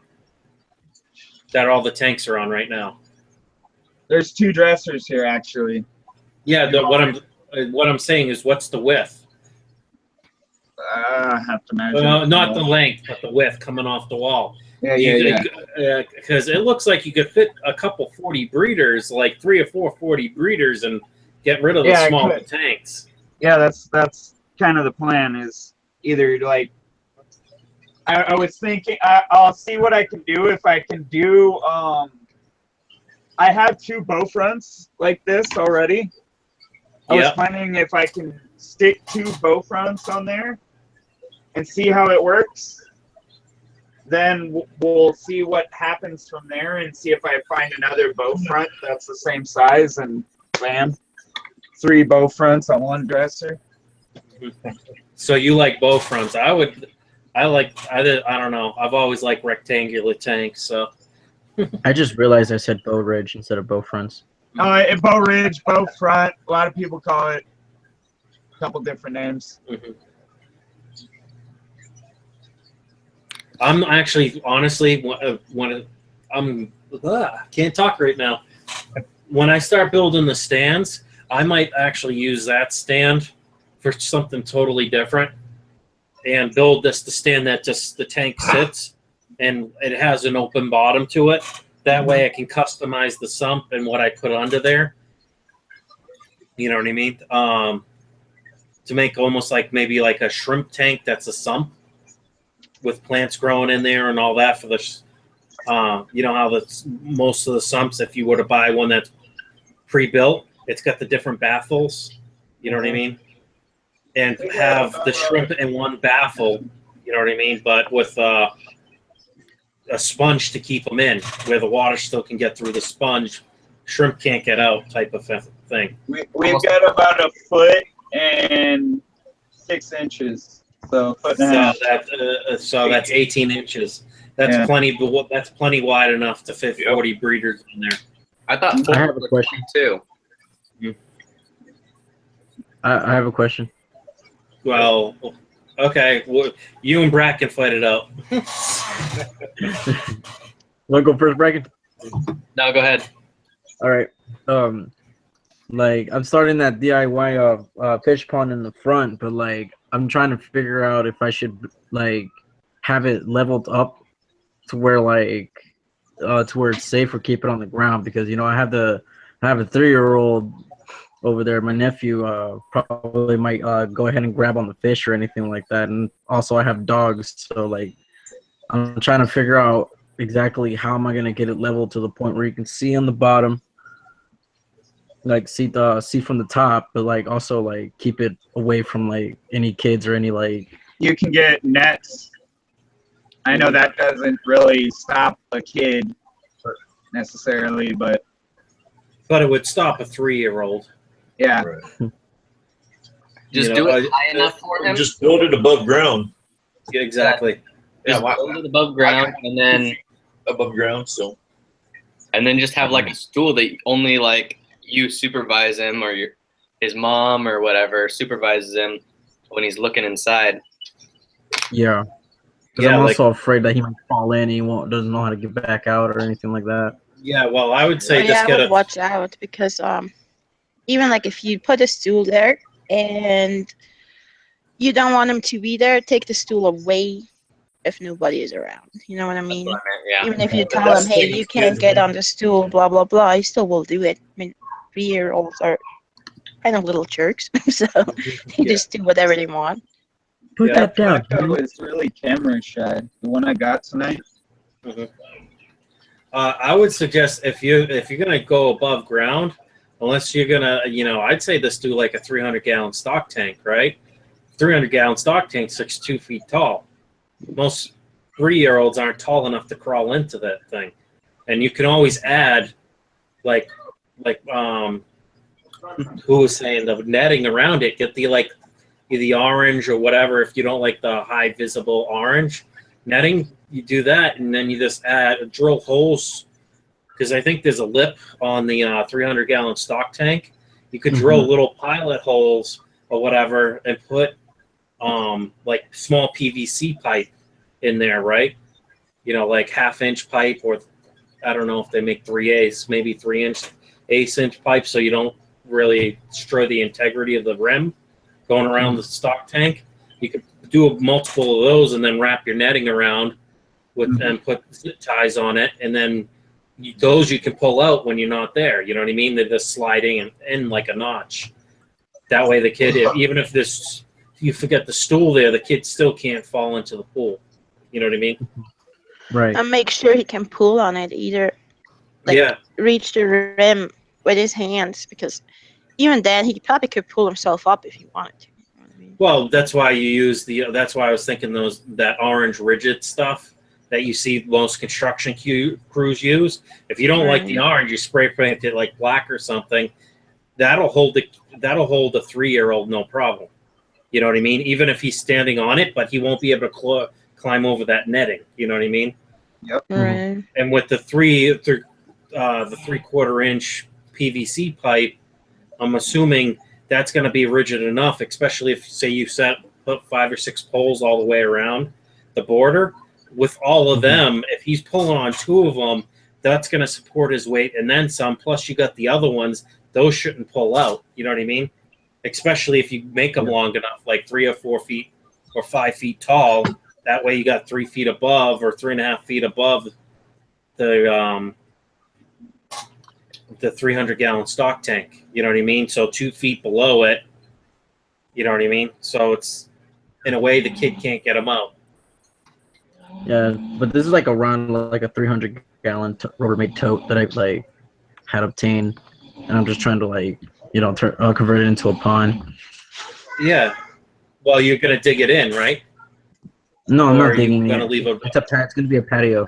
That all the tanks are on right now. There's 2 dressers here actually. Yeah, what I'm saying is, what's the width? I have to measure. Not the length, but the width coming off the wall. Yeah. Because it looks like you could fit a couple 40 breeders, like 3 or 4 40 breeders, and get rid of the smaller tanks. Yeah, that's kind of the plan. Is either like I was thinking I'll see what I can do if I can do. I have 2 bow fronts like this already. I was planning if I can stick 2 bow fronts on there and see how it works. Then we'll see what happens from there and see if I find another bow front that's the same size, and bam, 3 bow fronts on one dresser. So you like bow fronts? I don't know. I've always liked rectangular tanks. So I just realized I said bow ridge instead of bow fronts. Bow ridge, bow front. A lot of people call it a couple different names. Mm-hmm. I'm actually, honestly, can't talk right now. When I start building the stands, I might actually use that stand for something totally different, and build the stand that just the tank sits, and it has an open bottom to it. That way I can customize the sump and what I put under there. You know what I mean? To make almost like maybe like a shrimp tank that's a sump with plants growing in there and all that for the, you know how most of the sumps, if you were to buy one that's pre-built, it's got the different baffles. You know what I mean? And have the shrimp in one baffle. You know what I mean? But with a sponge to keep them in, where the water still can get through the sponge, shrimp can't get out, type of thing. We've got about 1 foot and 6 inches. So foot and a half. So that's 18 inches. That's plenty. That's plenty wide enough to fit 40 breeders in there. I thought I have a question too. I have a question. Well, okay. Well, you and Brad can fight it out. Want to go first, Bracken? No, go ahead. All right. Like I'm starting that DIY fish pond in the front, but like I'm trying to figure out if I should like have it leveled up to where like to where it's safe or keep it on the ground, because you know I have a 3-year-old over there. My nephew probably might go ahead and grab on the fish or anything like that, and also I have dogs, so like I'm trying to figure out exactly how am I gonna get it leveled to the point where you can see on the bottom, like see from the top, but like also like keep it away from like any kids or any like. You can get nets. I know that doesn't really stop a kid necessarily, but But it would stop a 3-year-old. Yeah. Just do it high enough for him. Just build it above ground. Yeah, exactly. Just build it above ground, and then above ground. So, and then just have like a stool that only like you supervise him, or his mom or whatever supervises him when he's looking inside. Yeah. Because Yeah, I'm like- also afraid that he might fall in and he doesn't know how to get back out or anything like that. Yeah, well, I would say I just get would a watch out because even like if you put a stool there and you don't want him to be there, take the stool away if nobody is around. You know what I mean? That's what I meant, yeah. Even if you tell That's him, hey, the you thing, can't kids, get man. on the stool, blah blah blah, he still will do it. I mean, 3-year-olds are kind of little jerks, so they just do whatever they want. Put Yeah. that down. Pleco is really camera shy. The one I got tonight. I would suggest if you're gonna go above ground, unless you're gonna, I'd say just do like a 300-gallon stock tank, right? 300-gallon stock tank, 2 feet tall. Most 3-year-olds aren't tall enough to crawl into that thing, and you can always add, like who was saying, the netting around it. Get the orange or whatever. If you don't like the high visible orange netting, you do that, and then you just drill holes, because I think there's a lip on the 300-gallon stock tank. You could drill little pilot holes or whatever and put like small PVC pipe in there, right? Like 1/2-inch pipe, or I don't know if they make 3/8, maybe 3-inch, 1/8-inch pipe, so you don't really destroy the integrity of the rim going around the stock tank. You could do multiple of those and then wrap your netting around and put zip ties on it, and then those you can pull out when you're not there. You know what I mean? They're just sliding in like a notch. That way the kid, even if you forget the stool there, the kid still can't fall into the pool. You know what I mean? Right. And make sure he can pull on it, either reach the rim with his hands, because even then he probably could pull himself up if he wanted to. Well, that's why you use that's why I was thinking that orange rigid stuff that you see most construction crews use. If you don't like the orange, you spray paint it like black or something. That'll hold a 3-year-old no problem. You know what I mean? Even if he's standing on it, but he won't be able to climb over that netting. You know what I mean? Yep. Right. And with the 3/4-inch PVC pipe, I'm assuming that's going to be rigid enough, especially if, say, you put 5 or 6 poles all the way around the border. With all of them, if he's pulling on 2 of them, that's going to support his weight and then some. Plus, you got the other ones; those shouldn't pull out. You know what I mean? Especially if you make them long enough, like 3 or 4 feet or 5 feet tall. That way, you got 3 feet above or 3.5 feet above the 300-gallon stock tank. You know what I mean? So 2 feet below it. You know what I mean? So it's, in a way, the kid can't get them out. Yeah, but this is like around like a 300-gallon Rubbermaid tote that I had obtained, and I'm just trying to convert it into a pond. Yeah. Well, you're gonna dig it in, right? No, I'm Or not are you digging gonna it. leave It's gonna be a patio.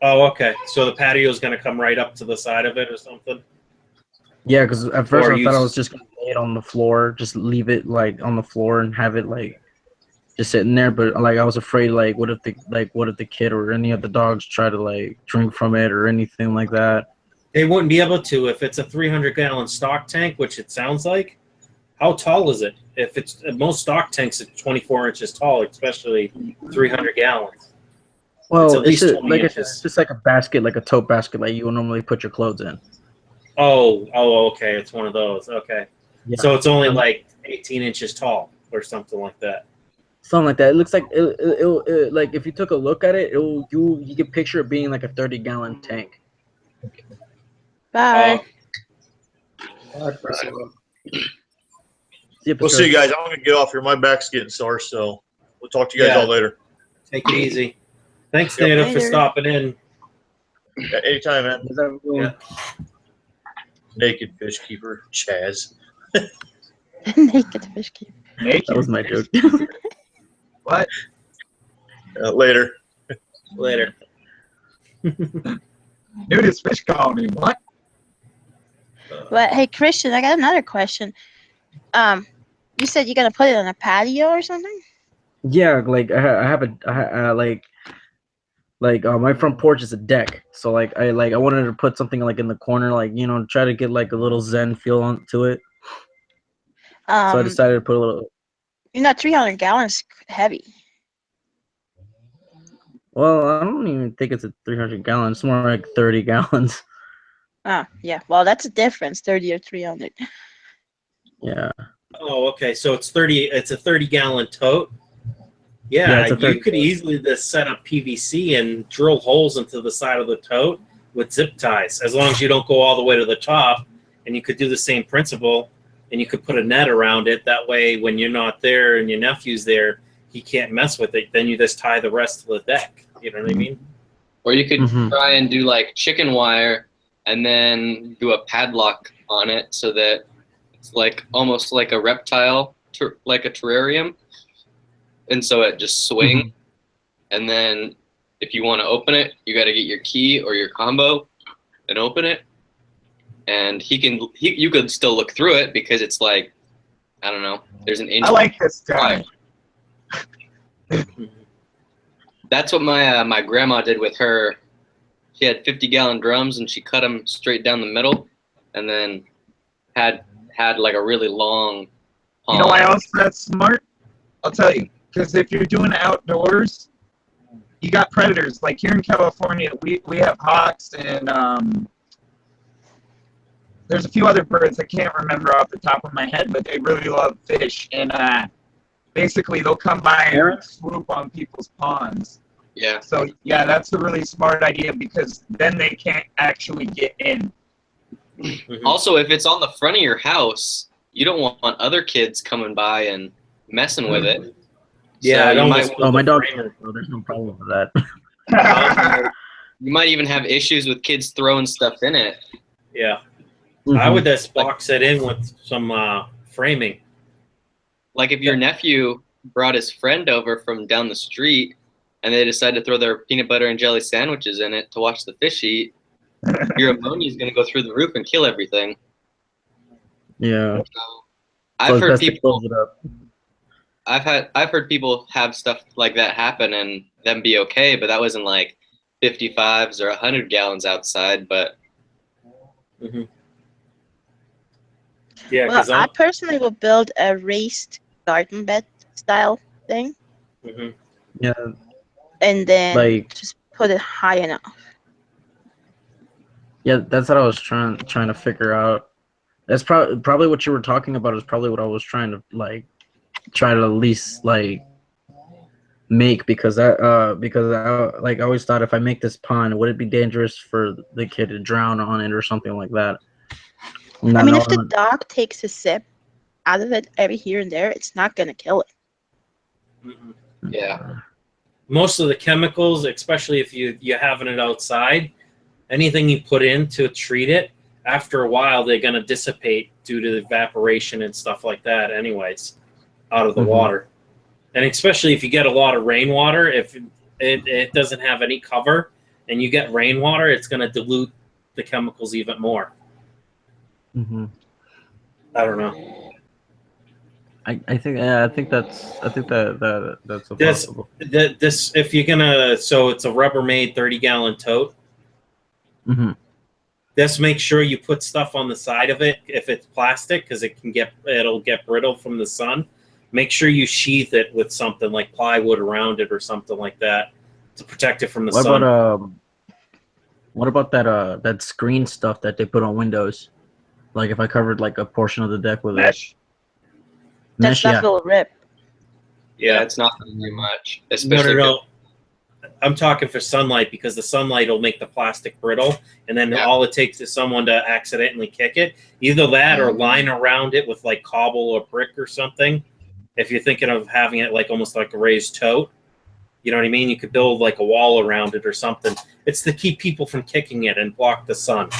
Oh, okay. So the patio is gonna come right up to the side of it or something. Yeah, because at first Or I you thought I was just gonna lay it on the floor, just leave it on the floor and have it just sitting there. But I was afraid what if the kid or any of the dogs try to drink from it or anything like that. They wouldn't be able to if it's a 300-gallon stock tank, which it sounds like. How tall is it? If it's most stock tanks are 24 inches tall, especially 300 gallons. Well, it's at least 20 like inches. it's just like a basket, like a tote basket, like you would normally put your clothes in. Oh, okay. It's one of those. Okay. Yeah. So it's only like 18 inches tall or something like that. Something like that. It looks like it like if you took a look at it, you can picture it being like a 30-gallon tank. Bye. We'll see you guys. I'm gonna get off here. My back's getting sore, so we'll talk to you guys all later. Take it easy. Thanks, Dana, for stopping in. Yeah, anytime, man. Yeah. Naked fish keeper, Chaz. Naked fish keeper. That was my joke. What? Later. Later. Nudist fish colony. What? But hey, Christian, I got another question. You said you're gonna put it on a patio or something? Yeah, like I have my front porch is a deck, so I wanted to put something like in the corner, like try to get like a little zen feel onto it. So I decided to put a little. 300 gallons heavy. Well, I don't even think it's a 300 gallons. It's more like 30 gallons. Oh, yeah. Well, that's a difference, 30 or 300. Yeah. Oh, okay. So it's 30. It's a 30-gallon tote. Yeah, you could easily just set up PVC and drill holes into the side of the tote with zip ties, as long as you don't go all the way to the top. And you could do the same principle, and you could put a net around it. That way, when you're not there and your nephew's there, he can't mess with it. Then you just tie the rest of the deck. You know what I mean? Or you could try and do like chicken wire and then do a padlock on it so that it's like almost like a reptile, like a terrarium. And so it just swings. And then if you want to open it, you got to get your key or your combo and open it. And you could still look through it because it's like, I don't know, there's an inch. I like this guy. That's what my grandma did with her. She had 50-gallon drums and she cut them straight down the middle, and then had like a really long pond. You know why else that's smart? I'll tell you. Because if you're doing outdoors, you got predators. Like here in California, we have hawks and there's a few other birds I can't remember off the top of my head, but they really love fish. And basically they'll come by and swoop on people's ponds. Yeah. So yeah, that's a really smart idea because then they can't actually get in. Also, if it's on the front of your house, you don't want other kids coming by and messing with it. Yeah, so my dog. So there's no problem with that. You might even have issues with kids throwing stuff in it. Yeah. I would just box it in with some framing. Like if your nephew brought his friend over from down the street and they decided to throw their peanut butter and jelly sandwiches in it to watch the fish eat, your ammonia is going to go through the roof and kill everything. Yeah. I've heard people. I've heard people have stuff like that happen and them be okay, but that wasn't like 55s or 100 gallons outside. But yeah, well, I personally will build a raised garden bed style thing. Yeah. And then just put it high enough. Yeah, that's what I was trying to figure out. That's probably what you were talking about. Is probably what I was trying to try to at least make because I always thought if I make this pond, would it be dangerous for the kid to drown on it or something like that? I mean, if the dog takes a sip out of it every here and there, it's not gonna kill it. Yeah. Most of the chemicals, especially if you're having it outside, anything you put in to treat it, after a while they're going to dissipate due to evaporation and stuff like that anyways, out of the water. And especially if you get a lot of rainwater, if it doesn't have any cover and you get rainwater, it's going to dilute the chemicals even more. I don't know. I think that's a possible. This if you're gonna, so it's a Rubbermaid 30-gallon tote. Just make sure you put stuff on the side of it if it's plastic, because it'll get brittle from the sun. Make sure you sheath it with something like plywood around it or something like that to protect it from the sun. What about that screen stuff that they put on windows? Like if I covered like a portion of the deck with mesh. That stuff will rip. Yeah, it's not very much. No. I'm talking for sunlight, because the sunlight will make the plastic brittle, and then all it takes is someone to accidentally kick it. Either that or line around it with like cobble or brick or something. If you're thinking of having it like almost like a raised tote, you know what I mean? You could build like a wall around it or something. It's to keep people from kicking it and block the sun.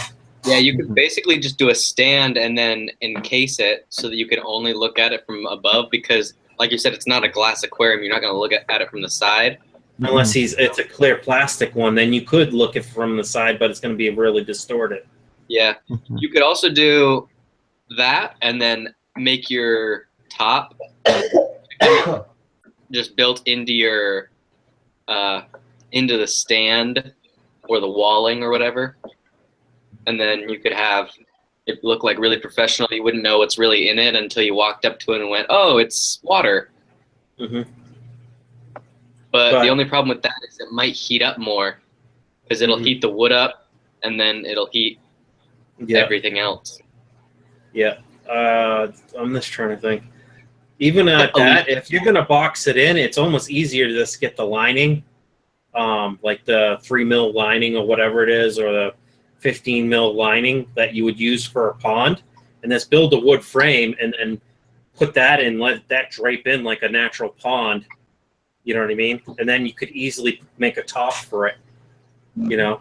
Yeah, you could basically just do a stand and then encase it so that you can only look at it from above, because like you said, it's not a glass aquarium. You're not going to look at it from the side. Unless it's a clear plastic one, then you could look at it from the side, but it's going to be really distorted. Yeah. You could also do that and then make your top just built into your into the stand or the walling or whatever. And then you could have it look like really professional. You wouldn't know what's really in it until you walked up to it and went, "Oh, it's water." Mm-hmm. But the only problem with that is it might heat up more because it'll heat the wood up and then it'll heat everything else. Yeah. I'm just trying to think. Even at that, if you're going to box it in, it's almost easier to just get the lining, like the 3 mil lining or whatever it is, or the 15 mil lining that you would use for a pond, and just build a wood frame and then put that in, let that drape in like a natural pond. You know what I mean? And then you could easily make a top for it, you know,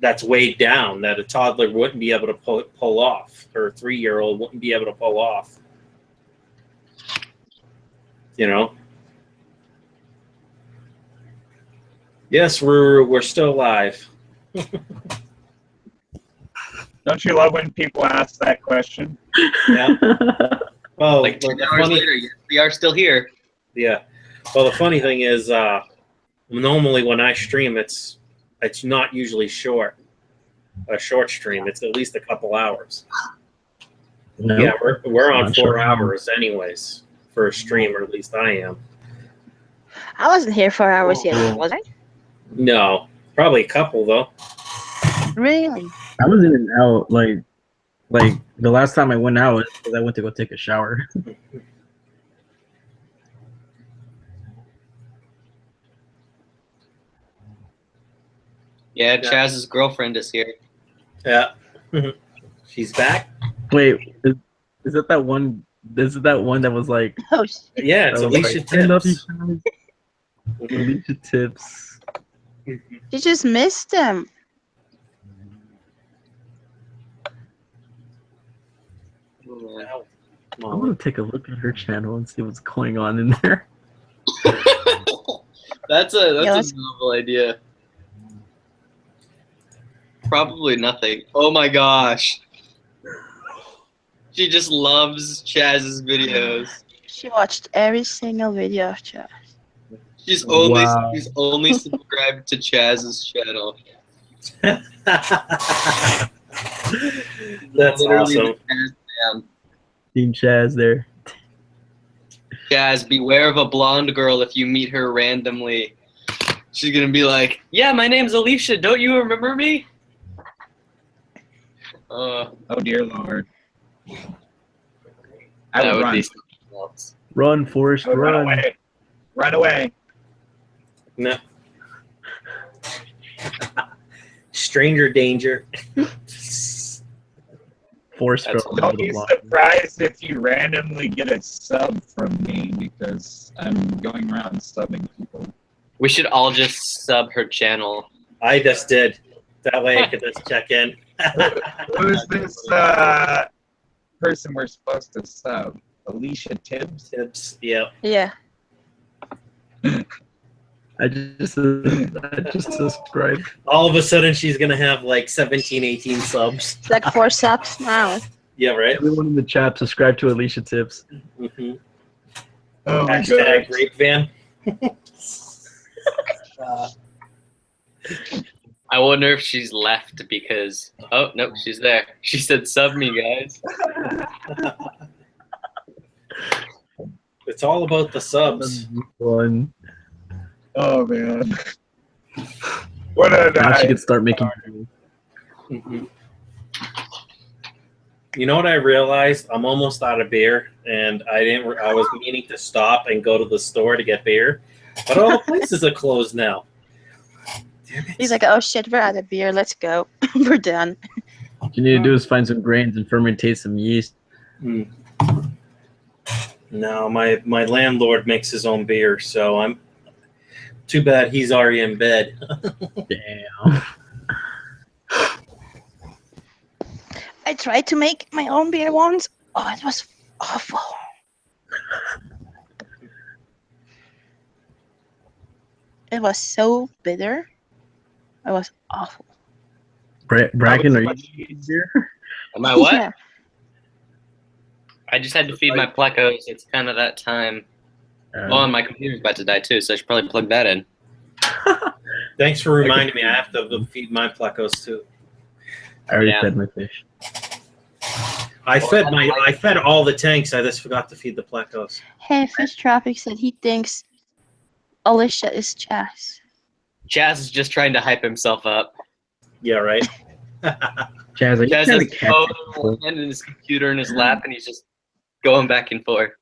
that's weighed down that a toddler wouldn't be able to pull off, or a 3-year-old wouldn't be able to pull off, you know? Yes, we're still alive. Don't you love when people ask that question? Yeah. Well, like 10 hours later, we are still here. Yeah. Well, the funny thing is, normally when I stream, it's not usually a short stream. It's at least a couple hours. No, yeah, we're on not 4 sure. hours anyways for a stream, or at least I am. I wasn't here 4 hours yet, was I? No, probably a couple though. Really? I was in and out like the last time I went out was because I went to go take a shower. Yeah, Chaz's girlfriend is here. Yeah. She's back? Wait, is it that one? Is it that one that was like? Oh shit. Yeah, it's Alicia Tips. Alicia Tips. You just missed them. I want to take a look at her channel and see what's going on in there. That's a novel idea. Probably nothing. Oh my gosh. She just loves Chaz's videos. She watched every single video of Chaz. She's only subscribed to Chaz's channel. That's Literally awesome. the Chaz fan. Team Chaz there. Chaz, beware of a blonde girl if you meet her randomly. She's gonna be like, "Yeah, my name's Alicia. Don't you remember me?" Oh dear Lord. That would run. be something else. Run, Forrest, I would run. run away. Run away. No. Stranger danger. Forrest, Don't be surprised if you randomly get a sub from me because I'm going around subbing people. We should all just sub her channel. I just did. That way I could just check in. Who's this person we're supposed to sub? Alicia Tibbs? Tibbs, yeah. Yeah. I just subscribed. All of a sudden she's going to have like 17, 18 subs. It's like 4 subs now. Yeah, right? Everyone in the chat subscribe to Alicia Tips. Mm-hmm. Oh my Hashtag God. rape van. I wonder if she's left because... Oh, nope, she's there. She said, sub me, guys. It's all about the subs. One. Oh man. What a Now she night. could start making. Mm-hmm. You know what I realized? I'm almost out of beer, and I was meaning to stop and go to the store to get beer, but all the places are closed now. He's like, oh shit, we're out of beer. Let's go. We're done. What you need to do is find some grains and fermentate some yeast. Mm. No, my landlord makes his own beer, so I'm too bad he's already in bed. Damn. I tried to make my own beer once. Oh, it was awful. It was so bitter. It was awful. Bracken, are you here? Am I what? Yeah. I just had to feed my plecos. It's kind of that time. Oh, and my computer's about to die too, so I should probably plug that in. Thanks for reminding me. I have to feed my plecos too. I already fed my fish. I fed all the tanks. I just forgot to feed the plecos. Hey, Fish Traffic said he thinks Alicia is Chaz. Chaz is just trying to hype himself up. Yeah, right. Chaz, Chaz has his phone and his computer in his lap, and he's just going back and forth.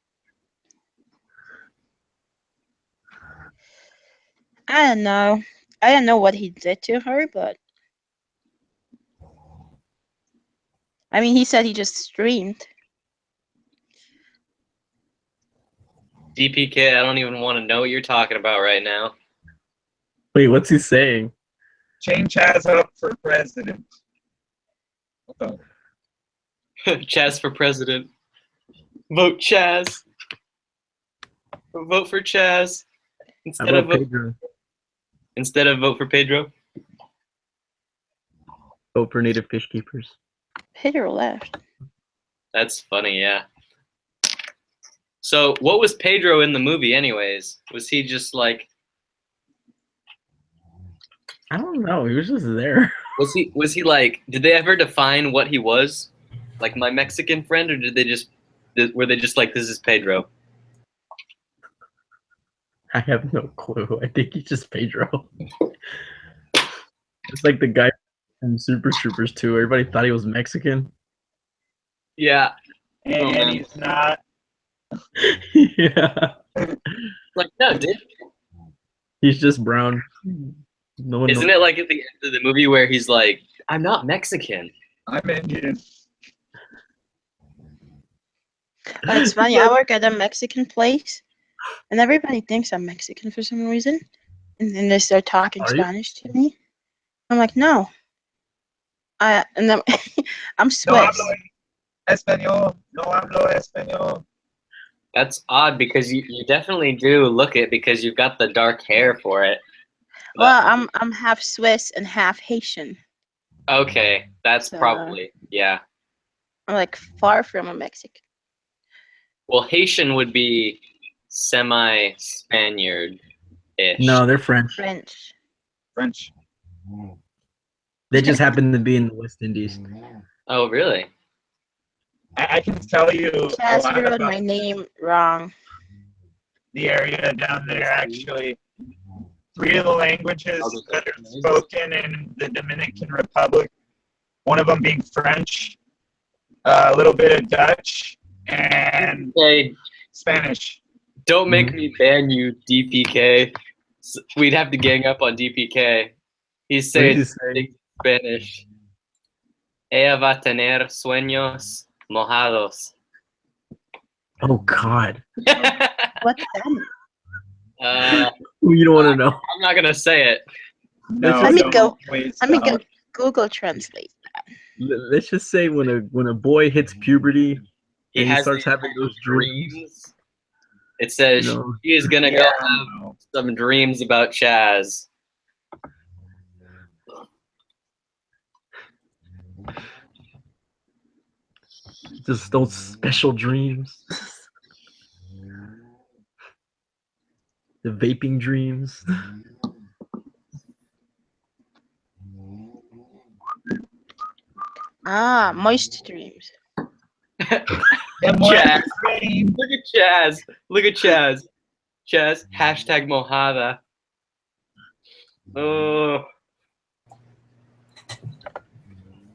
I don't know. I don't know what he did to her, but I mean, he said he just streamed. DPK, I don't even want to know what you're talking about right now. Wait, what's he saying? Chain Chaz up for president. Chaz for president. Vote Chaz. Vote for Chaz. Instead of Pedro. Instead of vote for Pedro. Vote for native fish keepers. Pedro left. That's funny, yeah. So, what was Pedro in the movie, anyways? Was he just like? I don't know. He was just there. Was he like? Did they ever define what he was? Like my Mexican friend, or were they just like, this is Pedro? I have no clue. I think he's just Pedro. It's like the guy from Super Troopers 2. Everybody thought he was Mexican. Yeah. And he's not. Yeah. Like, no, dude. He's just brown. No one Isn't it like at the end of the movie where he's like, I'm not Mexican. I'm Indian. It's funny. I work at a Mexican place, and everybody thinks I'm Mexican for some reason. And then they start talking Spanish to me. I'm like, no. And then I'm Swiss. No hablo español. No hablo español. That's odd because you definitely do look it because you've got the dark hair for it. Well, I'm half Swiss and half Haitian. Okay, that's probably, yeah. I'm like far from a Mexican. Well, Haitian would be semi-Spaniard-ish. No, they're French. French. They just happen to be in the West Indies. Oh, really? I can tell you Chaz, you wrote my name wrong. The area down there, actually. 3 of the languages that are spoken in the Dominican Republic, one of them being French, a little bit of Dutch, and Spanish. Don't make me ban you, DPK. We'd have to gang up on DPK. He's saying Spanish. Ella va a tener sueños mojados. Oh, God. What's that? You don't want to know. I'm not gonna say it. No, let me go Google Translate that. Let's just say when a boy hits puberty, he starts having those dreams. It says he is gonna go have some dreams about Chaz. Just those special dreams. The vaping dreams. Moist dreams. Chaz. Look at Chaz. Look at Chaz. Chaz, hashtag mojada. Oh.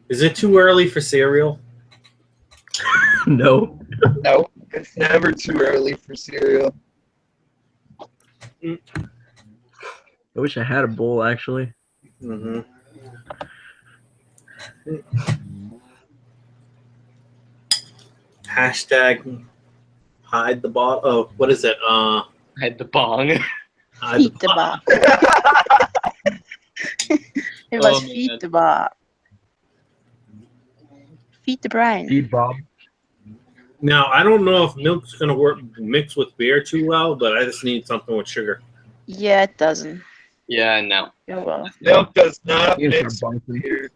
Is it too early for cereal? No. No, it's never too early for cereal. I wish I had a bowl, actually. Hashtag hide the ball. Oh, what is it? Hide the bong. Feed the ball. It was feed the ball. Feed the brine. Feed Bob. Now, I don't know if milk's going to mix with beer too well, but I just need something with sugar. Yeah, it doesn't. Yeah, no. Oh, well. Milk does not mix with beer.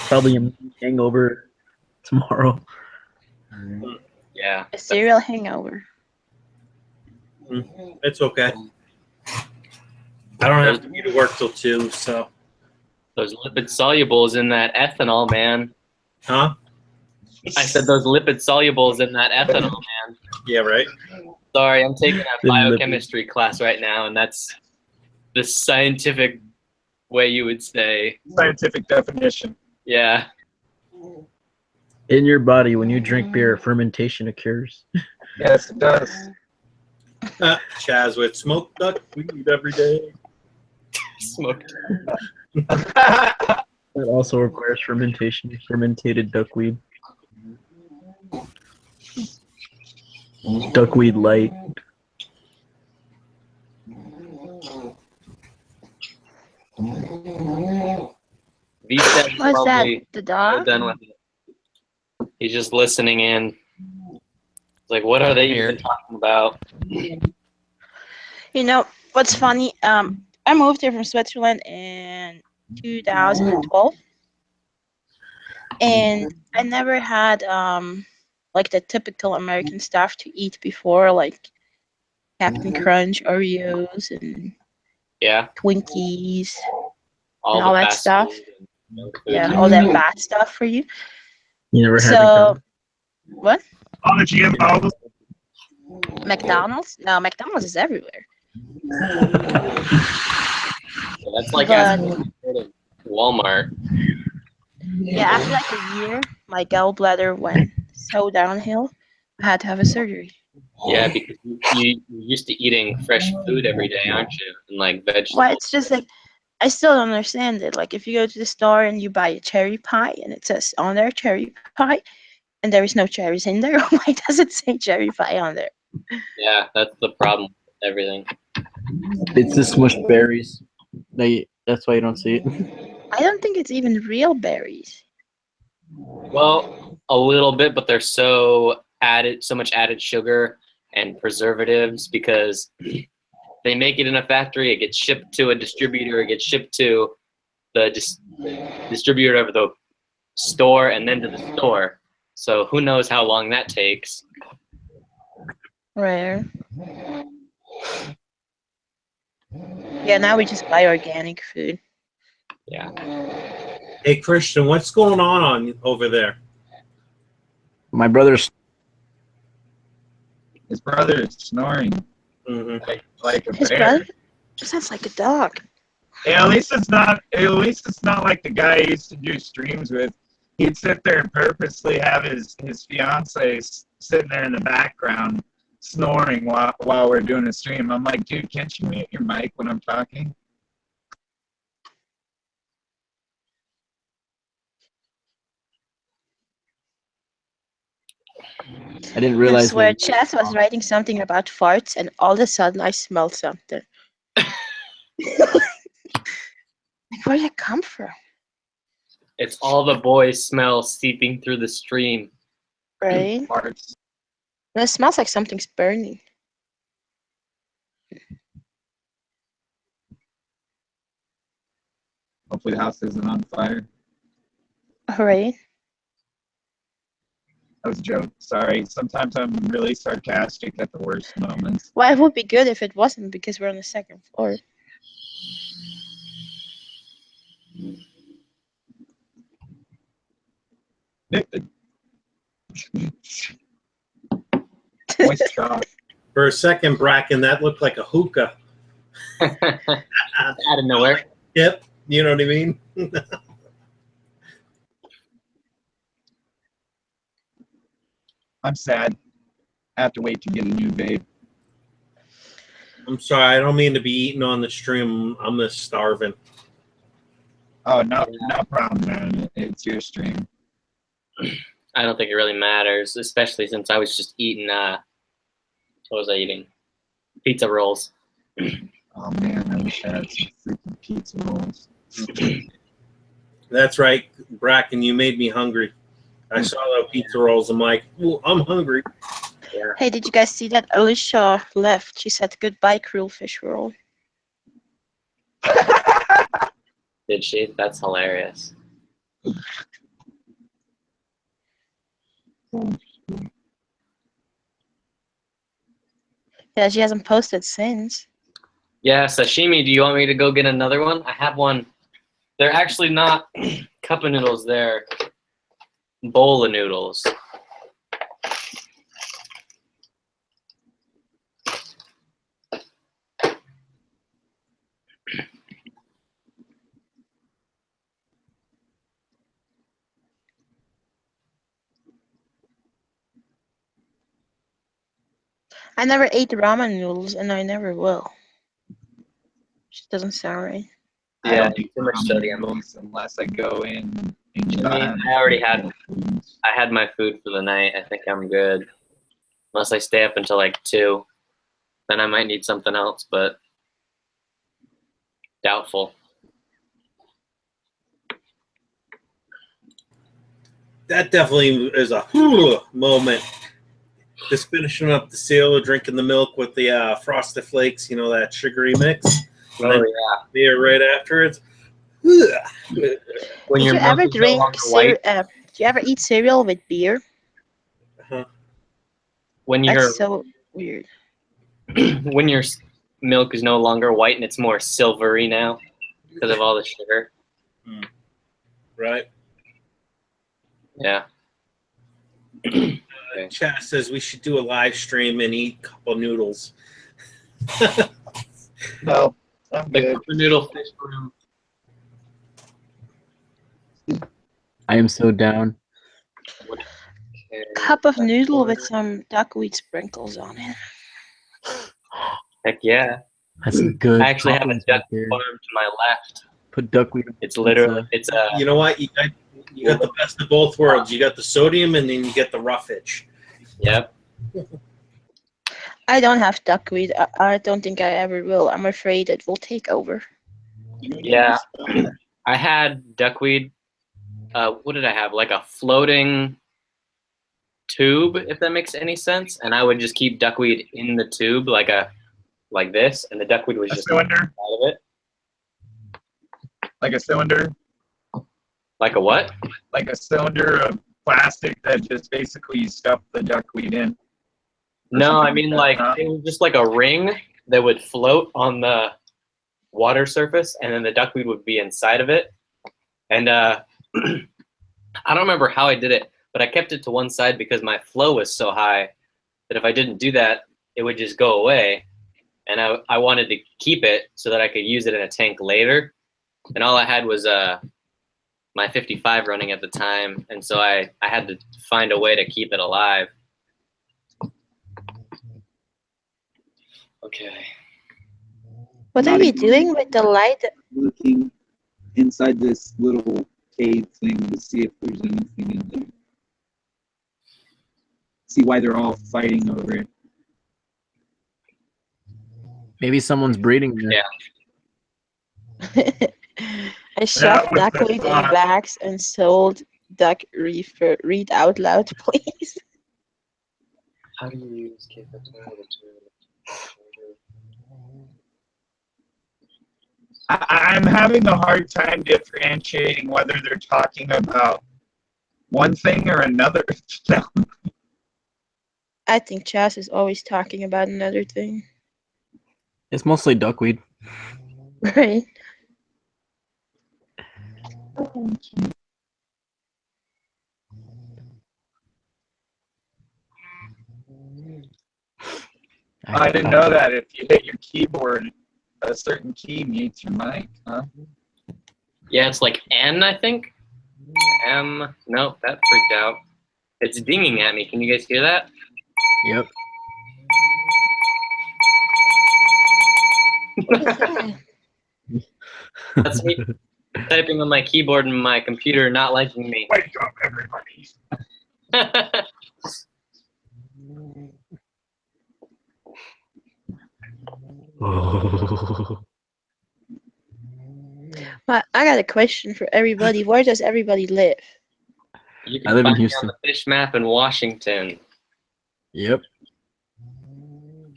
Probably a hangover tomorrow. Yeah. A cereal hangover. It's okay. I don't have to be to work till 2, so. Those lipid solubles in that ethanol, man. Huh? I said those lipid solubles in that ethanol, man. Yeah, right. Sorry, I'm taking a The biochemistry class right now, and that's the scientific way you would say. Scientific definition. Yeah. In your body, when you drink beer, fermentation occurs. Yes, it does. Chaz with smoked duck weed every day. Smoked. That also requires fermentation, fermented duckweed. Duckweed light. V-Step's What's that? probably The dog? done with it. He's just listening in. It's like, what are they even talking about? You know what's funny? I moved here from Switzerland in 2012, and I never had like the typical American stuff to eat before, like Captain Crunch, Oreos, and Yeah. Twinkies, All and all the that fast stuff. food and junk food. Yeah, all that bad stuff for you. You never had So, what? All the GMOs. McDonald's? No, McDonald's is everywhere. So that's like But- asking to go to Walmart. Yeah, after like a year, my gallbladder went so downhill, I had to have a surgery. Yeah, because you're used to eating fresh food every day, aren't you? And like vegetables. Well, it's just like, I still don't understand it. Like, if you go to the store and you buy a cherry pie and it says on there cherry pie, and there is no cherries in there, why does it say cherry pie on there? Yeah, that's the problem with everything. It's the smushed berries. That's why you don't see it. I don't think it's even real berries. Well, a little bit, but they're so much added sugar and preservatives because they make it in a factory. It gets shipped to a distributor. It gets shipped to the distributor of the store and then to the store. So who knows how long that takes? Rare. Yeah, now we just buy organic food. Yeah. Hey, Christian, what's going on over there? My brother's. His brother is snoring like a His bear. brother sounds like a dog. Yeah, at least it's not. At least it's not like the guy I used to do streams with. He'd sit there and purposely have his fiance sitting there in the background snoring while we're doing a stream. I'm like, dude, can't you mute your mic when I'm talking? I didn't realize. I swear, Chaz was writing something about farts, and all of a sudden I smelled something. Like, where did it come from? It's all the boy smell seeping through the stream. Right? Farts. And it smells like something's burning. Hopefully the house isn't on fire. Right? That was a joke. Sorry. Sometimes I'm really sarcastic at the worst moments. Well, it would be good if it wasn't, because we're on the second floor. Moist cough. For a second, Bracken, that looked like a hookah. Out of nowhere. Yep, you know what I mean? I'm sad. I have to wait to get a new babe. I'm sorry, I don't mean to be eating on the stream. I'm just starving. Oh, no problem, man. It's your stream. I don't think it really matters, especially since I was just eating, what was I eating? Pizza rolls. Oh, man, I wish I had some freaking pizza rolls. That's right, Bracken, you made me hungry. I saw those pizza rolls. I'm like, ooh, I'm hungry. Yeah. Hey, did you guys see that Alicia left? She said goodbye, cruel fish roll. Did she? That's hilarious. Yeah, she hasn't posted since. Yeah, sashimi, do you want me to go get another one? I have one. They're actually not cup of noodles, they're bowl of noodles. I never ate ramen noodles, and I never will. Just doesn't sound right. I Yeah, don't eat too much ramen sodium. noodles unless I go in I mean, Japan. I had my food for the night. I think I'm good. Unless I stay up until like 2. Then I might need something else, but doubtful. That definitely is a moment. Just finishing up the cereal, drinking the milk with the Frosted Flakes, you know, that sugary mix. Oh, yeah. Beer right afterwards. When Did your you milk ever is no longer white, did you ever eat cereal with beer? when That's your so weird. when your milk is no longer white and it's more silvery now because of all the sugar. Right. Yeah. Chaz says we should do a live stream and eat a couple noodles. No, I'm The good. cup of noodle fish room. I am so down. Cup of noodle with some duckweed sprinkles on it. Heck yeah. That's good. I actually have a toppings duck right there. farm to my left. Put duckweed on It's literally pizza. it's You know what? You got the best of both worlds. You got the sodium and then you get the roughage. Yep. I don't have duckweed. I don't think I ever will. I'm afraid it will take over. Yeah. I had duckweed. What did I have? Like a floating tube, if that makes any sense. And I would just keep duckweed in the tube like this, and the duckweed was just cylinder? out of it. Like a cylinder? Like a what? Like a cylinder of plastic that just basically you stuff the duckweed in. No, I mean like it was just like a ring that would float on the water surface, and then the duckweed would be inside of it. And I don't remember how I did it, but I kept it to one side because my flow was so high that if I didn't do that, it would just go away. And I wanted to keep it so that I could use it in a tank later. And all I had was my 55 running at the time, and so I had to find a way to keep it alive. Okay. What are we doing with the light? Looking inside this little cave thing to see if there's anything in there. See why they're all fighting over it. Maybe someone's breeding there. Yeah. I shoved duckweed in bags and sold duck reefer. Read out loud, please. How do you use K-Fix? I'm having a hard time differentiating whether they're talking about one thing or another. I think Chaz is always talking about another thing. It's mostly duckweed. Right. I didn't know that if you hit your keyboard, a certain key mutes your mic, huh? Yeah, it's like N, I think. M. Nope, that freaked out. It's dinging at me. Can you guys hear that? Yep. That's me typing on my keyboard and my computer not liking me. Wake up, everybody. But I got a question for everybody. Where does everybody live? You I can live in find me on Houston. the fish map in Washington. Yep.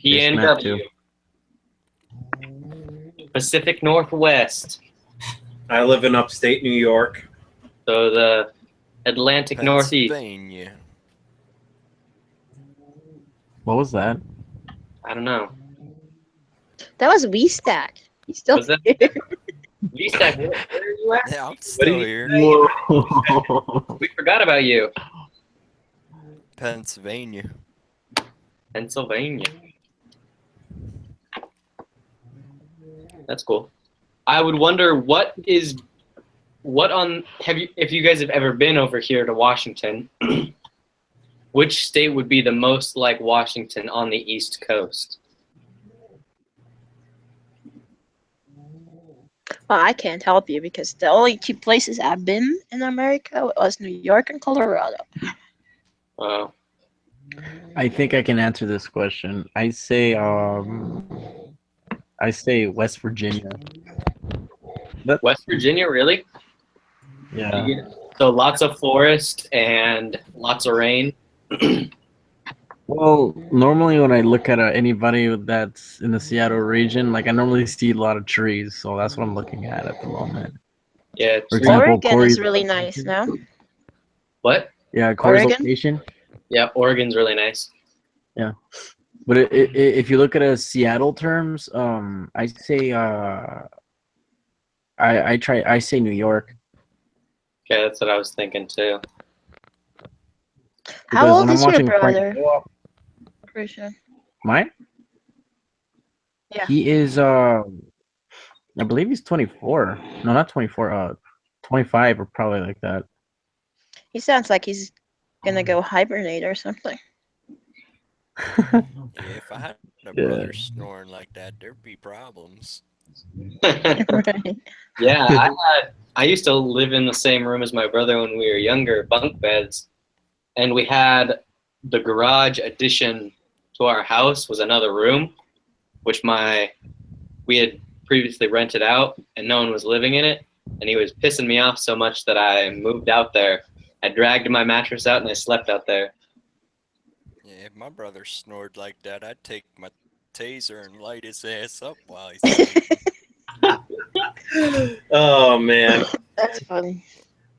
Fish map PNW. too. Pacific Northwest. I live in upstate New York. So the Atlantic Northeast. Pennsylvania. What was that? I don't know. That was Stag. He's still Was that here. Stag? Where are you at? Yeah, I'm What still did here. Whoa. We forgot about you. Pennsylvania. Pennsylvania. That's cool. I would wonder if you guys have ever been over here to Washington, which state would be the most like Washington on the East Coast? Well, I can't help you because the only two places I've been in America was New York and Colorado. Oh. I think I can answer this question. I say West Virginia. West Virginia, really? Yeah. So lots of forest and lots of rain. Well, normally when I look at anybody that's in the Seattle region, like I normally see a lot of trees, so that's what I'm looking at the moment. Yeah. For example, Oregon Corey's is really nice, no? What? Yeah, Corey's Oregon? location. Yeah, Oregon's really nice. Yeah, but if you look at Seattle terms, I say I say New York. Okay, that's what I was thinking too. How Because old when I'm is your watching Frank brother? go up- Christian? Mine? Yeah. He is I believe he's 24. No, not 24. 25 or probably like that. He sounds like he's gonna go hibernate or something. Yeah, if I had a Yeah. brother snoring like that, there'd be problems. Right. Yeah, I used to live in the same room as my brother when we were younger, bunk beds, and we had the garage addition to our house was another room, which we had previously rented out, and no one was living in it, and he was pissing me off so much that I moved out there. I dragged my mattress out and I slept out there. Yeah, if my brother snored like that, I'd take my taser and light his ass up while he's sleeping. Oh man. That's funny.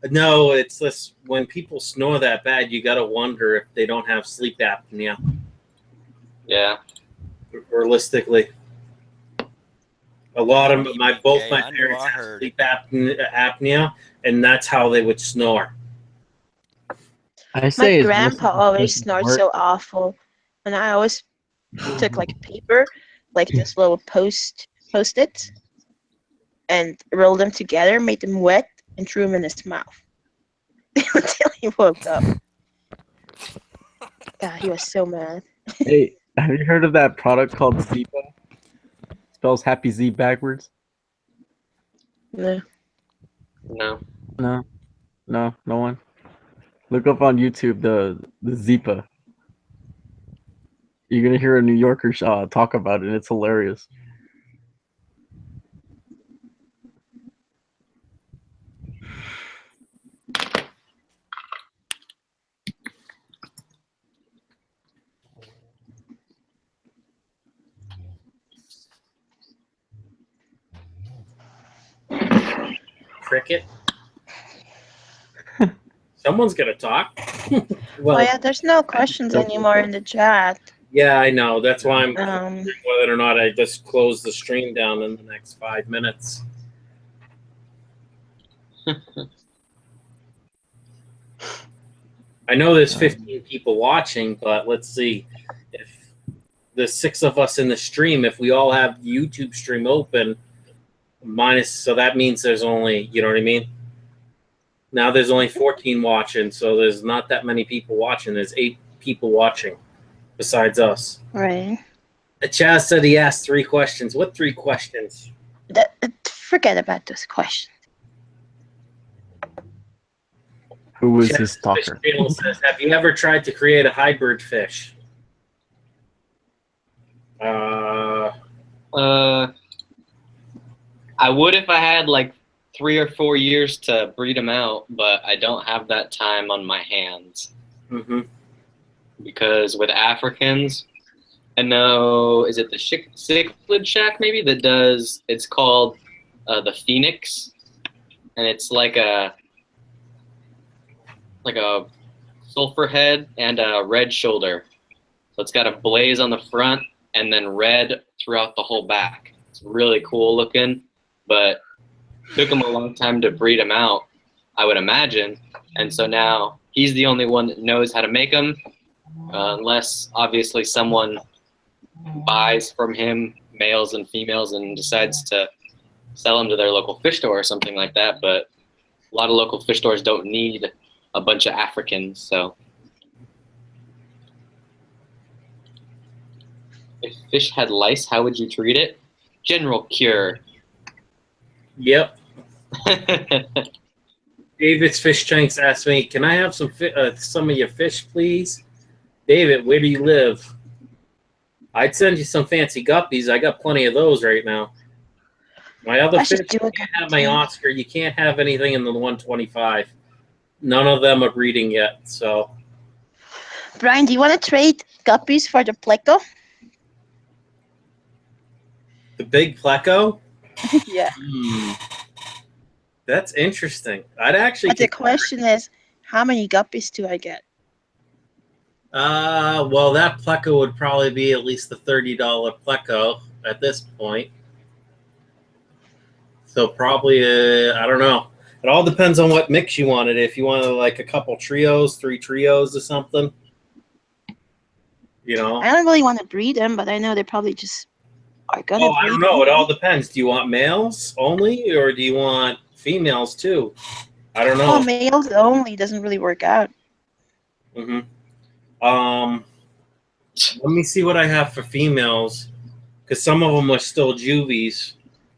No, it's this when people snore that bad, you gotta wonder if they don't have sleep apnea. Yeah. Realistically. A lot of both my I knew parents I have heard sleep apnea, and that's how they would snore. I say My it's grandpa mostly always because snored work. so awful, and I always took like paper, like this little post-its, and rolled them together, made them wet, and threw them in his mouth until he woke up. God, he was so mad. Hey, have you heard of that product called Zipa? Spells Happy Z backwards. No. No. No one. Look up on YouTube the Zipa. You're gonna hear a New Yorker talk about it. And it's hilarious. Cricket. Someone's gonna talk. Well, yeah, there's no questions anymore in the chat. Yeah, I know. That's why I'm Um, wondering whether or not I just close the stream down in the next 5 minutes. I know there's 15 people watching, but let's see. If there's 6 of us in the stream, if we all have the YouTube stream open, so that means there's only, you know what I mean? Now there's only 14 watching, so there's not that many people watching. There's 8 people watching besides us. right. Chaz said he asked 3 questions. What 3 questions? Forget about this question. Who was Chaz his talker? Fish Channel says, have you ever tried to create a hybrid fish? I would if I had like 3 or 4 years to breed them out, but I don't have that time on my hands. Mm-hmm. Because with Africans, I know, is it the Cichlid Shack maybe that does, it's called the Phoenix. and it's like a sulfur head and a red shoulder. So it's got a blaze on the front and then red throughout the whole back. It's really cool looking, but took him a long time to breed him out, I would imagine. And so now he's the only one that knows how to make them, unless obviously someone buys from him males and females and decides to sell them to their local fish store or something like that. But a lot of local fish stores don't need a bunch of Africans, so. If fish had lice, how would you treat it? General cure. Yep. David's Fish Tanks asked me, "Can I have some of your fish, please?" David, where do you live? I'd send you some fancy guppies. I got plenty of those right now. My other fish, you can't have my Oscar. You can't have anything in the 125. None of them are breeding yet. So, Brian, do you want to trade guppies for the pleco? The big pleco? Yeah. That's interesting. I'd actually. But the question is, how many guppies do I get? Well, that pleco would probably be at least the $30 pleco at this point. So probably, I don't know. It all depends on what mix you wanted. If you wanted like a couple trios, 3 trios or something, you know. I don't really want to breed them, but I know they probably just are gonna. Oh, I don't know. It all depends. Do you want males only, or do you want females too? I don't know. Oh, males only doesn't really work out. Let me see what I have for females, because some of them are still juvies,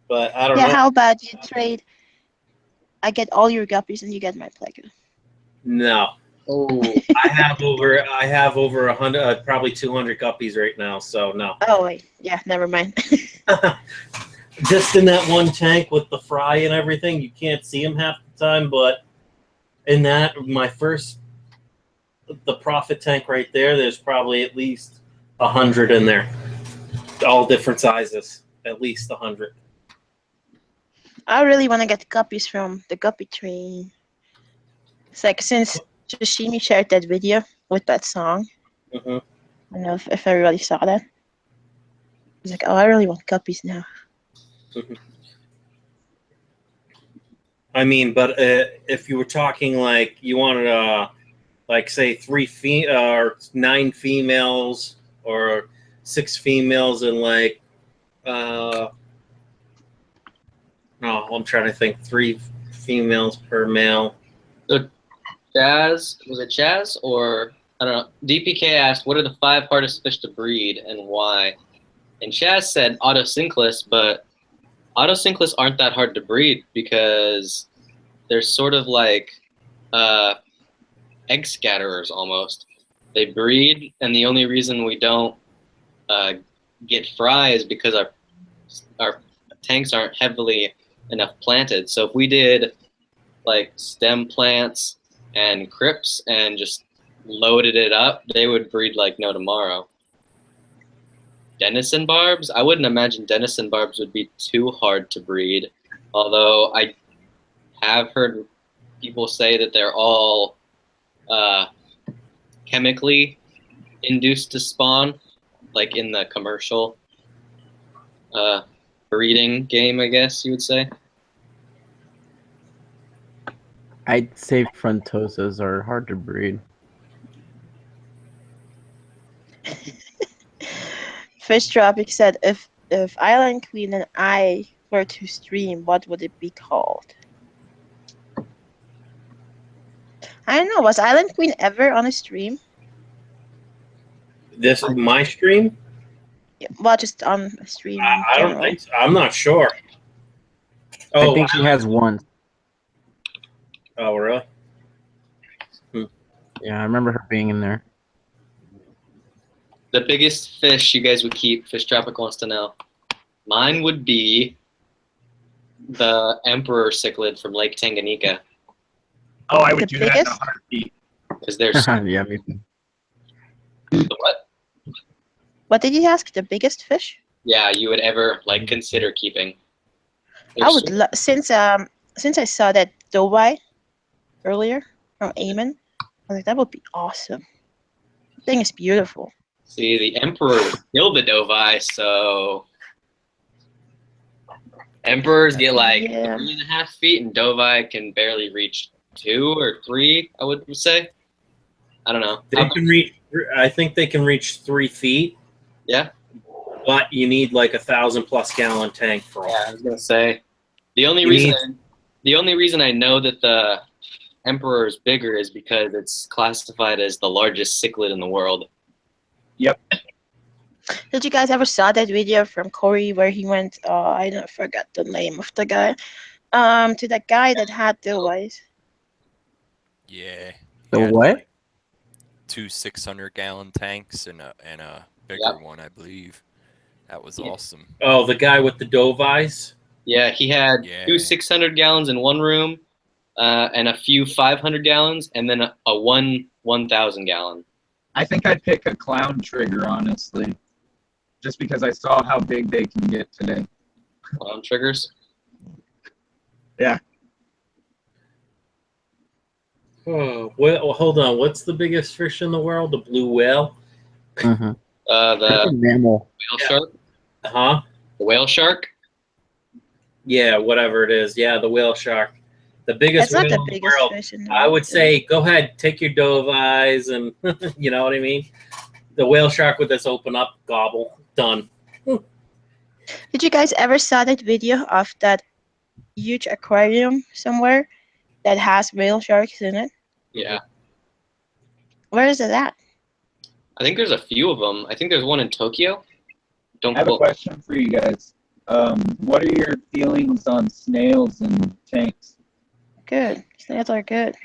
but I don't know. Yeah, how about you trade? I get all your guppies and you get my pleco. No. Oh, I have over 100, probably 200 guppies right now. So no. Oh wait, yeah, never mind. Just in that one tank with the fry and everything, you can't see them half the time. But in that, the profit tank right there, there's probably at least 100 in there, all different sizes, at least 100. I really want to get guppies from the guppy train. It's like since Shishimi shared that video with that song. I don't know if everybody saw that. He's like, oh, I really want guppies now. I mean, but if you were talking like you wanted like say or 9 females or 6 females and like no, I'm trying to think, 3 females per male. So Chaz, was it Chaz or I don't know? DPK asked, "What are the 5 hardest fish to breed and why?" And Chaz said autosynclus, but autosynclus aren't that hard to breed because they're sort of like egg scatterers almost. They breed, and the only reason we don't get fry is because our tanks aren't heavily enough planted. So if we did like stem plants and crypts and just loaded it up, they would breed like no tomorrow. Denison barbs, I wouldn't imagine denison barbs would be too hard to breed, although I have heard people say that they're all chemically induced to spawn, like in the commercial breeding game, I guess you would say. I'd say frontosas are hard to breed. Fish Tropic said, if Island Queen and I were to stream, what would it be called? I don't know. Was Island Queen ever on a stream? This is my stream? Yeah, well, just on a stream. I don't think so. I'm not sure. Oh, I think she has one. Oh, really? Yeah, I remember her being in there. The biggest fish you guys would keep, Fish Tropic wants to know. Mine would be the emperor cichlid from Lake Tanganyika. Oh, I would do that in a heartbeat. Because there's yeah, me too. The what? What did you ask? The biggest fish? Yeah, you would ever like consider keeping. I would since since I saw that Dubai earlier from Aman, I was like, that would be awesome. The thing is beautiful. See, the emperor killed the Dovai, so emperors get like 3.5 feet, and Dovai can barely reach 2 or 3. I would say. I don't know. They can reach. I think they can reach 3 feet. Yeah. But you need like 1,000+ gallon tank for all. Yeah, I was gonna say. The only reason I know that the emperor is bigger is because it's classified as the largest cichlid in the world. Yep. Did you guys ever saw that video from Corey where he went? I don't forget the name of the guy. To that guy that had Dubai. Yeah. The he had, what? like, 2 600-gallon tanks and a bigger one, I believe. That was awesome. Oh, the guy with the Dovais? Yeah, he had 2 600 gallons in one room, and a few 500 gallons, and then a 1,000 gallon. I think I'd pick a clown trigger, honestly, just because I saw how big they can get today. Clown triggers? Yeah. Oh, well, hold on. What's the biggest fish in the world? The blue whale? Mm-hmm. The mammal. whale shark? Huh? The whale shark? Yeah, whatever it is. Yeah, the whale shark. The biggest That's not whale the in the biggest world. fish in the I would world. say go ahead, take your Dovais and you know what I mean? The whale shark with this open up gobble. Done. Did you guys ever saw that video of that huge aquarium somewhere that has whale sharks in it? Yeah. Where is it at? I think there's a few of them. I think there's one in Tokyo. Don't I have a quote. question for you guys. What are your feelings on snails and tanks? Good. Snails are good.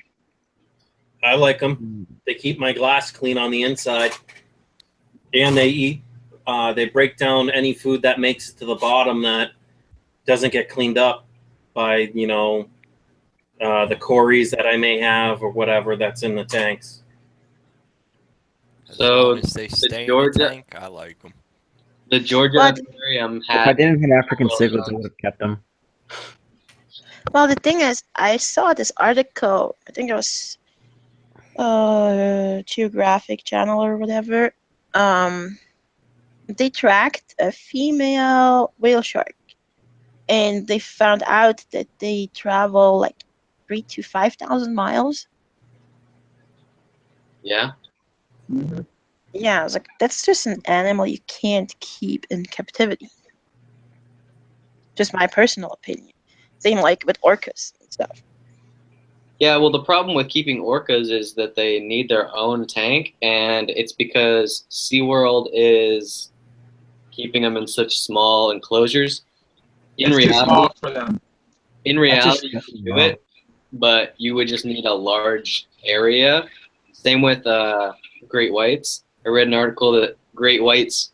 I like them. They keep my glass clean on the inside. And they eat, they break down any food that makes it to the bottom that doesn't get cleaned up by, you know, the cories that I may have or whatever that's in the tanks. As long as they stay in the tank, I like them. The Georgia Aquarium If I had. didn't have African cichlids, I would have kept them. Well, the thing is, I saw this article. I think it was Geographic Channel or whatever. They tracked a female whale shark, and they found out that they travel like 3,000 to 5,000 miles. Yeah. Mm-hmm. Yeah, I was like, that's just an animal you can't keep in captivity. Just my personal opinion. Same like with orcas and stuff. Yeah, well, the problem with keeping orcas is that they need their own tank, and it's because SeaWorld is keeping them in such small enclosures. It's too small for them. In reality, you can do it, but you would just need a large area. Same with great whites. I read an article that great whites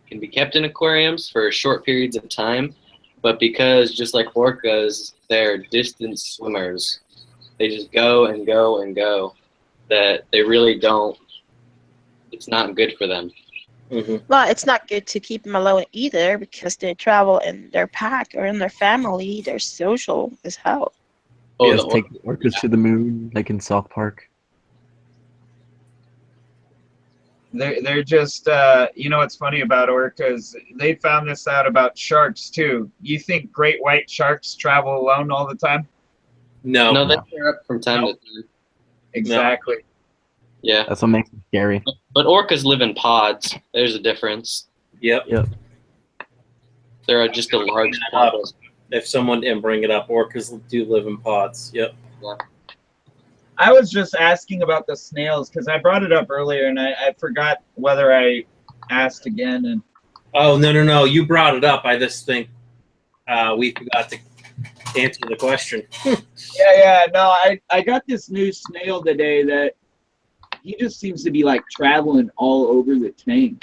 can be kept in aquariums for short periods of time, but because just like orcas, they're distance swimmers. They just go and go and go, that they really don't, it's not good for them. Mm-hmm. Well, it's not good to keep them alone either because they travel in their pack or in their family. They're social as hell. Oh, Yes, take the orcas to the moon, like in South Park. They're just you know what's funny about orcas? They found this out about sharks too. You think great white sharks travel alone all the time? No, they pair up from time to time. Exactly. Yeah. That's what makes it scary. But orcas live in pods. There's a difference. Yep. They're just a large pod. If someone didn't bring it up, orcas do live in pods. Yep. Yeah. I was just asking about the snails because I brought it up earlier and I forgot whether I asked again. And Oh, no. You brought it up. I just think we forgot to answer the question. No, I got this new snail today that he just seems to be like traveling all over the tank.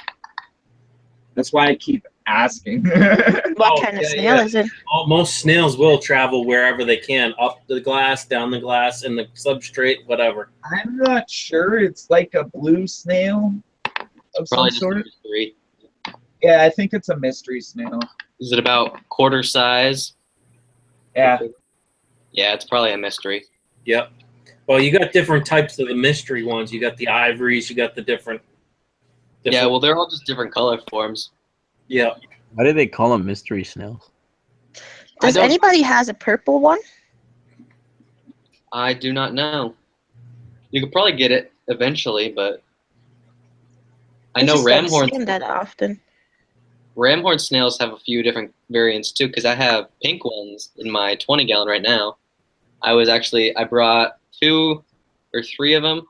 That's why I keep asking. What kind of snail is it? Most snails will travel wherever they can, up the glass, down the glass, in the substrate, whatever. I'm not sure. It's like a blue snail of some Probably just a sort. mystery. Yeah, I think it's a mystery snail. Is it about quarter size? Yeah. Yeah, it's probably a mystery. Yep. Well, you got different types of the mystery ones. You got the ivories. You got the different. Yeah, well, they're all just different color forms. Yeah. Why do they call them mystery snails? Does anybody has a purple one? I do not know. You could probably get it eventually, but I know just don't see ramhorn. them that often. Ramhorn snails have a few different variants too, because I have pink ones in my 20-gallon right now. I brought 2 or 3 of them,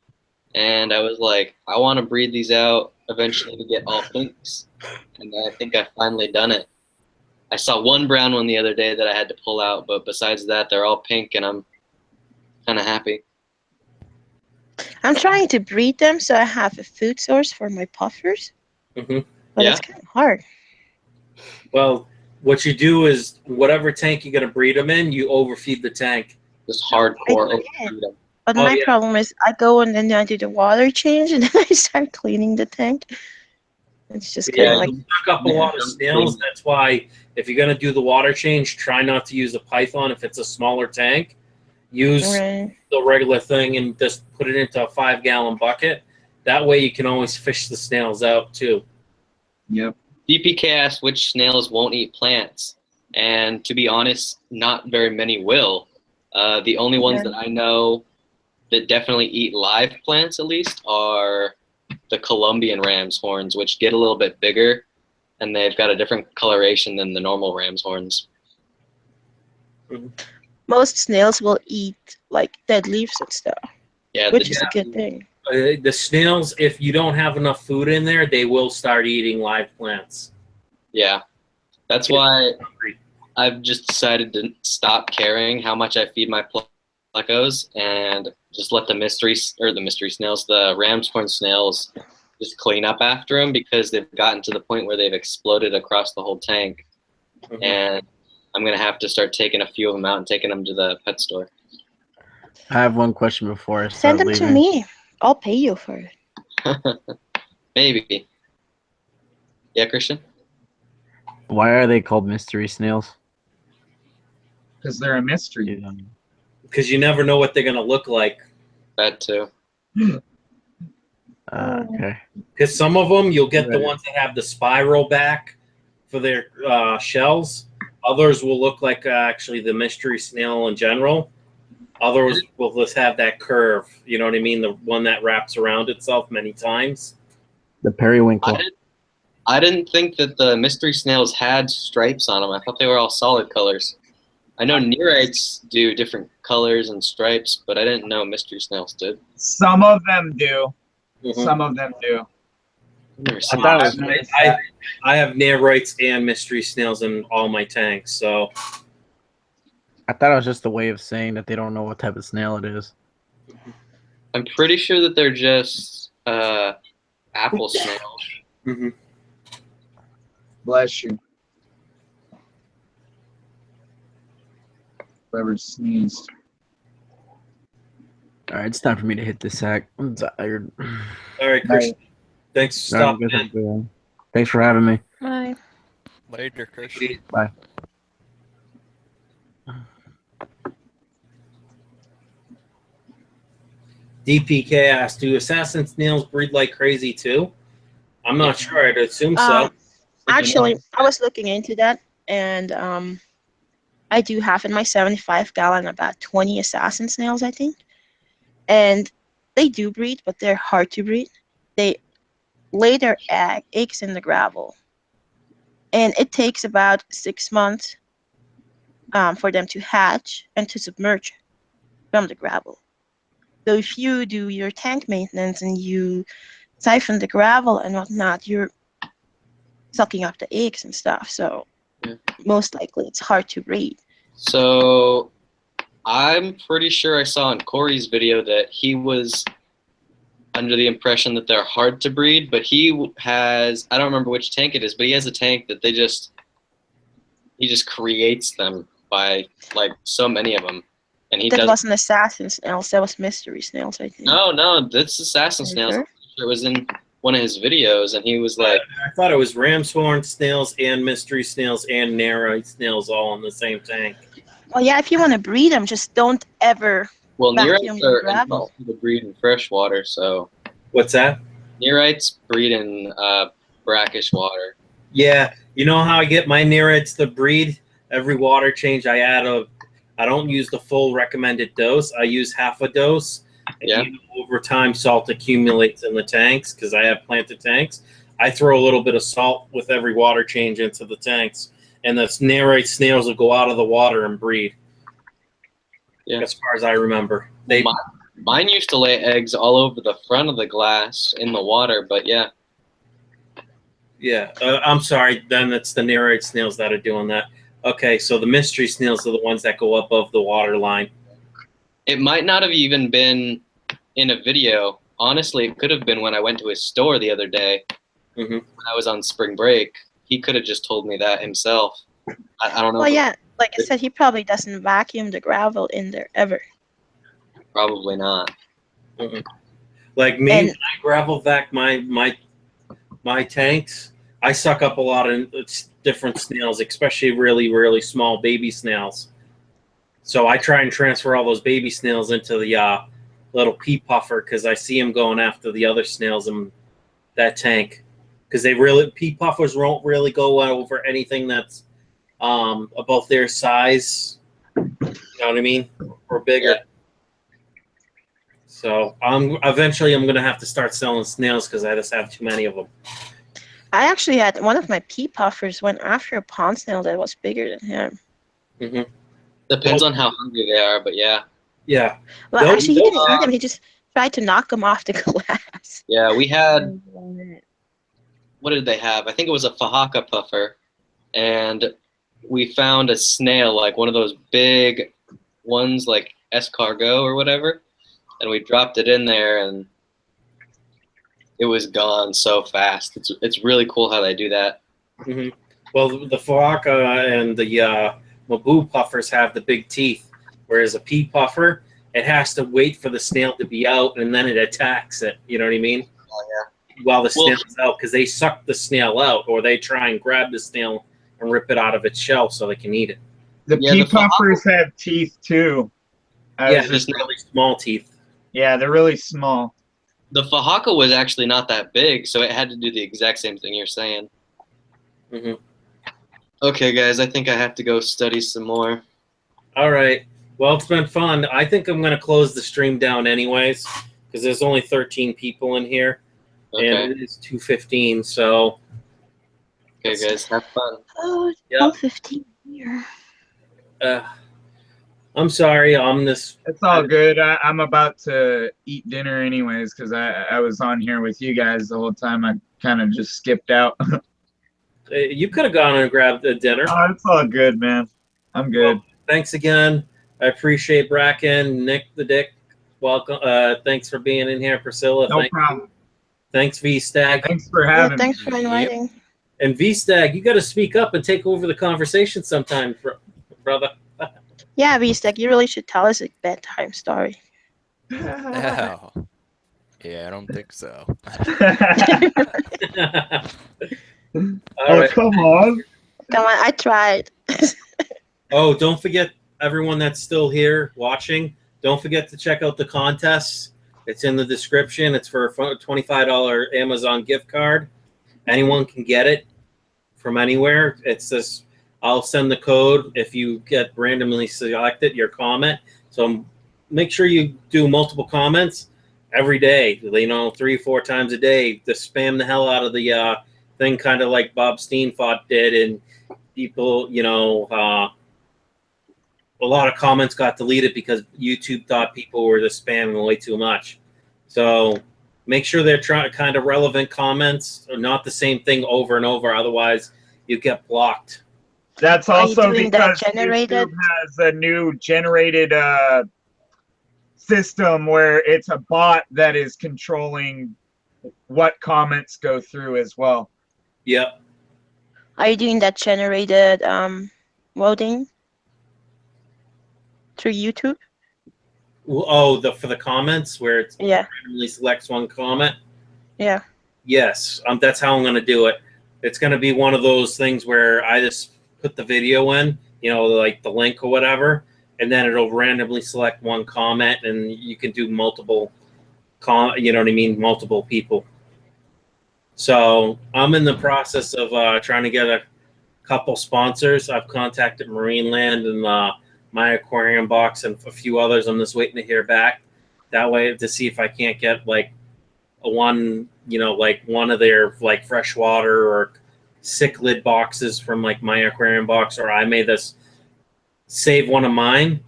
and I was like, I want to breed these out eventually to get all pinks, and I think I finally done it. I saw one brown one the other day that I had to pull out, but besides that, they're all pink, and I'm kind of happy. I'm trying to breed them so I have a food source for my puffers, but it's kind of hard. Well, what you do is whatever tank you're going to breed them in, you overfeed the tank. Just hardcore overfeed them. But my problem is I go and then I do the water change and then I start cleaning the tank. It's just kind of like... you suck up a lot of snails. That's why if you're going to do the water change, try not to use a python if it's a smaller tank. Use the regular thing and just put it into a 5-gallon bucket. That way you can always fish the snails out too. Yep. DPK asked which snails won't eat plants, and to be honest, not very many will. The only ones that I know that definitely eat live plants, at least, are the Colombian ram's horns, which get a little bit bigger, and they've got a different coloration than the normal ram's horns. Most snails will eat like dead leaves and stuff, which is a good thing. The snails, if you don't have enough food in there, they will start eating live plants. Yeah, that's why I've just decided to stop caring how much I feed my plecos and just let the mystery snails, the ram's horn snails, just clean up after them, because they've gotten to the point where they've exploded across the whole tank. And I'm going to have to start taking a few of them out and taking them to the pet store. I have one question before I start Send them leaving. to me. I'll pay you for it. Maybe. Yeah, Christian? Why are they called mystery snails? Because they're a mystery. Because you never know what they're going to look like. That too. Okay. Because some of them, you'll get the ones that have the spiral back for their shells. Others will look like actually the mystery snail in general. Others will just have that curve. You know what I mean? The one that wraps around itself many times. The periwinkle. I didn't think that the mystery snails had stripes on them. I thought they were all solid colors. I know nereids do different colors and stripes, but I didn't know mystery snails did. Some of them do. Some of them do. I have nereids and mystery snails in all my tanks, so... I thought it was just a way of saying that they don't know what type of snail it is. I'm pretty sure that they're just apple snails. Bless you. Whoever sneezed. All right, it's time for me to hit the sack. I'm tired. All right, Christian. Thanks for stopping in. Thanks for having me. Bye. Later, Christian. Bye. DPK asked, do assassin snails breed like crazy too? I'm not sure. I'd assume so. Actually, I was looking into that, and I do have in my 75-gallon about 20 assassin snails, I think. And they do breed, but they're hard to breed. They lay their eggs in the gravel. And it takes about 6 months for them to hatch and to submerge from the gravel. So if you do your tank maintenance and you siphon the gravel and whatnot, you're sucking up the eggs and stuff. So most likely it's hard to breed. So I'm pretty sure I saw in Corey's video that he was under the impression that they're hard to breed, but he has, I don't remember which tank it is, but he has a tank that he just creates them by like so many of them. And that wasn't assassin snails, that was mystery snails, I think. No, that's assassin snails. Sure? It was in one of his videos, and he was like, I thought it was ram's horn snails and mystery snails and nereid snails all in the same tank. Well, yeah, if you want to breed them, just don't ever Well, vacuum neorites the are gravel. impossible to breed in fresh water, so. What's that? Neorites breed in brackish water. Yeah, you know how I get my neorites to breed? Every water change, I don't use the full recommended dose. I use half a dose. And Yeah. over time, salt accumulates in the tanks because I have planted tanks. I throw a little bit of salt with every water change into the tanks, and the neorite snails will go out of the water and breed. Yeah. As far as I remember, Mine used to lay eggs all over the front of the glass in the water, but yeah. Yeah, I'm sorry. Then it's the neorite snails that are doing that. Okay, so the mystery snails are the ones that go above the water line. It might not have even been in a video. Honestly, it could have been when I went to his store the other day when I was on spring break. He could have just told me that himself. I don't know. Well, yeah, like I said, he probably doesn't vacuum the gravel in there ever. Probably not. Like me, when I gravel vac my tanks, I suck up a lot of different snails, especially really, really small baby snails. So I try and transfer all those baby snails into the little pea puffer because I see them going after the other snails in that tank. Because pea puffers won't really go over anything that's above their size. You know what I mean? Or bigger. Yeah. So eventually I'm gonna have to start selling snails because I just have too many of them. I actually had one of my pea puffers went after a pond snail that was bigger than him. Depends on how hungry they are, but yeah. Yeah. Well, actually, he didn't eat them. He just tried to knock them off the glass. Yeah, we had. What did they have? I think it was a Fahaka puffer, and we found a snail, like one of those big ones, like escargot or whatever, and we dropped it in there, and it was gone so fast. It's really cool how they do that. Well, the Fahaka and the Mabu puffers have the big teeth, whereas a pea puffer, it has to wait for the snail to be out, and then it attacks it. You know what I mean? Oh, yeah. While the snail's out, because they suck the snail out, or they try and grab the snail and rip it out of its shell so they can eat it. The pea puffers have teeth too. Yeah, just really small teeth. Yeah, they're really small. The Fahaka was actually not that big, so it had to do the exact same thing you're saying. Okay, guys, I think I have to go study some more. All right. Well, it's been fun. I think I'm going to close the stream down anyways, because there's only 13 people in here. Okay. And it is 2:15, so. Okay, guys, have fun. Oh, it's 12:15 here. I'm sorry. It's all good. I'm about to eat dinner anyways because I was on here with you guys the whole time. I kind of just skipped out. You could have gone and grabbed a dinner. Oh, it's all good, man. I'm good. Well, thanks again. I appreciate Bracken, Nick the Dick. Welcome. Thanks for being in here, Priscilla. No problem. Thanks, V-Stag. Thanks for having me. Thanks for inviting. And V-Stag, you got to speak up and take over the conversation sometime, brother. Yeah, V-Stag, you really should tell us a bedtime story. Oh. Yeah, I don't think so. Right. Come on. Come on, I tried. Oh, don't forget, everyone that's still here watching, don't forget to check out the contests. It's in the description. It's for a $25 Amazon gift card. Anyone can get it from anywhere. It's this. I'll send the code if you get randomly selected, your comment. So make sure you do multiple comments every day, 3 or 4 times a day, to spam the hell out of the thing, kind of like Bob Steenfot did. And people, a lot of comments got deleted because YouTube thought people were just spamming way too much. So make sure they're kind of relevant comments, or not the same thing over and over. Otherwise, you get blocked. That's also because YouTube has a new generated system where it's a bot that is controlling what comments go through as well. Yep. Are you doing that generated voting through YouTube? Oh, for the comments where it randomly selects one comment? Yeah. Yes, that's how I'm going to do it. It's going to be one of those things where I just put the video in, like the link or whatever, and then it'll randomly select one comment, and you can do multiple multiple people. So I'm in the process of trying to get a couple sponsors. I've contacted Marineland and My Aquarium Box and a few others. I'm just waiting to hear back. That way, to see if I can't get like one of their like freshwater or cichlid boxes from like My Aquarium Box, or I may just save one of mine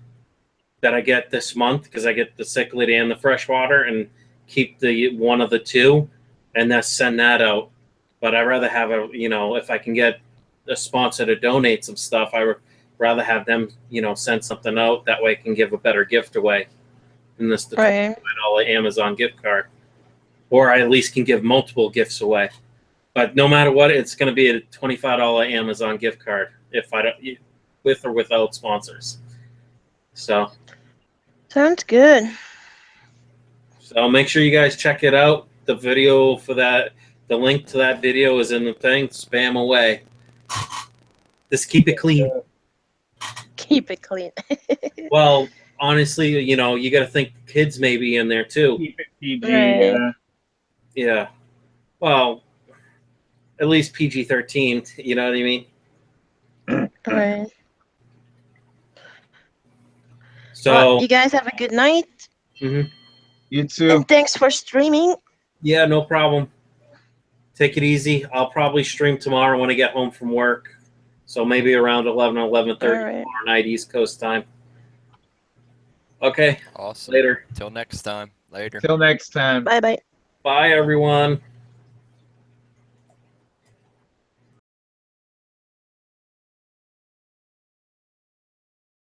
that I get this month because I get the cichlid and the freshwater, and keep the one of the two, and then send that out. But I'd rather have if I can get a sponsor to donate some stuff, I would rather have them, send something out. That way I can give a better gift away than the $25 Amazon gift card. Or I at least can give multiple gifts away. But no matter what, it's going to be a $25 Amazon gift card if I don't, with or without sponsors. So sounds good. So make sure you guys check it out. The video for that, the link to that video is in the thing. Spam away. Just keep it clean. Keep it clean. Well, honestly, you got to think kids may be in there too. Keep it PG. Right. Yeah. Well, at least PG-13. You know what I mean? Right. So well, you guys have a good night. Mm-hmm. You too. And thanks for streaming. Yeah, no problem. Take it easy. I'll probably stream tomorrow when I get home from work. So maybe around 11 or 11:30 tomorrow night, East Coast time. Okay. Awesome. Later. Till next time. Later. Till next time. Bye-bye. Bye, everyone.